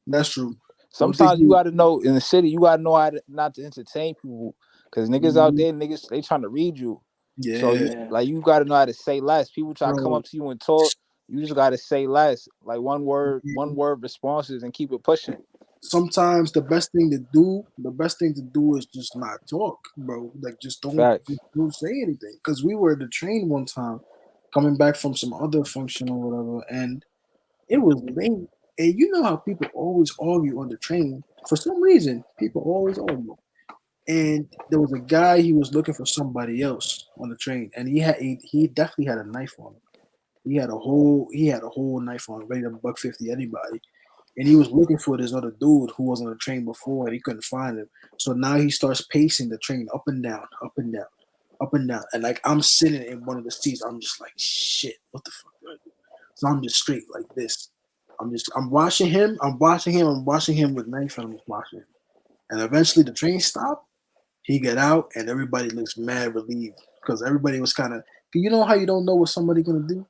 [SPEAKER 1] that's true. But what they
[SPEAKER 4] Sometimes you
[SPEAKER 1] do,
[SPEAKER 4] got to know in the city, you got to know how to, not to entertain people, because niggas out
[SPEAKER 1] mhm,
[SPEAKER 4] there, niggas they trying to read you. So
[SPEAKER 1] yeah,
[SPEAKER 2] Yeah.
[SPEAKER 4] you got to know how to say less. People try to come
[SPEAKER 1] bro.
[SPEAKER 4] up to you and talk. You just got to say less, like one word responses, and keep it pushing.
[SPEAKER 1] Sometimes the best thing to do is just not talk, bro. Like
[SPEAKER 4] Facts.
[SPEAKER 1] just don't say anything. Because we were at the train one time, coming back from some other function or whatever, and it was late. And you know how people always argue on the train. For some reason, people always argue. And there was a guy, he was looking for somebody else on the train, and he definitely had a knife on him. He had a whole knife on him, ready to buck 50 anybody. And he was looking for this other dude who was on the train before, and he couldn't find him. So now he starts pacing the train up and down, up and down, up and down. And like I'm sitting in one of the seats, I'm just like, shit, what the fuck do I do? So I'm just straight like this. I'm watching him, I'm watching him with knife, and I'm just watching him. And eventually the train stopped. He got out, and everybody looks mad relieved because everybody was kind of. You know how you don't know what somebody gonna do.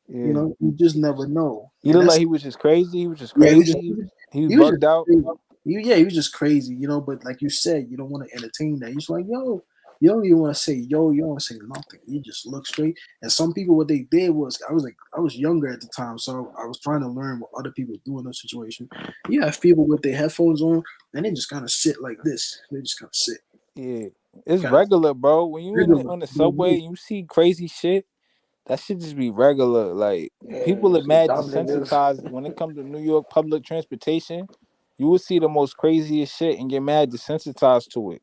[SPEAKER 4] Yeah.
[SPEAKER 1] You just never know,
[SPEAKER 4] He
[SPEAKER 1] and
[SPEAKER 4] looked like
[SPEAKER 1] that's
[SPEAKER 4] he was just crazy. He was just
[SPEAKER 1] yeah.
[SPEAKER 4] crazy. He was
[SPEAKER 1] He was just
[SPEAKER 4] bugged out.
[SPEAKER 1] crazy. He was just crazy, But like you said, you don't want to entertain that. You're just like, yo, you don't even want to say yo. You don't want to say nothing. You just look straight. And some people, what they did was, I was younger at the time, so I was trying to learn what other people do in those situations. You have people with their headphones on, and they just kind of sit like this. They just kind of sit,
[SPEAKER 4] Yeah. It's
[SPEAKER 1] kind of
[SPEAKER 4] regular, bro. When you
[SPEAKER 1] regular.
[SPEAKER 4] on the subway and you see crazy shit, that should just be regular. Like, people
[SPEAKER 2] Yeah.
[SPEAKER 4] are
[SPEAKER 2] Some
[SPEAKER 4] mad
[SPEAKER 2] dumb niggas.
[SPEAKER 4] desensitized when it comes to New York public transportation. You will see the most craziest shit and get mad desensitized to it.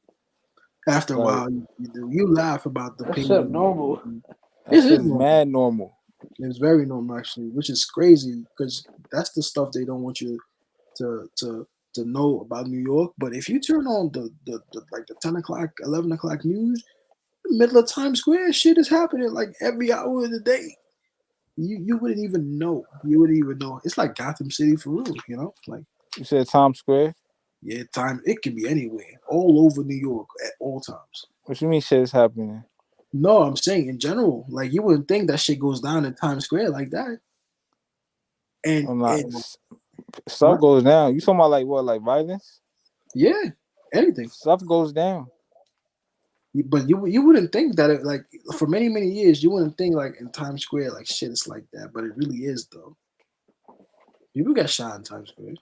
[SPEAKER 1] After a
[SPEAKER 4] Like,
[SPEAKER 1] while, you laugh about the
[SPEAKER 2] That
[SPEAKER 1] pain.
[SPEAKER 2] shit normal.
[SPEAKER 4] that
[SPEAKER 1] It
[SPEAKER 4] shit
[SPEAKER 1] is
[SPEAKER 4] is
[SPEAKER 1] normal.
[SPEAKER 4] mad normal.
[SPEAKER 1] It's very normal actually, which is crazy because that's the stuff they don't want you to to to know about New York. But if you turn on the like the 10 o'clock, 11 o'clock news, middle of Times Square, shit is happening like every hour of the day. You wouldn't even know. You wouldn't even know. It's like Gotham City for real. Like
[SPEAKER 4] You said Times Square?
[SPEAKER 1] yeah, time it can be anywhere, all over New York at all times.
[SPEAKER 4] What you mean shit is happening?
[SPEAKER 1] No, I'm saying in general, like you wouldn't think that shit goes down in Times Square like that. And
[SPEAKER 4] I'm not.
[SPEAKER 1] and
[SPEAKER 4] Stuff
[SPEAKER 1] what?
[SPEAKER 4] goes down. You talking about like what? Like violence?
[SPEAKER 1] Yeah, anything.
[SPEAKER 4] Stuff goes down.
[SPEAKER 1] But you wouldn't think that like for many years you wouldn't think like in Times Square like shit is like that, but it really is though. People get shot in Times Square.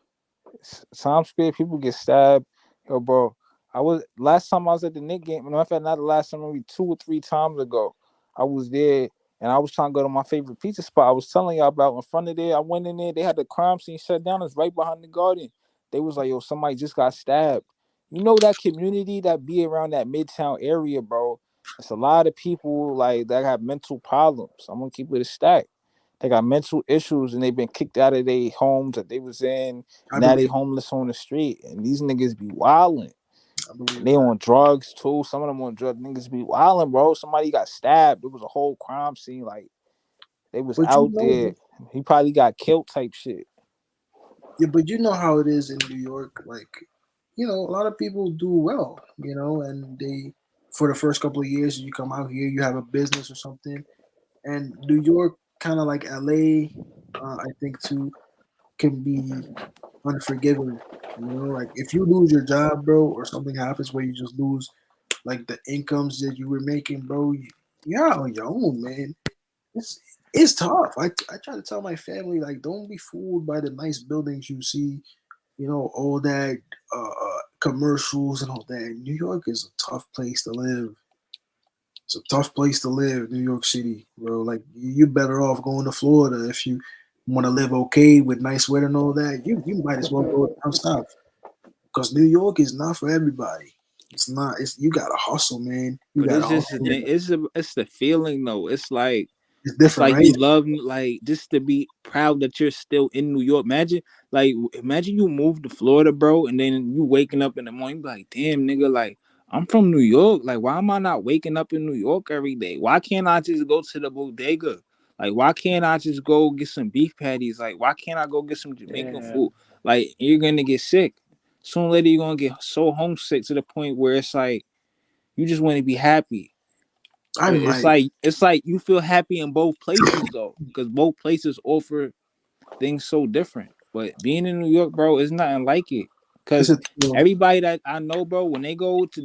[SPEAKER 4] Times Square, people get stabbed. Yo, bro. Last time I was at the Knicks game. In fact, not the last time, maybe 2 or 3 times ago. I was there and I was trying to go to my favorite pizza spot. I was telling y'all about in front of there. I went in there. They had the crime scene shut down. It's right behind the garden. They was like, yo, somebody just got stabbed. You know that community that be around that Midtown area, bro. It's a lot of people like that have mental problems. I'm gonna keep it a stack. They got mental issues and they've been kicked out of their homes that they was in.
[SPEAKER 1] I
[SPEAKER 4] Now they
[SPEAKER 1] believe
[SPEAKER 4] homeless on the street, and these niggas be wilding.
[SPEAKER 1] I
[SPEAKER 4] And
[SPEAKER 1] believe
[SPEAKER 4] they
[SPEAKER 1] that.
[SPEAKER 4] on drugs too. Some of them on drugs. Niggas be wilding, bro. Somebody got stabbed. It was a whole crime scene. Like they was
[SPEAKER 1] But you
[SPEAKER 4] out
[SPEAKER 1] know,
[SPEAKER 4] there. He probably got killed type shit.
[SPEAKER 1] yeah, but you know how it is in New York. Like, a lot of people do well, and they for the first couple of years you come out here, you have a business or something, and New York, kind of like LA, I think too, can be unforgiving. Like if you lose your job, bro, or something happens where you just lose like the incomes that you were making, bro, you're out on your own, man. It's it's tough. I try to tell my family like, don't be fooled by the nice buildings you see. All that commercials and all that. New York is a tough place to live. It's a tough place to live, New York City, bro. Like you're better off going to Florida if you want to live okay with nice weather and all that. You might as well go down south because New York is not for everybody. It's not. It's you gotta hustle, man. You
[SPEAKER 4] But
[SPEAKER 1] gotta
[SPEAKER 4] it's just
[SPEAKER 1] hustle.
[SPEAKER 4] it's the feeling though.
[SPEAKER 1] It's
[SPEAKER 4] It's
[SPEAKER 1] different,
[SPEAKER 4] like
[SPEAKER 1] right?
[SPEAKER 4] you love like just to be proud that you're still in New York. Imagine you moved to Florida, bro, and then you waking up in the morning, you be like, damn nigga, like I'm from New York. Like, why am I not waking up in New York every day? Why can't I just go to the bodega? Like, why can't I just go get some beef patties? Like, why can't I go get some Jamaican
[SPEAKER 2] Yeah.
[SPEAKER 4] food? Like, you're gonna get sick. Sooner or later, you're gonna get so homesick to the point where it's like you just want to be happy.
[SPEAKER 1] I
[SPEAKER 4] But it's
[SPEAKER 1] might.
[SPEAKER 4] like it's like you feel happy in both places though, because both places offer things so different. But being in New York, bro, is nothing like it.
[SPEAKER 1] It's
[SPEAKER 4] Cause
[SPEAKER 1] a thrill.
[SPEAKER 4] everybody that I know, bro, when they go to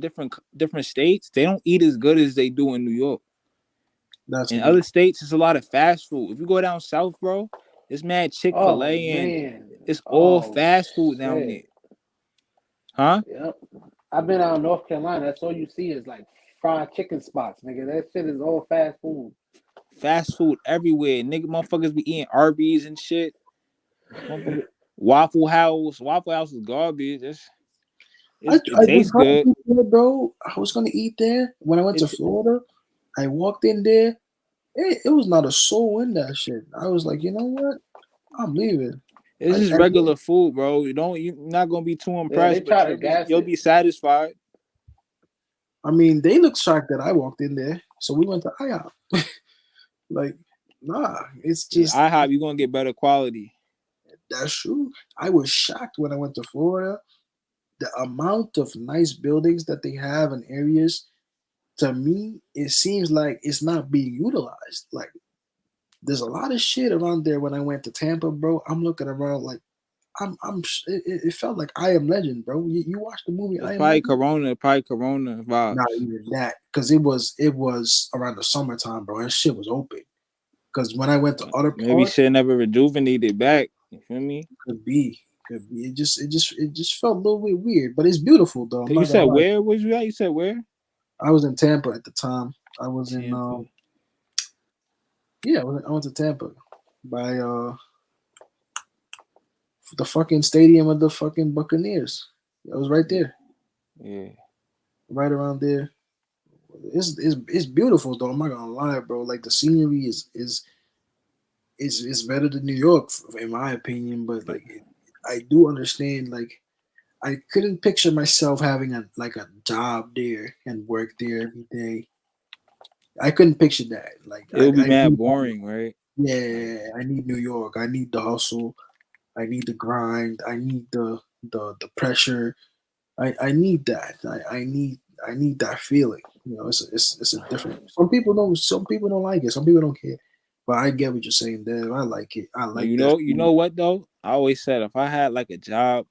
[SPEAKER 4] different states, they don't eat as good as they do in New York.
[SPEAKER 1] That's
[SPEAKER 4] In
[SPEAKER 1] me.
[SPEAKER 4] other states, it's a lot of fast food. If you go down south, bro, it's mad
[SPEAKER 2] Oh
[SPEAKER 4] Chick-fil-A and
[SPEAKER 2] man.
[SPEAKER 4] it's all
[SPEAKER 2] Oh
[SPEAKER 4] fast food down there.
[SPEAKER 2] shit.
[SPEAKER 4] Huh?
[SPEAKER 2] Yep. I've been out in North Carolina. That's all you see is like fried chicken spots, nigga. That shit is all fast food.
[SPEAKER 4] Fast food everywhere. Nigga, motherfuckers be eating Arby's and shit. Motherfucker. Waffle House. Waffle House is garbage. It
[SPEAKER 1] I was
[SPEAKER 4] tastes
[SPEAKER 1] gonna
[SPEAKER 4] good.
[SPEAKER 1] eat there, bro. I was gonna eat there when I went to
[SPEAKER 4] It,
[SPEAKER 1] Florida. I walked in there. It was not a soul in that shit. I was like, you know what? I'm leaving.
[SPEAKER 4] it's just
[SPEAKER 1] I
[SPEAKER 4] regular food, bro. You're not gonna be too
[SPEAKER 2] Yeah, they
[SPEAKER 4] impressed, but
[SPEAKER 2] try to gas
[SPEAKER 4] you'll
[SPEAKER 2] it.
[SPEAKER 4] be satisfied.
[SPEAKER 1] I mean, they looked shocked that I walked in there. So we went to IHOP. Like, nah, it's
[SPEAKER 4] Yeah,
[SPEAKER 1] just
[SPEAKER 4] IHOP, you're gonna get better quality.
[SPEAKER 1] that's true. I was shocked when I went to Florida. The amount of nice buildings that they have in areas, to me, it seems like it's not being utilized. Like, there's a lot of shit around there. When I went to Tampa, bro, I'm looking around like it felt like I Am Legend, bro. You watched the movie
[SPEAKER 4] It's
[SPEAKER 1] I Am Legend?
[SPEAKER 4] probably Corona
[SPEAKER 1] Not
[SPEAKER 4] vibes.
[SPEAKER 1] even that, because it was around the summertime, bro. And shit was open. Because when I went to other
[SPEAKER 4] Maybe
[SPEAKER 1] parts,
[SPEAKER 4] shit never rejuvenated back. You feel me?
[SPEAKER 1] could be, could be. It just felt a little bit weird, but it's beautiful though. I'm
[SPEAKER 4] Cause you
[SPEAKER 1] not gonna
[SPEAKER 4] said
[SPEAKER 1] lie.
[SPEAKER 4] where was you at? You said where?
[SPEAKER 1] I was in Tampa at the time. I was in
[SPEAKER 4] Tampa.
[SPEAKER 1] yeah, I went to Tampa by the fucking stadium of the fucking Buccaneers. I was right there,
[SPEAKER 4] Yeah.
[SPEAKER 1] right around there. It's beautiful though. I'm not gonna lie, bro. Like the scenery is better than New York, in my opinion. But like, I do understand. Like, I couldn't picture myself having a job there and work there every day. I couldn't picture that. Like,
[SPEAKER 4] It would be
[SPEAKER 1] I
[SPEAKER 4] mad
[SPEAKER 1] need,
[SPEAKER 4] boring, right? Like
[SPEAKER 1] yeah, I need New York. I need the hustle. I need the grind. I need the pressure. I need that. I need that feeling. It's a different. Some people don't like it. Some people don't care. But I get what you're saying, Dev. I like it. I
[SPEAKER 4] but
[SPEAKER 1] like that
[SPEAKER 4] you
[SPEAKER 1] feeling.
[SPEAKER 4] know what though? I always said if I had like a job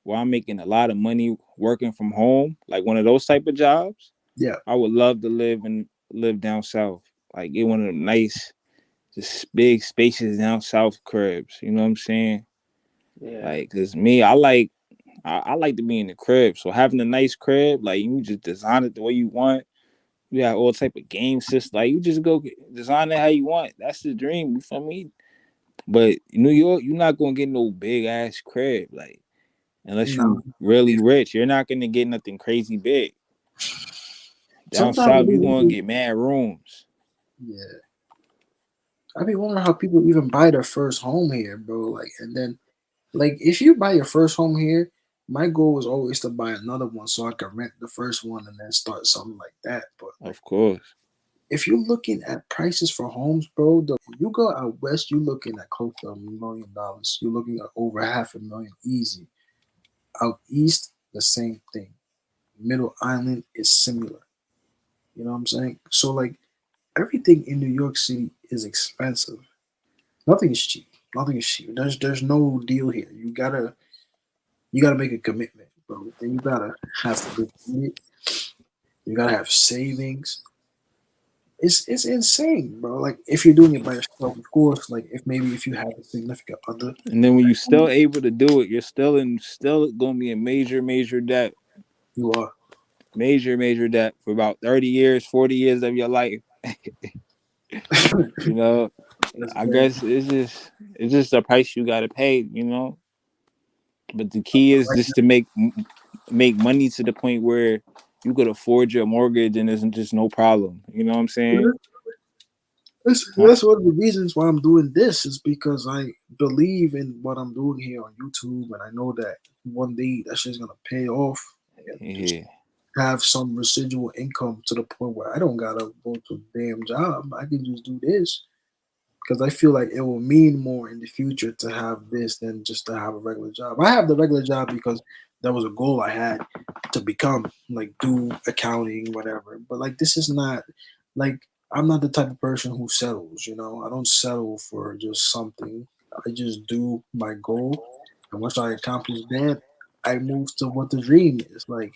[SPEAKER 4] where I'm making a lot of money working from home, like one of those type of jobs,
[SPEAKER 1] Yeah,
[SPEAKER 4] I would love to live down south. Like get one of them nice, just big spacious down south cribs. You know what I'm saying?
[SPEAKER 2] Yeah.
[SPEAKER 4] Like, cause me, I like to be in the crib. So having a nice crib, like you just design it the way you want. You got all type of game systems. Like you just go design it how you want. That's the dream. You feel me? But New York, you're not gonna get no big ass crib. Like Unless
[SPEAKER 1] No,
[SPEAKER 4] you really
[SPEAKER 1] if
[SPEAKER 4] rich, you're not gonna get nothing crazy big. Down
[SPEAKER 1] sometimes I
[SPEAKER 4] south,
[SPEAKER 1] be
[SPEAKER 4] you gonna
[SPEAKER 1] wondering,
[SPEAKER 4] get mad rooms.
[SPEAKER 1] yeah, I be wondering how people even buy their first home here, bro. Like, and then like if you buy your first home here, my goal was always to buy another one so I could rent the first one and then start something like that. But like
[SPEAKER 4] Of course.
[SPEAKER 1] if you're looking at prices for homes, bro, you go out west, you're looking at close to $1 million. You're looking at over half a million easy. Out east, the same thing. Middle Island is similar. You know what I'm saying? So like everything in New York City is expensive. Nothing is cheap. Nothing is cheap. There's no deal here. You gotta make a commitment, bro. Then you gotta have good credit. You gotta have savings. It's insane, bro. Like if you're doing it by yourself, of course. Like if you have a significant other,
[SPEAKER 4] And then when you still able to do it, you're still gonna be in major debt.
[SPEAKER 1] you are.
[SPEAKER 4] Major debt for about 30 years, 40 years of your life. You know,
[SPEAKER 1] That's
[SPEAKER 4] I
[SPEAKER 1] very
[SPEAKER 4] guess it's just a price you gotta pay, you know. But the key is
[SPEAKER 1] right.
[SPEAKER 4] just to make money to the point where you could afford your mortgage and there's just no problem. You know what I'm saying? Huh?
[SPEAKER 1] That's one of the reasons why I'm doing this is because I believe in what I'm doing here on YouTube, and I know that one day that shit's gonna pay off and just
[SPEAKER 4] Yeah,
[SPEAKER 1] have some residual income to the point where I don't gotta go to a damn job. I can just do this because I feel like it will mean more in the future to have this than just to have a regular job. I have the regular job because that was a goal I had to become, like do accounting, whatever. But like this is not like I'm not the type of person who settles, you know. I don't settle for just something. I just do my goal. And once I accomplish that, I move to what the dream is. Like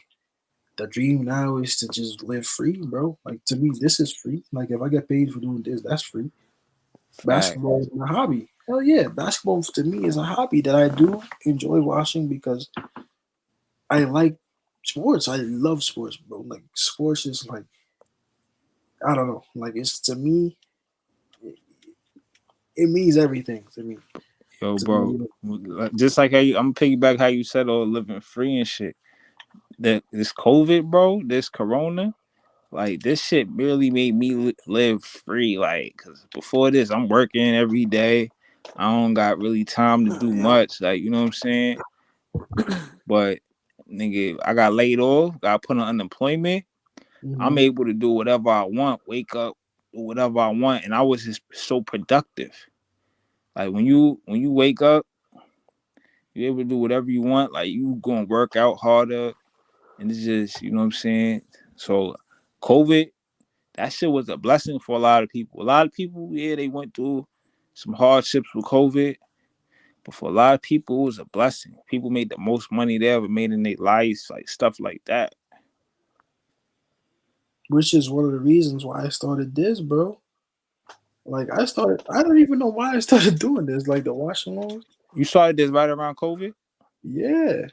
[SPEAKER 1] the dream now is to just live free, bro. Like to me, this is free. Like if I get paid for doing this, that's free.
[SPEAKER 4] fact.
[SPEAKER 1] Basketball is my hobby. Hell yeah, basketball to me is a hobby that I do enjoy watching because I like sports. I love sports, bro. Like sports is like I don't know. Like it's to me, it, it means everything to me.
[SPEAKER 4] Yo,
[SPEAKER 1] To
[SPEAKER 4] bro.
[SPEAKER 1] me,
[SPEAKER 4] Just like how I'm piggyback how you said all living free and shit. That this COVID, bro, this Corona, like this shit really made me live free. Like, cause before this, I'm working every day. I don't got really time to do
[SPEAKER 2] Yeah.
[SPEAKER 4] much. Like, you know what I'm saying? But nigga, I got laid off, got put on unemployment. I'm
[SPEAKER 1] hmm
[SPEAKER 4] able to do whatever I want, wake up, do whatever I want, and I was just so productive. Like when you wake up, you're able to do whatever you want. Like you gonna work out harder, and it's just you know what I'm saying. So, COVID, that shit was a blessing for a lot of people. A lot of people, yeah, they went through some hardships with COVID, but for a lot of people, it was a blessing. People made the most money they ever made in their lives, like stuff like that.
[SPEAKER 1] which is one of the reasons why I started this, bro. Like I started, I don't even know why I started doing this. Like the watch alongs.
[SPEAKER 4] You started this right around COVID?
[SPEAKER 1] Yeah,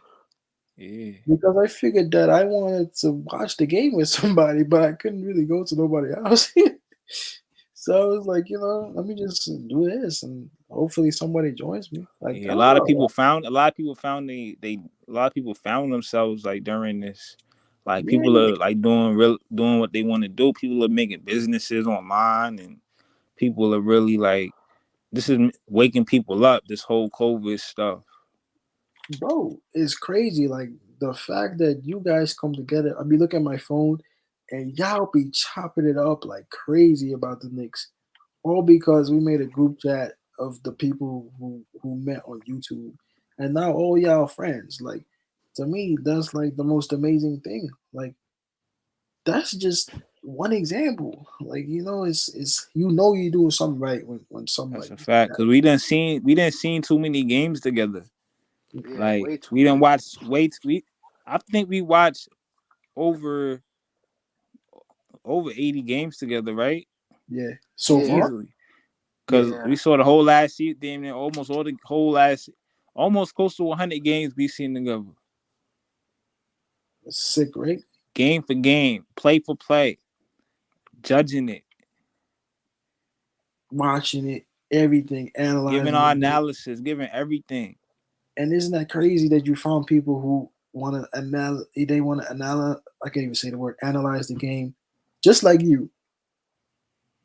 [SPEAKER 4] Yeah.
[SPEAKER 1] because I figured that I wanted to watch the game with somebody, but I couldn't really go to nobody else. So I was like, let me just do this, and hopefully somebody joins me. Like
[SPEAKER 4] Yeah,
[SPEAKER 1] I don't know,
[SPEAKER 4] a lot of people found they a lot of people found themselves like during this. Like people
[SPEAKER 1] yeah,
[SPEAKER 4] are like doing what they want to do. People are making businesses online and people are really like this is waking people up, this whole COVID stuff.
[SPEAKER 1] bro, it's crazy. Like the fact that you guys come together. I be looking at my phone, and y'all be chopping it up like crazy about the Knicks, all because we made a group chat of the people who met on YouTube, and now all y'all friends. Like to me, that's like the most amazing thing. Like that's just one example. Like it's you're doing something right when something
[SPEAKER 4] That's
[SPEAKER 1] like
[SPEAKER 4] a
[SPEAKER 1] this
[SPEAKER 4] fact. Cause
[SPEAKER 1] happens.
[SPEAKER 4] we didn't seen too many games together.
[SPEAKER 2] Yeah,
[SPEAKER 4] Like
[SPEAKER 2] way too
[SPEAKER 4] we didn't
[SPEAKER 2] many.
[SPEAKER 4] watch wait we I think we watched over over 80 games together, right?
[SPEAKER 1] Yeah, so
[SPEAKER 2] Yeah,
[SPEAKER 1] far,
[SPEAKER 4] Easily.
[SPEAKER 1] yeah,
[SPEAKER 4] Cause
[SPEAKER 2] yeah.
[SPEAKER 4] we saw the whole last season, damn near almost all the whole last, almost close to 100 games we seen together,
[SPEAKER 1] it's sick, right?
[SPEAKER 4] game for game, play for play, judging it,
[SPEAKER 1] Watching it, everything,
[SPEAKER 4] giving
[SPEAKER 1] analyzing
[SPEAKER 4] our
[SPEAKER 1] it.
[SPEAKER 4] analysis, giving everything.
[SPEAKER 1] And isn't that crazy that you found people who want to I can't even say the word analyze the game, just like you.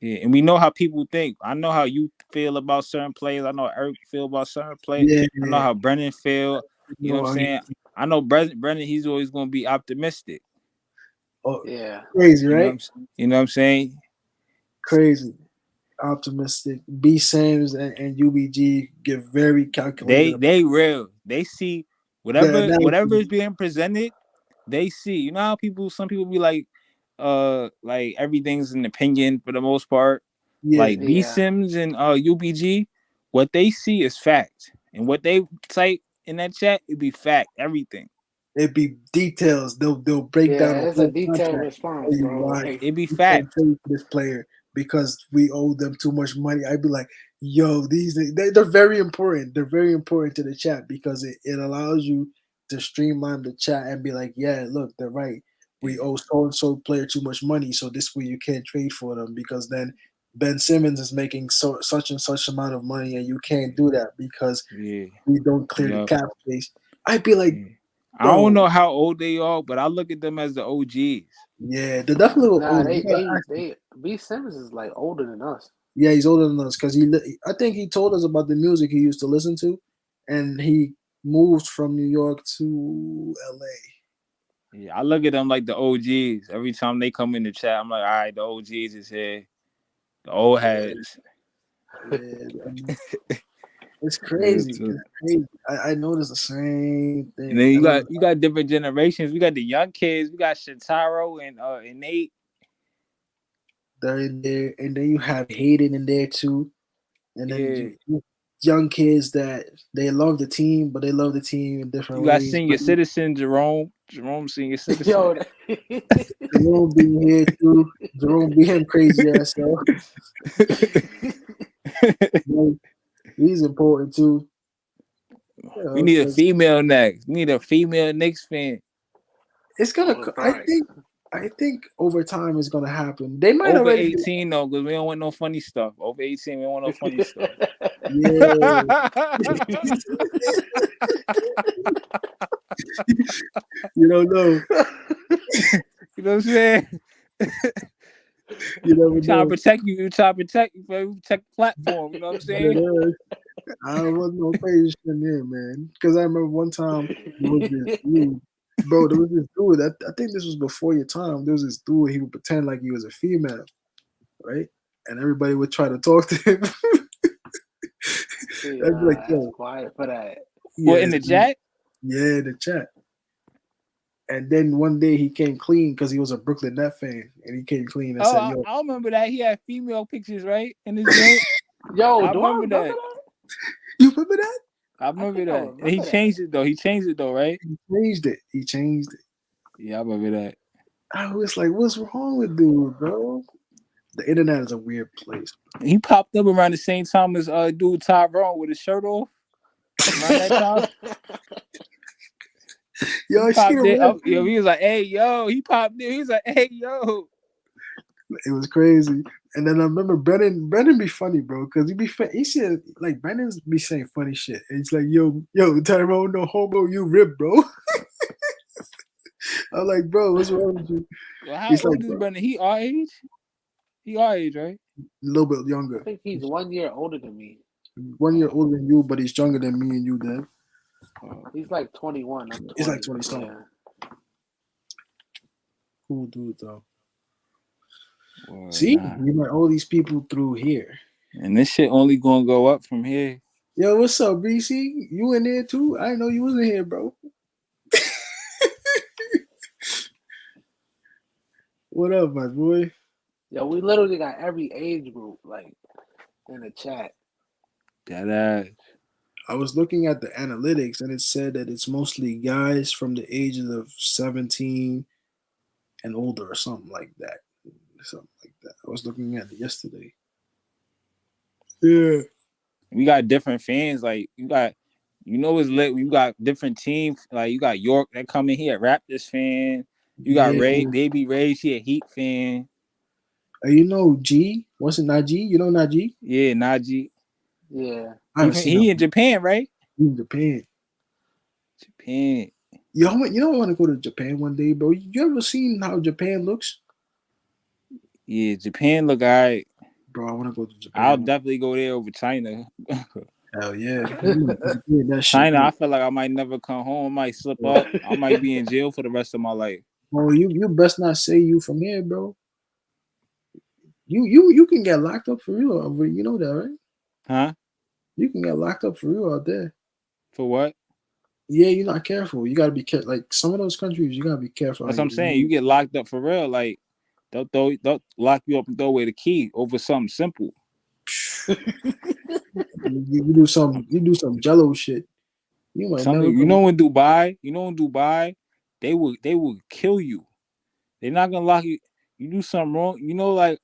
[SPEAKER 4] Yeah, and we know how people think. I know how you feel about certain players. I know Eric feel about certain players.
[SPEAKER 1] Yeah,
[SPEAKER 4] I know how Brennan feel. You know what I'm
[SPEAKER 1] no,
[SPEAKER 4] saying? I know Brennan. He's always going to be optimistic.
[SPEAKER 1] oh,
[SPEAKER 2] Yeah.
[SPEAKER 1] crazy,
[SPEAKER 4] You know what
[SPEAKER 1] right?
[SPEAKER 4] you know what I'm saying?
[SPEAKER 1] Crazy, optimistic. B Sims and UBG get very calculated about
[SPEAKER 4] They real. They see
[SPEAKER 1] the
[SPEAKER 4] whatever
[SPEAKER 1] analysis.
[SPEAKER 4] is being presented. They see. You know how some people be like everything's an opinion for the most part.
[SPEAKER 1] Yeah,
[SPEAKER 4] Like B
[SPEAKER 2] Yeah.
[SPEAKER 4] Sims and UBG, what they see is fact, and what they type in that chat, it be fact. Everything.
[SPEAKER 1] it'd be details. They'll break down
[SPEAKER 2] Yeah,
[SPEAKER 1] the
[SPEAKER 2] it's a
[SPEAKER 1] whole
[SPEAKER 2] detailed
[SPEAKER 1] contract.
[SPEAKER 2] response,
[SPEAKER 1] Tell you
[SPEAKER 2] bro.
[SPEAKER 1] why
[SPEAKER 2] Like,
[SPEAKER 4] It be
[SPEAKER 1] we
[SPEAKER 4] fact.
[SPEAKER 1] can't trade for this player because we owe them too much money. I'd be like, yo, they're very important. They're very important to the chat because it allows you to streamline the chat and be like, yeah, look, they're right. We
[SPEAKER 4] Yeah.
[SPEAKER 1] owe so and so player too much money, so this way you can't trade for them because then Ben Simmons is making such and such amount of money and you can't do that because
[SPEAKER 4] Yeah.
[SPEAKER 1] we don't clear the
[SPEAKER 4] Yeah.
[SPEAKER 1] cap space. I'd be like,
[SPEAKER 4] Yeah. I don't
[SPEAKER 1] bro,
[SPEAKER 4] know how old they are, but I look at them as the OGs.
[SPEAKER 1] yeah, they're definitely
[SPEAKER 2] nah,
[SPEAKER 1] older. You gotta ask him.
[SPEAKER 2] B Simmons is like older than us.
[SPEAKER 1] Yeah, he's older than us because I think he told us about the music he used to listen to, and he moved from New York to L.A.
[SPEAKER 4] Yeah, I look at them like the OGs. Every time they come in the chat, I'm like, all right, the OGs is here. The old
[SPEAKER 1] Yeah,
[SPEAKER 4] heads.
[SPEAKER 1] yeah, it's
[SPEAKER 4] Real
[SPEAKER 1] crazy.
[SPEAKER 4] too.
[SPEAKER 1] It's crazy. I noticed the same
[SPEAKER 4] And
[SPEAKER 1] thing,
[SPEAKER 4] then
[SPEAKER 1] and I'm
[SPEAKER 4] you got different generations. We got the young kids. We got Shintaro and Nate.
[SPEAKER 1] they're in there, and then you have Hayden in there too, and then
[SPEAKER 4] Yeah.
[SPEAKER 1] young kids that they love the team, but they love the team in different
[SPEAKER 4] You got
[SPEAKER 1] ways.
[SPEAKER 4] senior citizen Jerome. Jerome senior citizen.
[SPEAKER 2] Yo,
[SPEAKER 1] Jerome being here too. Jerome being crazy ass self. He's important too. You
[SPEAKER 4] We
[SPEAKER 1] know,
[SPEAKER 4] need a
[SPEAKER 1] 'cause
[SPEAKER 4] female next. We need a female Knicks fan.
[SPEAKER 1] it's gonna.
[SPEAKER 2] oh, facts.
[SPEAKER 1] I think over time it's gonna happen. They might
[SPEAKER 4] Over
[SPEAKER 1] already be.
[SPEAKER 4] 18 though, because we don't want no funny stuff. Over 18, we don't want no funny stuff.
[SPEAKER 1] Yeah. You don't know.
[SPEAKER 4] You know what I'm saying?
[SPEAKER 1] You never
[SPEAKER 4] We trying to
[SPEAKER 1] know.
[SPEAKER 4] protect you. We trying to protect you. We protect the platform. You know what I'm
[SPEAKER 1] But it
[SPEAKER 4] saying?
[SPEAKER 1] is. I don't want no crazy shit in there, man. Because I remember one time there was this dude, bro. There was this dude. I think this was before your time. There was this dude. He would pretend like he was a female, right? And everybody would try to talk to him.
[SPEAKER 2] See,
[SPEAKER 1] I'd be like,
[SPEAKER 2] that's
[SPEAKER 1] yo,
[SPEAKER 2] quiet for that.
[SPEAKER 4] What
[SPEAKER 1] yeah,
[SPEAKER 4] in the chat?
[SPEAKER 1] yeah, the chat. And then one day he came clean because he was a Brooklyn Net fan, and he came clean and
[SPEAKER 4] Oh,
[SPEAKER 1] said, "Yo,
[SPEAKER 4] I remember that. He had female pictures, right? In his joint.
[SPEAKER 2] Yo,
[SPEAKER 4] I
[SPEAKER 2] do I
[SPEAKER 4] remember
[SPEAKER 2] remember
[SPEAKER 4] that.
[SPEAKER 2] that?
[SPEAKER 1] you remember that?"
[SPEAKER 4] I
[SPEAKER 2] I
[SPEAKER 4] remember
[SPEAKER 2] think I
[SPEAKER 4] that. And he
[SPEAKER 2] remember that.
[SPEAKER 4] changed it though. He changed it though, right?
[SPEAKER 1] He changed it. He changed it.
[SPEAKER 4] Yeah, I remember that.
[SPEAKER 1] I was like, "What's wrong with dude, bro?" The internet is a weird place.
[SPEAKER 4] He popped up around the same time as dude Tyrone with his shirt off. Around that time.
[SPEAKER 1] Yo,
[SPEAKER 4] He
[SPEAKER 1] I seen
[SPEAKER 4] popped
[SPEAKER 1] him.
[SPEAKER 4] it up. Yo, he was like, hey, yo. He popped it. He was like, hey, yo.
[SPEAKER 1] It was crazy. And then I remember Brennan be funny, bro, because he said like Brennan's be saying funny shit. And he's like, yo, Tyrone, no homo, you rip, bro. I'm like, bro, what's wrong with you?
[SPEAKER 4] Well, how
[SPEAKER 1] He's like,
[SPEAKER 4] old is
[SPEAKER 1] bro,
[SPEAKER 4] Brendan? He our age? He our age, right?
[SPEAKER 1] a little bit
[SPEAKER 2] I
[SPEAKER 1] younger.
[SPEAKER 2] think he's 1 year older than me.
[SPEAKER 1] 1 year older than you, but he's younger than me and you, Dad.
[SPEAKER 2] He's like 21. I'm 20.
[SPEAKER 1] He's like 20 something.
[SPEAKER 2] Yeah.
[SPEAKER 1] Cool dude, though.
[SPEAKER 4] Well,
[SPEAKER 1] See,
[SPEAKER 4] nah.
[SPEAKER 1] you met all these people through here.
[SPEAKER 4] And this shit only gonna go up from here.
[SPEAKER 1] Yo, what's up, BC? You in there too? I didn't know you was in here, bro. What up, my boy?
[SPEAKER 2] Yo, we literally got every age group like in the chat.
[SPEAKER 4] That ass.
[SPEAKER 1] I was looking at the analytics and it said that it's mostly guys from the ages of 17 and older or something like that. Something like that. I was looking at it yesterday. Yeah.
[SPEAKER 4] We got different fans. Like you got, it's lit. You got different teams. Like you got York that come in here, Raptors fan. You got
[SPEAKER 1] Yeah.
[SPEAKER 4] Ray, baby Ray. She a Heat fan.
[SPEAKER 1] You know G? What's it, Najee? You know Najee?
[SPEAKER 4] Yeah, Najee.
[SPEAKER 2] Yeah.
[SPEAKER 1] I haven't seen him
[SPEAKER 4] He in Japan, right?
[SPEAKER 1] in Japan.
[SPEAKER 4] Japan.
[SPEAKER 1] Yo, you don't want to go to Japan one day, bro. You ever seen how Japan looks?
[SPEAKER 4] Yeah, Japan look alright.
[SPEAKER 1] Bro, I want to go to
[SPEAKER 4] I'll
[SPEAKER 1] Japan.
[SPEAKER 4] definitely go there over China.
[SPEAKER 1] Hell yeah. That shit.
[SPEAKER 4] China, I feel like I might never come home. I might slip up. I might be in jail for the rest of my life.
[SPEAKER 1] Bro, you best not say you from here, bro. You can get locked up for real. You know that, right?
[SPEAKER 4] Huh?
[SPEAKER 1] You can get locked up for real out there.
[SPEAKER 4] For what?
[SPEAKER 1] Yeah, you're not careful. You gotta be careful. Like some of those countries, you gotta be careful.
[SPEAKER 4] That's what I'm saying. You get locked up for real. Like they'll lock you up and throw away the key over something simple.
[SPEAKER 1] You do some Jello shit. You might never
[SPEAKER 4] Something
[SPEAKER 1] come.
[SPEAKER 4] in Dubai, they would kill you. They're not gonna lock you. You do something wrong. Like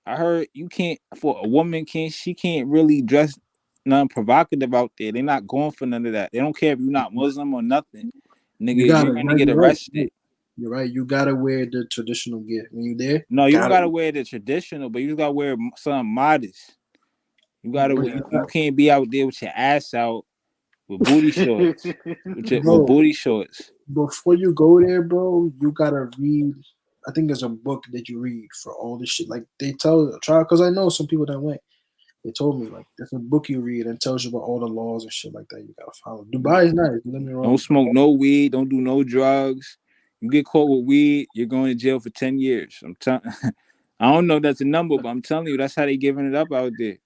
[SPEAKER 4] I heard you can't for a woman can't really dress nothing provocative out there. They're not going for none of that. They don't care if you're not Muslim or nothing.
[SPEAKER 1] You
[SPEAKER 4] Nigga,
[SPEAKER 1] gotta.
[SPEAKER 4] you're gonna get
[SPEAKER 1] You're right.
[SPEAKER 4] arrested.
[SPEAKER 1] You're right. You gotta wear the traditional gear when you there.
[SPEAKER 4] No, you don't
[SPEAKER 1] Gotta.
[SPEAKER 4] gotta wear the traditional, but you gotta wear something modest. You gotta
[SPEAKER 1] But
[SPEAKER 4] wear, you can't be out there with your ass out with booty shorts. With
[SPEAKER 1] bro,
[SPEAKER 4] booty shorts.
[SPEAKER 1] before you go there, bro, you gotta read. I think there's a book that you read for all this shit. Like they try because I know some people that went. They told me like there's a book you read and tells you about all the laws and shit like that you gotta follow. Dubai is nice. Don't get me
[SPEAKER 4] Don't
[SPEAKER 1] wrong.
[SPEAKER 4] smoke no weed. Don't do no drugs. You get caught with weed, you're going to jail for 10 years. I'm telling. I don't know if that's a number, but I'm telling you, that's how they giving it up out there.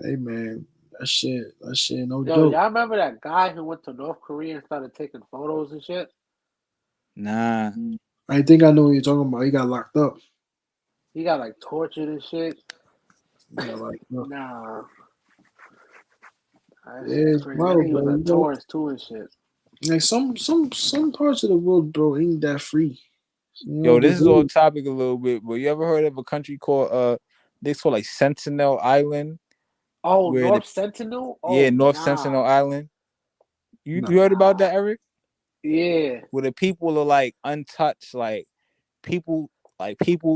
[SPEAKER 1] Hey man, that shit, no
[SPEAKER 2] Yo,
[SPEAKER 1] joke.
[SPEAKER 2] y'all remember that guy who went to North Korea and started taking photos and shit?
[SPEAKER 4] Nah.
[SPEAKER 1] I think I know what you're talking about. He got locked up.
[SPEAKER 2] He got like tortured and shit.
[SPEAKER 1] He got locked up.
[SPEAKER 2] Nah, that
[SPEAKER 1] Yeah,
[SPEAKER 2] shit's
[SPEAKER 1] it's
[SPEAKER 2] crazy. I
[SPEAKER 1] wild,
[SPEAKER 2] think he was
[SPEAKER 1] bro.
[SPEAKER 2] a tourist too and shit.
[SPEAKER 1] Like some parts of the world, bro, ain't that free. You know,
[SPEAKER 4] Yo,
[SPEAKER 1] they
[SPEAKER 4] this is off
[SPEAKER 1] do.
[SPEAKER 4] topic a little bit, but you ever heard of a country called this called like Sentinel Island?
[SPEAKER 2] Oh,
[SPEAKER 4] Where the
[SPEAKER 2] North Sentinel?
[SPEAKER 4] Yeah,
[SPEAKER 2] Oh,
[SPEAKER 4] North
[SPEAKER 2] nah,
[SPEAKER 4] Sentinel Island. You
[SPEAKER 1] No.
[SPEAKER 4] heard about
[SPEAKER 2] nah.
[SPEAKER 4] that, Eric?
[SPEAKER 2] Yeah,
[SPEAKER 4] Where the people are like untouched, people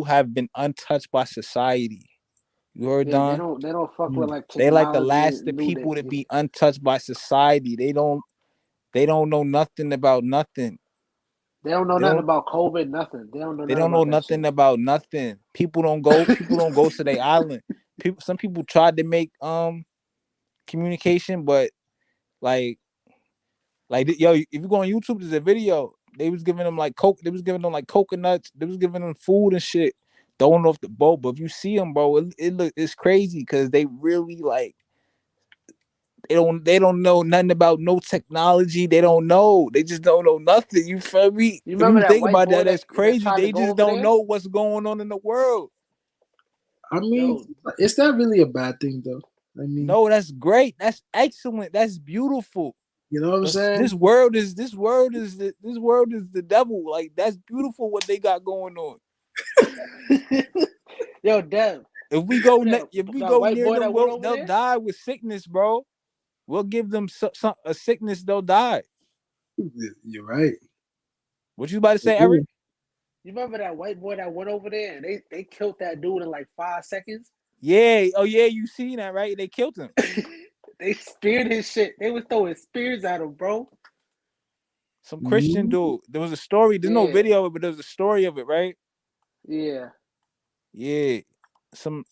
[SPEAKER 4] have been untouched by society. You heard
[SPEAKER 2] yeah.
[SPEAKER 4] Don?
[SPEAKER 2] They don't fuck with
[SPEAKER 1] Mm.
[SPEAKER 2] like
[SPEAKER 4] They like the
[SPEAKER 2] technology
[SPEAKER 4] last
[SPEAKER 2] and
[SPEAKER 4] the
[SPEAKER 2] new that.
[SPEAKER 4] people to be untouched by society. They don't know nothing about nothing.
[SPEAKER 2] They don't know
[SPEAKER 4] They
[SPEAKER 2] nothing
[SPEAKER 4] don't
[SPEAKER 2] about COVID. Nothing. They don't know
[SPEAKER 4] they
[SPEAKER 2] nothing
[SPEAKER 4] don't know
[SPEAKER 2] about that
[SPEAKER 4] nothing
[SPEAKER 2] shit.
[SPEAKER 4] about nothing. People don't go to their island. Some people tried to make communication, but like yo, if you go on YouTube, there's a video. They was giving them like coke. They was giving them like coconuts. They was giving them food and shit, throwing off the boat. But if you see them, bro, it's crazy because they really like they don't know nothing about no technology. They don't know. They just don't know nothing. You feel me?
[SPEAKER 2] You
[SPEAKER 4] If
[SPEAKER 2] remember
[SPEAKER 4] you
[SPEAKER 2] that
[SPEAKER 4] think
[SPEAKER 2] white
[SPEAKER 4] about
[SPEAKER 2] boy
[SPEAKER 4] that, that's
[SPEAKER 2] that
[SPEAKER 4] crazy.
[SPEAKER 2] tried to
[SPEAKER 4] They
[SPEAKER 2] go
[SPEAKER 4] just
[SPEAKER 2] over
[SPEAKER 4] don't
[SPEAKER 2] there?
[SPEAKER 4] know what's going on in the world.
[SPEAKER 1] I mean,
[SPEAKER 2] Yo,
[SPEAKER 1] it's not really a bad thing though. I mean,
[SPEAKER 4] No, that's great. That's excellent. That's beautiful.
[SPEAKER 1] you know what I'm
[SPEAKER 4] But
[SPEAKER 1] saying?
[SPEAKER 4] this world is the devil. Like that's beautiful what they got going on.
[SPEAKER 2] yo, Dev. Remember
[SPEAKER 4] If we
[SPEAKER 2] that
[SPEAKER 4] go
[SPEAKER 2] white
[SPEAKER 4] near
[SPEAKER 2] boy
[SPEAKER 4] them,
[SPEAKER 2] that went over
[SPEAKER 4] they'll
[SPEAKER 2] there?
[SPEAKER 4] die with sickness, bro. We'll give them a sickness, they'll die.
[SPEAKER 1] You're right.
[SPEAKER 4] What you about to say, Eric?
[SPEAKER 2] You remember that white boy that went over there and they killed that dude in like 5 seconds?
[SPEAKER 4] Yeah. Oh yeah, you seen that, right? They killed him.
[SPEAKER 2] They speared his shit. They was throwing spears at him, bro.
[SPEAKER 4] Some Christian
[SPEAKER 1] Mhm.
[SPEAKER 4] dude. There was a story. There's no
[SPEAKER 2] Yeah,
[SPEAKER 4] video of it, but there's a story of it, right?
[SPEAKER 2] yeah.
[SPEAKER 4] Yeah. Some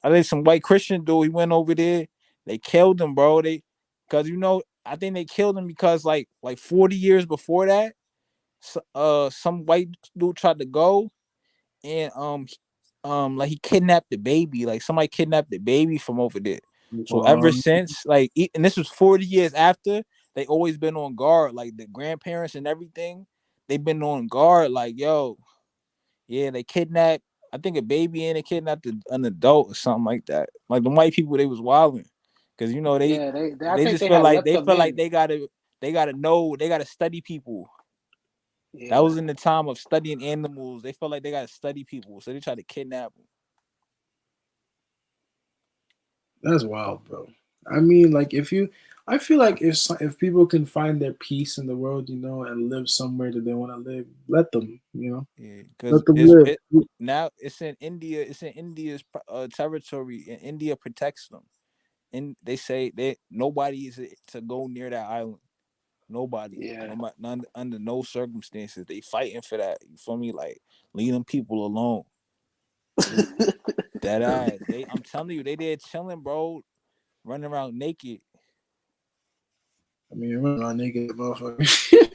[SPEAKER 4] I think some white Christian dude. He went over there. They killed him, bro. Because I think they killed him because like 40 years before that, some white dude tried to go and like he kidnapped the baby. Like somebody kidnapped the baby from over there. So ever
[SPEAKER 1] Um,
[SPEAKER 4] since, and this was 40 years after, they always been on guard. Like the grandparents and everything, they've been on guard. Like yo, yeah, they kidnapped. I think a baby and they kidnapped an adult or something like that. Like the white people, they was wilding because
[SPEAKER 2] Yeah, I
[SPEAKER 4] they
[SPEAKER 2] think
[SPEAKER 4] just
[SPEAKER 2] they
[SPEAKER 4] feel
[SPEAKER 2] had
[SPEAKER 4] like
[SPEAKER 2] let them in.
[SPEAKER 4] they gotta know they gotta study people. That
[SPEAKER 2] Yeah.
[SPEAKER 4] was in the time of studying animals. They felt like they gotta study people, so they tried to kidnap them.
[SPEAKER 1] that's wild, bro. I mean, like I feel like if people can find their peace in the world, and live somewhere that they want to live, let them,
[SPEAKER 4] Yeah, because
[SPEAKER 1] let them live.
[SPEAKER 4] now it's in India. It's in India's territory, and India protects them. And they say that nobody is to go near that island. Nobody.
[SPEAKER 2] Yeah.
[SPEAKER 4] None, under no circumstances. They fighting for that. You feel me? Like, leave them people alone. That ass. I'm telling you, they there chilling, bro. Running around naked.
[SPEAKER 1] I mean, you're running around naked, motherfucker.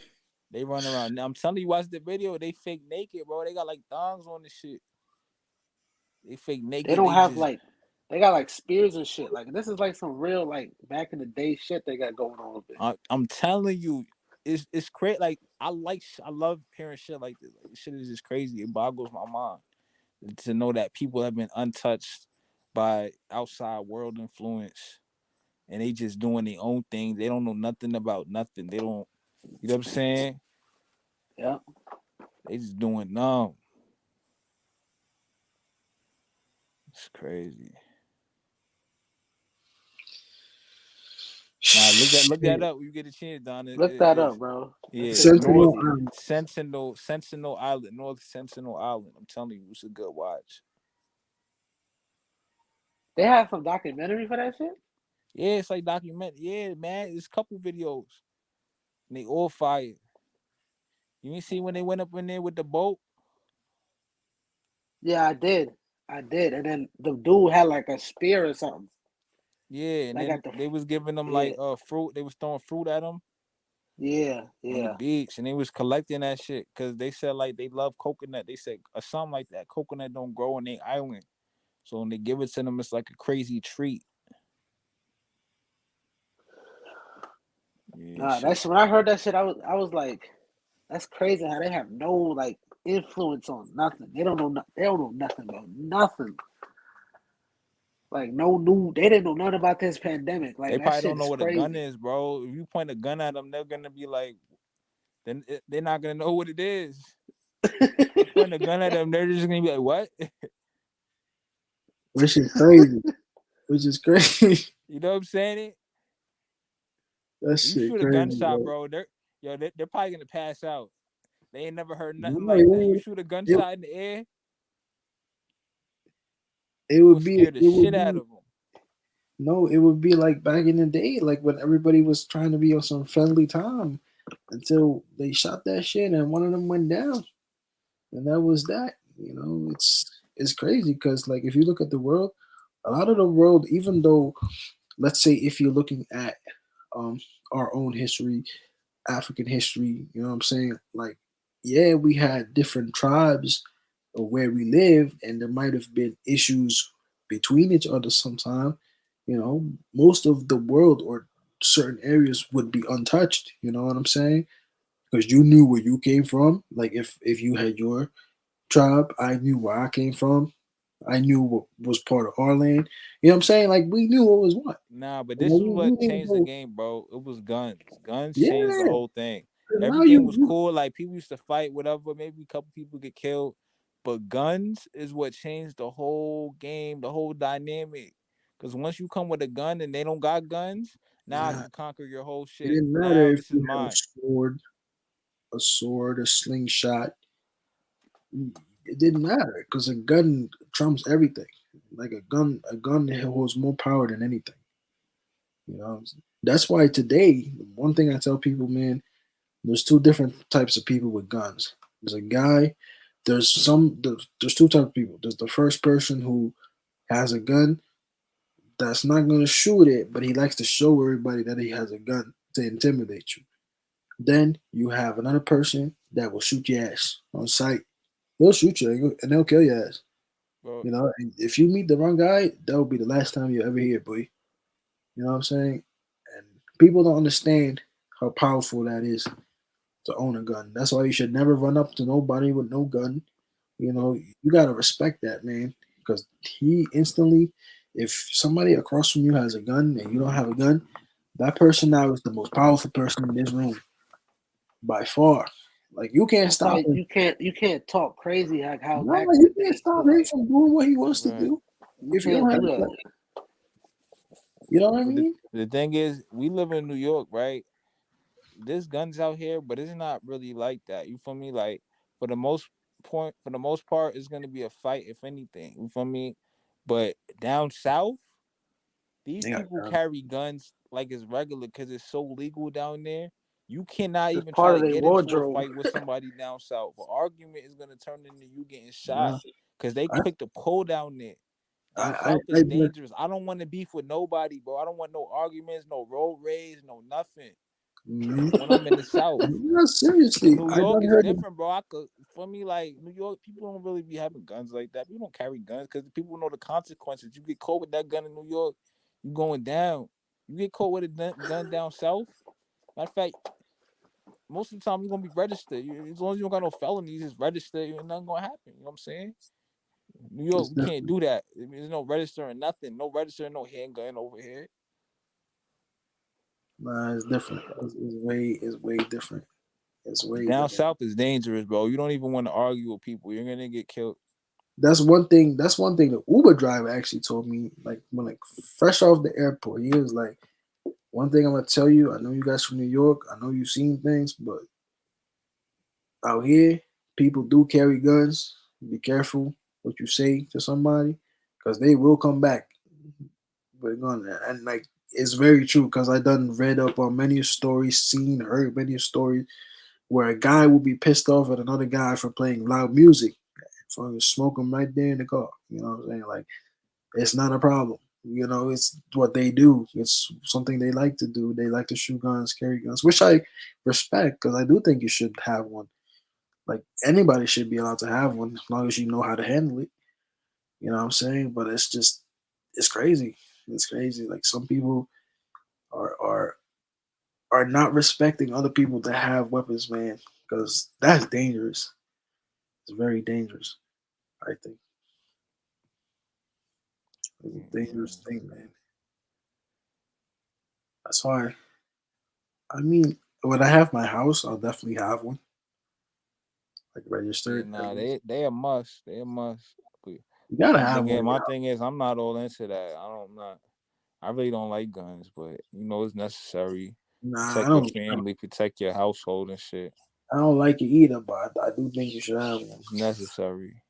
[SPEAKER 4] They run around. I'm telling you, watch the video. They fake naked, bro. They got like thongs on this shit. They fake
[SPEAKER 2] They
[SPEAKER 4] naked.
[SPEAKER 2] don't
[SPEAKER 4] They
[SPEAKER 2] have
[SPEAKER 4] just.
[SPEAKER 2] like they got like spears and shit. Like this is like some real like back in the day shit they got going on with it.
[SPEAKER 4] I'm telling you, it's crazy. Like I love hearing shit like this. Like, this shit is just crazy. It boggles my mind to know that people have been untouched by outside world influence, and they just doing their own thing. They don't know nothing about nothing. They don't. You know what I'm saying?
[SPEAKER 2] Yeah.
[SPEAKER 4] They just doing numb. It's crazy. Nah, look that up when you get a chance, Don.
[SPEAKER 2] Look that up, bro. That
[SPEAKER 4] Yeah,
[SPEAKER 2] shit's
[SPEAKER 1] Sentinel
[SPEAKER 2] crazy.
[SPEAKER 1] Island.
[SPEAKER 4] Sentinel Island, North Sentinel Island. I'm telling you, it's a good watch.
[SPEAKER 2] They have some documentary for that shit?
[SPEAKER 4] Yeah, it's like document. Yeah, man, it's a couple videos. And they all fire. You ain't see when they went up in there with the boat?
[SPEAKER 2] Yeah, I did. I did. And then the dude had like a spear or something.
[SPEAKER 4] Yeah, and
[SPEAKER 2] Like
[SPEAKER 4] then
[SPEAKER 2] at the
[SPEAKER 4] they was giving them
[SPEAKER 2] yeah,
[SPEAKER 4] like fruit. They was throwing fruit at them
[SPEAKER 2] yeah,
[SPEAKER 4] on the
[SPEAKER 2] yeah.
[SPEAKER 4] beach, and they was collecting that shit because they said like they love coconut. They said or something like that. Coconut don't grow on their island, so when they give it to them, it's like a crazy treat. Yeah,
[SPEAKER 2] Nah,
[SPEAKER 4] shit.
[SPEAKER 2] that's when I heard that shit, I was like, that's crazy how they have no like influence on nothing. They don't know nothing about nothing. Like no new they didn't know nothing about this pandemic. Like
[SPEAKER 4] They
[SPEAKER 2] that
[SPEAKER 4] probably
[SPEAKER 2] shit
[SPEAKER 4] don't know
[SPEAKER 2] is
[SPEAKER 4] what a gun
[SPEAKER 2] crazy.
[SPEAKER 4] is, bro. If you point a gun at them, they're gonna be like, then they're not gonna know what it is. You point a gun at them, they're just gonna be like, what?
[SPEAKER 1] Which is crazy. Which is crazy.
[SPEAKER 4] You know what I'm saying?
[SPEAKER 1] That
[SPEAKER 4] If you
[SPEAKER 1] shit
[SPEAKER 4] shoot a
[SPEAKER 1] crazy,
[SPEAKER 4] gunshot,
[SPEAKER 1] bro.
[SPEAKER 4] bro, they're probably gonna pass out. They ain't never heard nothing
[SPEAKER 1] No,
[SPEAKER 4] like that. You shoot a
[SPEAKER 1] it,
[SPEAKER 4] gunshot in the air,
[SPEAKER 1] it
[SPEAKER 4] you will
[SPEAKER 1] would be
[SPEAKER 4] scare the
[SPEAKER 1] it would
[SPEAKER 4] shit out
[SPEAKER 1] be
[SPEAKER 4] of them.
[SPEAKER 1] no, it would be like back in the day, like when everybody was trying to be on some friendly time until they shot that shit and one of them went down. And that was that. It's crazy because like if you look at the world, a lot of the world, even though let's say if you're looking at um our own history, African history, you know what I'm saying? Like, yeah, we had different tribes of where we live, and there might have been issues between each other sometime. Most of the world or certain areas would be untouched. You know what I'm saying? Because you knew where you came from. Like if you had your tribe, I knew where I came from. I knew what was part of our land. You know what I'm saying? Like we knew what was what.
[SPEAKER 4] Nah, but
[SPEAKER 1] And
[SPEAKER 4] this
[SPEAKER 1] then
[SPEAKER 4] is
[SPEAKER 1] we
[SPEAKER 4] what
[SPEAKER 1] didn't
[SPEAKER 4] changed the
[SPEAKER 1] go,
[SPEAKER 4] game, bro. It was guns. Guns changed the
[SPEAKER 1] yeah.
[SPEAKER 4] whole thing.
[SPEAKER 1] 'Cause now
[SPEAKER 4] Everything was
[SPEAKER 1] you
[SPEAKER 4] cool. Like people used to fight, whatever. Maybe a couple people get killed, but guns is what changed the whole game, the whole dynamic. Because once you come with a gun and they don't got guns, now I
[SPEAKER 1] nah,
[SPEAKER 4] can conquer your whole
[SPEAKER 1] it
[SPEAKER 4] shit.
[SPEAKER 1] didn't matter
[SPEAKER 4] Now
[SPEAKER 1] if
[SPEAKER 4] this is
[SPEAKER 1] you had
[SPEAKER 4] mine.
[SPEAKER 1] a slingshot. It didn't matter because a gun trumps everything. Like a gun holds more power than anything. You know, that's why today, one thing I tell people, man, there's two different types of people with guns. There's a guy. There's two types of people. There's the first person who has a gun that's not going to shoot it, but he likes to show everybody that he has a gun to intimidate you. Then you have another person that will shoot your ass on sight. They'll shoot you and they'll kill your ass.
[SPEAKER 4] Bro,
[SPEAKER 1] And if you meet the wrong guy, that will be the last time you ever hear, boy. You know what I'm saying? And people don't understand how powerful that is to own a gun. That's why you should never run up to nobody with no gun. You gotta respect that, man, because he instantly, if somebody across from you has a gun and you don't have a gun, that person now is the most powerful person in this room by far. Like you can't
[SPEAKER 2] That's
[SPEAKER 1] stop
[SPEAKER 2] why
[SPEAKER 1] him.
[SPEAKER 2] you can't talk crazy like how
[SPEAKER 1] No,
[SPEAKER 2] back in
[SPEAKER 1] you
[SPEAKER 2] the
[SPEAKER 1] can't
[SPEAKER 2] day.
[SPEAKER 1] stop
[SPEAKER 2] Cause
[SPEAKER 1] him
[SPEAKER 2] like
[SPEAKER 1] from doing what he wants to
[SPEAKER 4] right.
[SPEAKER 1] do
[SPEAKER 2] you
[SPEAKER 1] if you don't
[SPEAKER 2] can't
[SPEAKER 1] have
[SPEAKER 2] do
[SPEAKER 1] a gun.
[SPEAKER 2] that.
[SPEAKER 1] You know what I
[SPEAKER 4] But the,
[SPEAKER 1] mean?
[SPEAKER 4] the thing is, we live in New York, right? There's guns out here, but it's not really like that. You feel me? Like for the most part, it's gonna be a fight, if anything. You feel me? But down south, these
[SPEAKER 1] They got
[SPEAKER 4] people
[SPEAKER 1] guns.
[SPEAKER 4] carry guns like it's regular because it's so legal down there. You cannot
[SPEAKER 2] It's
[SPEAKER 4] even
[SPEAKER 2] part
[SPEAKER 4] try
[SPEAKER 2] of
[SPEAKER 4] to
[SPEAKER 2] their
[SPEAKER 4] get into a
[SPEAKER 2] wardrobe.
[SPEAKER 4] fight with somebody down south. An argument is gonna turn into you getting shot
[SPEAKER 1] Yeah.
[SPEAKER 4] because they
[SPEAKER 1] I,
[SPEAKER 4] quick to pull down there.
[SPEAKER 1] I,
[SPEAKER 4] Down
[SPEAKER 1] I,
[SPEAKER 4] south is
[SPEAKER 1] I,
[SPEAKER 4] dangerous. I don't want to beef with nobody, bro. I don't want no arguments, no road rage, no nothing.
[SPEAKER 1] Mhm.
[SPEAKER 4] When I'm in the south.
[SPEAKER 1] No, seriously,
[SPEAKER 4] In New
[SPEAKER 1] I
[SPEAKER 4] York
[SPEAKER 1] done
[SPEAKER 4] is
[SPEAKER 1] heard of,
[SPEAKER 4] different, bro. I could, for me, like New York, people don't really be having guns like that. People don't carry guns because people know the consequences. You get caught with that gun in New York, you going down. You get caught with a gun down south. Matter of fact, most of the time you're gonna be registered. As long as you don't got no felonies, it's registered. Ain't nothing gonna happen. You know what I'm saying? New York,
[SPEAKER 1] it's
[SPEAKER 4] we can't
[SPEAKER 1] different.
[SPEAKER 4] do that. There's no registering, nothing. No registering, no handgun over here.
[SPEAKER 1] Nah, it's different. It's way different. It's way
[SPEAKER 4] Down
[SPEAKER 1] different.
[SPEAKER 4] south is dangerous, bro. You don't even want to argue with people. You're gonna get killed.
[SPEAKER 1] That's one thing. That's one thing the Uber driver actually told me. Like when like fresh off the airport, he was like, "One thing I'm gonna tell you. I know you guys from New York. I know you've seen things, but out here, people do carry guns. Be careful what you say to somebody, because they will come back with a gun." And like it's very true because I done read up on many stories, seen, heard many stories where a guy will be pissed off at another guy for playing loud music, for smoking right there in the car. You know what I'm saying? Like it's not a problem. You know, it's what they do. It's something they like to do. They like to shoot guns, carry guns, which I respect because I do think you should have one. Like anybody should be allowed to have one as long as you know how to handle it. You know what I'm saying? But it's just it's crazy. It's crazy. Like some people are are not respecting other people that have weapons, man, because that's dangerous. It's very dangerous. I think it's a dangerous
[SPEAKER 4] Mm-hmm.
[SPEAKER 1] thing, man. That's why. I mean, when I have my house, I'll definitely have one, like
[SPEAKER 4] Yeah,
[SPEAKER 1] registered. At
[SPEAKER 4] nah,
[SPEAKER 1] least.
[SPEAKER 4] they a must. They a must.
[SPEAKER 1] You gotta
[SPEAKER 4] My
[SPEAKER 1] have
[SPEAKER 4] thing is,
[SPEAKER 1] one.
[SPEAKER 4] my
[SPEAKER 1] Yeah.
[SPEAKER 4] thing is, I'm not all into that. I really don't like guns, but it's necessary.
[SPEAKER 1] Nah,
[SPEAKER 4] Protect your family, protect your household and shit.
[SPEAKER 1] I don't like it either, but I do think you should have one.
[SPEAKER 4] It's necessary.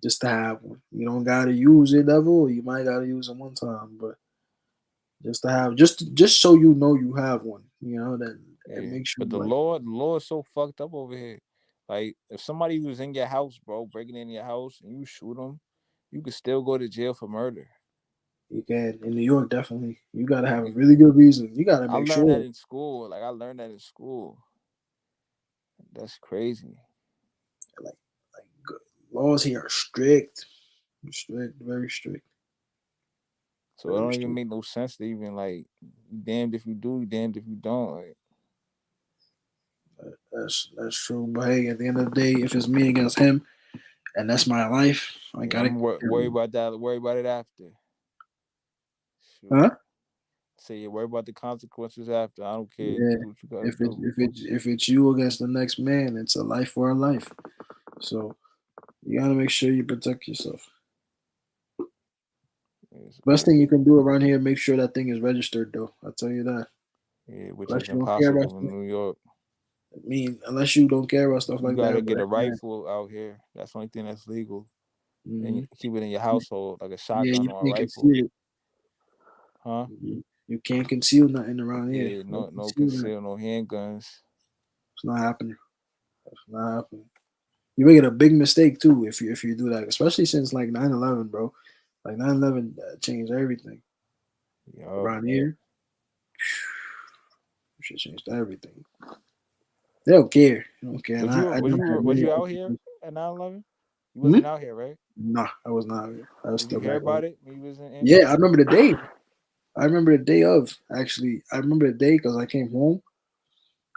[SPEAKER 1] Just to have one. You don't gotta use it ever. You might gotta use it one time, but just to have, just so you know you have one. You know that it
[SPEAKER 4] Yeah,
[SPEAKER 1] makes you
[SPEAKER 4] but
[SPEAKER 1] like
[SPEAKER 4] the law is so fucked up over here. Like, if somebody was in your house, bro, breaking in your house, and you shoot them, you could still go to jail for murder.
[SPEAKER 1] you can in New York. Definitely, you gotta have a really good reason. You gotta
[SPEAKER 4] I
[SPEAKER 1] make
[SPEAKER 4] learned that
[SPEAKER 1] sure.
[SPEAKER 4] in school. Like, I learned that in school. That's crazy.
[SPEAKER 1] Like laws here are strict, strict, very strict,
[SPEAKER 4] So it
[SPEAKER 1] very
[SPEAKER 4] don't even
[SPEAKER 1] strict.
[SPEAKER 4] make no sense to even like, you damned if you do, you damned if you don't. Like,
[SPEAKER 1] That's true. But hey, at the end of the day, if it's me against him and that's my life, I
[SPEAKER 4] yeah,
[SPEAKER 1] gotta.
[SPEAKER 4] I'm worry about that. Worry about it after. Shoot.
[SPEAKER 1] Huh?
[SPEAKER 4] Say you worry about the consequences after. I don't care.
[SPEAKER 1] Yeah.
[SPEAKER 4] Do what you gotta
[SPEAKER 1] If it
[SPEAKER 4] do.
[SPEAKER 1] if it if it's you against the next man, it's a life for a life. So you gotta make sure you protect yourself.
[SPEAKER 4] Yeah, it's
[SPEAKER 1] Best thing you
[SPEAKER 4] crazy.
[SPEAKER 1] can do around here, make sure that thing is registered though. I'll tell you that.
[SPEAKER 4] Yeah, which is
[SPEAKER 1] Unless you don't care about
[SPEAKER 4] impossible in
[SPEAKER 1] stuff.
[SPEAKER 4] New York.
[SPEAKER 1] I mean, unless you don't care about stuff
[SPEAKER 4] You
[SPEAKER 1] like
[SPEAKER 4] gotta
[SPEAKER 1] that,
[SPEAKER 4] get a
[SPEAKER 1] but
[SPEAKER 4] rifle out here. That's the only thing that's legal. And
[SPEAKER 1] mm-hmm.
[SPEAKER 4] keep it in your household, like a
[SPEAKER 1] Yeah,
[SPEAKER 4] shotgun
[SPEAKER 1] you
[SPEAKER 4] or a
[SPEAKER 1] can't
[SPEAKER 4] rifle.
[SPEAKER 1] conceal it.
[SPEAKER 4] Huh?
[SPEAKER 1] You can't conceal nothing around here.
[SPEAKER 4] Yeah,
[SPEAKER 1] No
[SPEAKER 4] no
[SPEAKER 1] concealment.
[SPEAKER 4] conceal, no handguns.
[SPEAKER 1] It's not happening. It's not happening. You make it a big mistake too if you do that, especially since like 9/11, bro. Like 9/11 changed everything
[SPEAKER 4] Yup.
[SPEAKER 1] around here. Shit changed everything. They don't care. They don't care. And I done had
[SPEAKER 4] Was
[SPEAKER 1] many
[SPEAKER 4] you out here
[SPEAKER 1] opportunities.
[SPEAKER 4] at 9/11? You
[SPEAKER 1] Hmm?
[SPEAKER 4] wasn't out here, right?
[SPEAKER 1] Nah, I was not here. I was
[SPEAKER 4] Did you
[SPEAKER 1] still
[SPEAKER 4] hear
[SPEAKER 1] back home.
[SPEAKER 4] about it when you was in
[SPEAKER 1] Yeah, I remember the day. I remember the day of actually. I remember the day because I came home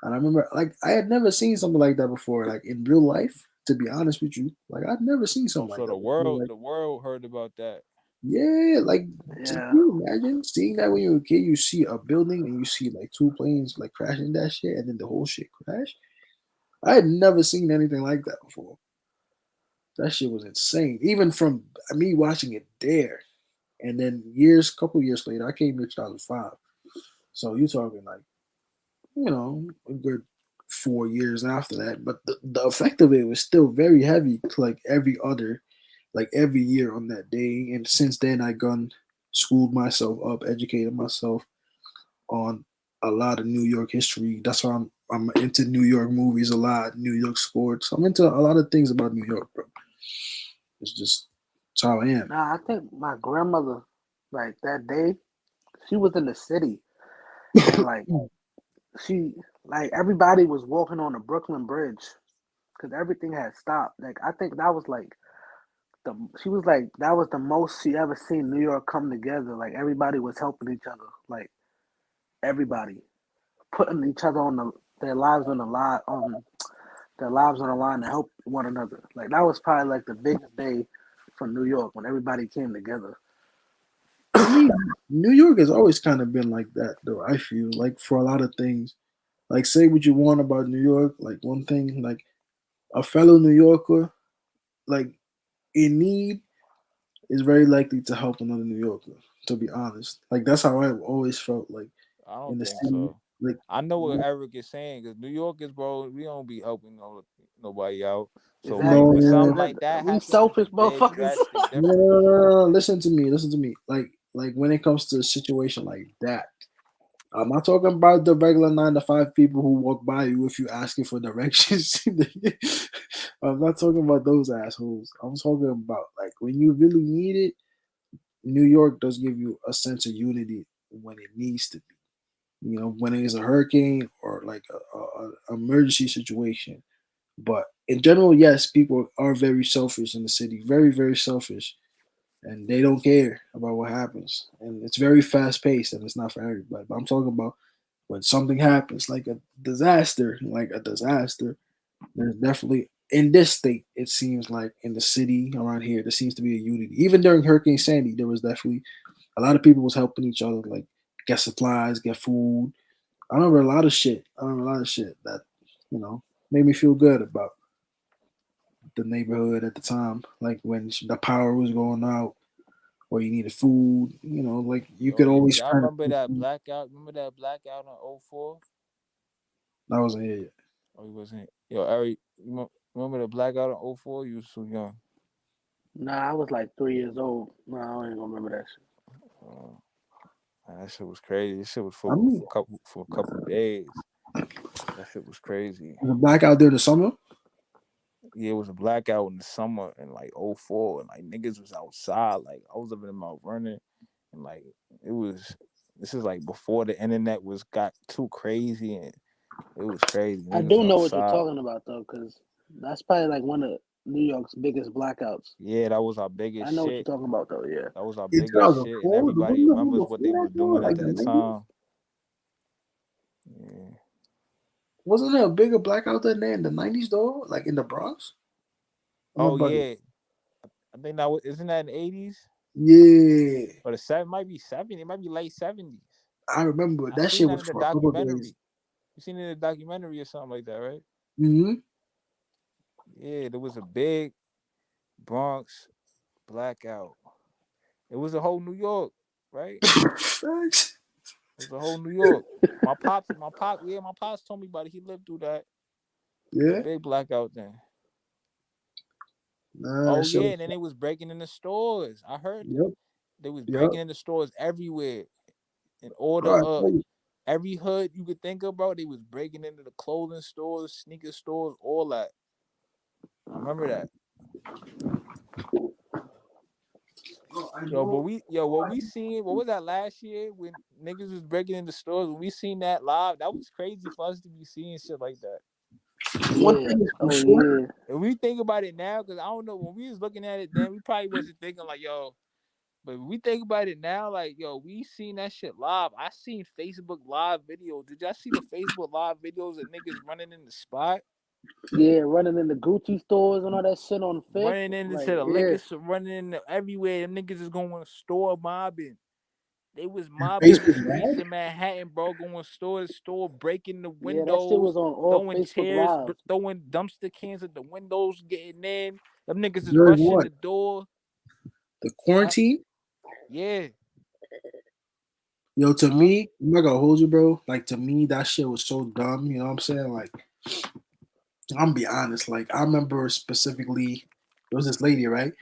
[SPEAKER 1] and I remember like I had never seen something like that before. Like in real life, to be honest with you, like I'd never seen something like
[SPEAKER 4] So
[SPEAKER 1] that before. Like
[SPEAKER 4] the world heard about that.
[SPEAKER 1] yeah, like can
[SPEAKER 2] Yeah.
[SPEAKER 1] you imagine seeing that when you're a kid? You see a building and you see like two planes like crashing that shit, and then the whole shit crash. I had never seen anything like that before. That shit was insane. Even from me watching it there, and then couple years later, I came here 2005. So you talking like a good 4 years after that. But the effect of it was still very heavy, like every year on that day. And since then, I gone schooled myself up, educated myself on a lot of New York history. That's why I'm into New York movies a lot, New York sports. I'm into a lot of things about New York, bro. It's just it's how I am.
[SPEAKER 2] Nah, I think my grandmother, like that day, she was in the city and like she, like everybody was walking on the Brooklyn Bridge because everything had stopped. Like I think that was like she was like that was the most she ever seen New York come together. Like everybody was helping each other. Like everybody putting each other on their lives on the line their lives on the line to help one another. Like that was probably like the biggest day for New York when everybody came together.
[SPEAKER 1] I mean, New York has always kind of been like that, though. I feel like for a lot of things, like say what you want about New York, like one thing, like a fellow New Yorker, like in need, is very likely to help another New Yorker. To be honest, like that's how I always felt like
[SPEAKER 4] I
[SPEAKER 1] in
[SPEAKER 4] don't
[SPEAKER 1] the
[SPEAKER 4] think
[SPEAKER 1] city,
[SPEAKER 4] so.
[SPEAKER 1] like
[SPEAKER 4] I know what Eric is saying because New Yorkers, bro, we don't be helping nobody out. So like
[SPEAKER 1] no,
[SPEAKER 4] when
[SPEAKER 2] Exactly.
[SPEAKER 1] no,
[SPEAKER 4] something
[SPEAKER 1] no,
[SPEAKER 4] like that
[SPEAKER 2] We
[SPEAKER 4] happens, it's a
[SPEAKER 2] selfish
[SPEAKER 4] big
[SPEAKER 2] motherfuckers.
[SPEAKER 4] drastic
[SPEAKER 1] no,
[SPEAKER 4] difference.
[SPEAKER 1] no, no, no. Listen to me. Like when it comes to a situation like that, I'm not talking about the regular 9 to 5 people who walk by you if you asking for directions. I'm not talking about those assholes. I'm talking about like when you really need it. New York does give you a sense of unity when it needs to be. You know, when it is a hurricane or like a emergency situation. But in general, yes, people are very selfish in the city, very, very selfish, and they don't care about what happens. And it's very fast paced, and it's not for everybody. But I'm talking about when something happens, like a disaster. There's definitely in this state, it seems like in the city around here, there seems to be a unity. Even during Hurricane Sandy, there was definitely a lot of people was helping each other, like get supplies, get food. I remember a lot of shit. I remember a lot of shit that, you know, made me feel good about the neighborhood at the time. Like when the power was going out or you needed food, you know, like you
[SPEAKER 4] Yo,
[SPEAKER 1] could always
[SPEAKER 4] y'all
[SPEAKER 1] find
[SPEAKER 4] remember
[SPEAKER 1] a
[SPEAKER 4] that
[SPEAKER 1] food.
[SPEAKER 4] blackout? Remember that blackout on '04?
[SPEAKER 1] That wasn't here yet.
[SPEAKER 4] Oh, he wasn't. Yo, Eric, remember the blackout on '04? You was so young.
[SPEAKER 2] Nah, I was like 3 years old. No, I ain't gonna remember that shit.
[SPEAKER 4] Uh, Man, that shit was crazy. This shit was
[SPEAKER 1] I mean,
[SPEAKER 4] for a couple days. That shit was crazy.
[SPEAKER 1] the blackout during the summer.
[SPEAKER 4] Yeah, it was a blackout in the summer in like '04, and like niggas was outside. Like I was living in Mount Vernon, and like it was. This is like before the internet was got too crazy, and it was crazy.
[SPEAKER 2] I
[SPEAKER 4] Niggas was
[SPEAKER 2] do know what you're
[SPEAKER 4] outside.
[SPEAKER 2] talking about though, because that's probably like one of New York's biggest blackouts.
[SPEAKER 4] Yeah, that was our
[SPEAKER 2] I
[SPEAKER 4] biggest
[SPEAKER 2] know what you're
[SPEAKER 4] shit.
[SPEAKER 2] talking about though. Yeah.
[SPEAKER 4] That was our
[SPEAKER 1] In
[SPEAKER 4] biggest shit, and
[SPEAKER 1] 2004,
[SPEAKER 4] everybody
[SPEAKER 1] wasn't the one
[SPEAKER 4] remembers what they
[SPEAKER 1] before that
[SPEAKER 4] was
[SPEAKER 1] though?
[SPEAKER 4] doing at
[SPEAKER 1] Like the
[SPEAKER 4] that
[SPEAKER 1] 90s?
[SPEAKER 4] time. Yeah.
[SPEAKER 1] Wasn't there a bigger blackout than that in the 90s though? Like in the Bronx? I'm
[SPEAKER 4] Oh
[SPEAKER 1] about it.
[SPEAKER 4] yeah, I think that was isn't that in the '80s
[SPEAKER 1] Yeah.
[SPEAKER 4] or the seven? Might be '70s. It might be late '70s.
[SPEAKER 1] I remember
[SPEAKER 4] I
[SPEAKER 1] that
[SPEAKER 4] seen
[SPEAKER 1] shit
[SPEAKER 4] that
[SPEAKER 1] was
[SPEAKER 4] in the
[SPEAKER 1] for a couple of
[SPEAKER 4] documentary.
[SPEAKER 1] days.
[SPEAKER 4] You seen it in the documentary or something like that, right?
[SPEAKER 1] Mm-hmm.
[SPEAKER 4] Yeah, there was a big Bronx blackout. It was a whole New York, right?
[SPEAKER 1] Facts.
[SPEAKER 4] It was a whole New York. Yeah, my pops told me about it. He lived through that. It was a
[SPEAKER 1] Yeah.
[SPEAKER 4] big blackout then.
[SPEAKER 1] Nah, that
[SPEAKER 4] Oh
[SPEAKER 1] shit
[SPEAKER 4] yeah,
[SPEAKER 1] was
[SPEAKER 4] and then they was breaking in the stores. I heard
[SPEAKER 1] yep.
[SPEAKER 4] they was
[SPEAKER 1] Yep.
[SPEAKER 4] breaking in the stores everywhere. In
[SPEAKER 1] Bro,
[SPEAKER 4] order
[SPEAKER 1] I tell you,
[SPEAKER 4] every hood you could think of, bro, they was breaking into the clothing stores, sneaker stores, all that. I remember that.
[SPEAKER 1] bro, I
[SPEAKER 4] Yo, but
[SPEAKER 1] know.
[SPEAKER 4] what we seen, what was that last year when niggas was breaking into stores? When we seen that live, that was crazy for us to be seeing shit like that.
[SPEAKER 1] One
[SPEAKER 2] Yeah.
[SPEAKER 1] thing is for
[SPEAKER 2] Oh
[SPEAKER 1] sure.
[SPEAKER 2] yeah.
[SPEAKER 4] And we think about it now, because I don't know, when we was looking at it then, we probably wasn't thinking like, yo, but when we think about it now, like, yo, we seen that shit live. I seen Facebook live videos. Did y'all see the Facebook live videos of niggas running in the spot?
[SPEAKER 2] Yeah, running in the Gucci stores and all that shit on Fifth.
[SPEAKER 4] Running into
[SPEAKER 2] Like,
[SPEAKER 4] the
[SPEAKER 2] yeah,
[SPEAKER 4] liquor store, running into everywhere. Them niggas is going to store mobbing. They was
[SPEAKER 1] And
[SPEAKER 4] mobbing the
[SPEAKER 1] Facebook
[SPEAKER 4] streets
[SPEAKER 1] Live?
[SPEAKER 4] in Manhattan, bro, going store to store, breaking the
[SPEAKER 2] yeah, that shit
[SPEAKER 4] windows,
[SPEAKER 2] was on all
[SPEAKER 4] throwing
[SPEAKER 2] Facebook
[SPEAKER 4] chairs,
[SPEAKER 2] Live.
[SPEAKER 4] throwing dumpster cans at the windows, getting in. Them niggas is
[SPEAKER 1] During
[SPEAKER 4] rushing
[SPEAKER 1] what?
[SPEAKER 4] the door.
[SPEAKER 1] The
[SPEAKER 4] Huh?
[SPEAKER 1] quarantine?
[SPEAKER 4] Yeah.
[SPEAKER 1] Yo, to
[SPEAKER 4] Huh?
[SPEAKER 1] me, I'm not gonna hold you, bro. Like to me, that shit was so dumb. You know what I'm saying? Like, I'm gonna be honest. Like, I remember specifically, there was this lady, right?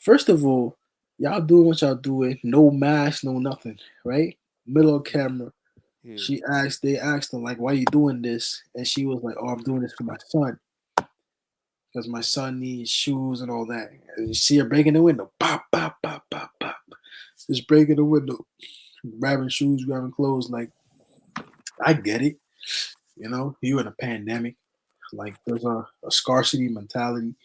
[SPEAKER 1] First of all, y'all doing what y'all doing, no mask, no nothing, right? Middle of camera.
[SPEAKER 4] Yeah.
[SPEAKER 1] They asked her like, "Why you doing this?" And she was like, "Oh, I'm doing this for my son because my son needs shoes and all that." And you see her breaking the window, pop, pop, pop, pop, pop, just breaking the window, grabbing shoes, grabbing clothes. Like, I get it, you in a pandemic, like there's a scarcity mentality.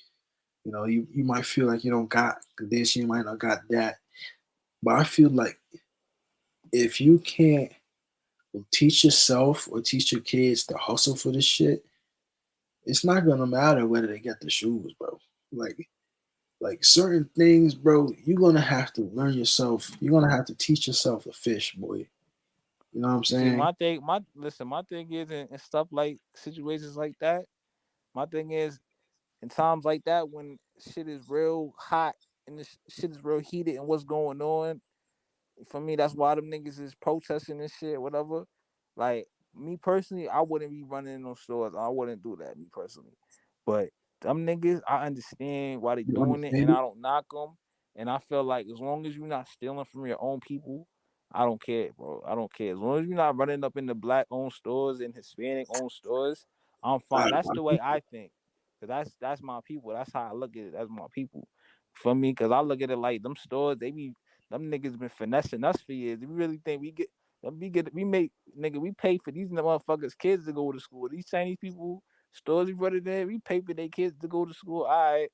[SPEAKER 1] You might feel like you don't got this, you might not got that, but I feel like if you can't teach yourself or teach your kids to hustle for this shit, it's not gonna matter whether they get the shoes, bro. Like certain things, bro, you're gonna have to learn yourself. You're gonna have to teach yourself to fish, boy. You know what I'm
[SPEAKER 4] See,
[SPEAKER 1] saying?
[SPEAKER 4] my thing is in stuff like situations like that. My thing is in times like that when shit is real hot and this shit is real heated and what's going on. For me, that's why them niggas is protesting and shit, whatever. Like me personally, I wouldn't be running in those stores. I wouldn't do that, me personally. But them niggas, I understand why they
[SPEAKER 1] You
[SPEAKER 4] doing it,
[SPEAKER 1] understand
[SPEAKER 4] and
[SPEAKER 1] it?
[SPEAKER 4] I don't knock them. And I feel like as long as you're not stealing from your own people, I don't care, bro. I don't care. As long as you're not running up in the black owned stores and Hispanic owned stores, I'm fine. That's the way I think. Cause that's my people. That's how I look at it. That's my people. For me, cause I look at it like them stores, them niggas been finessing us for years. We really think we make nigga, we pay for these motherfuckers kids to go to school. These Chinese people stores we running there, we pay for their kids to go to school. All right,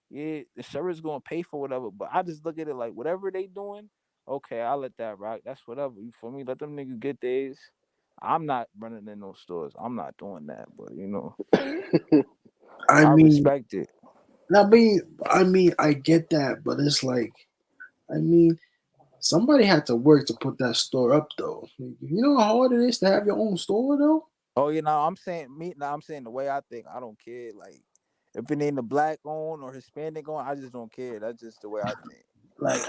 [SPEAKER 4] yeah, the insurance gonna pay for whatever. But I just look at it like whatever they doing, okay, I'll let that rock. That's whatever. You for me, let them niggas get theirs. I'm not running in those stores. I'm not doing that. But
[SPEAKER 1] I
[SPEAKER 4] I
[SPEAKER 1] mean,
[SPEAKER 4] respect it.
[SPEAKER 1] I get that, but it's like, I mean, somebody had to work to put that store up, though. You know how hard it is to have your own store, though.
[SPEAKER 4] Oh, I'm saying me. Now I'm saying the way I think. I don't care. Like if it ain't a black owned or Hispanic owned, I just don't care. That's just the way I think.
[SPEAKER 1] Like,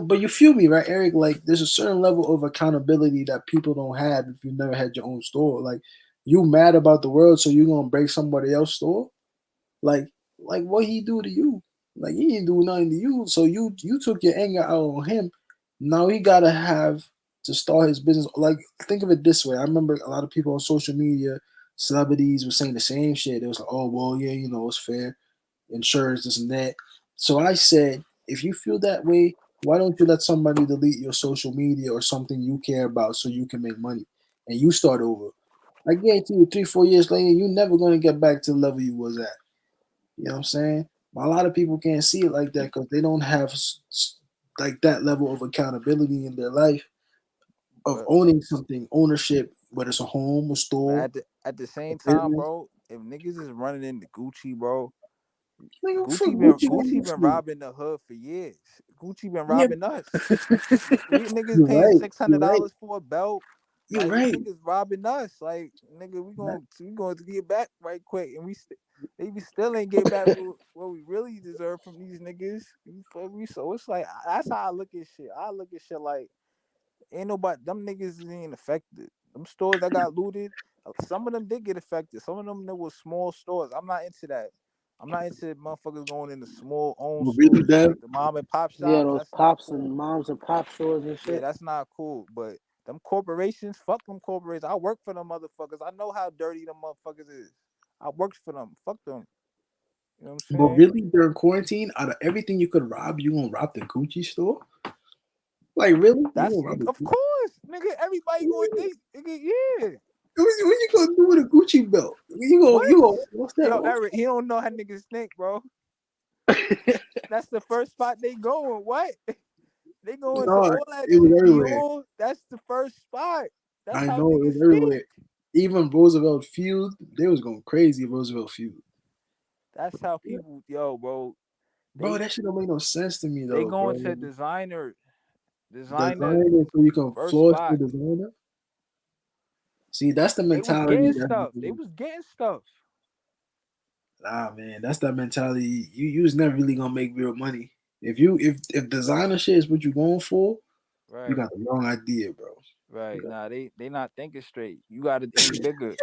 [SPEAKER 1] but you feel me, right, Eric? Like, there's a certain level of accountability that people don't have if you never had your own store. Like, you mad about the world, so you gonna break somebody else's store? Like, what he do to you? Like, he didn't do nothing to you, so you took your anger out on him. Now he gotta have to start his business. Like, think of it this way. I remember a lot of people on social media, celebrities, were saying the same shit. It was like, oh well, yeah, it's fair, insurance, this and that. So I said, if you feel that way, why don't you let somebody delete your social media or something you care about so you can make money and you start over? I guarantee you, 3, 4 years later, you're never gonna get back to the level you was at. You know what I'm saying? A lot of people can't see it like that because they don't have like that level of accountability in their life of
[SPEAKER 4] But
[SPEAKER 1] owning something, ownership, whether it's a home, a
[SPEAKER 4] but
[SPEAKER 1] store,
[SPEAKER 4] at the
[SPEAKER 1] a
[SPEAKER 4] same time,
[SPEAKER 1] business.
[SPEAKER 4] bro, if niggas is running into Gucci, bro,
[SPEAKER 1] Nigga, fuck Gucci gonna do
[SPEAKER 4] Gucci been
[SPEAKER 1] for you?
[SPEAKER 4] robbing the hood for years. Gucci been
[SPEAKER 1] Yeah,
[SPEAKER 4] robbing us. We niggas
[SPEAKER 1] you're
[SPEAKER 4] paying
[SPEAKER 1] right.
[SPEAKER 4] six
[SPEAKER 1] You're
[SPEAKER 4] hundred
[SPEAKER 1] right.
[SPEAKER 4] dollars for a belt.
[SPEAKER 1] You're
[SPEAKER 4] Like these
[SPEAKER 1] right.
[SPEAKER 4] niggas robbing us. Like nigga, we going to get back right quick, and they be still ain't get back what we really deserve from these niggas. You feel me? So it's like that's how I look at shit. I look at shit like ain't nobody. Them niggas ain't affected. Them stores that got looted. Some of them did get affected. Some of them there was small stores. I'm not into that. I'm not into motherfuckers going into small owned
[SPEAKER 1] Well, really,
[SPEAKER 4] stores
[SPEAKER 1] Dev?
[SPEAKER 4] like the mom and pop
[SPEAKER 2] Yeah,
[SPEAKER 4] shops.
[SPEAKER 2] those
[SPEAKER 4] That's not
[SPEAKER 2] pops
[SPEAKER 4] cool.
[SPEAKER 2] and moms and pop stores and
[SPEAKER 4] Yeah,
[SPEAKER 2] shit.
[SPEAKER 4] that's not cool. But them corporations, fuck them corporations. I work for them motherfuckers. I know how dirty them motherfuckers is. I worked for them. Fuck them. You know what I'm
[SPEAKER 1] But
[SPEAKER 4] saying?
[SPEAKER 1] really, during quarantine, out of everything you could rob, you gonna rob the Gucci store? Like, really? You
[SPEAKER 4] That's
[SPEAKER 1] gonna rob the
[SPEAKER 4] of
[SPEAKER 1] Gucci?
[SPEAKER 4] course, nigga. Everybody going think, nigga, yeah.
[SPEAKER 1] What you gonna do with a Gucci belt?
[SPEAKER 4] What?
[SPEAKER 1] What's that?
[SPEAKER 4] Yo, Eric, he don't know how niggas think, bro. That's the first spot they going. What? They going to
[SPEAKER 1] No,
[SPEAKER 4] all that
[SPEAKER 1] it was
[SPEAKER 4] shit,
[SPEAKER 1] everywhere.
[SPEAKER 4] Dior. That's the first spot. That's
[SPEAKER 1] I
[SPEAKER 4] how
[SPEAKER 1] know it
[SPEAKER 4] niggas
[SPEAKER 1] was
[SPEAKER 4] think.
[SPEAKER 1] everywhere. Even Roosevelt Field, they was going crazy. Roosevelt Field,
[SPEAKER 4] That's how people, yo, bro.
[SPEAKER 1] bro,
[SPEAKER 4] They
[SPEAKER 1] that shit don't make no sense to me
[SPEAKER 4] they
[SPEAKER 1] though,
[SPEAKER 4] going
[SPEAKER 1] bro.
[SPEAKER 4] to designer
[SPEAKER 1] Designer, so you can
[SPEAKER 4] first
[SPEAKER 1] floss the
[SPEAKER 4] spot.
[SPEAKER 1] designer. See, that's the
[SPEAKER 4] They was
[SPEAKER 1] mentality.
[SPEAKER 4] getting stuff. They was getting stuff.
[SPEAKER 1] Nah, man, that's that mentality. You was never really gonna make real money. If designer shit is what you going for, you
[SPEAKER 4] Right,
[SPEAKER 1] got the wrong idea, bro.
[SPEAKER 4] right. Nah, they not thinking straight. You got to aim bigger.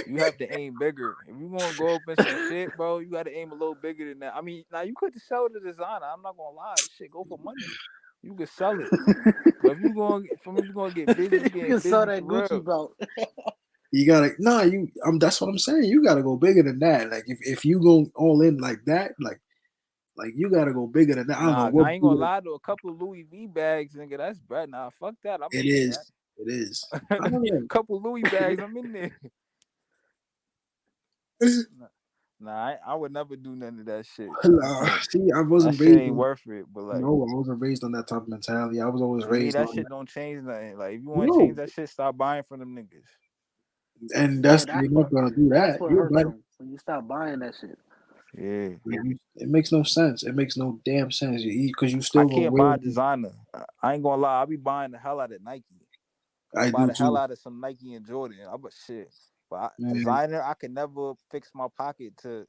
[SPEAKER 4] You have to aim bigger. If you gonna go up in some shit, bro, you got to aim a little bigger than that. I mean, now you could sell the designer. I'm not gonna lie. Shit, go for money. you can sell it. But if you gonna get busy, you
[SPEAKER 2] You
[SPEAKER 4] getting
[SPEAKER 2] can sell
[SPEAKER 4] busy for
[SPEAKER 2] that Gucci
[SPEAKER 4] real.
[SPEAKER 2] belt.
[SPEAKER 1] You gotta that's what I'm saying. You gotta go bigger than that. Like if you go all in like that, like you gotta go bigger than that. I don't know
[SPEAKER 4] Nah,
[SPEAKER 1] what
[SPEAKER 4] I ain't gonna lie to a couple of Louis V bags, nigga. That's bread. Nah, fuck that. I'm
[SPEAKER 1] it
[SPEAKER 4] in
[SPEAKER 1] is.
[SPEAKER 4] there.
[SPEAKER 1] It is. I don't
[SPEAKER 4] A
[SPEAKER 1] know.
[SPEAKER 4] couple Louis bags, I'm in there. Nah, I would never do none of that shit. I can't.
[SPEAKER 1] See, I
[SPEAKER 4] That
[SPEAKER 1] wasn't
[SPEAKER 4] shit
[SPEAKER 1] raised
[SPEAKER 4] ain't
[SPEAKER 1] on.
[SPEAKER 4] worth it. But like
[SPEAKER 1] No, I wasn't raised on that type of mentality. I was always
[SPEAKER 4] to me,
[SPEAKER 1] raised
[SPEAKER 4] that
[SPEAKER 1] on
[SPEAKER 4] shit don't change nothing. Like if you want to
[SPEAKER 1] no,
[SPEAKER 4] change that shit, stop buying from them niggas.
[SPEAKER 1] and
[SPEAKER 2] Yeah,
[SPEAKER 1] you're not gonna do
[SPEAKER 2] that's
[SPEAKER 1] that.
[SPEAKER 2] what
[SPEAKER 1] You're
[SPEAKER 2] hurts
[SPEAKER 1] about
[SPEAKER 2] them when you stop buying that shit.
[SPEAKER 4] Yeah.
[SPEAKER 1] it makes no sense. It makes no damn sense. You eat because you
[SPEAKER 4] I
[SPEAKER 1] still gonna
[SPEAKER 4] can't
[SPEAKER 1] wear.
[SPEAKER 4] buy designer. I ain't gonna lie. I be buying the hell out of Nike. I
[SPEAKER 1] I
[SPEAKER 4] buy
[SPEAKER 1] do
[SPEAKER 4] the hell
[SPEAKER 1] too,
[SPEAKER 4] out of some Nike and Jordan. I but shit. But
[SPEAKER 1] man.
[SPEAKER 4] designer, I can never fix my pocket to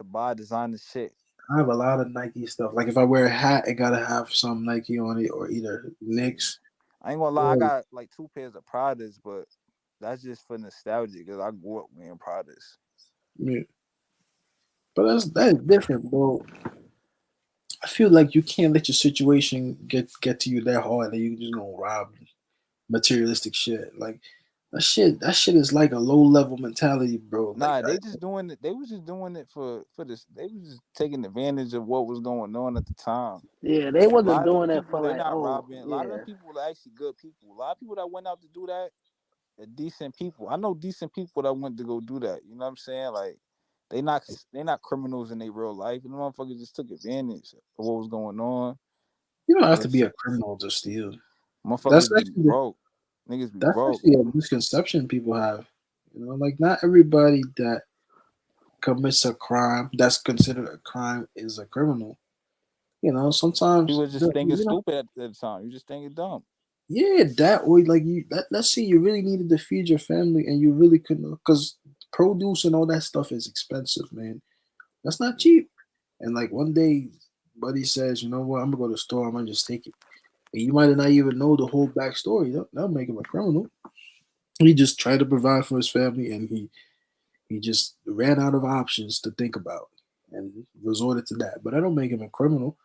[SPEAKER 4] buy designer shit.
[SPEAKER 1] I have a lot of Nike stuff. Like if I wear a hat, it gotta have some Nike on it, or either Knicks.
[SPEAKER 4] I ain't gonna lie. I
[SPEAKER 1] Or,
[SPEAKER 4] got like 2 pairs of Pradas, but that's just for nostalgia because I grew up wearing Pradas.
[SPEAKER 1] yeah. But that's different, bro. I feel like you can't let your situation get to you that hard that you just gonna rob materialistic shit. Like that shit is like a low level mentality, bro. Like
[SPEAKER 4] Nah, they just doing it. They was just doing it for this. They was just taking advantage of what was going on at the time.
[SPEAKER 2] Yeah, they
[SPEAKER 4] A
[SPEAKER 2] wasn't
[SPEAKER 4] lot of them
[SPEAKER 2] doing that for
[SPEAKER 4] people, they
[SPEAKER 2] like,
[SPEAKER 4] not
[SPEAKER 2] oh,
[SPEAKER 4] robbing. A lot of them
[SPEAKER 2] yeah.
[SPEAKER 4] people are actually good people. A lot of people that went out to do that are decent people. I know decent people that went to go do that. You know what I'm saying? Like they not criminals in their real life. And the motherfuckers just took advantage of what was going on.
[SPEAKER 1] you don't have to be
[SPEAKER 4] It's
[SPEAKER 1] a criminal to steal. That's
[SPEAKER 4] motherfuckers be
[SPEAKER 1] actually
[SPEAKER 4] broke. Niggas be
[SPEAKER 1] that's
[SPEAKER 4] broke.
[SPEAKER 1] actually a misconception people have. Like not everybody that commits a crime that's considered a crime is a criminal.
[SPEAKER 4] He
[SPEAKER 1] Sometimes
[SPEAKER 4] was just thinking stupid at the time. You just thinking dumb.
[SPEAKER 1] yeah, that or like let's say you really needed to feed your family and you really couldn't because produce and all that stuff is expensive, man. That's not cheap. And like one day, buddy says, you know what, I'm gonna go to the store, I'm gonna just take it. And you might not even know the whole backstory. That'll make him a criminal. He just tried to provide for his family and he just ran out of options to think about and resorted to that. But I don't make him a criminal.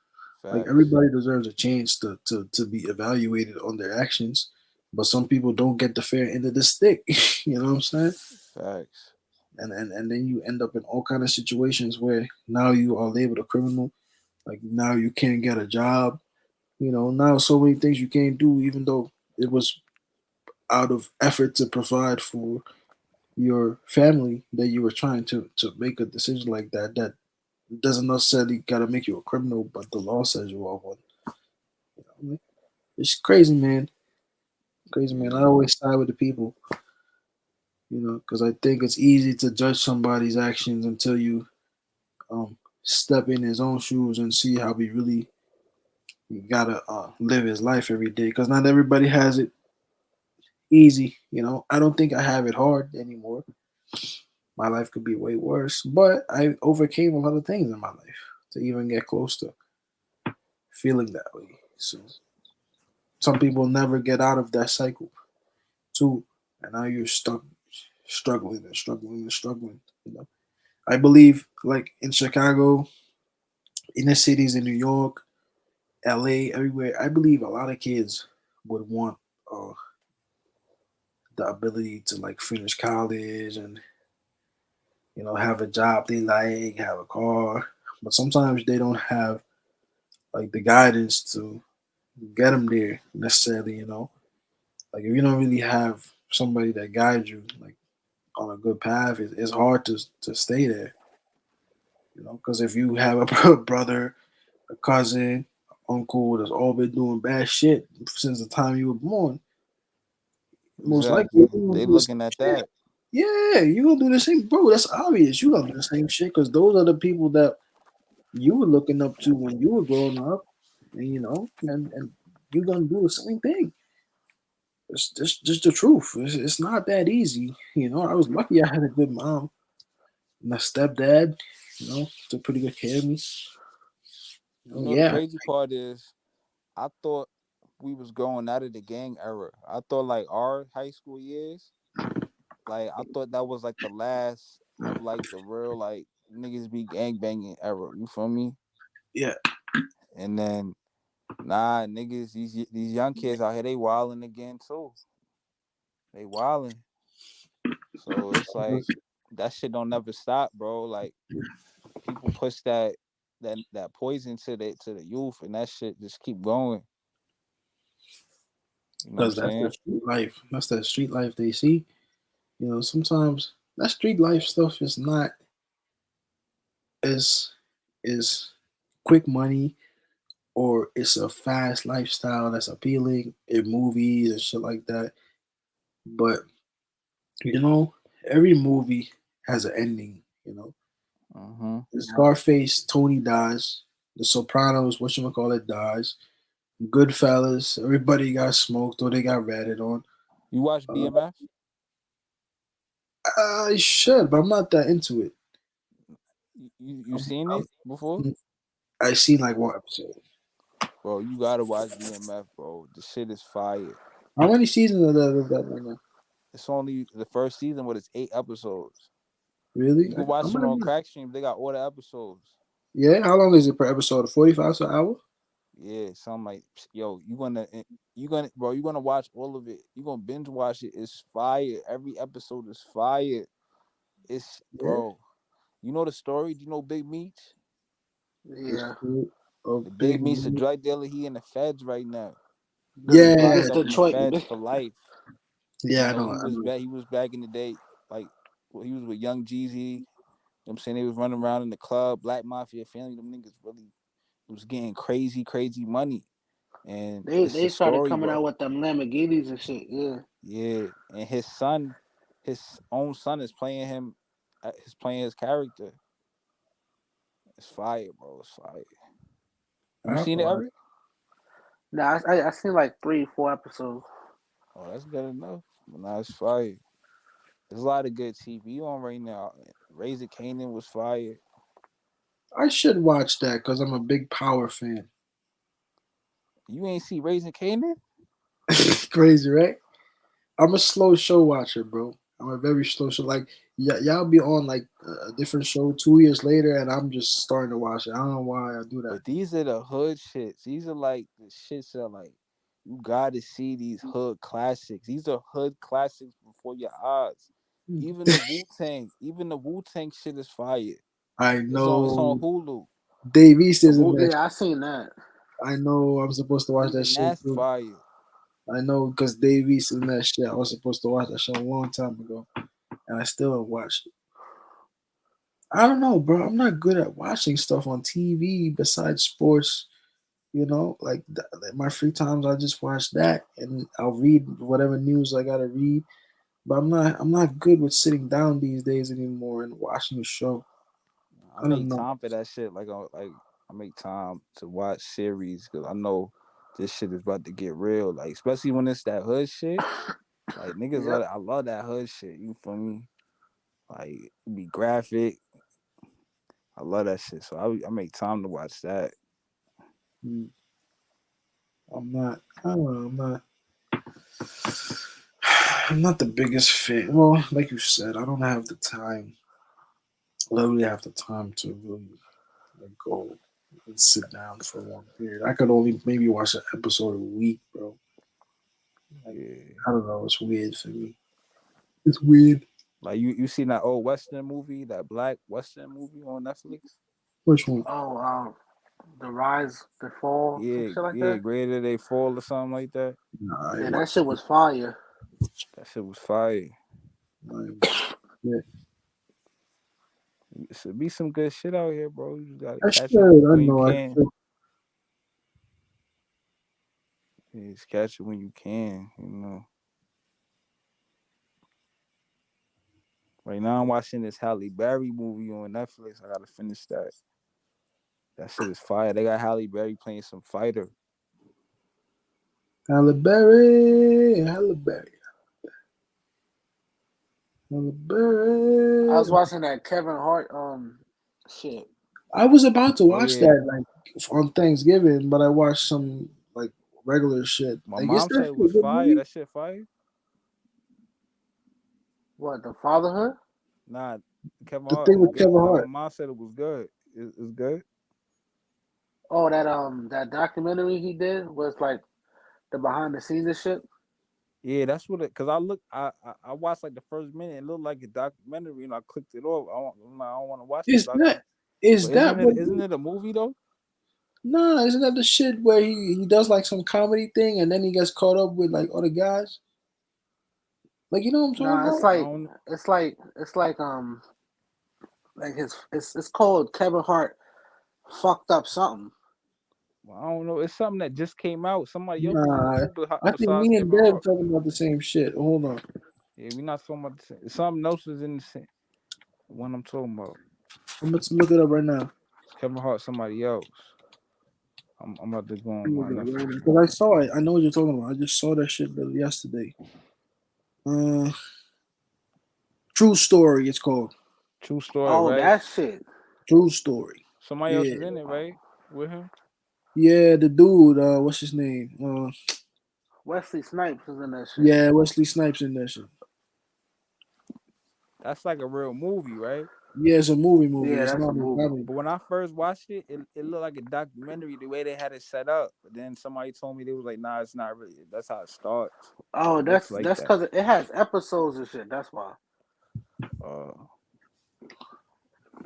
[SPEAKER 1] Like
[SPEAKER 4] Facts.
[SPEAKER 1] everybody deserves a chance to be evaluated on their actions, but some people don't get the fair end of the stick. You know what I'm saying?
[SPEAKER 4] Facts.
[SPEAKER 1] And then you end up in all kind of situations where now you are labeled a criminal. Like now you can't get a job. Now so many things you can't do, even though it was out of effort to provide for your family that you were trying to make a decision like that. That doesn't necessarily gotta make you a criminal, but the law says you are one. It's crazy, man. Crazy, man. I
[SPEAKER 4] Yeah.
[SPEAKER 1] always side with the people, because I think it's easy to judge somebody's actions until you step in his own shoes and see how he really gotta live his life every day. Because not everybody has it easy. I don't think I have it hard anymore. My life could be way worse, but I overcame a lot of things in my life to even get close to feeling that way. So some people never get out of that cycle too, and now you're stuck struggling and struggling and struggling. I believe, like in Chicago, inner cities in New York, LA, everywhere. I believe a lot of kids would want uh, the ability to like finish college and have a job they like, have a car, but sometimes they don't have like the guidance to get them there necessarily. Like if you don't really have somebody that guides you like on a good path, it's hard to stay there. Because if you have a brother, a cousin, uncle that's all been doing bad shit since the time you were born, most likely
[SPEAKER 4] Exactly.
[SPEAKER 1] you're gonna
[SPEAKER 4] They
[SPEAKER 1] do the
[SPEAKER 4] looking
[SPEAKER 1] same
[SPEAKER 4] at
[SPEAKER 1] shit.
[SPEAKER 4] that.
[SPEAKER 1] Yeah, you're gonna do the same, bro. That's obvious. You're gonna do the same shit because those are the people that you were looking up to when you were growing up, and you're gonna do the same thing. It's just the truth. It's not that easy. I was lucky I had a good mom and a stepdad. Took pretty good care of me.
[SPEAKER 4] You know the
[SPEAKER 1] Yeah,
[SPEAKER 4] crazy part is I thought we was growing out of the gang era. I thought like our high school years, like I thought that was like the last of like the real like niggas be gang banging era. You feel me?
[SPEAKER 1] yeah.
[SPEAKER 4] And then Nah, niggas, these young kids out here, they wilding again too. They wilding. So it's like that shit don't never stop, bro. Like people push that poison to the youth, and that shit just keep going. You know what I'm
[SPEAKER 1] Because that's the
[SPEAKER 4] saying?
[SPEAKER 1] street life. That's the street life they see. You know, sometimes that street life stuff is not as is quick money or it's a fast lifestyle that's appealing in movies and shit like that. But you know, every movie has an ending. You know,
[SPEAKER 4] Mm-hmm.
[SPEAKER 1] the Scarface, Tony dies. The Sopranos, whatchamacallit, dies. Goodfellas, everybody got smoked or they got ratted on.
[SPEAKER 4] You watch
[SPEAKER 1] Uh,
[SPEAKER 4] BMF?
[SPEAKER 1] I should, but I'm not that into it.
[SPEAKER 4] You seen it before?
[SPEAKER 1] I seen like one episode.
[SPEAKER 4] Bro, you gotta watch BMF, bro. The shit is fire.
[SPEAKER 1] How many seasons are there of that right now?
[SPEAKER 4] It's only the first season, but it's 8 episodes.
[SPEAKER 1] Really?
[SPEAKER 4] You can
[SPEAKER 1] I
[SPEAKER 4] watch it
[SPEAKER 1] might
[SPEAKER 4] on
[SPEAKER 1] be.
[SPEAKER 4] Crackstream. They got all the episodes.
[SPEAKER 1] Yeah. How long is it per episode? 45 to an hour?
[SPEAKER 4] Yeah, something like, yo, bro, you gonna watch all of it. You gonna binge watch it. It's fire. Every episode is fire. It's
[SPEAKER 1] Yeah.
[SPEAKER 4] bro. You know the story? Do you know Big Meech?
[SPEAKER 1] The
[SPEAKER 2] Yeah.
[SPEAKER 1] story of
[SPEAKER 4] The Big
[SPEAKER 1] Big
[SPEAKER 4] Meech, the
[SPEAKER 1] Meat.
[SPEAKER 4] drug dealer, he in the feds right now. He
[SPEAKER 2] The
[SPEAKER 4] was
[SPEAKER 1] Yeah.
[SPEAKER 4] locked
[SPEAKER 2] biggest
[SPEAKER 4] up in the
[SPEAKER 2] Detroit.
[SPEAKER 4] feds for life. You
[SPEAKER 1] Yeah. I
[SPEAKER 4] know,
[SPEAKER 1] know.
[SPEAKER 4] he
[SPEAKER 1] I
[SPEAKER 4] was
[SPEAKER 1] know.
[SPEAKER 4] back. He was back in the day, like well, he was with Young Jeezy. You know what I'm saying? They was running around in the club, Black Mafia family. Them niggas really was getting crazy, crazy money. And it's
[SPEAKER 2] They
[SPEAKER 4] the
[SPEAKER 2] started
[SPEAKER 4] story,
[SPEAKER 2] coming out
[SPEAKER 4] bro.
[SPEAKER 2] with them Lamborghinis and shit. Yeah.
[SPEAKER 4] Yeah, and his own son is playing him. He's playing his character. It's fire, bro. It's fire.
[SPEAKER 1] I
[SPEAKER 4] You
[SPEAKER 1] have
[SPEAKER 4] seen
[SPEAKER 1] to
[SPEAKER 4] it,
[SPEAKER 1] watch.
[SPEAKER 4] Eric?
[SPEAKER 2] Nah, I seen like 3, 4 episodes.
[SPEAKER 4] Oh, that's good enough. But nah, it's fire. There's a lot of good TV on right now. Raising Canaan was fire.
[SPEAKER 1] I should watch that because I'm a big Power fan.
[SPEAKER 4] You ain't see Raising Canaan?
[SPEAKER 1] Crazy, right? I'm a slow show watcher, bro. I'm a very slow show. Like y'all be on like a different show 2 years later, and I'm just starting to watch it. I don't know why I do that.
[SPEAKER 4] But these are the hood shits. These are like the shits that like you gotta see these hood classics. These are hood classics before your eyes. Even the Wu Tang shit is fire.
[SPEAKER 1] I
[SPEAKER 4] It's on
[SPEAKER 1] know
[SPEAKER 4] Hulu.
[SPEAKER 1] Dave East is in that.
[SPEAKER 2] Yeah, I seen that.
[SPEAKER 1] I know I'm supposed to watch that
[SPEAKER 4] Even
[SPEAKER 1] shit
[SPEAKER 4] that's
[SPEAKER 1] too.
[SPEAKER 4] fire.
[SPEAKER 1] I know because Dave East is in that shit. I was supposed to watch that show a long time ago, and I still haven't watched it. I don't know, bro. I'm not good at watching stuff on TV besides sports. You know, like my free times, I just watch that, and I'll read whatever news I gotta read. But I'm not good with sitting down these days anymore and watching a show.
[SPEAKER 4] I
[SPEAKER 1] I don't
[SPEAKER 4] make
[SPEAKER 1] know.
[SPEAKER 4] time for that shit. Like I make time to watch series because I know this shit is about to get real. Like especially when it's that hood shit. Like niggas
[SPEAKER 2] Yep.
[SPEAKER 4] love I love that hood shit. You feel me? Like it be graphic. I love that shit. So I make time to watch that.
[SPEAKER 1] Hmm. I'm not. I don't know. I'm not. I'm not the biggest fan. Well, like you said, I don't have the time. Literally have the time to really like, go and sit down for a long period. I could only maybe watch an episode a week, bro. Like,
[SPEAKER 4] Yeah.
[SPEAKER 1] I don't know. It's weird for me. It's weird.
[SPEAKER 4] Like you seen that old Western movie, that black Western movie on Netflix?
[SPEAKER 1] Which one?
[SPEAKER 2] Oh, the rise, the fall, some
[SPEAKER 4] Yeah,
[SPEAKER 2] shit like
[SPEAKER 4] yeah,
[SPEAKER 2] that.
[SPEAKER 4] Greater They Fall or something like that.
[SPEAKER 1] Nah, I
[SPEAKER 2] Yeah,
[SPEAKER 1] ain't
[SPEAKER 2] that
[SPEAKER 1] watch.
[SPEAKER 2] shit was fire.
[SPEAKER 4] That shit was fire.
[SPEAKER 1] Yeah,
[SPEAKER 4] It should be some good shit out here, bro. You just gotta
[SPEAKER 1] I
[SPEAKER 4] catch it
[SPEAKER 1] should. I
[SPEAKER 4] when you
[SPEAKER 1] know. I
[SPEAKER 4] can.
[SPEAKER 1] should.
[SPEAKER 4] Yeah, just catch it when you can, you know. Right now I'm watching this Halle Berry movie on Netflix. I gotta finish that. That shit is fire. They got Halle Berry playing some fighter.
[SPEAKER 1] Halle Berry, Halle Berry, Halle
[SPEAKER 2] I was
[SPEAKER 1] Berry.
[SPEAKER 2] watching that Kevin Hart shit.
[SPEAKER 1] I was about to
[SPEAKER 4] Oh
[SPEAKER 1] watch
[SPEAKER 4] yeah.
[SPEAKER 1] that like on Thanksgiving, but I watched some like regular shit.
[SPEAKER 4] My
[SPEAKER 1] Like, is
[SPEAKER 4] mom
[SPEAKER 1] that
[SPEAKER 4] said it
[SPEAKER 1] shit a
[SPEAKER 4] was
[SPEAKER 1] good
[SPEAKER 4] fire.
[SPEAKER 1] movie?
[SPEAKER 4] That shit fire?
[SPEAKER 2] What, the fatherhood?
[SPEAKER 4] Nah, Kevin
[SPEAKER 1] The
[SPEAKER 4] Hart
[SPEAKER 1] thing
[SPEAKER 4] is
[SPEAKER 1] with
[SPEAKER 4] good.
[SPEAKER 1] Kevin
[SPEAKER 4] Like my
[SPEAKER 1] Hart.
[SPEAKER 4] mom said it was good. It's good.
[SPEAKER 2] Oh, that documentary he did was like the behind the scenes and shit.
[SPEAKER 4] Yeah, that's what it. Cause I watched like the first minute. It looked like a documentary, and I clicked it off. I don't want to watch no
[SPEAKER 1] Is
[SPEAKER 4] documentary.
[SPEAKER 1] that is
[SPEAKER 4] But
[SPEAKER 1] that what?
[SPEAKER 4] isn't it a movie though?
[SPEAKER 1] Nah, isn't that the shit where he does like some comedy thing and then he gets caught up with like other guys? Like you know what I'm talking
[SPEAKER 2] Nah,
[SPEAKER 1] about?
[SPEAKER 4] I don't.
[SPEAKER 2] it's like his it's called Kevin Hart fucked up something.
[SPEAKER 4] Well, I don't know. It's something that just came out. Somebody else was in it
[SPEAKER 1] Nah,
[SPEAKER 4] too,
[SPEAKER 1] I think
[SPEAKER 4] besides
[SPEAKER 1] me and
[SPEAKER 4] Kevin
[SPEAKER 1] Dev
[SPEAKER 4] Hart.
[SPEAKER 1] talking about the same shit. Hold on,
[SPEAKER 4] Yeah, we not talking about the same. Something else was in the same one I'm talking about.
[SPEAKER 1] I'm gonna look it up right now.
[SPEAKER 4] It's Kevin Hart, somebody else. I'm about to go on my Netflix.
[SPEAKER 1] Because I saw it. I know what you're talking about. I just saw that shit yesterday. Uh, True Story. It's called
[SPEAKER 4] True story,
[SPEAKER 2] Oh,
[SPEAKER 4] right?
[SPEAKER 2] that shit.
[SPEAKER 1] True Story.
[SPEAKER 4] Somebody else
[SPEAKER 1] Yeah,
[SPEAKER 4] is in it, right? With him.
[SPEAKER 1] yeah. The dude. What's his name?
[SPEAKER 2] Wesley Snipes was in that shit.
[SPEAKER 1] Yeah, Wesley Snipes in that shit.
[SPEAKER 4] That's like a real movie, right?
[SPEAKER 1] Yeah, it's a movie.
[SPEAKER 2] Yeah,
[SPEAKER 1] It's
[SPEAKER 2] that's a
[SPEAKER 1] not a
[SPEAKER 2] movie.
[SPEAKER 1] comedy.
[SPEAKER 4] But when I first watched it, it looked like a documentary the way they had it set up. But then somebody told me they was like, nah, it's not really. That's how it starts.
[SPEAKER 2] Oh,
[SPEAKER 4] It looks like
[SPEAKER 2] that's
[SPEAKER 4] that.
[SPEAKER 2] because it has episodes and shit. That's why.
[SPEAKER 4] Uh,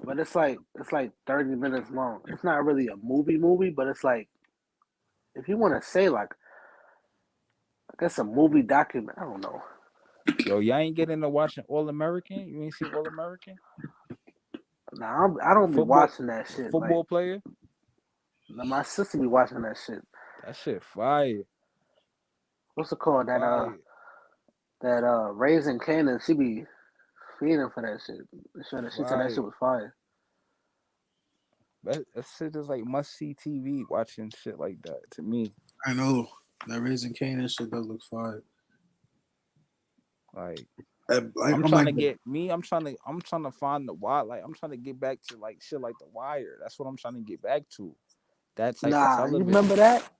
[SPEAKER 2] But it's like 30 minutes long. It's not really a movie, but it's like if you want to say like I guess a movie document. I don't know.
[SPEAKER 4] yo, y'all ain't getting into watching All American? You ain't seen All American?
[SPEAKER 2] Nah, I don't be
[SPEAKER 4] Football,
[SPEAKER 2] watching that shit. Like
[SPEAKER 4] football player?
[SPEAKER 2] my sister be watching that shit.
[SPEAKER 4] That shit fire.
[SPEAKER 2] What's it called?
[SPEAKER 4] Fire.
[SPEAKER 2] That Raising Canaan. She be feeding for that shit. She said that
[SPEAKER 4] Fire.
[SPEAKER 2] shit was fire.
[SPEAKER 4] That shit is like must see TV watching shit like that to me.
[SPEAKER 1] I know that Raising Canaan shit does look fire.
[SPEAKER 4] Like
[SPEAKER 1] I'm
[SPEAKER 4] I'm trying
[SPEAKER 1] like,
[SPEAKER 4] to get me. I'm trying to find the why. Like I'm trying to get back to like shit like The Wire. That's what I'm trying to get back to. That type of
[SPEAKER 2] Nah, you
[SPEAKER 4] television,
[SPEAKER 2] remember that?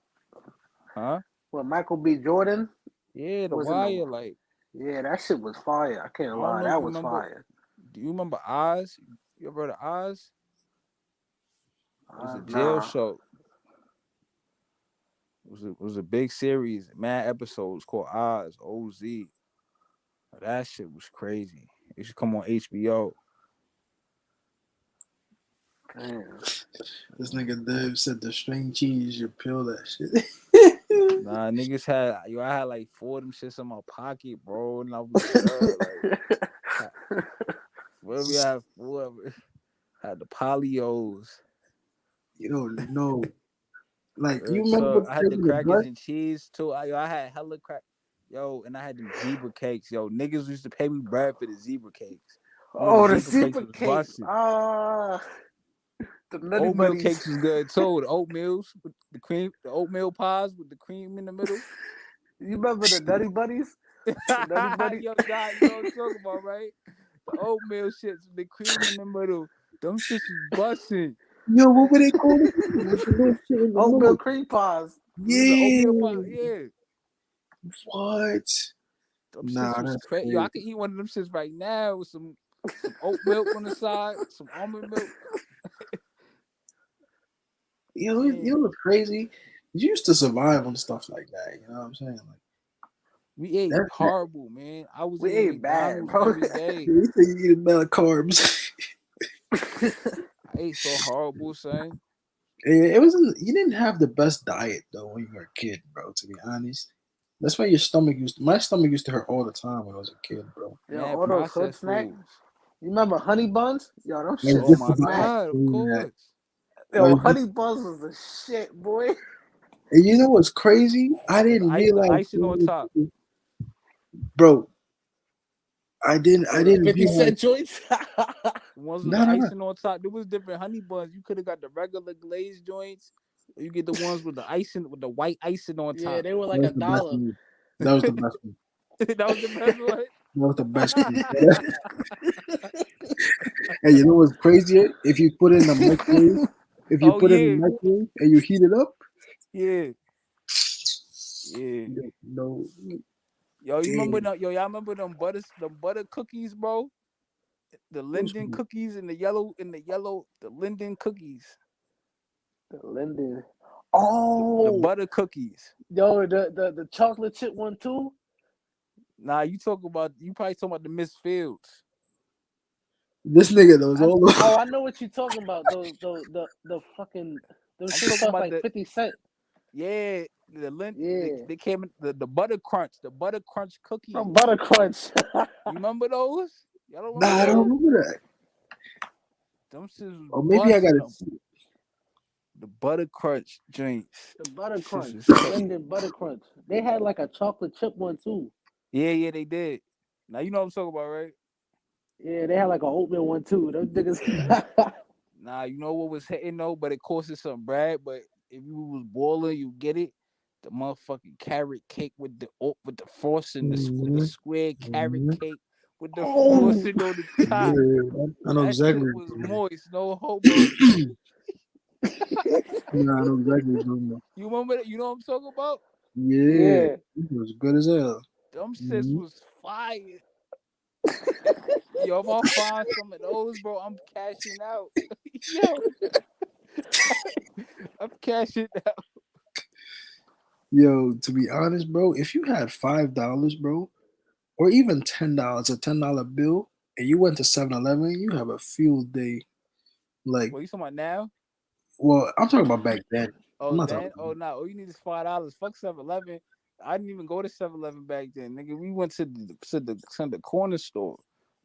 [SPEAKER 4] huh?
[SPEAKER 2] When Michael B. Jordan
[SPEAKER 4] Yeah, The
[SPEAKER 2] was in the
[SPEAKER 4] Wire. Like
[SPEAKER 2] yeah, that shit was fire. I
[SPEAKER 4] I
[SPEAKER 2] can't
[SPEAKER 4] don't
[SPEAKER 2] lie,
[SPEAKER 4] know if
[SPEAKER 2] that
[SPEAKER 4] you
[SPEAKER 2] was
[SPEAKER 4] remember.
[SPEAKER 2] fire.
[SPEAKER 4] Do you remember Oz? You ever heard of Oz? It was a jail
[SPEAKER 2] Nah.
[SPEAKER 4] show. It was a big series, mad episodes called Oz, OZ. That shit was crazy. It should come on HBO.
[SPEAKER 2] Damn.
[SPEAKER 1] this nigga Dev said the string cheese, you peel that shit.
[SPEAKER 4] Nah, niggas I had like four of them shits in my pocket, bro, and I was good. Like, where we have four of it. Had the polyos.
[SPEAKER 1] You don't know. Like you
[SPEAKER 4] Real
[SPEAKER 1] remember
[SPEAKER 4] talk. I had the
[SPEAKER 1] taking the
[SPEAKER 4] crackers
[SPEAKER 1] bus?
[SPEAKER 4] and cheese too. I had hella crack. Yo, and I had them zebra cakes. Yo, niggas used to pay me bread for the zebra cakes. You know the
[SPEAKER 2] Oh, the
[SPEAKER 4] zebra cakes
[SPEAKER 2] super
[SPEAKER 4] was
[SPEAKER 2] cake.
[SPEAKER 4] busted.
[SPEAKER 2] The Nutty
[SPEAKER 4] Oatmeal
[SPEAKER 2] Buddies.
[SPEAKER 4] cakes was good too. The oatmeals with the cream, the oatmeal pies with the cream in the middle.
[SPEAKER 2] You remember the Nutty Buddies? The Nutty Buddies?
[SPEAKER 4] Yo, nah, you know what I'm talking about, right? The oatmeal shits with the cream in the middle. Them shits was busting.
[SPEAKER 1] Yo, what were they called? With the little shit in the
[SPEAKER 2] Oatmeal
[SPEAKER 1] middle.
[SPEAKER 2] cream pies.
[SPEAKER 4] The oatmeal pie,
[SPEAKER 1] Yeah.
[SPEAKER 4] yeah.
[SPEAKER 1] What?
[SPEAKER 4] Them shits
[SPEAKER 1] Nah,
[SPEAKER 4] was
[SPEAKER 1] that's
[SPEAKER 4] crazy. Yo, I
[SPEAKER 1] crazy.
[SPEAKER 4] could eat one of them shits right now with some oat milk on the side, some almond milk.
[SPEAKER 1] You know
[SPEAKER 4] Man,
[SPEAKER 1] what's crazy? You used to survive on stuff like that. You know what I'm saying? Like
[SPEAKER 4] we ate
[SPEAKER 1] that.
[SPEAKER 4] horrible, man. I was
[SPEAKER 2] We
[SPEAKER 4] eating
[SPEAKER 2] ate bad,
[SPEAKER 4] McDonald's
[SPEAKER 2] bro.
[SPEAKER 4] every day.
[SPEAKER 1] You think you eat a lot of carbs.
[SPEAKER 4] I ate so horrible, son.
[SPEAKER 1] It wasn't. You didn't have the best diet though when you were a kid, bro. To be honest, that's why your stomach used. My stomach used to hurt all the time when I was a kid, bro.
[SPEAKER 2] Yo,
[SPEAKER 4] Mad
[SPEAKER 2] all those hood
[SPEAKER 4] processed
[SPEAKER 2] snacks.
[SPEAKER 4] foods.
[SPEAKER 2] You remember honey buns? Yo, them
[SPEAKER 1] I was
[SPEAKER 2] shit
[SPEAKER 4] Oh
[SPEAKER 1] just
[SPEAKER 4] my
[SPEAKER 1] about
[SPEAKER 2] smack.
[SPEAKER 1] to
[SPEAKER 4] god, of
[SPEAKER 1] say that.
[SPEAKER 4] course.
[SPEAKER 1] I
[SPEAKER 2] Yo,
[SPEAKER 1] was just,
[SPEAKER 2] honey buns was the shit, boy.
[SPEAKER 1] and you know what's crazy? I
[SPEAKER 4] With
[SPEAKER 1] didn't
[SPEAKER 4] the
[SPEAKER 1] realize,
[SPEAKER 4] icing on top.
[SPEAKER 1] bro. I didn't. I
[SPEAKER 2] Yo, the
[SPEAKER 1] didn't
[SPEAKER 2] 50
[SPEAKER 1] realize.
[SPEAKER 2] Cent joints.
[SPEAKER 4] The ones with
[SPEAKER 1] No,
[SPEAKER 4] the
[SPEAKER 1] no, no.
[SPEAKER 4] icing on top. There was different honey buns. You could have got the regular glazed joints, or you get the ones with the icing with the white icing on
[SPEAKER 2] Yeah,
[SPEAKER 4] top.
[SPEAKER 2] they were
[SPEAKER 1] That
[SPEAKER 2] like
[SPEAKER 1] was
[SPEAKER 2] a
[SPEAKER 1] the best
[SPEAKER 2] dollar.
[SPEAKER 1] one. That was the best one.
[SPEAKER 4] That was the best one.
[SPEAKER 1] That was the best one. And you know what's crazier? If you put it in the microwave, if you
[SPEAKER 4] Oh
[SPEAKER 1] put it in the
[SPEAKER 4] yeah,
[SPEAKER 1] microwave and you heat it up,
[SPEAKER 4] yeah, yeah.
[SPEAKER 1] no,
[SPEAKER 4] Yo, you remember
[SPEAKER 1] damn,
[SPEAKER 4] them? Yo, y'all remember them butter cookies, bro? The
[SPEAKER 1] those
[SPEAKER 4] Linden cookies and the yellow, the Linden cookies.
[SPEAKER 2] The Linden.
[SPEAKER 4] The
[SPEAKER 2] Oh,
[SPEAKER 4] butter cookies.
[SPEAKER 2] yo, the chocolate chip one too.
[SPEAKER 4] Nah, you probably talking about the Miss Fields.
[SPEAKER 1] This nigga knows all the.
[SPEAKER 2] Oh, I know what you're talking about. The fucking those
[SPEAKER 4] I'm
[SPEAKER 2] shit
[SPEAKER 4] talking
[SPEAKER 2] cost
[SPEAKER 4] about
[SPEAKER 2] like
[SPEAKER 4] the
[SPEAKER 2] 50 cents.
[SPEAKER 4] yeah,
[SPEAKER 2] Yeah,
[SPEAKER 4] they came in the butter crunch cookies.
[SPEAKER 2] from Butter Crunch.
[SPEAKER 4] You remember those? Y'all don't
[SPEAKER 1] Nah,
[SPEAKER 4] remember
[SPEAKER 1] I don't
[SPEAKER 4] those?
[SPEAKER 1] remember that.
[SPEAKER 4] Them shits was
[SPEAKER 1] Or maybe I
[SPEAKER 4] busting
[SPEAKER 1] gotta
[SPEAKER 4] them.
[SPEAKER 1] see it.
[SPEAKER 4] The butter crunch drinks.
[SPEAKER 2] The Butter
[SPEAKER 4] Shits
[SPEAKER 2] Crunch,
[SPEAKER 4] was
[SPEAKER 2] the
[SPEAKER 4] crazy.
[SPEAKER 2] Linden Butter Crunch. They had like a chocolate chip one too.
[SPEAKER 4] Yeah, they did. Now you know what I'm talking about, right?
[SPEAKER 2] Yeah, they had like a oatmeal one too. Those niggas.
[SPEAKER 4] Nah, you know what was hitting though, but it costed some bread. But if you was boiling, you get it. The motherfucking carrot cake with the frosting, the
[SPEAKER 1] Mhm,
[SPEAKER 4] square carrot
[SPEAKER 1] mhm.
[SPEAKER 4] cake with the
[SPEAKER 2] Oh,
[SPEAKER 4] frosting on the top.
[SPEAKER 1] Yeah, I know
[SPEAKER 4] That
[SPEAKER 1] exactly
[SPEAKER 4] shit
[SPEAKER 1] what
[SPEAKER 4] was
[SPEAKER 1] you're
[SPEAKER 4] moist, no homo.
[SPEAKER 1] talking about. Nah, I know exactly what you're talking about.
[SPEAKER 4] You remember that? You know what I'm talking about?
[SPEAKER 1] Yeah,
[SPEAKER 2] yeah.
[SPEAKER 1] it was good as hell.
[SPEAKER 4] Them shits
[SPEAKER 1] Mhm.
[SPEAKER 4] was fire. Yo, if I find some of those, bro, I'm cashing out. Yo, I'm cashing out.
[SPEAKER 1] Yo, to be honest, bro, if you had $5, bro, or even $10, a $10 bill, and you went to 7-Eleven, you have a field day. Like,
[SPEAKER 4] What you talking about now?
[SPEAKER 1] well, I'm talking about back then. I'm
[SPEAKER 4] Oh,
[SPEAKER 1] not talking
[SPEAKER 4] then? Oh, no. All you need is $5. Fuck 7-Eleven. I didn't even go to 7-Eleven back then, nigga. We went to the corner store,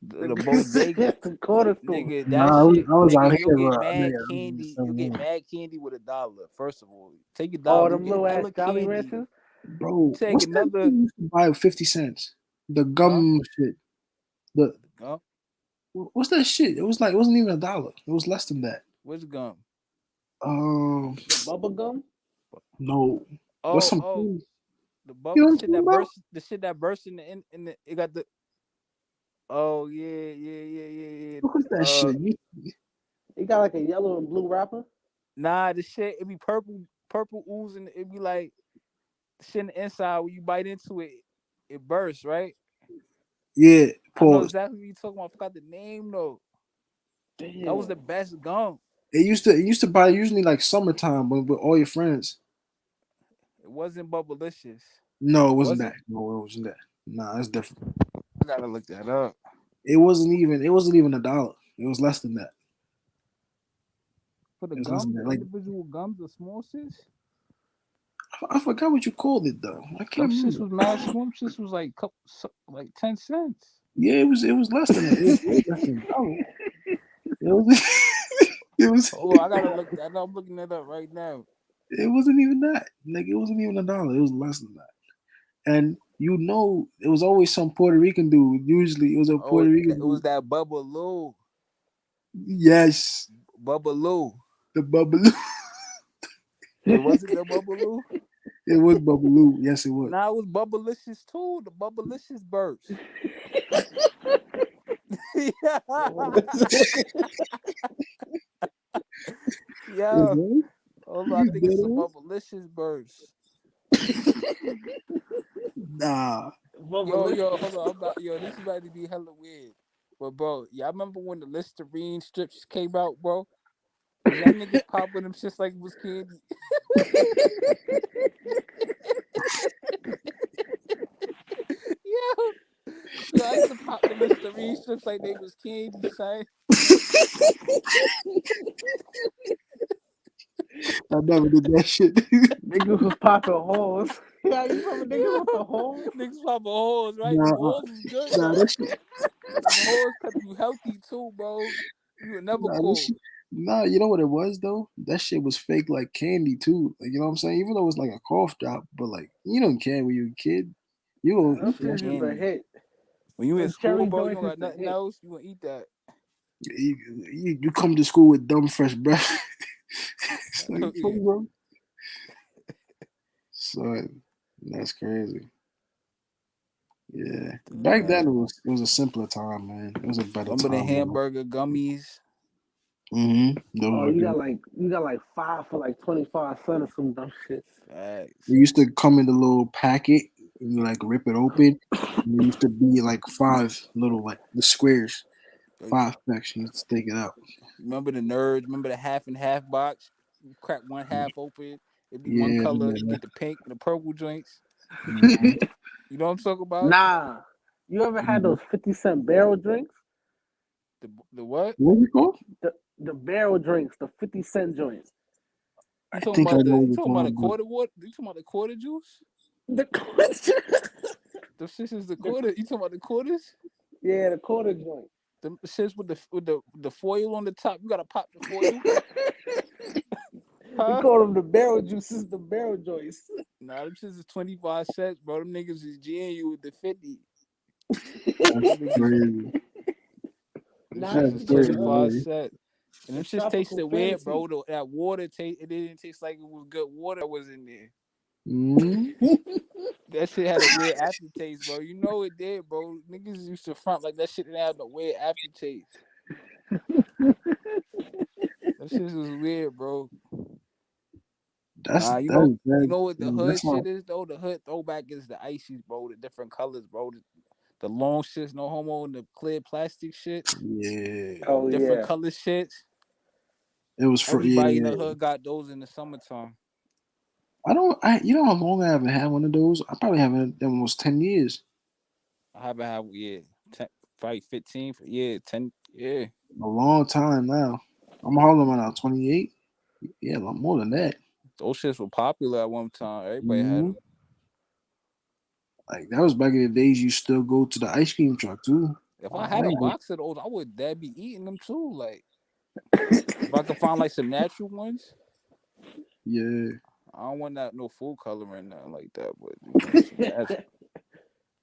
[SPEAKER 4] the bodega.
[SPEAKER 2] The corner store.
[SPEAKER 4] Nigga, that
[SPEAKER 1] Nah,
[SPEAKER 4] shit,
[SPEAKER 1] I was out
[SPEAKER 4] nigga, you'll
[SPEAKER 1] here,
[SPEAKER 4] get
[SPEAKER 1] bro.
[SPEAKER 4] mad
[SPEAKER 1] I was in the
[SPEAKER 4] candy. You'll get
[SPEAKER 1] 7-Eleven.
[SPEAKER 4] mad candy with $1. First of all, take
[SPEAKER 2] Oh,
[SPEAKER 4] $1. You
[SPEAKER 2] them
[SPEAKER 4] get
[SPEAKER 2] little ass
[SPEAKER 4] hella
[SPEAKER 2] Jolly
[SPEAKER 4] candy.
[SPEAKER 2] Ranchers.
[SPEAKER 1] Bro,
[SPEAKER 4] Take
[SPEAKER 1] what's that
[SPEAKER 4] another
[SPEAKER 1] thing you used to buy with 50 cents? The
[SPEAKER 4] huh?
[SPEAKER 1] gum shit. The
[SPEAKER 4] Gum?
[SPEAKER 1] What's that shit? It wasn't even $1. It was less than that.
[SPEAKER 4] What's gum?
[SPEAKER 1] Um,
[SPEAKER 2] The bubble gum.
[SPEAKER 1] no. What's
[SPEAKER 4] Oh,
[SPEAKER 1] some
[SPEAKER 4] oh,
[SPEAKER 1] candy? You
[SPEAKER 4] the
[SPEAKER 1] know what I'm
[SPEAKER 4] shit
[SPEAKER 1] talking
[SPEAKER 4] that
[SPEAKER 1] about?
[SPEAKER 4] burst, in the. It got the. Oh yeah.
[SPEAKER 1] What was that shit?
[SPEAKER 2] It got like a yellow and blue wrapper.
[SPEAKER 4] Nah, the shit it be purple oozing. It be like the shit in the inside when you bite into it, it bursts, right?
[SPEAKER 1] Yeah,
[SPEAKER 4] I know
[SPEAKER 1] pause.
[SPEAKER 4] exactly what you talking about. I forgot the name though. That was
[SPEAKER 2] Damn.
[SPEAKER 4] the best gum.
[SPEAKER 1] It used to buy usually like summertime with all your friends.
[SPEAKER 4] It wasn't Bubblicious,
[SPEAKER 1] No, it wasn't
[SPEAKER 4] was
[SPEAKER 1] that.
[SPEAKER 4] it?
[SPEAKER 1] No, it wasn't that. Nah, it's different.
[SPEAKER 4] I gotta look that up.
[SPEAKER 1] It wasn't even $1. It was less than that.
[SPEAKER 4] For the
[SPEAKER 1] It was less than
[SPEAKER 4] gums,
[SPEAKER 1] that.
[SPEAKER 4] the
[SPEAKER 1] Like
[SPEAKER 4] individual gums, the small shits.
[SPEAKER 1] I forgot what you called it though. I
[SPEAKER 4] Them
[SPEAKER 1] can't
[SPEAKER 4] shits
[SPEAKER 1] remember.
[SPEAKER 4] was mad small. Them shits was like like 10 cents.
[SPEAKER 1] Yeah, it was less than that. It was way less than $1. It was it was
[SPEAKER 4] Oh, I gotta look that up. I'm looking that up right now.
[SPEAKER 1] it wasn't even that. Like it wasn't even $1. It was less than that. And it was always some Puerto Rican dude. Usually it was a
[SPEAKER 4] Oh,
[SPEAKER 1] Puerto Rican
[SPEAKER 4] it was
[SPEAKER 1] dude.
[SPEAKER 4] that Bubba Lou.
[SPEAKER 1] Yes,
[SPEAKER 4] Bubba Lou.
[SPEAKER 1] the Bubbaloo.
[SPEAKER 4] It wasn't the Bubba Lou.
[SPEAKER 1] It was Bubbaloo. Yes, it was.
[SPEAKER 4] Nah, it was Bubblicious too. The Bubblicious burst. Yeah.
[SPEAKER 1] Is
[SPEAKER 4] Yo,
[SPEAKER 1] it?
[SPEAKER 4] hold on, I
[SPEAKER 1] You
[SPEAKER 4] think
[SPEAKER 1] did
[SPEAKER 4] it's a
[SPEAKER 1] it?
[SPEAKER 4] Bubblicious burst.
[SPEAKER 1] Nah.
[SPEAKER 4] Yo, hold on. This is about to be hella weird. But bro, y'all remember when the Listerine strips came out, bro? Was y'all niggas popping them shits like it was candy? Yo, I used to pop the Listerine strips like they was candy, son.
[SPEAKER 1] I never did that shit.
[SPEAKER 2] Niggas was popping holes. Yeah, you remember niggas with the
[SPEAKER 4] Yo,
[SPEAKER 2] holes?
[SPEAKER 4] niggas popping holes, right? Them
[SPEAKER 1] nah,
[SPEAKER 4] holes was good
[SPEAKER 1] nah,
[SPEAKER 4] though.
[SPEAKER 1] that shit.
[SPEAKER 4] Them holes kept you healthy too, bro. You were never
[SPEAKER 1] Nah, that
[SPEAKER 4] cool.
[SPEAKER 1] shit. Nah, you know what it was though? That shit was fake like candy too. Like, you know what I'm saying? Even though it was like a cough drop, but like you don't care when you're a kid. You
[SPEAKER 2] Nah,
[SPEAKER 1] gonna
[SPEAKER 2] them
[SPEAKER 1] eat that
[SPEAKER 2] shits
[SPEAKER 1] shit.
[SPEAKER 2] used to
[SPEAKER 4] Candy.
[SPEAKER 2] hit.
[SPEAKER 4] When you in
[SPEAKER 2] Them
[SPEAKER 4] school,
[SPEAKER 2] cherry
[SPEAKER 4] bro, you
[SPEAKER 2] joints
[SPEAKER 4] don't got
[SPEAKER 2] used to
[SPEAKER 4] nothing
[SPEAKER 2] hit.
[SPEAKER 4] else. You gonna eat that?
[SPEAKER 1] You come to school with dumb fresh breath. It's like, fuck,
[SPEAKER 4] Yeah.
[SPEAKER 1] bro. Son, that's crazy. Yeah. Back then
[SPEAKER 4] Man.
[SPEAKER 1] it was a simpler time, man. It was a better
[SPEAKER 4] Remember the
[SPEAKER 1] time, man.
[SPEAKER 4] hamburger gummies?
[SPEAKER 1] Those
[SPEAKER 2] Oh,
[SPEAKER 1] were good.
[SPEAKER 2] you got like 5 for like 25 cents or some dumb shit.
[SPEAKER 4] Facts.
[SPEAKER 1] It used to come in the little packet and you like rip it open. And there used to be like 5 little like the squares,
[SPEAKER 4] Like,
[SPEAKER 1] 5 packs. You used to take it out.
[SPEAKER 4] remember the nerds? Remember the half and half box? You crack one half open. It be one
[SPEAKER 1] Yeah,
[SPEAKER 4] color. You
[SPEAKER 1] yeah.
[SPEAKER 4] get the pink and the purple joints.
[SPEAKER 1] Mhm.
[SPEAKER 4] You know what I'm talking about?
[SPEAKER 2] Nah. You ever had those 50 cent barrel drinks?
[SPEAKER 4] The what?
[SPEAKER 1] What you called?
[SPEAKER 2] The barrel drinks, the 50 cent joints.
[SPEAKER 1] I
[SPEAKER 4] You talking
[SPEAKER 1] think I
[SPEAKER 4] about
[SPEAKER 1] know
[SPEAKER 4] the?
[SPEAKER 1] what
[SPEAKER 4] You
[SPEAKER 1] you're
[SPEAKER 4] talking about the
[SPEAKER 1] talking about.
[SPEAKER 4] quarter water? You talking about the quarter juice?
[SPEAKER 2] The
[SPEAKER 4] The shits is the
[SPEAKER 2] the
[SPEAKER 4] quarter. You talking about the quarters?
[SPEAKER 2] yeah, the quarter joint.
[SPEAKER 4] The shits with the foil on the top. You gotta pop the foil,
[SPEAKER 2] We
[SPEAKER 4] huh?
[SPEAKER 2] call them the barrel juices, the barrel joints.
[SPEAKER 4] Nah, them shits is 25 cents, bro. Them niggas is G'ing you with the 50.
[SPEAKER 1] That's
[SPEAKER 4] Them niggas,
[SPEAKER 1] crazy.
[SPEAKER 4] them
[SPEAKER 2] Nah,
[SPEAKER 4] shits
[SPEAKER 1] That's
[SPEAKER 2] this
[SPEAKER 4] is
[SPEAKER 2] is the
[SPEAKER 1] crazy,
[SPEAKER 4] 25
[SPEAKER 1] really.
[SPEAKER 4] cents. And
[SPEAKER 2] the
[SPEAKER 4] them shits
[SPEAKER 2] tropical
[SPEAKER 4] tasted weird,
[SPEAKER 2] fantasy.
[SPEAKER 4] bro. That water it didn't taste like it was good water that was in there.
[SPEAKER 1] Mm.
[SPEAKER 4] That shit had a weird aftertaste, bro. You know it did, bro. Niggas used to front like that shit didn't have no weird aftertaste. That shit was weird, bro.
[SPEAKER 1] That's
[SPEAKER 4] Nah, you know,
[SPEAKER 1] that
[SPEAKER 4] you
[SPEAKER 1] that
[SPEAKER 4] know what the hood
[SPEAKER 1] that's not.
[SPEAKER 4] shit is though. The hood throwback is the ices, bro. The different colors, bro. The long shits, no homo, and the clear plastic shits.
[SPEAKER 1] Yeah,
[SPEAKER 2] Oh
[SPEAKER 4] Different
[SPEAKER 2] yeah.
[SPEAKER 4] color shits.
[SPEAKER 1] it was for
[SPEAKER 4] Everybody in
[SPEAKER 1] yeah.
[SPEAKER 4] the hood got those in the summertime.
[SPEAKER 1] I don't. I you know how long I haven't had one of those? I probably haven't in almost 10 years.
[SPEAKER 4] I haven't had yeah, 10, probably 15, yeah, 10, yeah.
[SPEAKER 1] A long time now. I'm how old am I now? 28. Yeah, a lot more than that.
[SPEAKER 4] Those shits were popular at one time. Everybody had
[SPEAKER 1] Hmm.
[SPEAKER 4] them.
[SPEAKER 1] Like that was back in the days. You still go to the ice cream truck too.
[SPEAKER 4] If I had
[SPEAKER 1] I
[SPEAKER 4] a
[SPEAKER 1] ain't go-
[SPEAKER 4] box of those, I would dad be eating them too. Like if I could find like some natural ones,
[SPEAKER 1] yeah.
[SPEAKER 4] I don't want that no food coloring nothing like that. But you know, some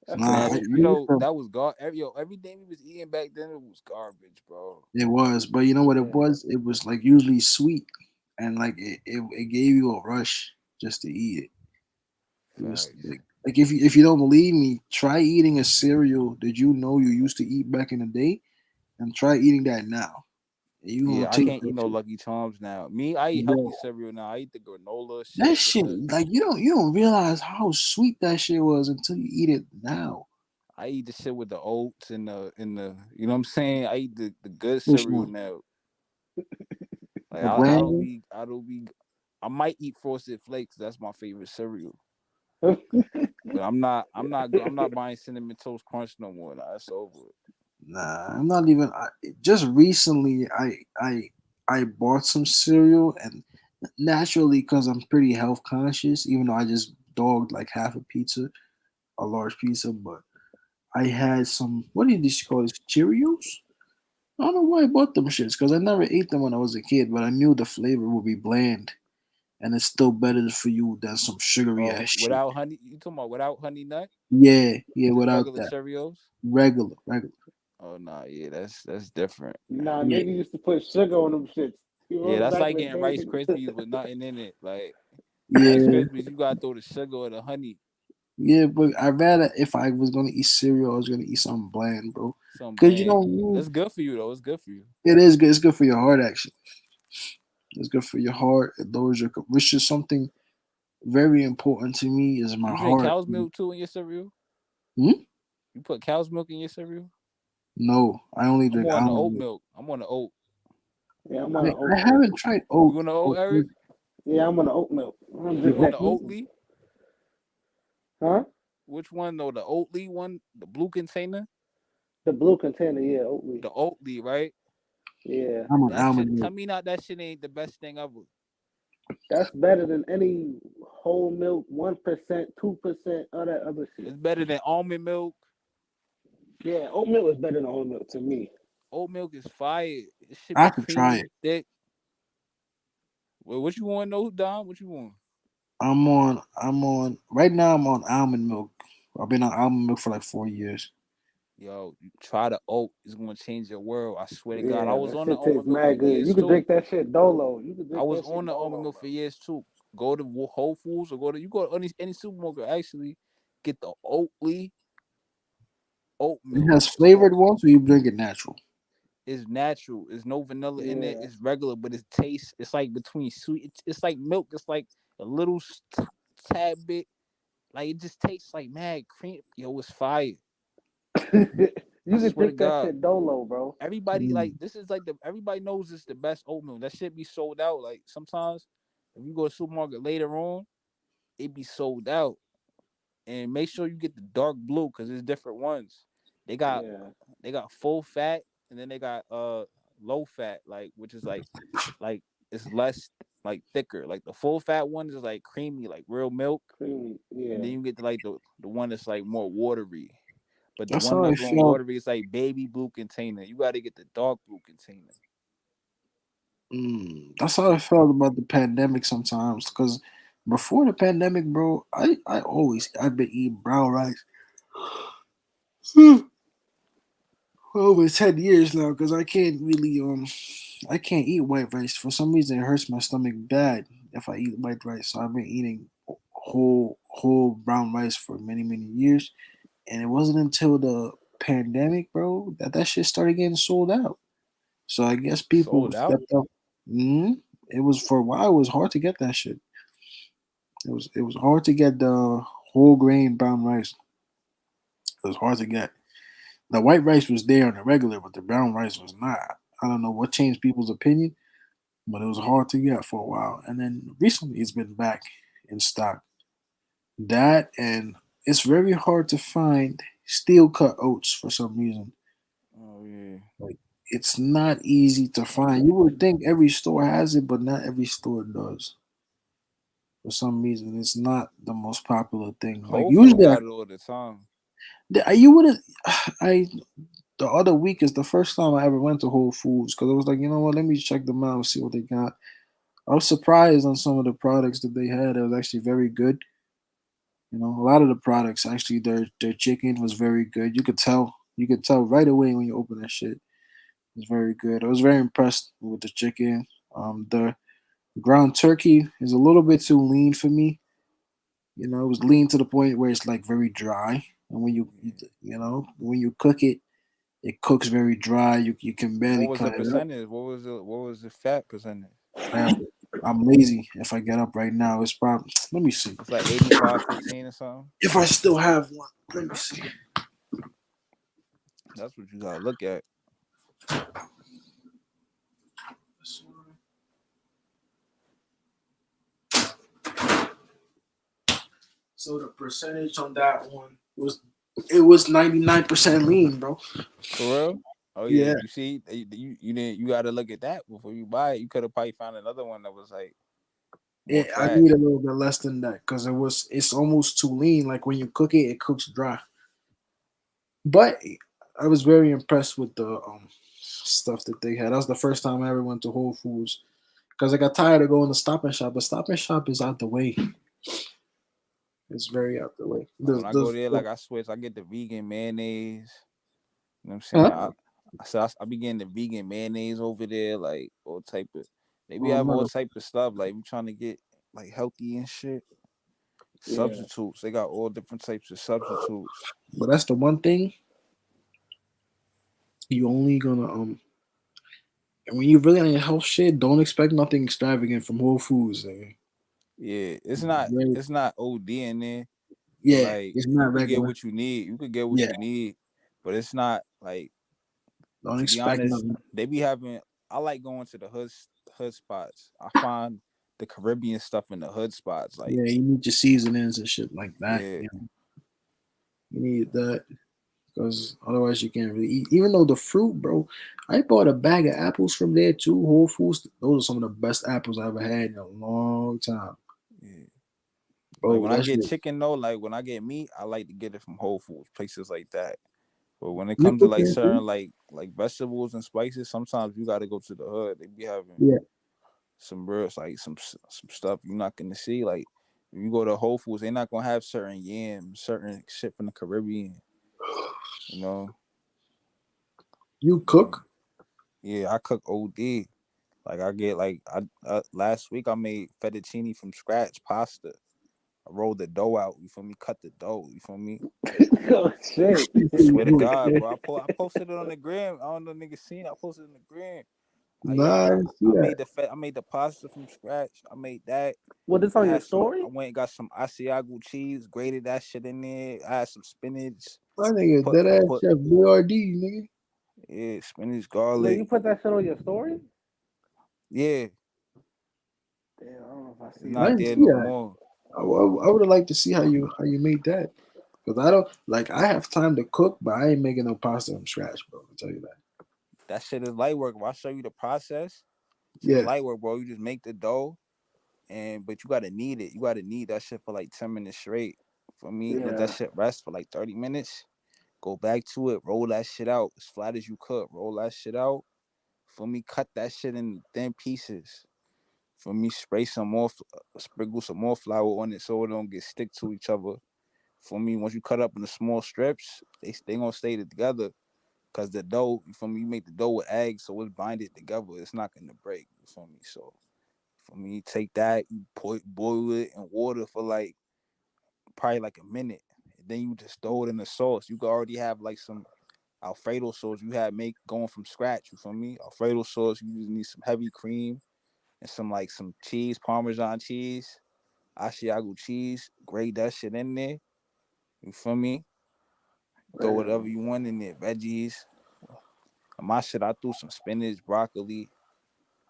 [SPEAKER 2] That's a
[SPEAKER 1] Nah,
[SPEAKER 2] good.
[SPEAKER 4] natural. You
[SPEAKER 1] we used
[SPEAKER 4] know
[SPEAKER 1] to-
[SPEAKER 4] that was everything we was eating back then it was garbage, bro.
[SPEAKER 1] it was, but you know what it
[SPEAKER 2] Yeah.
[SPEAKER 1] was? It was like usually sweet, and like it gave you a rush just to eat it. It was
[SPEAKER 4] Facts.
[SPEAKER 1] like if you don't believe me, try eating a cereal that you know you used to eat back in the day, and try eating that now. And you gonna
[SPEAKER 4] Yeah, I
[SPEAKER 1] taste
[SPEAKER 4] can't eat
[SPEAKER 1] that
[SPEAKER 4] no
[SPEAKER 1] shit.
[SPEAKER 4] Lucky Charms now. Me, I eat healthy
[SPEAKER 1] Bro,
[SPEAKER 4] cereal now. I eat the granola
[SPEAKER 1] that
[SPEAKER 4] shit with
[SPEAKER 1] shit,
[SPEAKER 4] the.
[SPEAKER 1] like you don't realize how sweet that shit was until you eat it now.
[SPEAKER 4] I eat the shit with the oats and the. You know what I'm saying? I eat the good
[SPEAKER 1] Which
[SPEAKER 4] cereal
[SPEAKER 1] one?
[SPEAKER 4] now. Like
[SPEAKER 1] The
[SPEAKER 4] I
[SPEAKER 1] bland
[SPEAKER 4] don't
[SPEAKER 1] one?
[SPEAKER 4] be I don't be. I might eat Frosted Flakes. That's my favorite cereal. But I'm not buying cinnamon toast crunch no more. Nah, that's over.
[SPEAKER 1] Nah, I'm not even. Just recently, I bought some cereal, and naturally, because I'm pretty health conscious, even though I just dogged like half a pizza, a large pizza, but I had some. What did you call this? Cheerios? I don't know why I bought them shits because I never ate them when I was a kid, but I knew the flavor would be bland, and it's still better for you than some sugary
[SPEAKER 4] Oh,
[SPEAKER 1] ass shit.
[SPEAKER 4] without honey, you talking about without honey nut?
[SPEAKER 1] Yeah, yeah,
[SPEAKER 4] Just
[SPEAKER 1] without
[SPEAKER 4] regular
[SPEAKER 1] that,
[SPEAKER 4] Cheerios?
[SPEAKER 1] regular.
[SPEAKER 4] Oh nah, yeah, that's different.
[SPEAKER 2] Nah,
[SPEAKER 1] Yeah,
[SPEAKER 2] nigga used to put sugar on them shits. You
[SPEAKER 4] Yeah,
[SPEAKER 2] remember
[SPEAKER 4] that's
[SPEAKER 2] back
[SPEAKER 4] like
[SPEAKER 2] in the
[SPEAKER 4] getting
[SPEAKER 2] day,
[SPEAKER 4] Rice
[SPEAKER 2] nigga?
[SPEAKER 4] Krispies with nothing in it. Like Rice
[SPEAKER 1] yeah.
[SPEAKER 4] Krispies, you gotta throw the sugar or the honey,
[SPEAKER 1] Yeah, but I'd rather if I was gonna eat cereal, I was gonna eat something bland, bro.
[SPEAKER 4] some
[SPEAKER 1] Cause you
[SPEAKER 4] bland.
[SPEAKER 1] know you,
[SPEAKER 4] That's good for you though. It's good for you.
[SPEAKER 1] it is good. It's good for your heart. Actually, it's good for your heart. It lowers your, which is something very important to me. Is my
[SPEAKER 4] You drink
[SPEAKER 1] heart.
[SPEAKER 4] cow's milk too in your cereal?
[SPEAKER 1] Hmm?
[SPEAKER 4] You put cow's milk in your cereal?
[SPEAKER 1] No, I only
[SPEAKER 4] I'm
[SPEAKER 1] drink
[SPEAKER 4] on the
[SPEAKER 1] almond
[SPEAKER 4] oat
[SPEAKER 1] milk.
[SPEAKER 4] milk. I'm on the oat.
[SPEAKER 2] Yeah, I'm on an
[SPEAKER 1] I
[SPEAKER 2] oat milk.
[SPEAKER 1] haven't tried
[SPEAKER 4] You on the oat, Eric?
[SPEAKER 1] milk.
[SPEAKER 2] Yeah, I'm on an oat milk. I don't
[SPEAKER 1] The
[SPEAKER 2] drink
[SPEAKER 4] You on
[SPEAKER 1] oat
[SPEAKER 2] that
[SPEAKER 4] the
[SPEAKER 2] shit.
[SPEAKER 1] milk?
[SPEAKER 4] Oatly?
[SPEAKER 2] Huh?
[SPEAKER 4] Which one though? The Oatly one, the blue container,
[SPEAKER 2] The blue container, yeah, Oatly.
[SPEAKER 4] the Oatly, right?
[SPEAKER 2] Yeah.
[SPEAKER 1] I'm on
[SPEAKER 4] That shit.
[SPEAKER 1] almond
[SPEAKER 4] Tell
[SPEAKER 1] milk.
[SPEAKER 4] me not that shit ain't the best thing ever.
[SPEAKER 2] That's better than any whole milk, 1%, 2%, all that other shit.
[SPEAKER 4] It's better than almond milk.
[SPEAKER 2] Yeah, oat milk is better than whole milk to me.
[SPEAKER 4] Oat milk is fire. It should
[SPEAKER 1] I
[SPEAKER 4] be
[SPEAKER 1] have to try
[SPEAKER 4] creamy,
[SPEAKER 1] it.
[SPEAKER 4] thick. Well, what you want, though, Don? What you want?
[SPEAKER 1] I'm on. Right now, I'm on almond milk. I've been on almond milk for like 4 years.
[SPEAKER 4] Yo, you try the oat. It's gonna change your world. I swear to God. I
[SPEAKER 2] Yeah,
[SPEAKER 4] was
[SPEAKER 2] that
[SPEAKER 4] on the
[SPEAKER 2] shit tastes
[SPEAKER 4] almond milk for
[SPEAKER 2] mad good.
[SPEAKER 4] years
[SPEAKER 2] You could
[SPEAKER 4] too.
[SPEAKER 2] drink that shit dolo. You could
[SPEAKER 4] I
[SPEAKER 2] drink
[SPEAKER 4] was
[SPEAKER 2] that
[SPEAKER 4] on
[SPEAKER 2] shit
[SPEAKER 4] the almond
[SPEAKER 2] dolo,
[SPEAKER 4] milk
[SPEAKER 2] bro.
[SPEAKER 4] for years too. Go to Whole Foods or go to any supermarket. Actually, get the Oatly oat
[SPEAKER 1] It
[SPEAKER 4] milk.
[SPEAKER 1] has
[SPEAKER 4] It's called.
[SPEAKER 1] flavored ones, or you drink it natural.
[SPEAKER 4] It's natural. There's no vanilla in it.
[SPEAKER 2] Yeah.
[SPEAKER 4] It's regular, but it tastes. It's like between sweet. It's like milk. It's like a little tad bit. Like it just tastes like mad cream. Yo, it's fire.
[SPEAKER 2] You can
[SPEAKER 4] swear to
[SPEAKER 2] think that
[SPEAKER 4] God,
[SPEAKER 2] shit dolo, bro.
[SPEAKER 4] everybody like this is like everybody knows it's the best oatmeal. That shit be sold out. Like sometimes if you go to the supermarket later on, it be sold out. And make sure you get the dark blue because there's different ones. They got
[SPEAKER 2] Yeah.
[SPEAKER 4] they got full fat and then they got low fat, like which is like it's less like thicker. Like the full fat one is like creamy, like real milk.
[SPEAKER 2] Creamy.
[SPEAKER 4] And
[SPEAKER 2] Yeah.
[SPEAKER 4] then you get to like the one that's like more watery. But the
[SPEAKER 1] That's
[SPEAKER 4] one
[SPEAKER 1] how I
[SPEAKER 4] that's more
[SPEAKER 1] felt.
[SPEAKER 4] watery is like baby blue container. You got to get the dark blue container.
[SPEAKER 1] That's how I felt about the pandemic sometimes. Because before the pandemic, bro, I've been eating brown rice for over 10 years now. Because I can't eat white rice for some reason. It hurts my stomach bad if I eat white rice. So I've been eating whole brown rice for many years, and it wasn't until the pandemic, bro, that shit started getting sold out. So I guess people
[SPEAKER 4] Sold out.
[SPEAKER 1] stepped up. Mm, it was for a while. It was hard to get that shit. It was hard to get the whole grain brown rice. It was hard to get. The white rice was there on the regular, but the brown rice was not. I don't know what changed people's opinion, but it was hard to get for a while. And then recently, it's been back in stock. That and it's very hard to find steel cut oats for some reason.
[SPEAKER 4] Oh yeah.
[SPEAKER 1] Like it's not easy to find. You would think every store has it, but not every store does. For some reason, it's not the most popular thing. Like
[SPEAKER 4] Whole Food
[SPEAKER 1] usually,
[SPEAKER 4] got it all the time.
[SPEAKER 1] you wouldn't. I The other week is the first time I ever went to Whole Foods because I was like, you know what, let me check them out and see what they got. I was surprised on some of the products that they had. It was actually very good. You know, a lot of the products actually their chicken was very good. You could tell right away when you open that shit. It was very good. I was very impressed with the chicken. The ground turkey is a little bit too lean for me. You know, it was lean to the point where it's like very dry. And when when you cook it, it cooks very dry. You can
[SPEAKER 4] What
[SPEAKER 1] barely
[SPEAKER 4] was the
[SPEAKER 1] cut it up.
[SPEAKER 4] percentage? What was the fat percentage?
[SPEAKER 1] Man, I'm lazy. If I get up right now, it's probably. Let me see.
[SPEAKER 4] It's like 85-15 or something.
[SPEAKER 1] If I still have one, let me see.
[SPEAKER 4] That's what you gotta look at.
[SPEAKER 1] So the percentage on that one was 99% lean, bro.
[SPEAKER 4] For real? Oh yeah.
[SPEAKER 1] Yeah,
[SPEAKER 4] You see, you didn't. You gotta look at that before you buy it. You could have probably found another one that was like more
[SPEAKER 1] I
[SPEAKER 4] fat.
[SPEAKER 1] need a little bit less than that because it's almost too lean. Like when you cook it, it cooks dry. But I was very impressed with the stuff that they had. That was the first time I ever went to Whole Foods because I got tired of going to Stop and Shop. But Stop and Shop is out the way. It's very out the way.
[SPEAKER 4] Like when I go there, like I switch. I get the vegan mayonnaise. You know what I'm saying?
[SPEAKER 1] Huh?
[SPEAKER 4] I be getting the vegan mayonnaise over there, like all type of. They be
[SPEAKER 1] Oh,
[SPEAKER 4] have all
[SPEAKER 1] no.
[SPEAKER 4] type of stuff. Like we trying to get like healthy and shit.
[SPEAKER 2] Yeah.
[SPEAKER 4] Substitutes. They got all different types of substitutes.
[SPEAKER 1] But that's the one thing you only gonna when you really on your health shit, don't expect nothing extravagant from Whole Foods. Nigga.
[SPEAKER 4] Yeah, it's not
[SPEAKER 1] Very-
[SPEAKER 4] it's not OD in there, but
[SPEAKER 1] yeah,
[SPEAKER 4] like
[SPEAKER 1] it's
[SPEAKER 4] you
[SPEAKER 1] not
[SPEAKER 4] could get
[SPEAKER 1] regular.
[SPEAKER 4] what you need. You could get what
[SPEAKER 1] Yeah,
[SPEAKER 4] you need, but it's not like
[SPEAKER 1] don't
[SPEAKER 4] to be
[SPEAKER 1] expect
[SPEAKER 4] honest.
[SPEAKER 1] nothing.
[SPEAKER 4] They be having. I like going to the hood spots. I find the Caribbean stuff in the hood spots. Like
[SPEAKER 1] Yeah, you need your seasonings and shit like that.
[SPEAKER 4] yeah,
[SPEAKER 1] You need that because otherwise you can't really eat. Even though the fruit, bro, I bought a bag of apples from there too. Whole Foods. Those are some of the best apples I ever had in a long time,
[SPEAKER 4] yeah. Like
[SPEAKER 1] bro.
[SPEAKER 4] when I
[SPEAKER 1] That
[SPEAKER 4] get
[SPEAKER 1] shit.
[SPEAKER 4] chicken though, like when I get meat, I like to get it from Whole Foods, places like that. But when it
[SPEAKER 1] You
[SPEAKER 4] comes to like
[SPEAKER 1] cooking too?
[SPEAKER 4] certain like vegetables and spices, sometimes you got to go to the hood. They be having
[SPEAKER 1] Yeah.
[SPEAKER 4] some real like some stuff you're not gonna see. Like if you go to Whole Foods, they're not gonna have certain yams, certain shit from the Caribbean. You know,
[SPEAKER 1] You
[SPEAKER 4] yeah,
[SPEAKER 1] cook?
[SPEAKER 4] yeah. I cook OD. Like I get like I last week I made fettuccine from scratch, pasta. I rolled the dough out. You feel me? Cut the dough. You feel me?
[SPEAKER 2] Oh shit.
[SPEAKER 4] Swear to God, bro. I posted it on the gram. I don't know niggas seen it. I posted it on the gram.
[SPEAKER 1] Nah, I didn't see
[SPEAKER 4] I
[SPEAKER 1] that.
[SPEAKER 4] made I made the pasta from scratch. I made that.
[SPEAKER 2] What is on your
[SPEAKER 4] I
[SPEAKER 2] story?
[SPEAKER 4] went and got some Asiago cheese, grated that shit in there. I had some spinach.
[SPEAKER 1] My nigga,
[SPEAKER 4] Put
[SPEAKER 1] dead ass
[SPEAKER 4] put
[SPEAKER 1] chef BRD, nigga.
[SPEAKER 4] yeah, spinach,
[SPEAKER 2] Yo,
[SPEAKER 4] garlic.
[SPEAKER 2] you put that shit on your story?
[SPEAKER 4] Yeah,
[SPEAKER 2] Damn, I don't know if I
[SPEAKER 4] it's
[SPEAKER 2] see
[SPEAKER 1] I
[SPEAKER 4] not
[SPEAKER 2] that.
[SPEAKER 1] didn't
[SPEAKER 4] there
[SPEAKER 1] see
[SPEAKER 4] no
[SPEAKER 1] that.
[SPEAKER 4] more.
[SPEAKER 1] I would have liked to see how you made that. Because I don't like I have time to cook, but I ain't making no pasta from scratch, bro. I'll tell you that.
[SPEAKER 4] That shit is light work. If I show you the process, it's
[SPEAKER 1] Yeah.
[SPEAKER 4] light work, bro. You just make the dough, but you gotta knead it. You gotta knead that shit for like 10 minutes straight. For me, let that
[SPEAKER 2] Yeah.
[SPEAKER 4] shit rest for like 30 minutes. Go back to it, roll that shit out as flat as you could. Roll that shit out. For me, cut that shit in thin pieces. For me, sprinkle some more flour on it so it don't get stick to each other. For me, once you cut up in the small strips, they gonna stay together. Cause the dough, you feel me, you make the dough with eggs, so it's binded together. It's not gonna break. You feel me? So for me, you take that, you boil it in water for like probably like a minute. And then you just throw it in the sauce. You could already have like some Alfredo sauce you had make going from scratch. You feel me? Alfredo sauce, you just need some heavy cream and some cheese, Parmesan cheese, Asiago cheese. Grate that shit in there. You feel me? Throw whatever
[SPEAKER 2] Damn.
[SPEAKER 4] you want in there, veggies. And my shit, I threw some spinach, broccoli.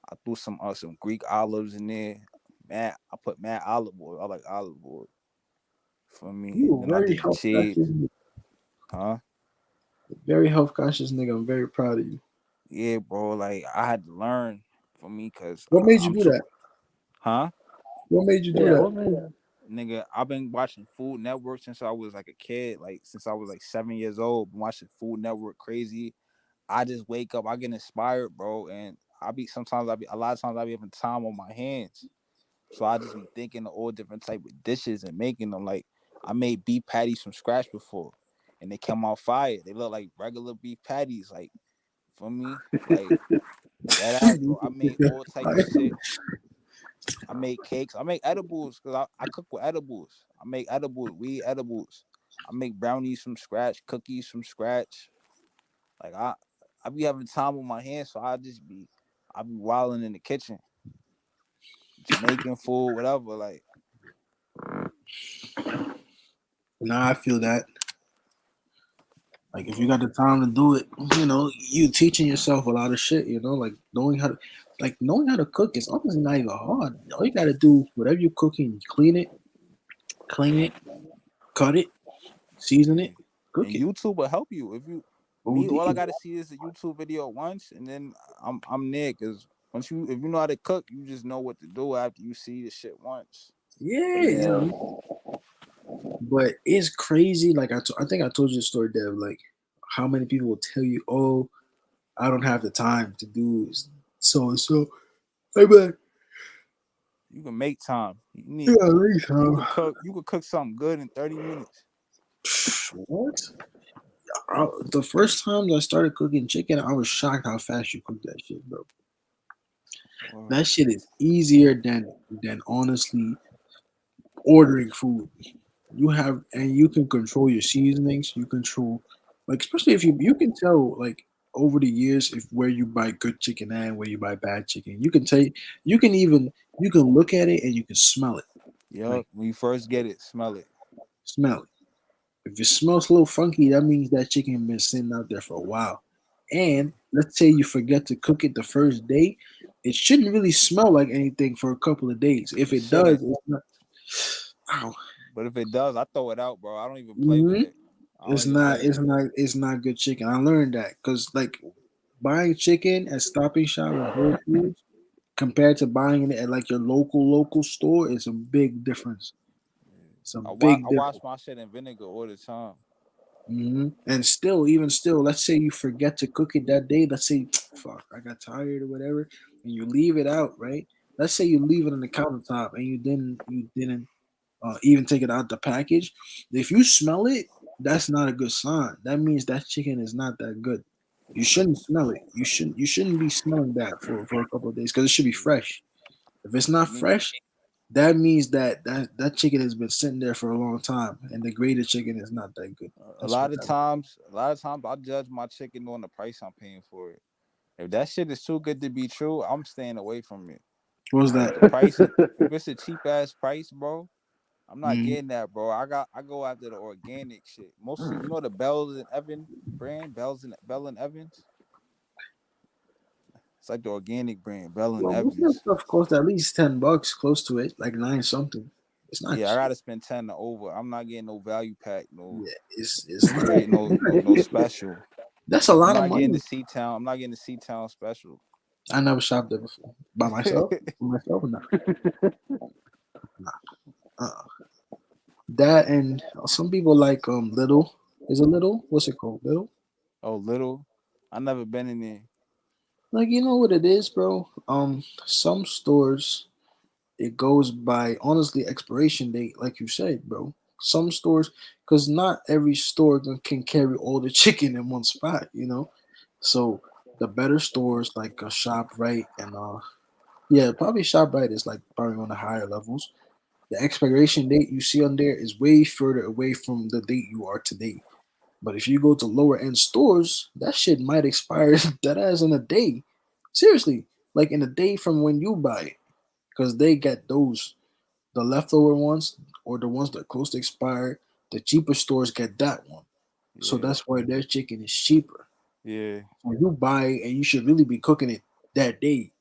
[SPEAKER 4] I threw some Greek olives in there. Man, I put mad olive oil. I like olive oil. For me,
[SPEAKER 1] You
[SPEAKER 4] and
[SPEAKER 1] a
[SPEAKER 4] then I
[SPEAKER 1] very
[SPEAKER 4] did the
[SPEAKER 1] health
[SPEAKER 4] cheese,
[SPEAKER 1] conscious nigga.
[SPEAKER 4] huh?
[SPEAKER 1] Very health conscious nigga. I'm very proud of you.
[SPEAKER 4] Yeah, bro. Like I had to learn for me, cause
[SPEAKER 1] What made you
[SPEAKER 4] I'm
[SPEAKER 1] do
[SPEAKER 4] too,
[SPEAKER 1] that?
[SPEAKER 4] huh?
[SPEAKER 1] What made you do
[SPEAKER 2] Yeah,
[SPEAKER 1] that?
[SPEAKER 2] what man?
[SPEAKER 4] Nigga, I've been watching Food Network since I was like a kid, like since I was like 7 years old. Been watching Food Network crazy. I just wake up, I get inspired, bro, and I be a lot of times I be having time on my hands. So I just be thinking of all different type of dishes and making them. Like I made beef patties from scratch before, and they come out fire. They look like regular beef patties, like for me, like that ass, bro. I made all type of shit. I made cakes. I make edibles because I cook with edibles. I make edibles, weed edibles. I make brownies from scratch, cookies from scratch. Like I be having time on my hands, so I be wilding in the kitchen, Jamaican food, whatever. Like
[SPEAKER 1] Nah, I feel that. Like if you got the time to do it, you teaching yourself a lot of shit. Like knowing how to cook is honestly not even hard. All you gotta do, whatever you're cooking, clean it, cut it, season
[SPEAKER 4] yeah.
[SPEAKER 1] it, cook
[SPEAKER 4] And
[SPEAKER 1] it.
[SPEAKER 4] YouTube will help you if you me.
[SPEAKER 1] OD,
[SPEAKER 4] All I gotta
[SPEAKER 1] bro.
[SPEAKER 4] see is a YouTube video once, and then I'm there. Cause if you know how to cook, you just know what to do after you see the shit once.
[SPEAKER 1] Yeah,
[SPEAKER 2] Yeah.
[SPEAKER 1] but it's crazy. Like I think I told you the story, Dev. Like how many people will tell you, "Oh, I don't have the time to do so and so." I be like,
[SPEAKER 4] You can make time.
[SPEAKER 1] yeah, leave
[SPEAKER 4] You
[SPEAKER 1] time.
[SPEAKER 4] could cook. You could cook something good in 30 minutes.
[SPEAKER 1] What? The first time I started cooking chicken, I was shocked how fast you cook that shit, bro.
[SPEAKER 4] Word.
[SPEAKER 1] That shit is easier than honestly ordering food. You can control your seasonings. You control like especially if you can tell like over the years if where you buy good chicken and where you buy bad chicken. You can look at it and you can smell it.
[SPEAKER 4] Yup.
[SPEAKER 1] Like
[SPEAKER 4] When you first get it, smell it.
[SPEAKER 1] smell it. If it smells a little funky, that means that chicken been sitting out there for a while. And let's say you forget to cook it the first day, it shouldn't really smell like anything for a couple of days. If
[SPEAKER 4] It
[SPEAKER 1] it does,
[SPEAKER 4] shouldn't.
[SPEAKER 1] it's not. Ow.
[SPEAKER 4] But if it does, I throw it out, bro. I don't even play with
[SPEAKER 1] Mhm.
[SPEAKER 4] it. I don't even play with it.
[SPEAKER 1] It's not good chicken. I learned that because like buying chicken at Stop and Shop or Whole Foods compared to buying it at like your local store is a big difference. It's a big
[SPEAKER 4] I wash
[SPEAKER 1] difference.
[SPEAKER 4] my shit in vinegar all the time.
[SPEAKER 1] And still, even still, let's say you forget to cook it that day. Let's say, fuck, I got tired or whatever, and you leave it out, right? Let's say you leave it on the countertop and you didn't even take it out the package. If you smell it, that's not a good sign. That means that chicken is not that good. You shouldn't smell it. You shouldn't be smelling that for a couple of days because it should be fresh. If it's not
[SPEAKER 4] Me,
[SPEAKER 1] fresh, that means that chicken has been sitting there for a long time, and the grated chicken is not that good. That's what that.
[SPEAKER 4] a lot of times, I judge my chicken on the price I'm paying for it. If that shit is too good to be true, I'm staying away from it.
[SPEAKER 1] What was
[SPEAKER 4] But if
[SPEAKER 1] that?
[SPEAKER 4] the price is, if it's a cheap ass price, bro, I'm not getting that, bro. I go after the organic shit. Mostly, you know the Bells and Evans brand, Bell and Evans. It's like the organic brand, Bell and
[SPEAKER 1] Well, most of that
[SPEAKER 4] Evans.
[SPEAKER 1] stuff costs at least $10, close to it, like nine something. It's not
[SPEAKER 4] Yeah, I
[SPEAKER 1] cheap.
[SPEAKER 4] gotta spend 10 or over. I'm not getting no value pack, no.
[SPEAKER 1] Yeah, it's
[SPEAKER 4] I'm
[SPEAKER 1] not.
[SPEAKER 4] not getting no special.
[SPEAKER 1] That's a
[SPEAKER 4] I'm
[SPEAKER 1] lot of
[SPEAKER 4] not getting the
[SPEAKER 1] money.
[SPEAKER 4] C Town. I'm not getting the C Town special.
[SPEAKER 1] I never shopped there before by myself. For myself, nah. Uh, that and some people like little. Is it little? What's it called? Little?
[SPEAKER 4] Oh, little. I never been in there.
[SPEAKER 1] Like you know what it is, bro. Some stores it goes by honestly expiration date, like you said, bro. Some stores, because not every store can carry all the chicken in one spot, you know. So the better stores like ShopRite and yeah, probably ShopRite is like probably on the higher levels. The expiration date you see on there is way further away from the date you are today. But if you go to lower end stores, that shit might expire that as in a day. Seriously, like in a day from when you buy it, because they get those the leftover ones or the ones that close to expire. The cheaper stores get that one, so
[SPEAKER 4] Yeah,
[SPEAKER 1] that's why their chicken is cheaper.
[SPEAKER 4] yeah.
[SPEAKER 1] When you buy it, and you should really be cooking it that day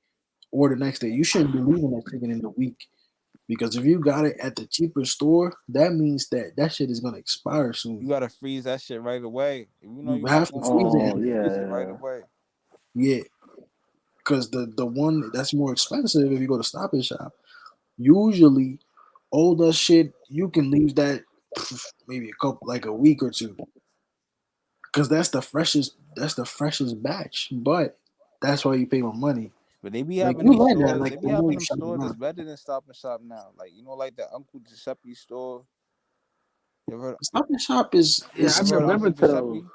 [SPEAKER 1] or the next day. You shouldn't be leaving that chicken in the week because if you got it at the cheaper store, that means that that shit is gonna expire
[SPEAKER 4] You
[SPEAKER 1] soon.
[SPEAKER 4] gotta freeze that shit right away. If you know
[SPEAKER 1] You
[SPEAKER 4] you're
[SPEAKER 1] have
[SPEAKER 4] not
[SPEAKER 1] to
[SPEAKER 4] gonna cook
[SPEAKER 1] freeze
[SPEAKER 4] it,
[SPEAKER 1] it.
[SPEAKER 2] Oh
[SPEAKER 1] And,
[SPEAKER 4] freeze it right
[SPEAKER 2] yeah.
[SPEAKER 4] away.
[SPEAKER 1] yeah, because the one that's more expensive if you go to Stop and Shop, usually all that shit you can leave that maybe a couple like a week or two because that's the freshest batch. But that's why you pay more money.
[SPEAKER 4] But they be
[SPEAKER 1] Like
[SPEAKER 4] having
[SPEAKER 1] you
[SPEAKER 4] these
[SPEAKER 1] learn that
[SPEAKER 4] stores.
[SPEAKER 1] like
[SPEAKER 4] They be
[SPEAKER 1] the more
[SPEAKER 4] having
[SPEAKER 1] you
[SPEAKER 4] them
[SPEAKER 1] shop
[SPEAKER 4] stores that's
[SPEAKER 1] around.
[SPEAKER 4] better than Stop and Shop now. Like like the Uncle Giuseppe store. You ever heard?
[SPEAKER 1] Stop and Shop is
[SPEAKER 2] Yeah, I
[SPEAKER 4] You ever
[SPEAKER 1] still
[SPEAKER 4] heard of
[SPEAKER 2] remember
[SPEAKER 4] Uncle
[SPEAKER 2] to those.
[SPEAKER 4] Giuseppe?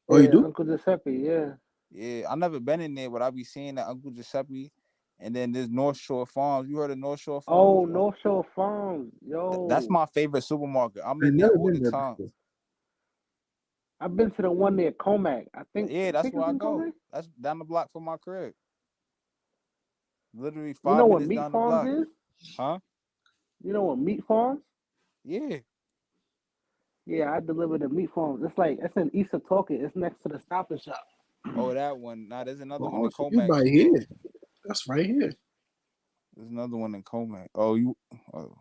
[SPEAKER 1] oh you
[SPEAKER 2] Yeah,
[SPEAKER 1] do?
[SPEAKER 2] Uncle Giuseppe. Yeah.
[SPEAKER 4] Yeah, I never been in there, but I be seeing that Uncle Giuseppe. And then there's North Shore Farms. You heard of North Shore Farms?
[SPEAKER 2] Oh, North Shore Farms.
[SPEAKER 4] That's
[SPEAKER 2] Yo,
[SPEAKER 4] my favorite supermarket. I'm
[SPEAKER 1] I've
[SPEAKER 4] in there
[SPEAKER 1] never
[SPEAKER 4] all
[SPEAKER 1] been
[SPEAKER 4] the
[SPEAKER 1] there
[SPEAKER 4] time.
[SPEAKER 1] before.
[SPEAKER 2] I've been to the one near Comac.
[SPEAKER 4] Yeah,
[SPEAKER 2] I
[SPEAKER 4] that's
[SPEAKER 2] think
[SPEAKER 4] where
[SPEAKER 2] it's
[SPEAKER 4] I
[SPEAKER 2] in
[SPEAKER 4] go.
[SPEAKER 2] Comac.
[SPEAKER 4] That's down the block from my crib. Literally
[SPEAKER 2] You
[SPEAKER 4] five
[SPEAKER 2] know what
[SPEAKER 4] minutes
[SPEAKER 2] Meat
[SPEAKER 4] down the
[SPEAKER 2] Farms
[SPEAKER 4] block.
[SPEAKER 2] is?
[SPEAKER 4] Huh?
[SPEAKER 2] You know what Meat Farms?
[SPEAKER 4] Yeah.
[SPEAKER 2] Yeah, I deliver the Meat Farms. It's in East Talking. It's next to the Stop and Shop.
[SPEAKER 4] Oh, that one. Nah, there's another one
[SPEAKER 1] Oh,
[SPEAKER 4] in
[SPEAKER 1] so you
[SPEAKER 4] Comac
[SPEAKER 1] buy
[SPEAKER 4] too, though.
[SPEAKER 1] here? That's right here.
[SPEAKER 4] There's another one in Comac. Oh, you. Oh,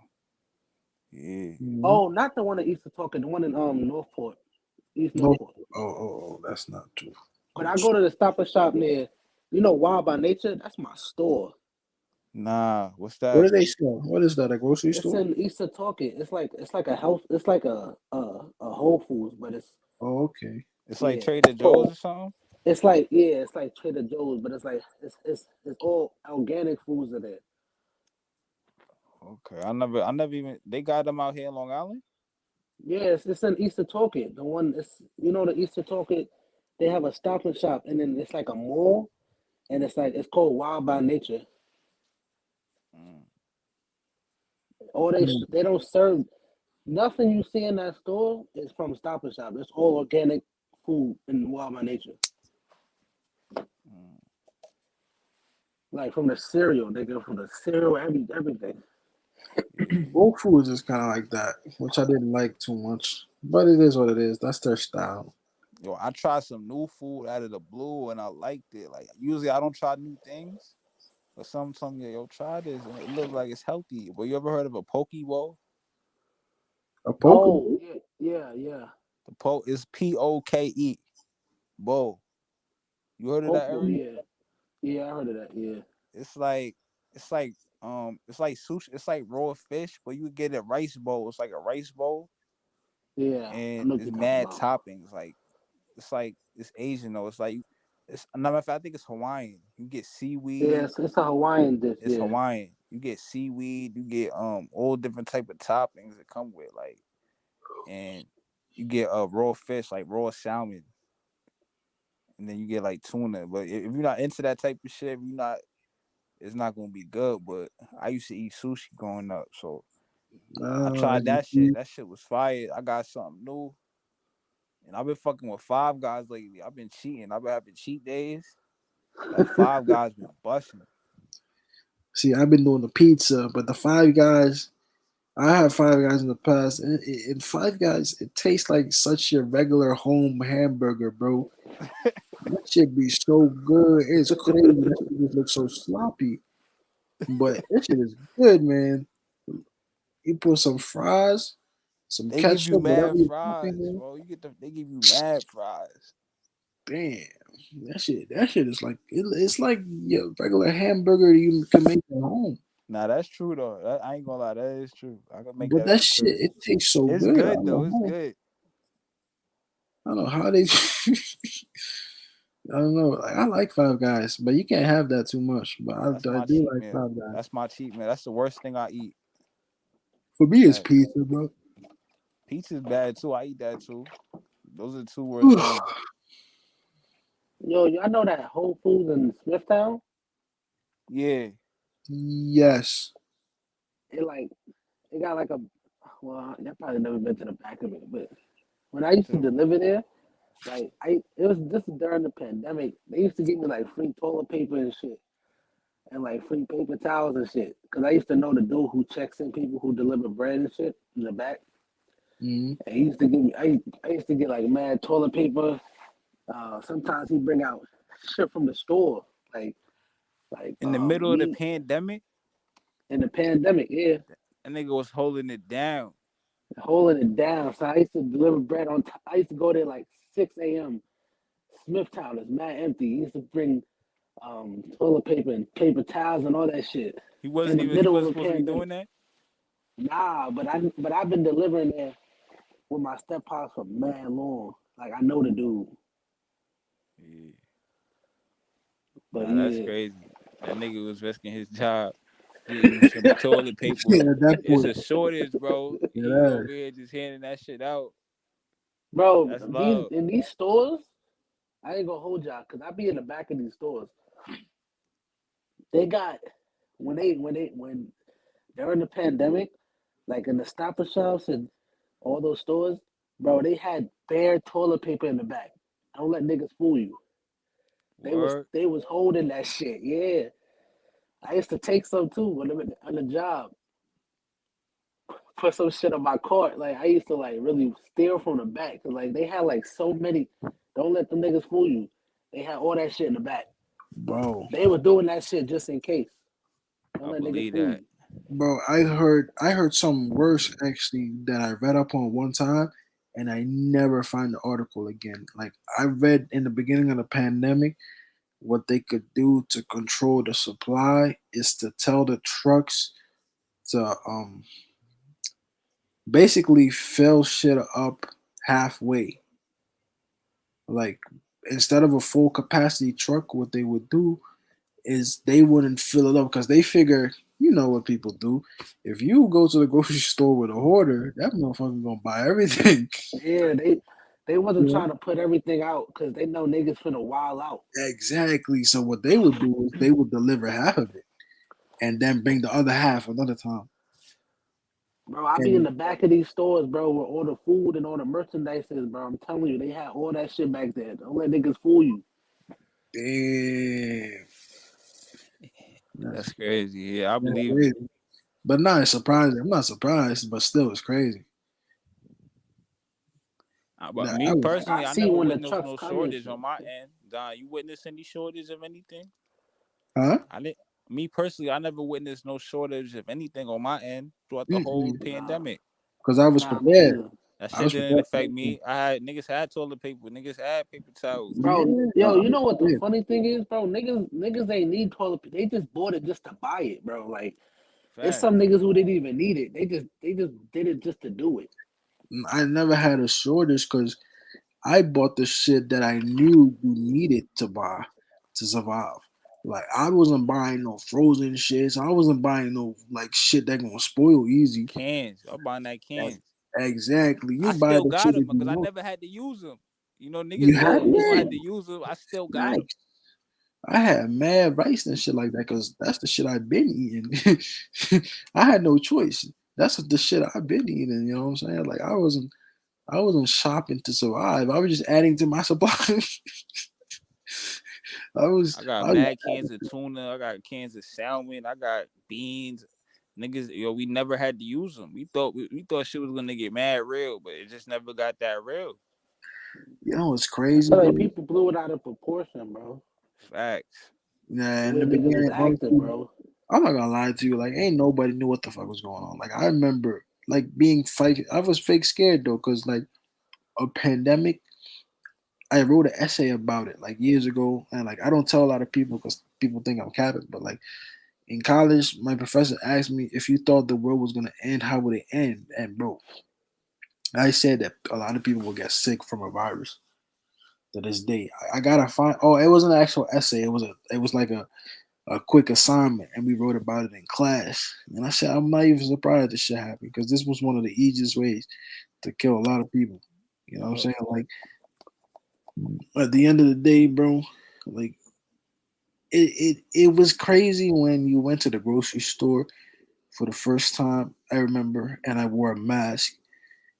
[SPEAKER 4] yeah.
[SPEAKER 1] Mm-hmm.
[SPEAKER 2] Oh, not the one in East Talking. The one in Northport, East
[SPEAKER 1] No,
[SPEAKER 2] Northport.
[SPEAKER 1] that's not too
[SPEAKER 2] But I
[SPEAKER 1] close.
[SPEAKER 2] go to the Stop and Shop near, Wild by Nature. That's my store.
[SPEAKER 4] Nah, what's
[SPEAKER 1] What
[SPEAKER 4] that?
[SPEAKER 1] do they sell? What is that? A grocery
[SPEAKER 2] It's
[SPEAKER 1] store?
[SPEAKER 2] in East Talking. It's like a health. It's like a Whole Foods, but it's
[SPEAKER 1] Oh, okay.
[SPEAKER 4] It's like
[SPEAKER 2] yeah.
[SPEAKER 4] Trader Joe's or something.
[SPEAKER 2] It's like it's like Trader Joe's, but it's all organic foods in it.
[SPEAKER 4] Okay, I never even. They got them out here in Long Island.
[SPEAKER 2] Yeah, it's in East Talking. The one is the East Talking. They have a Stop and Shop, and then it's like a mall, and it's called Wild by Nature.
[SPEAKER 4] Mm.
[SPEAKER 2] Or
[SPEAKER 1] Mm.
[SPEAKER 2] they don't serve nothing you see in that store is from Stop and Shop. It's all organic food in Wild by Nature.
[SPEAKER 4] Mm.
[SPEAKER 2] Like from the cereal, they go from the cereal, everything.
[SPEAKER 4] Yeah.
[SPEAKER 1] Whole Foods is kind of like that, which I didn't like too much. But it is what it is. That's their style.
[SPEAKER 4] Yo, I tried some new food out of the blue and I liked it. Like usually I don't try new things, but some yo try this and it looks like it's healthy. But you ever heard of a poke bowl?
[SPEAKER 1] A
[SPEAKER 2] Oh
[SPEAKER 1] Pokeball?
[SPEAKER 2] yeah.
[SPEAKER 4] The poke is Poke bowl. You heard of that,
[SPEAKER 2] Popo,
[SPEAKER 4] Eric?
[SPEAKER 2] yeah. I heard of that. Yeah,
[SPEAKER 4] It's like it's like it's like sushi. It's like raw fish, but you get a rice bowl. It's like a rice bowl,
[SPEAKER 2] yeah. I
[SPEAKER 4] and
[SPEAKER 2] know what
[SPEAKER 4] it's
[SPEAKER 2] you're talking
[SPEAKER 4] mad
[SPEAKER 2] about.
[SPEAKER 4] toppings. Like it's Asian though. It's like it's another matter of fact, I think it's Hawaiian. You get
[SPEAKER 2] Yeah,
[SPEAKER 4] seaweed.
[SPEAKER 2] it's a Hawaiian dish.
[SPEAKER 4] It's
[SPEAKER 2] Yeah,
[SPEAKER 4] Hawaiian. You get seaweed. You get all different type of toppings that come with and you get raw fish like raw salmon, and then you get like tuna. But if you're not into that type of shit, if you're not, it's not gonna be good. But I used to eat sushi growing up, so I tried
[SPEAKER 1] You
[SPEAKER 4] that shit.
[SPEAKER 1] see,
[SPEAKER 4] That shit was fire. I got something new. And I've been fucking with Five Guys lately. I've been cheating. I've been having cheat days. That Five Guys been busting.
[SPEAKER 1] see, I've been doing the pizza, but the Five Guys, I had Five Guys in the past, and Five Guys, it tastes like such a regular home hamburger, bro. That shit be so good. It's crazy. That shit just looks so sloppy, but that shit is good, man. You put some fries, some
[SPEAKER 4] They give you
[SPEAKER 1] ketchup, whatever
[SPEAKER 4] mad
[SPEAKER 1] you're popping
[SPEAKER 4] fries,
[SPEAKER 1] on.
[SPEAKER 4] bro. They give you mad fries.
[SPEAKER 1] Damn, that shit is like it's like your regular hamburger you can make at home.
[SPEAKER 4] Nah, that's true though. I ain't gonna lie, that is true. I can make
[SPEAKER 1] But
[SPEAKER 4] that
[SPEAKER 1] that
[SPEAKER 4] up
[SPEAKER 1] shit,
[SPEAKER 4] too.
[SPEAKER 1] it tastes so
[SPEAKER 4] It's
[SPEAKER 1] good.
[SPEAKER 4] good though. It's good.
[SPEAKER 1] I don't know how they. I don't know. Like, I like Five Guys, but you can't have that too much. But
[SPEAKER 4] That's
[SPEAKER 1] I
[SPEAKER 4] my
[SPEAKER 1] do
[SPEAKER 4] cheat
[SPEAKER 1] like
[SPEAKER 4] meal.
[SPEAKER 1] Five Guys.
[SPEAKER 4] That's my cheat meal. That's the worst thing I eat.
[SPEAKER 1] For me, it's
[SPEAKER 4] That
[SPEAKER 1] pizza, bro.
[SPEAKER 4] pizza's bad too. I eat that too. Those are the two worst things.
[SPEAKER 2] Yo, y'all know that Whole Foods in Smithtown?
[SPEAKER 4] Yeah.
[SPEAKER 1] Yes.
[SPEAKER 2] It like it got like a well, y'all probably never been to the back of it, but when I used to
[SPEAKER 4] So,
[SPEAKER 2] deliver there, like it was this is during the pandemic. They used to give me like free toilet paper and shit, and like free paper towels and shit. Cause I used to know the dude who checks in people who deliver bread and shit in the back.
[SPEAKER 1] Hmm.
[SPEAKER 2] And he used to give me I used to get like mad toilet paper. Sometimes he bring out shit from the store, like like
[SPEAKER 4] in the middle of the
[SPEAKER 2] meat
[SPEAKER 4] pandemic,
[SPEAKER 2] in the pandemic. Yeah,
[SPEAKER 4] that nigga was holding it down.
[SPEAKER 2] holding it down. So I used to deliver bread on. I used to go there like 6 a.m. Smithtown is mad empty. He used to bring toilet paper and paper towels and all that shit in the
[SPEAKER 4] He
[SPEAKER 2] middle of
[SPEAKER 4] wasn't
[SPEAKER 2] a
[SPEAKER 4] supposed to be
[SPEAKER 2] pandemic.
[SPEAKER 4] doing that.
[SPEAKER 2] Nah, but I've been delivering there with my step pops for mad long. Like I know the dude.
[SPEAKER 4] Yeah.
[SPEAKER 2] But
[SPEAKER 4] Nah, that's
[SPEAKER 2] yeah,
[SPEAKER 4] crazy. That nigga was risking his job, getting you some toilet paper.
[SPEAKER 1] Yeah, at that
[SPEAKER 4] It's
[SPEAKER 1] point.
[SPEAKER 4] a shortage, bro.
[SPEAKER 1] Yeah,
[SPEAKER 4] He
[SPEAKER 1] that
[SPEAKER 4] over here just handing that shit out.
[SPEAKER 2] bro,
[SPEAKER 4] That's
[SPEAKER 2] these
[SPEAKER 4] love.
[SPEAKER 2] in these stores, I ain't gonna hold y'all because I be in the back of these stores. They got when during the pandemic, like in the Stop and Shops and all those stores, bro, they had bare toilet paper in the back. Don't let niggas fool you.
[SPEAKER 4] Word.
[SPEAKER 2] They was holding that shit. Yeah, I used to take some too when I'm on the job. Put some shit on my cart. Like I used to like really steal from the back. 'Cause, like they had like so many. Don't let the niggas fool you. They had all that shit in the back.
[SPEAKER 1] bro.
[SPEAKER 2] They was doing that shit just in case. Don't
[SPEAKER 4] I
[SPEAKER 2] let niggas
[SPEAKER 4] believe
[SPEAKER 2] fool
[SPEAKER 4] that.
[SPEAKER 2] you.
[SPEAKER 1] Bro, I heard something worse actually that I read up on one time, and I never find the article again. Like I read in the beginning of the pandemic, what they could do to control the supply is to tell the trucks to basically fill shit up halfway. Like instead of a full capacity truck, what they would do is they wouldn't fill it up because they figure, you know what people do. If you go to the grocery store with a hoarder, that motherfucker gonna buy everything.
[SPEAKER 2] Yeah, they wasn't
[SPEAKER 1] You know?
[SPEAKER 2] trying to put everything out because they know niggas finna wild out.
[SPEAKER 1] Exactly. So what they would do is they would deliver half of it and then bring the other half another time.
[SPEAKER 2] Bro, I be in
[SPEAKER 1] And
[SPEAKER 2] the back of these stores, bro, with all the food and all the merchandise is, bro. I'm telling you, they had all that shit back there. Don't let niggas fool you.
[SPEAKER 1] damn, that's,
[SPEAKER 4] That's crazy. Yeah, I
[SPEAKER 1] that's
[SPEAKER 4] believe it.
[SPEAKER 1] crazy. But not surprising. I'm not surprised, but still, it's crazy.
[SPEAKER 4] But
[SPEAKER 1] Nah,
[SPEAKER 4] me
[SPEAKER 2] Like I
[SPEAKER 4] personally, I
[SPEAKER 2] see
[SPEAKER 4] never
[SPEAKER 2] when the
[SPEAKER 4] witnessed
[SPEAKER 2] trucks
[SPEAKER 4] no
[SPEAKER 2] come and
[SPEAKER 4] shortage
[SPEAKER 2] shit.
[SPEAKER 4] on my end. Don, you witnessed any shortage of anything?
[SPEAKER 1] huh?
[SPEAKER 4] I didn't. Me personally, I never witnessed no shortage of anything on my end throughout the whole
[SPEAKER 1] Mm-mm.
[SPEAKER 2] Nah,
[SPEAKER 4] pandemic.
[SPEAKER 1] Because I was
[SPEAKER 2] nah, me
[SPEAKER 1] prepared.
[SPEAKER 2] neither.
[SPEAKER 4] That
[SPEAKER 1] I
[SPEAKER 4] shit
[SPEAKER 1] was
[SPEAKER 4] didn't
[SPEAKER 1] prepared for
[SPEAKER 4] affect
[SPEAKER 1] everything.
[SPEAKER 4] me. I had niggas had toilet paper, niggas had paper towels.
[SPEAKER 2] Bro,
[SPEAKER 1] Yeah,
[SPEAKER 2] yo,
[SPEAKER 1] I
[SPEAKER 2] you
[SPEAKER 1] was
[SPEAKER 2] know what the
[SPEAKER 1] prepared.
[SPEAKER 2] funny thing is, bro? Niggas ain't need toilet paper. They just bought it just to buy it, bro. Like it's
[SPEAKER 4] Facts.
[SPEAKER 2] some niggas who didn't even need it. They just did it just to do it.
[SPEAKER 1] I never had a shortage because I bought the shit that I knew you needed to buy to survive. Like I wasn't buying no frozen shit. So I wasn't buying no like shit that gonna spoil easy.
[SPEAKER 4] Cans. I'm buying that
[SPEAKER 1] Like,
[SPEAKER 4] cans.
[SPEAKER 1] exactly. You
[SPEAKER 4] I
[SPEAKER 1] buy
[SPEAKER 4] still
[SPEAKER 1] the
[SPEAKER 4] got
[SPEAKER 1] shit
[SPEAKER 4] them
[SPEAKER 1] that you
[SPEAKER 4] because I
[SPEAKER 1] want.
[SPEAKER 4] never had to use them. You know,
[SPEAKER 1] You
[SPEAKER 4] niggas
[SPEAKER 1] had
[SPEAKER 2] Yeah,
[SPEAKER 4] niggas
[SPEAKER 2] me
[SPEAKER 4] gonna
[SPEAKER 1] yeah,
[SPEAKER 4] have to
[SPEAKER 2] too.
[SPEAKER 4] use them. I still got them.
[SPEAKER 1] nice. I had mad rice and shit like that because that's the shit I've been eating. I had no choice. That's the shit I've been eating. You know what I'm saying? Like I wasn't shopping to survive. I was just adding to my supply.
[SPEAKER 4] I got
[SPEAKER 1] I was
[SPEAKER 4] mad cans of tuna. I got cans of salmon. I got beans. Niggas, yo, we never had to use them. We thought shit was gonna get mad real, but it just never got that real.
[SPEAKER 1] You know what's
[SPEAKER 2] I
[SPEAKER 1] crazy,
[SPEAKER 2] feel like
[SPEAKER 1] bro?
[SPEAKER 2] people blew it out of proportion, bro.
[SPEAKER 4] Facts.
[SPEAKER 1] Yeah,
[SPEAKER 2] The
[SPEAKER 1] in
[SPEAKER 2] way
[SPEAKER 1] the
[SPEAKER 2] niggas was
[SPEAKER 1] beginning,
[SPEAKER 2] acting,
[SPEAKER 1] honestly,
[SPEAKER 2] bro.
[SPEAKER 1] I'm not gonna lie to you. Like, ain't nobody knew what the fuck was going on. Like, I remember like being fake. I was fake scared though, cause like a pandemic. I wrote an essay about it like years ago, and like I don't tell a lot of people because people think I'm capping. But like in college, my professor asked me if you thought the world was gonna end, how would it end? And bro, I said that a lot of people will get sick from a virus. To this day, I gotta find. Oh, it was an actual essay. It was like a quick assignment, and we wrote about it in class. And I said I'm not even surprised this shit happened because this was one of the easiest ways to kill a lot of people. You know what I'm saying? Like at the end of the day, bro, like it was crazy when you went to the grocery store for the first time. I remember, and I wore a mask,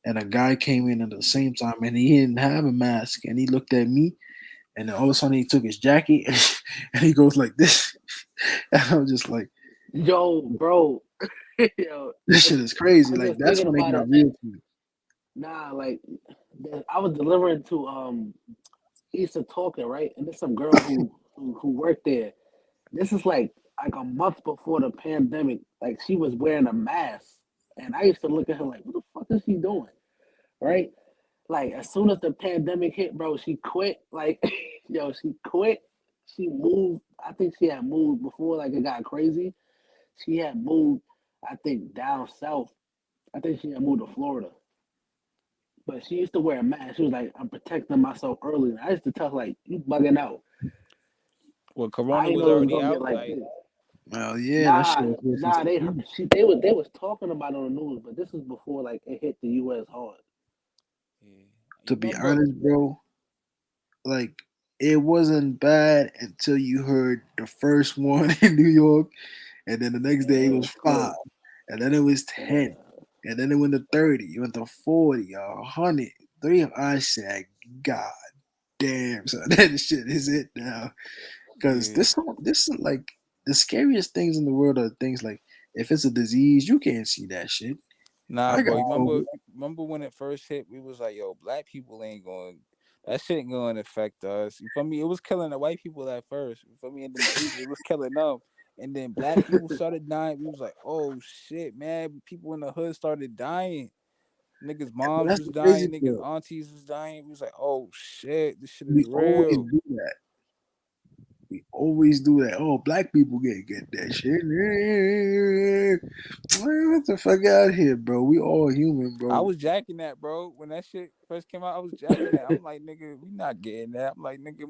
[SPEAKER 1] and a guy came in at the same time, and he didn't have a mask, and he looked at me, and then all of a sudden he took his jacket, and he goes like this, and I was just like,
[SPEAKER 2] Yo, bro. Yo,
[SPEAKER 1] this shit is crazy.
[SPEAKER 2] I'm
[SPEAKER 1] Like
[SPEAKER 2] just
[SPEAKER 1] that's
[SPEAKER 2] thinking
[SPEAKER 1] when they
[SPEAKER 2] about
[SPEAKER 1] got
[SPEAKER 2] it.
[SPEAKER 1] real for me.
[SPEAKER 2] Nah, like I was delivering to Eastern Talking, right? And there's some girl who worked there. This is like a month before the pandemic. Like she was wearing a mask, and I used to look at her like, "What the fuck is she doing?" Right? Like as soon as the pandemic hit, bro, she quit. Like, yo, she quit. She moved. I think she had moved before like it got crazy. She had moved. I think down south. I think she had moved to Florida. But she used to wear a mask. She was like, "I'm protecting myself early." And I used to tell her, like, "You bugging out."
[SPEAKER 4] Well,
[SPEAKER 2] I
[SPEAKER 4] Corona
[SPEAKER 2] didn't
[SPEAKER 4] was
[SPEAKER 2] know it was
[SPEAKER 4] already
[SPEAKER 2] gonna get
[SPEAKER 4] out.
[SPEAKER 2] like
[SPEAKER 4] Like,
[SPEAKER 2] this.
[SPEAKER 1] Well, yeah, that shit
[SPEAKER 2] Nah,
[SPEAKER 1] was here since
[SPEAKER 2] nah,
[SPEAKER 1] the beginning.
[SPEAKER 2] they was talking about it on the news, but this was before like it hit the U.S. hard.
[SPEAKER 4] yeah.
[SPEAKER 1] To
[SPEAKER 4] You
[SPEAKER 1] be
[SPEAKER 4] remember?
[SPEAKER 1] honest, bro, like it wasn't bad until you heard the first one in New York, and then the next day it
[SPEAKER 2] Yeah, it
[SPEAKER 1] was
[SPEAKER 2] was
[SPEAKER 1] five,
[SPEAKER 2] quick.
[SPEAKER 1] and then it was
[SPEAKER 2] Yeah,
[SPEAKER 1] 10, and then it went to 30, it went to 40, 100, three. I said, God damn, so that shit is it now. Because
[SPEAKER 4] Yeah.
[SPEAKER 1] this is like the scariest things in the world are things like if it's a disease, you can't see that shit.
[SPEAKER 4] Nah,
[SPEAKER 1] I got
[SPEAKER 4] bro. You
[SPEAKER 1] COVID.
[SPEAKER 4] remember when it first hit? We was like, yo, black people ain't going. That shit ain't going to affect us. You feel me? It was killing the white people at first. You feel me? And then the Asians, it was killing them. And then black people started dying. We was like, oh shit, man. People in the hood started dying. Niggas'
[SPEAKER 1] But
[SPEAKER 4] moms
[SPEAKER 1] that's
[SPEAKER 4] was
[SPEAKER 1] the crazy
[SPEAKER 4] dying. Niggas'
[SPEAKER 1] part.
[SPEAKER 4] aunties was dying. We was like, oh shit, this shit is
[SPEAKER 1] We always
[SPEAKER 4] real.
[SPEAKER 1] do that. We always do that. Oh, black people get that shit. Man, what the fuck out here, bro? We all human,
[SPEAKER 4] I
[SPEAKER 1] bro.
[SPEAKER 4] was jacking that, bro. When that shit first came out, I was jacking that. I'm like, nigga, we not getting that. I'm like, nigga,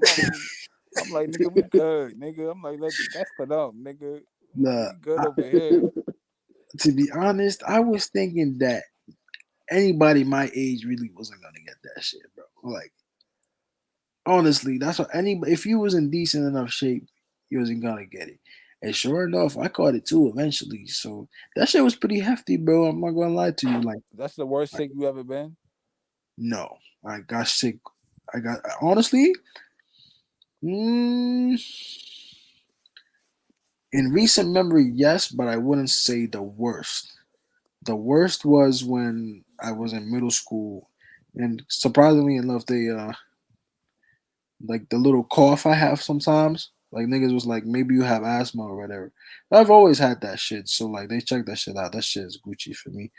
[SPEAKER 4] I'm like, nigga, we good, nigga. I'm like, that's for them, nigga. I'm like,
[SPEAKER 1] Nah,
[SPEAKER 4] we good over here.
[SPEAKER 1] to be honest, I was thinking that anybody my age really wasn't gonna get that shit, bro. Like, honestly, that's what anybody. If you was in decent enough shape, you wasn't gonna get it. And sure enough, I caught it too eventually. So that shit was pretty hefty, bro. I'm not gonna lie to you.
[SPEAKER 4] That's the worst
[SPEAKER 1] Like
[SPEAKER 4] sick you ever been.
[SPEAKER 1] no, I got sick. I got honestly. Mm, in recent memory, yes, but I wouldn't say the worst. The worst was when I was in middle school, and surprisingly enough, they like the little cough I have sometimes. Like niggas was like, maybe you have asthma or whatever. I've always had that shit, so like they checked that shit out. That shit is Gucci for me.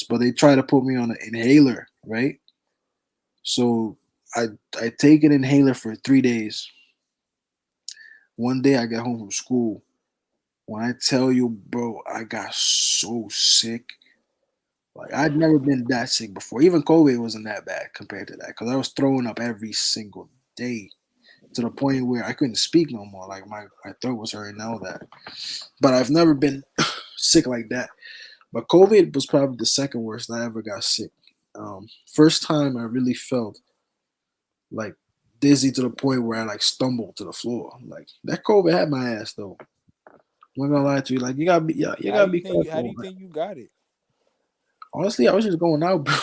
[SPEAKER 1] But they try to put me on an inhaler, right? So I I take an inhaler for 3 days. One day I get home from school. When I tell you, bro, I got so sick. Like I'd never been that sick before. Even COVID wasn't that bad compared to that because I was throwing up every single day to the point where I couldn't speak no more. Like my throat was hurting and all that. But I've never been sick like that. But COVID was probably the second worst I ever got sick. First time I really felt like dizzy to the point where I like stumbled to the floor. Like that COVID had my ass though. I'm not gonna lie to you. Like you gotta be, yeah, you
[SPEAKER 4] How do
[SPEAKER 1] gotta
[SPEAKER 4] you
[SPEAKER 1] be
[SPEAKER 4] think? How do
[SPEAKER 1] careful.
[SPEAKER 4] you think you got it?
[SPEAKER 1] Honestly, I was just going out, bro.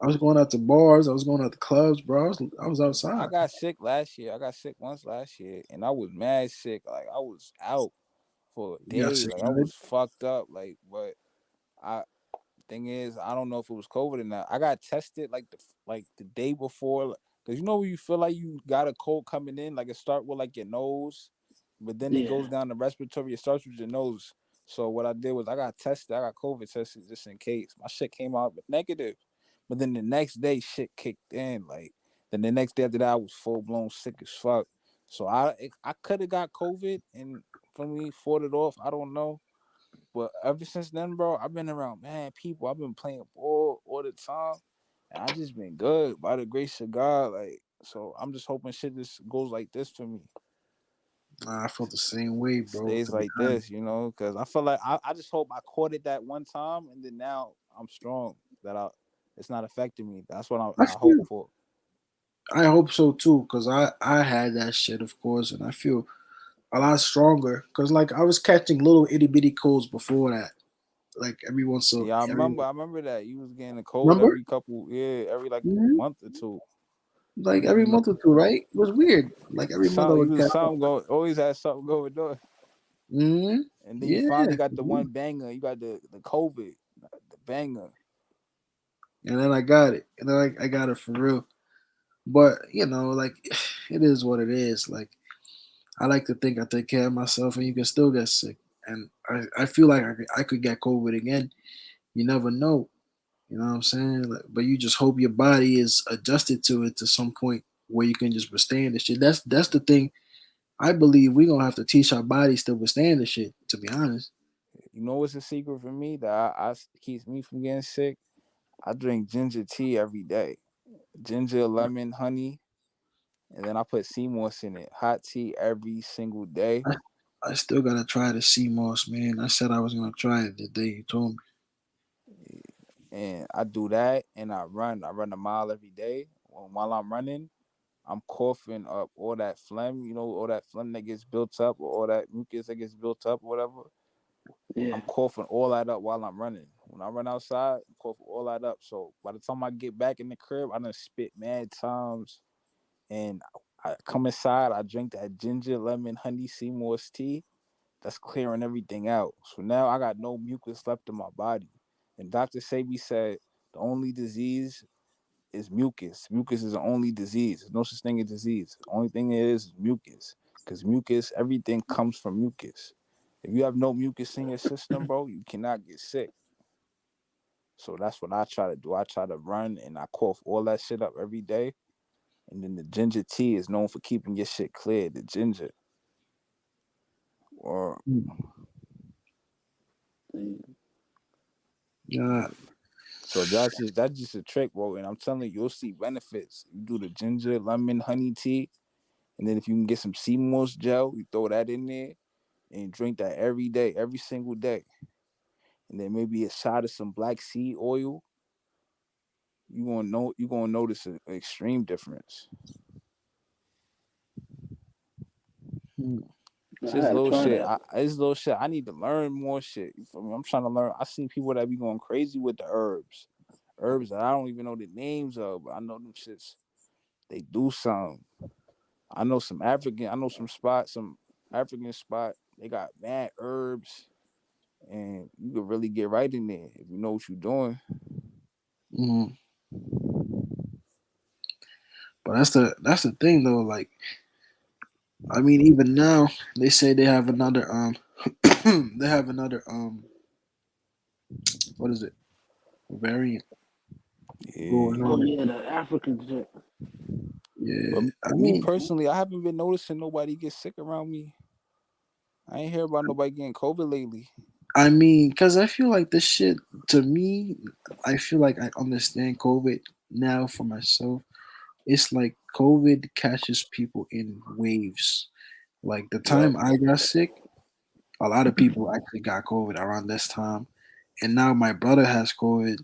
[SPEAKER 1] I was going out to bars. I was going out to clubs, bro. I was
[SPEAKER 4] I
[SPEAKER 1] outside.
[SPEAKER 4] got sick last year. I got sick once last year, and I was mad sick. Like I was out for a
[SPEAKER 1] You got
[SPEAKER 4] day.
[SPEAKER 1] sick
[SPEAKER 4] Like I
[SPEAKER 1] good?
[SPEAKER 4] was fucked up. Like, but I thing is, I don't know if it was COVID or not. I got tested like the day before, cause you know when you feel like you got a cold coming in, like it start with like your nose, but then it
[SPEAKER 2] Yeah.
[SPEAKER 4] goes down the respiratory. It starts with your nose. So what I did was I got tested. I got COVID tested just in case. My shit came out negative, but then the next day shit kicked in. Like then the next day after that I was full blown sick as fuck. So I could have got COVID and for me fought it off. I don't know. But ever since then, bro, I've been around mad people. I've been playing ball all the time, and I just been good by the grace of God. Like, so I'm just hoping shit just goes like this for me.
[SPEAKER 1] Nah, I felt the same way, bro. To
[SPEAKER 4] Stays
[SPEAKER 1] be
[SPEAKER 4] like
[SPEAKER 1] honest,
[SPEAKER 4] this, because I feel like I just hope I caught it that one time, and then now I'm strong. That it's not affecting me. That's what
[SPEAKER 1] I
[SPEAKER 4] I hope
[SPEAKER 1] feel.
[SPEAKER 4] for.
[SPEAKER 1] I hope so too, cause I had that shit, of course, and I feel a lot stronger. Cause like I was catching little itty bitty colds before that, like every once so
[SPEAKER 4] Yeah, I
[SPEAKER 1] every
[SPEAKER 4] remember. I remember that you was getting a cold
[SPEAKER 1] remember.
[SPEAKER 4] every couple, yeah, every like
[SPEAKER 1] Hmm.
[SPEAKER 4] month or two.
[SPEAKER 1] Like every
[SPEAKER 4] Mm-hmm.
[SPEAKER 1] month or two, right? It was weird. Like every month I
[SPEAKER 4] Some you
[SPEAKER 1] would
[SPEAKER 4] was
[SPEAKER 1] catch.
[SPEAKER 4] something going. Always had something going on.
[SPEAKER 1] Hmm.
[SPEAKER 4] And then you
[SPEAKER 1] Yeah.
[SPEAKER 4] finally got the one banger. You got the COVID, the banger.
[SPEAKER 1] And then I got it, and then I got it for real. But like it is what it is. Like I like to think I take care of myself, and you can still get sick. And I feel like I could get COVID again. You never know. You know what I'm saying? Like, but you just hope your body is adjusted to it to some point where you can just withstand the shit. That's the thing. I believe we gonna have to teach our bodies to withstand the shit. To be honest.
[SPEAKER 4] You know what's a secret for me that keeps me from getting sick? I drink ginger tea every day. Ginger, lemon, honey, and then I put sea moss in it. Hot tea every single day.
[SPEAKER 1] I, I still gotta try the sea moss, man. I said I was gonna try it the day you told me.
[SPEAKER 4] And I do that and I run. I run a mile every day. While I'm running, I'm coughing up all that phlegm, all that phlegm that gets built up or all that mucus that gets built up or whatever. I'm
[SPEAKER 2] Yeah.
[SPEAKER 4] coughing all that up while I'm running. When I run outside, I'm coughing all that up. So by the time I get back in the crib, I done spit mad times. And I come inside, I drink that ginger, lemon, honey, Seymour's tea. That's clearing everything out. So now I got no mucus left in my body. And Dr. Sebi said the only disease is mucus. Mucus is the only disease. There's no such thing as disease. The only thing is mucus. Because mucus, everything comes from mucus. If you have no mucus in your system, bro, you cannot get sick. So that's what I try to do. I try to run and I cough all that shit up every day. And then the ginger tea is known for keeping your shit clear. The ginger. Or
[SPEAKER 1] Hmm. Yeah.
[SPEAKER 4] so that's just a trick, bro. And I'm telling you, you'll see benefits. You do the ginger, lemon, honey tea, and then if you can get some sea moss gel, you throw that in there and you drink that every day, every single day. And then maybe a shot of some black seed oil. You gonna notice an extreme difference.
[SPEAKER 1] Hmm.
[SPEAKER 2] I
[SPEAKER 4] It's just
[SPEAKER 2] gotta
[SPEAKER 4] little
[SPEAKER 2] try
[SPEAKER 4] shit.
[SPEAKER 2] that.
[SPEAKER 4] It's little shit. I need to learn more shit. You feel me? I'm trying to learn. I see people that be going crazy with the herbs that I don't even know the names of, but I know them shits. They do something. I know some African. I know some African spot. They got mad herbs, and you could really get right in there if you know what you're doing.
[SPEAKER 1] Hmm. But that's the thing though. Like I mean, even now they say they have another they have another what is it variant
[SPEAKER 4] Yeah,
[SPEAKER 1] going
[SPEAKER 2] Oh
[SPEAKER 1] on.
[SPEAKER 2] yeah, the African shit.
[SPEAKER 4] but
[SPEAKER 1] Yeah, I
[SPEAKER 4] me
[SPEAKER 1] mean,
[SPEAKER 4] personally, I haven't been noticing nobody get sick around me. I ain't hear about nobody getting COVID lately.
[SPEAKER 1] because I feel like this shit to me, I feel like I understand COVID now for myself. It's like COVID catches people in waves. Like the
[SPEAKER 4] Yep.
[SPEAKER 1] time I got sick, a lot of people actually got COVID around this time, and now my brother has COVID,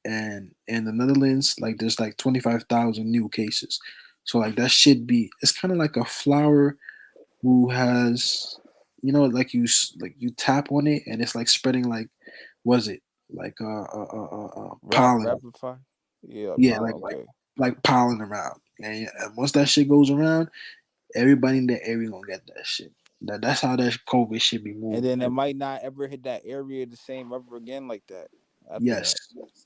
[SPEAKER 1] and in the Netherlands, like there's like 25,000 new cases. So like that should be. It's kind of like a flower who has, like like you tap on it and it's like spreading like, was it like pollen?
[SPEAKER 4] Rapid fire. Yeah,
[SPEAKER 1] Yeah,
[SPEAKER 4] pollen. Okay.
[SPEAKER 1] like pollen around. And once that shit goes around, everybody in the area gonna get that shit. That's how that COVID should be
[SPEAKER 4] And
[SPEAKER 1] moving.
[SPEAKER 4] then it might not ever hit that area the same ever again like that after
[SPEAKER 1] Yes,
[SPEAKER 4] that.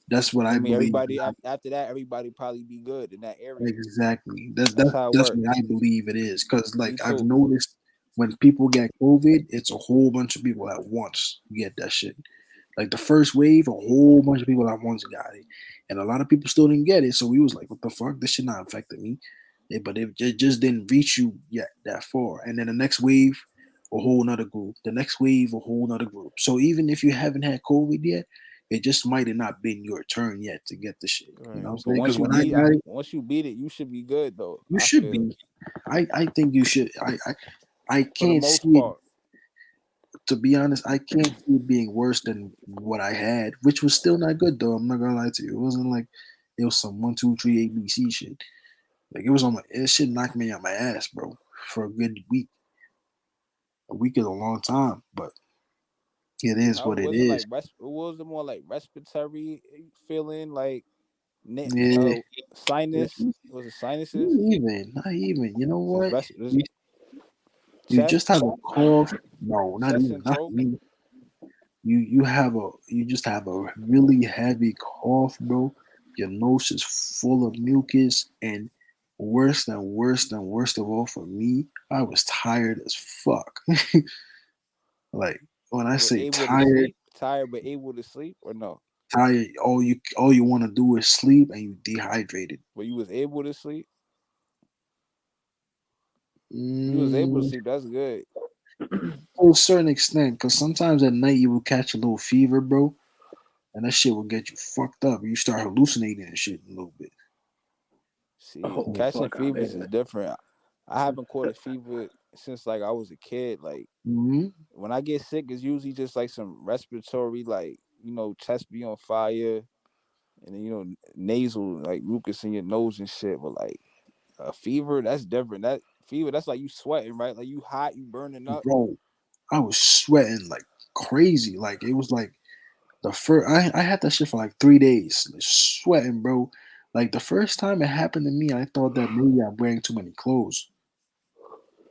[SPEAKER 1] that's what
[SPEAKER 4] I
[SPEAKER 1] I
[SPEAKER 4] mean,
[SPEAKER 1] believe.
[SPEAKER 4] everybody after that, everybody probably be good in that area.
[SPEAKER 1] Exactly. That's
[SPEAKER 4] That's
[SPEAKER 1] that's
[SPEAKER 4] how it
[SPEAKER 1] that's
[SPEAKER 4] works.
[SPEAKER 1] what I believe it is. Cause like
[SPEAKER 4] Me
[SPEAKER 1] I've
[SPEAKER 4] too.
[SPEAKER 1] noticed when people get COVID, it's a whole bunch of people at once get that shit. Like the first wave, a whole bunch of people at once got it, and a lot of people still didn't get it. So we was like, "What the fuck? This shit not affecting me." But it just didn't reach you yet that far. And then the next wave, a whole nother group. The next wave, a whole nother group. So even if you haven't had COVID yet, it just might have not been your turn yet to get the shit. You know
[SPEAKER 4] Right.
[SPEAKER 1] what I'm
[SPEAKER 4] But
[SPEAKER 1] saying? Because when I got it,
[SPEAKER 4] once you beat it, you should be good though.
[SPEAKER 1] you
[SPEAKER 4] I
[SPEAKER 1] should
[SPEAKER 4] feel
[SPEAKER 1] be. I think you should. I
[SPEAKER 4] for the
[SPEAKER 1] can't
[SPEAKER 4] most
[SPEAKER 1] see it.
[SPEAKER 4] part.
[SPEAKER 1] To be honest, I can't see it being worse than what I had, which was still not good though. I'm not gonna lie to you. It wasn't like it was some 1, 2, 3 ABC shit. Like it was on my it shit knocked me on my ass, bro, for a good week. A week is a long time, but it is
[SPEAKER 4] How
[SPEAKER 1] what it
[SPEAKER 4] was it like?
[SPEAKER 1] is.
[SPEAKER 4] Was it more like respiratory feeling, like
[SPEAKER 1] Yeah,
[SPEAKER 4] sinus?
[SPEAKER 1] it-
[SPEAKER 4] Was it sinuses?
[SPEAKER 1] not even. You know
[SPEAKER 4] Just
[SPEAKER 1] what?
[SPEAKER 4] rest,
[SPEAKER 1] You just have
[SPEAKER 4] chest,
[SPEAKER 1] a cough. No, not
[SPEAKER 4] chest
[SPEAKER 1] even.
[SPEAKER 4] and
[SPEAKER 1] Not
[SPEAKER 4] throat.
[SPEAKER 1] me. You just have a really heavy cough, bro. Your nose is full of mucus, and worst of all for me, I was tired as fuck. Like when I
[SPEAKER 4] But
[SPEAKER 1] say
[SPEAKER 4] able to
[SPEAKER 1] tired,
[SPEAKER 4] sleep, tired but able to sleep, or no?
[SPEAKER 1] tired, all you want to do is sleep, and you dehydrated.
[SPEAKER 4] But you was able to sleep. You was able to
[SPEAKER 1] Mm,
[SPEAKER 4] sleep. That's good.
[SPEAKER 1] to a certain extent, because sometimes at night you will catch a little fever, bro, and that shit will get you fucked up. You start hallucinating and shit a little bit.
[SPEAKER 4] See,
[SPEAKER 2] Oh
[SPEAKER 4] catching
[SPEAKER 2] fuck out
[SPEAKER 4] fevers is
[SPEAKER 2] there.
[SPEAKER 4] different. I haven't caught a fever since like I was a kid. Like
[SPEAKER 1] Hmm.
[SPEAKER 4] when I get sick, it's usually just like some respiratory, like chest be on fire, and then nasal like mucus in your nose and shit. But like a fever, that's different. That fever, that's like you sweating, right? Like you hot, you burning up.
[SPEAKER 1] Bro, I was sweating like crazy. Like it was like the first I had that shit for like 3 days, like, sweating, bro. Like the first time it happened to me, I thought that maybe I'm wearing too many clothes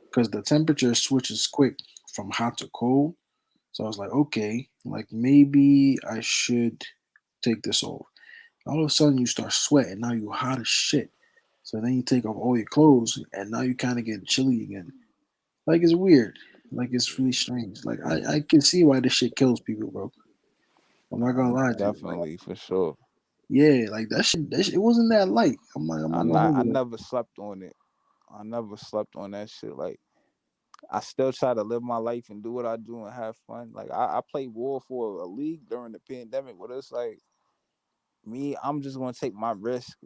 [SPEAKER 1] because the temperature switches quick from hot to cold. So I was like, okay, like maybe I should take this off. All of a sudden, you start sweating. Now you hot as shit. So then you take off all your clothes, and now you kind of get chilly again. Like it's weird. Like it's really strange. Like I can see why this shit kills people, bro. I'm not
[SPEAKER 4] Nah,
[SPEAKER 1] gonna lie to you. Like
[SPEAKER 4] definitely for sure.
[SPEAKER 1] yeah, like that shit it wasn't that light. I'm not gonna hold
[SPEAKER 4] I
[SPEAKER 1] you. Like,
[SPEAKER 4] never slept on it. I never slept on that shit. Like I still try to live my life and do what I do and have fun. Like I played war for a league during the pandemic, but it's like me, I'm just gonna take my risk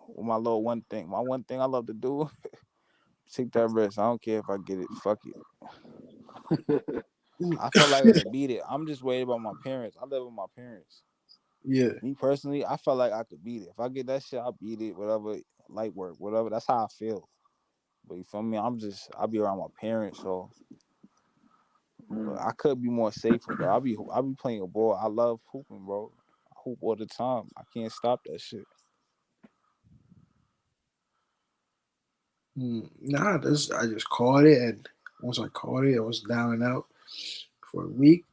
[SPEAKER 4] with my little one thing. My one thing I love to do, take that risk. I don't care if I get it. Fuck it. I feel like I could beat it. I'm just worried about my parents. I live with my parents.
[SPEAKER 1] yeah.
[SPEAKER 4] Me personally, I felt like I could beat it. If I get that shit, I'll beat it. Whatever, light work, whatever. That's how I feel. But you feel me? I'll be around my parents, so but I could be more safer though. I'll be playing a ball. I love hooping, bro. I hoop all the time. I can't stop that shit.
[SPEAKER 1] Nah, this I just caught it, and once I caught it, I was down and out for a week.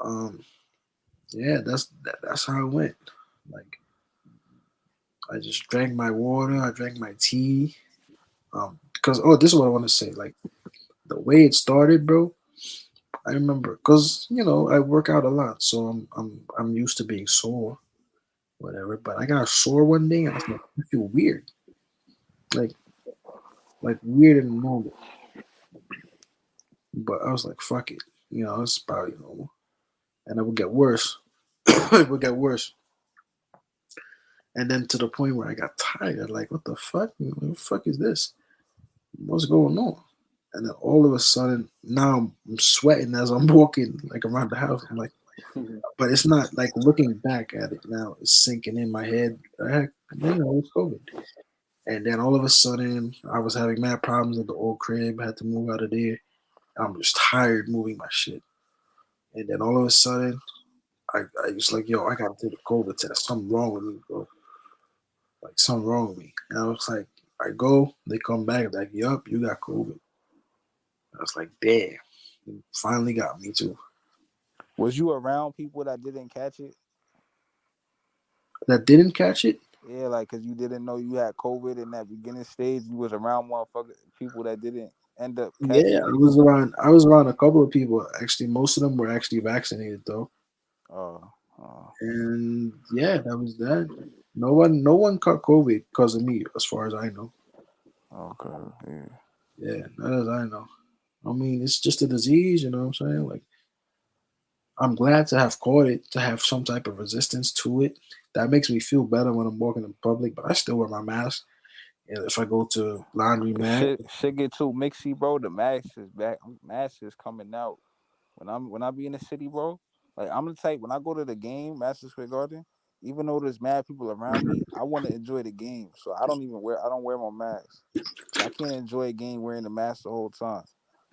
[SPEAKER 1] Um, yeah, that's how it went. Like I just drank my water, I drank my tea. Because this is what I want to say. Like the way it started, bro. I remember because I work out a lot, so I'm used to being sore, whatever. But I got sore one day, and I was like, I feel weird, like weird and normal. But I was like, fuck it, it's probably normal, and it would get worse. It would get worse, and then to the point where I got tired. Like, what the fuck? What the fuck is this? What's going on? And then all of a sudden, now I'm sweating as I'm walking like around the house. I'm like, but it's not like looking back at it now. It's sinking in my head. Heck, it's COVID. And then all of a sudden, I was having mad problems at the old crib. I had to move out of there. I'm just tired moving my shit. And then all of a sudden, I just like, yo, I gotta take a COVID test. Something wrong with me, bro. Like something wrong with me. And I was like, I go, they come back, like, yup, you got COVID. I was like, damn, you finally got me too.
[SPEAKER 4] Was you around people that didn't catch it?
[SPEAKER 1] That didn't catch it.
[SPEAKER 4] Yeah, like because you didn't know you had COVID in that beginning stage. You was around motherfucker people that didn't end up
[SPEAKER 1] Yeah,
[SPEAKER 4] catching it.
[SPEAKER 1] I was around a couple of people. Actually, most of them were actually vaccinated though.
[SPEAKER 4] Oh, oh,
[SPEAKER 1] And yeah, that was that. No one caught COVID because of me, as far as I know.
[SPEAKER 4] okay, yeah.
[SPEAKER 1] Yeah, not as I know. I mean, it's just a disease, you know what I'm saying? Like, I'm glad to have caught it, to have some type of resistance to it. That makes me feel better when I'm walking in public, but I still wear my mask. And if I go to laundry mat,
[SPEAKER 4] Shit get too mixy, bro. The mask is back. Mask is coming out. When I be in the city, bro. Like I'm the type when I go to the game, Madison Square Garden. Even though there's mad people around me, I want to enjoy the game. So I don't wear my mask. Cause I can't enjoy a game wearing the mask the whole time.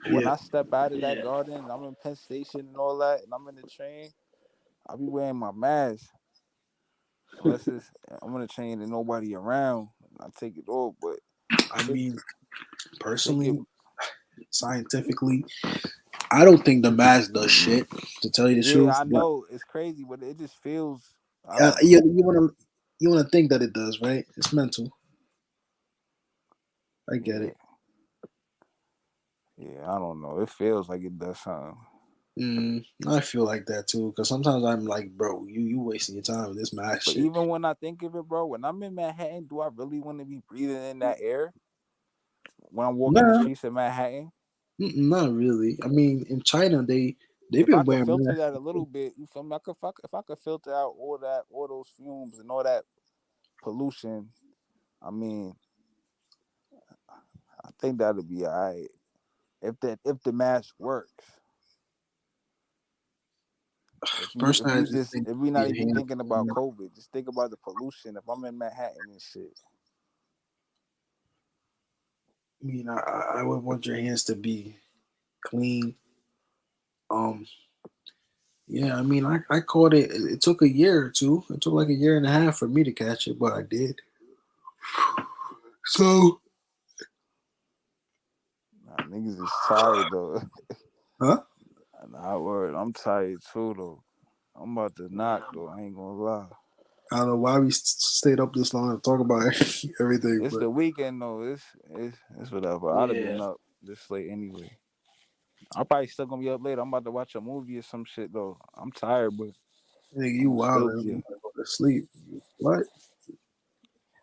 [SPEAKER 4] But when
[SPEAKER 1] yeah,
[SPEAKER 4] I step out of that
[SPEAKER 2] Yeah.
[SPEAKER 4] garden and I'm in Penn Station and all that, and I'm in the train, I'll be wearing my mask. Unless it's I'm on the train and nobody around, I take it off. But
[SPEAKER 1] I
[SPEAKER 4] shit,
[SPEAKER 1] mean,
[SPEAKER 4] shit get
[SPEAKER 1] personally, scientifically, I don't think the mask does shit, to tell you the
[SPEAKER 4] yeah,
[SPEAKER 1] truth.
[SPEAKER 4] I
[SPEAKER 1] But
[SPEAKER 4] know it's crazy, but it just feels I don't know.
[SPEAKER 1] you want to think that it does, right? It's mental. I get
[SPEAKER 4] Yeah,
[SPEAKER 1] it.
[SPEAKER 4] yeah, I don't know. It feels like it does something.
[SPEAKER 1] I feel like that too, because sometimes I'm like, bro, you wasting your time with this mask
[SPEAKER 4] But
[SPEAKER 1] shit.
[SPEAKER 4] even when I think of it, bro, when I'm in Manhattan, do I really want to be breathing in that air when I'm walking the
[SPEAKER 1] Nah,
[SPEAKER 4] streets of Manhattan?
[SPEAKER 1] not really. I mean, in China, they've
[SPEAKER 4] If I
[SPEAKER 1] been
[SPEAKER 4] could
[SPEAKER 1] wearing
[SPEAKER 4] filter
[SPEAKER 1] masks.
[SPEAKER 4] that a little bit, you feel me? If I could filter out all that, all those fumes and all that pollution, I mean, I think that'd be alright. If the mask works,
[SPEAKER 1] Personally, I just think
[SPEAKER 4] if we not
[SPEAKER 1] your
[SPEAKER 4] even
[SPEAKER 1] hands.
[SPEAKER 4] thinking about COVID, just think about the pollution. If I'm in Manhattan and shit,
[SPEAKER 1] I mean, I would want your hands to be clean. Um, yeah, I mean, I caught it. It took a year or two. It took like a year and a half for me to catch it, but I did. So,
[SPEAKER 4] nah, niggas is tired though.
[SPEAKER 1] huh?
[SPEAKER 4] Nah, word, I'm tired too though. I'm about to knock
[SPEAKER 2] Nah,
[SPEAKER 4] though. I ain't gonna lie.
[SPEAKER 1] I don't know why we stayed up this long to talk about everything,
[SPEAKER 4] It's
[SPEAKER 1] but
[SPEAKER 4] the weekend though. It's whatever. I'd have been
[SPEAKER 2] yeah.
[SPEAKER 4] up this late anyway. I'm probably still gonna be up late. I'm about to watch a movie or some shit though. I'm tired, but
[SPEAKER 1] nigga,
[SPEAKER 4] I'm
[SPEAKER 1] you
[SPEAKER 4] gonna
[SPEAKER 1] wild.
[SPEAKER 4] still
[SPEAKER 1] I'm
[SPEAKER 4] be up.
[SPEAKER 1] gonna go to sleep. What?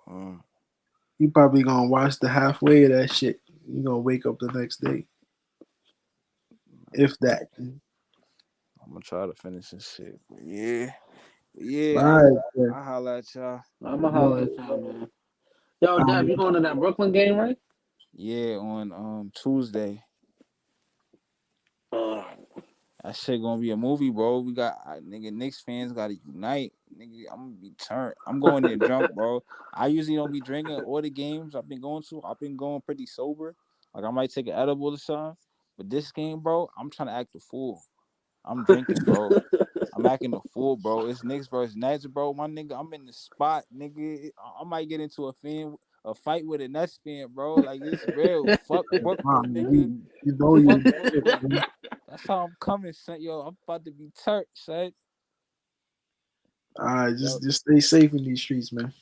[SPEAKER 4] Mm,
[SPEAKER 1] You probably gonna watch the halfway of that shit. You gonna wake up the next day, if that.
[SPEAKER 4] I'm gonna try to finish this shit. But yeah, yeah.
[SPEAKER 1] All right,
[SPEAKER 4] I holla at y'all.
[SPEAKER 2] I'ma holler at y'all, man. Yo, Dev, you
[SPEAKER 1] um,
[SPEAKER 2] going to that Brooklyn game, right?
[SPEAKER 4] Yeah, on Tuesday.
[SPEAKER 2] Uh,
[SPEAKER 4] That shit gonna be a movie, bro. We got nigga Knicks fans gotta unite. Nigga, I'm gonna be turned. I'm going there drunk, bro. I usually don't be drinking all the games I've been going to. I've been going pretty sober. Like I might take an edible or something. But this game, bro, I'm trying to act a fool. I'm drinking, bro. I'm acting a fool, bro. It's Knicks versus Nets, bro. My nigga, I'm in the spot, nigga. I might get into a fight with a Nets fan, bro. Like it's real. Fuck Brooklyn,
[SPEAKER 1] mom,
[SPEAKER 4] nigga.
[SPEAKER 1] you know
[SPEAKER 4] Fuck
[SPEAKER 1] you.
[SPEAKER 4] Brooklyn. That's how I'm coming, son. Yo, I'm about to be turned, son.
[SPEAKER 1] All right,
[SPEAKER 4] Yo,
[SPEAKER 1] just stay safe in these streets, man.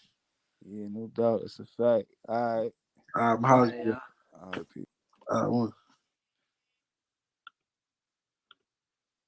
[SPEAKER 4] yeah, no doubt. It's a fact. All right.
[SPEAKER 1] I'm hollering.
[SPEAKER 2] yeah.
[SPEAKER 4] All right, peace.
[SPEAKER 1] One.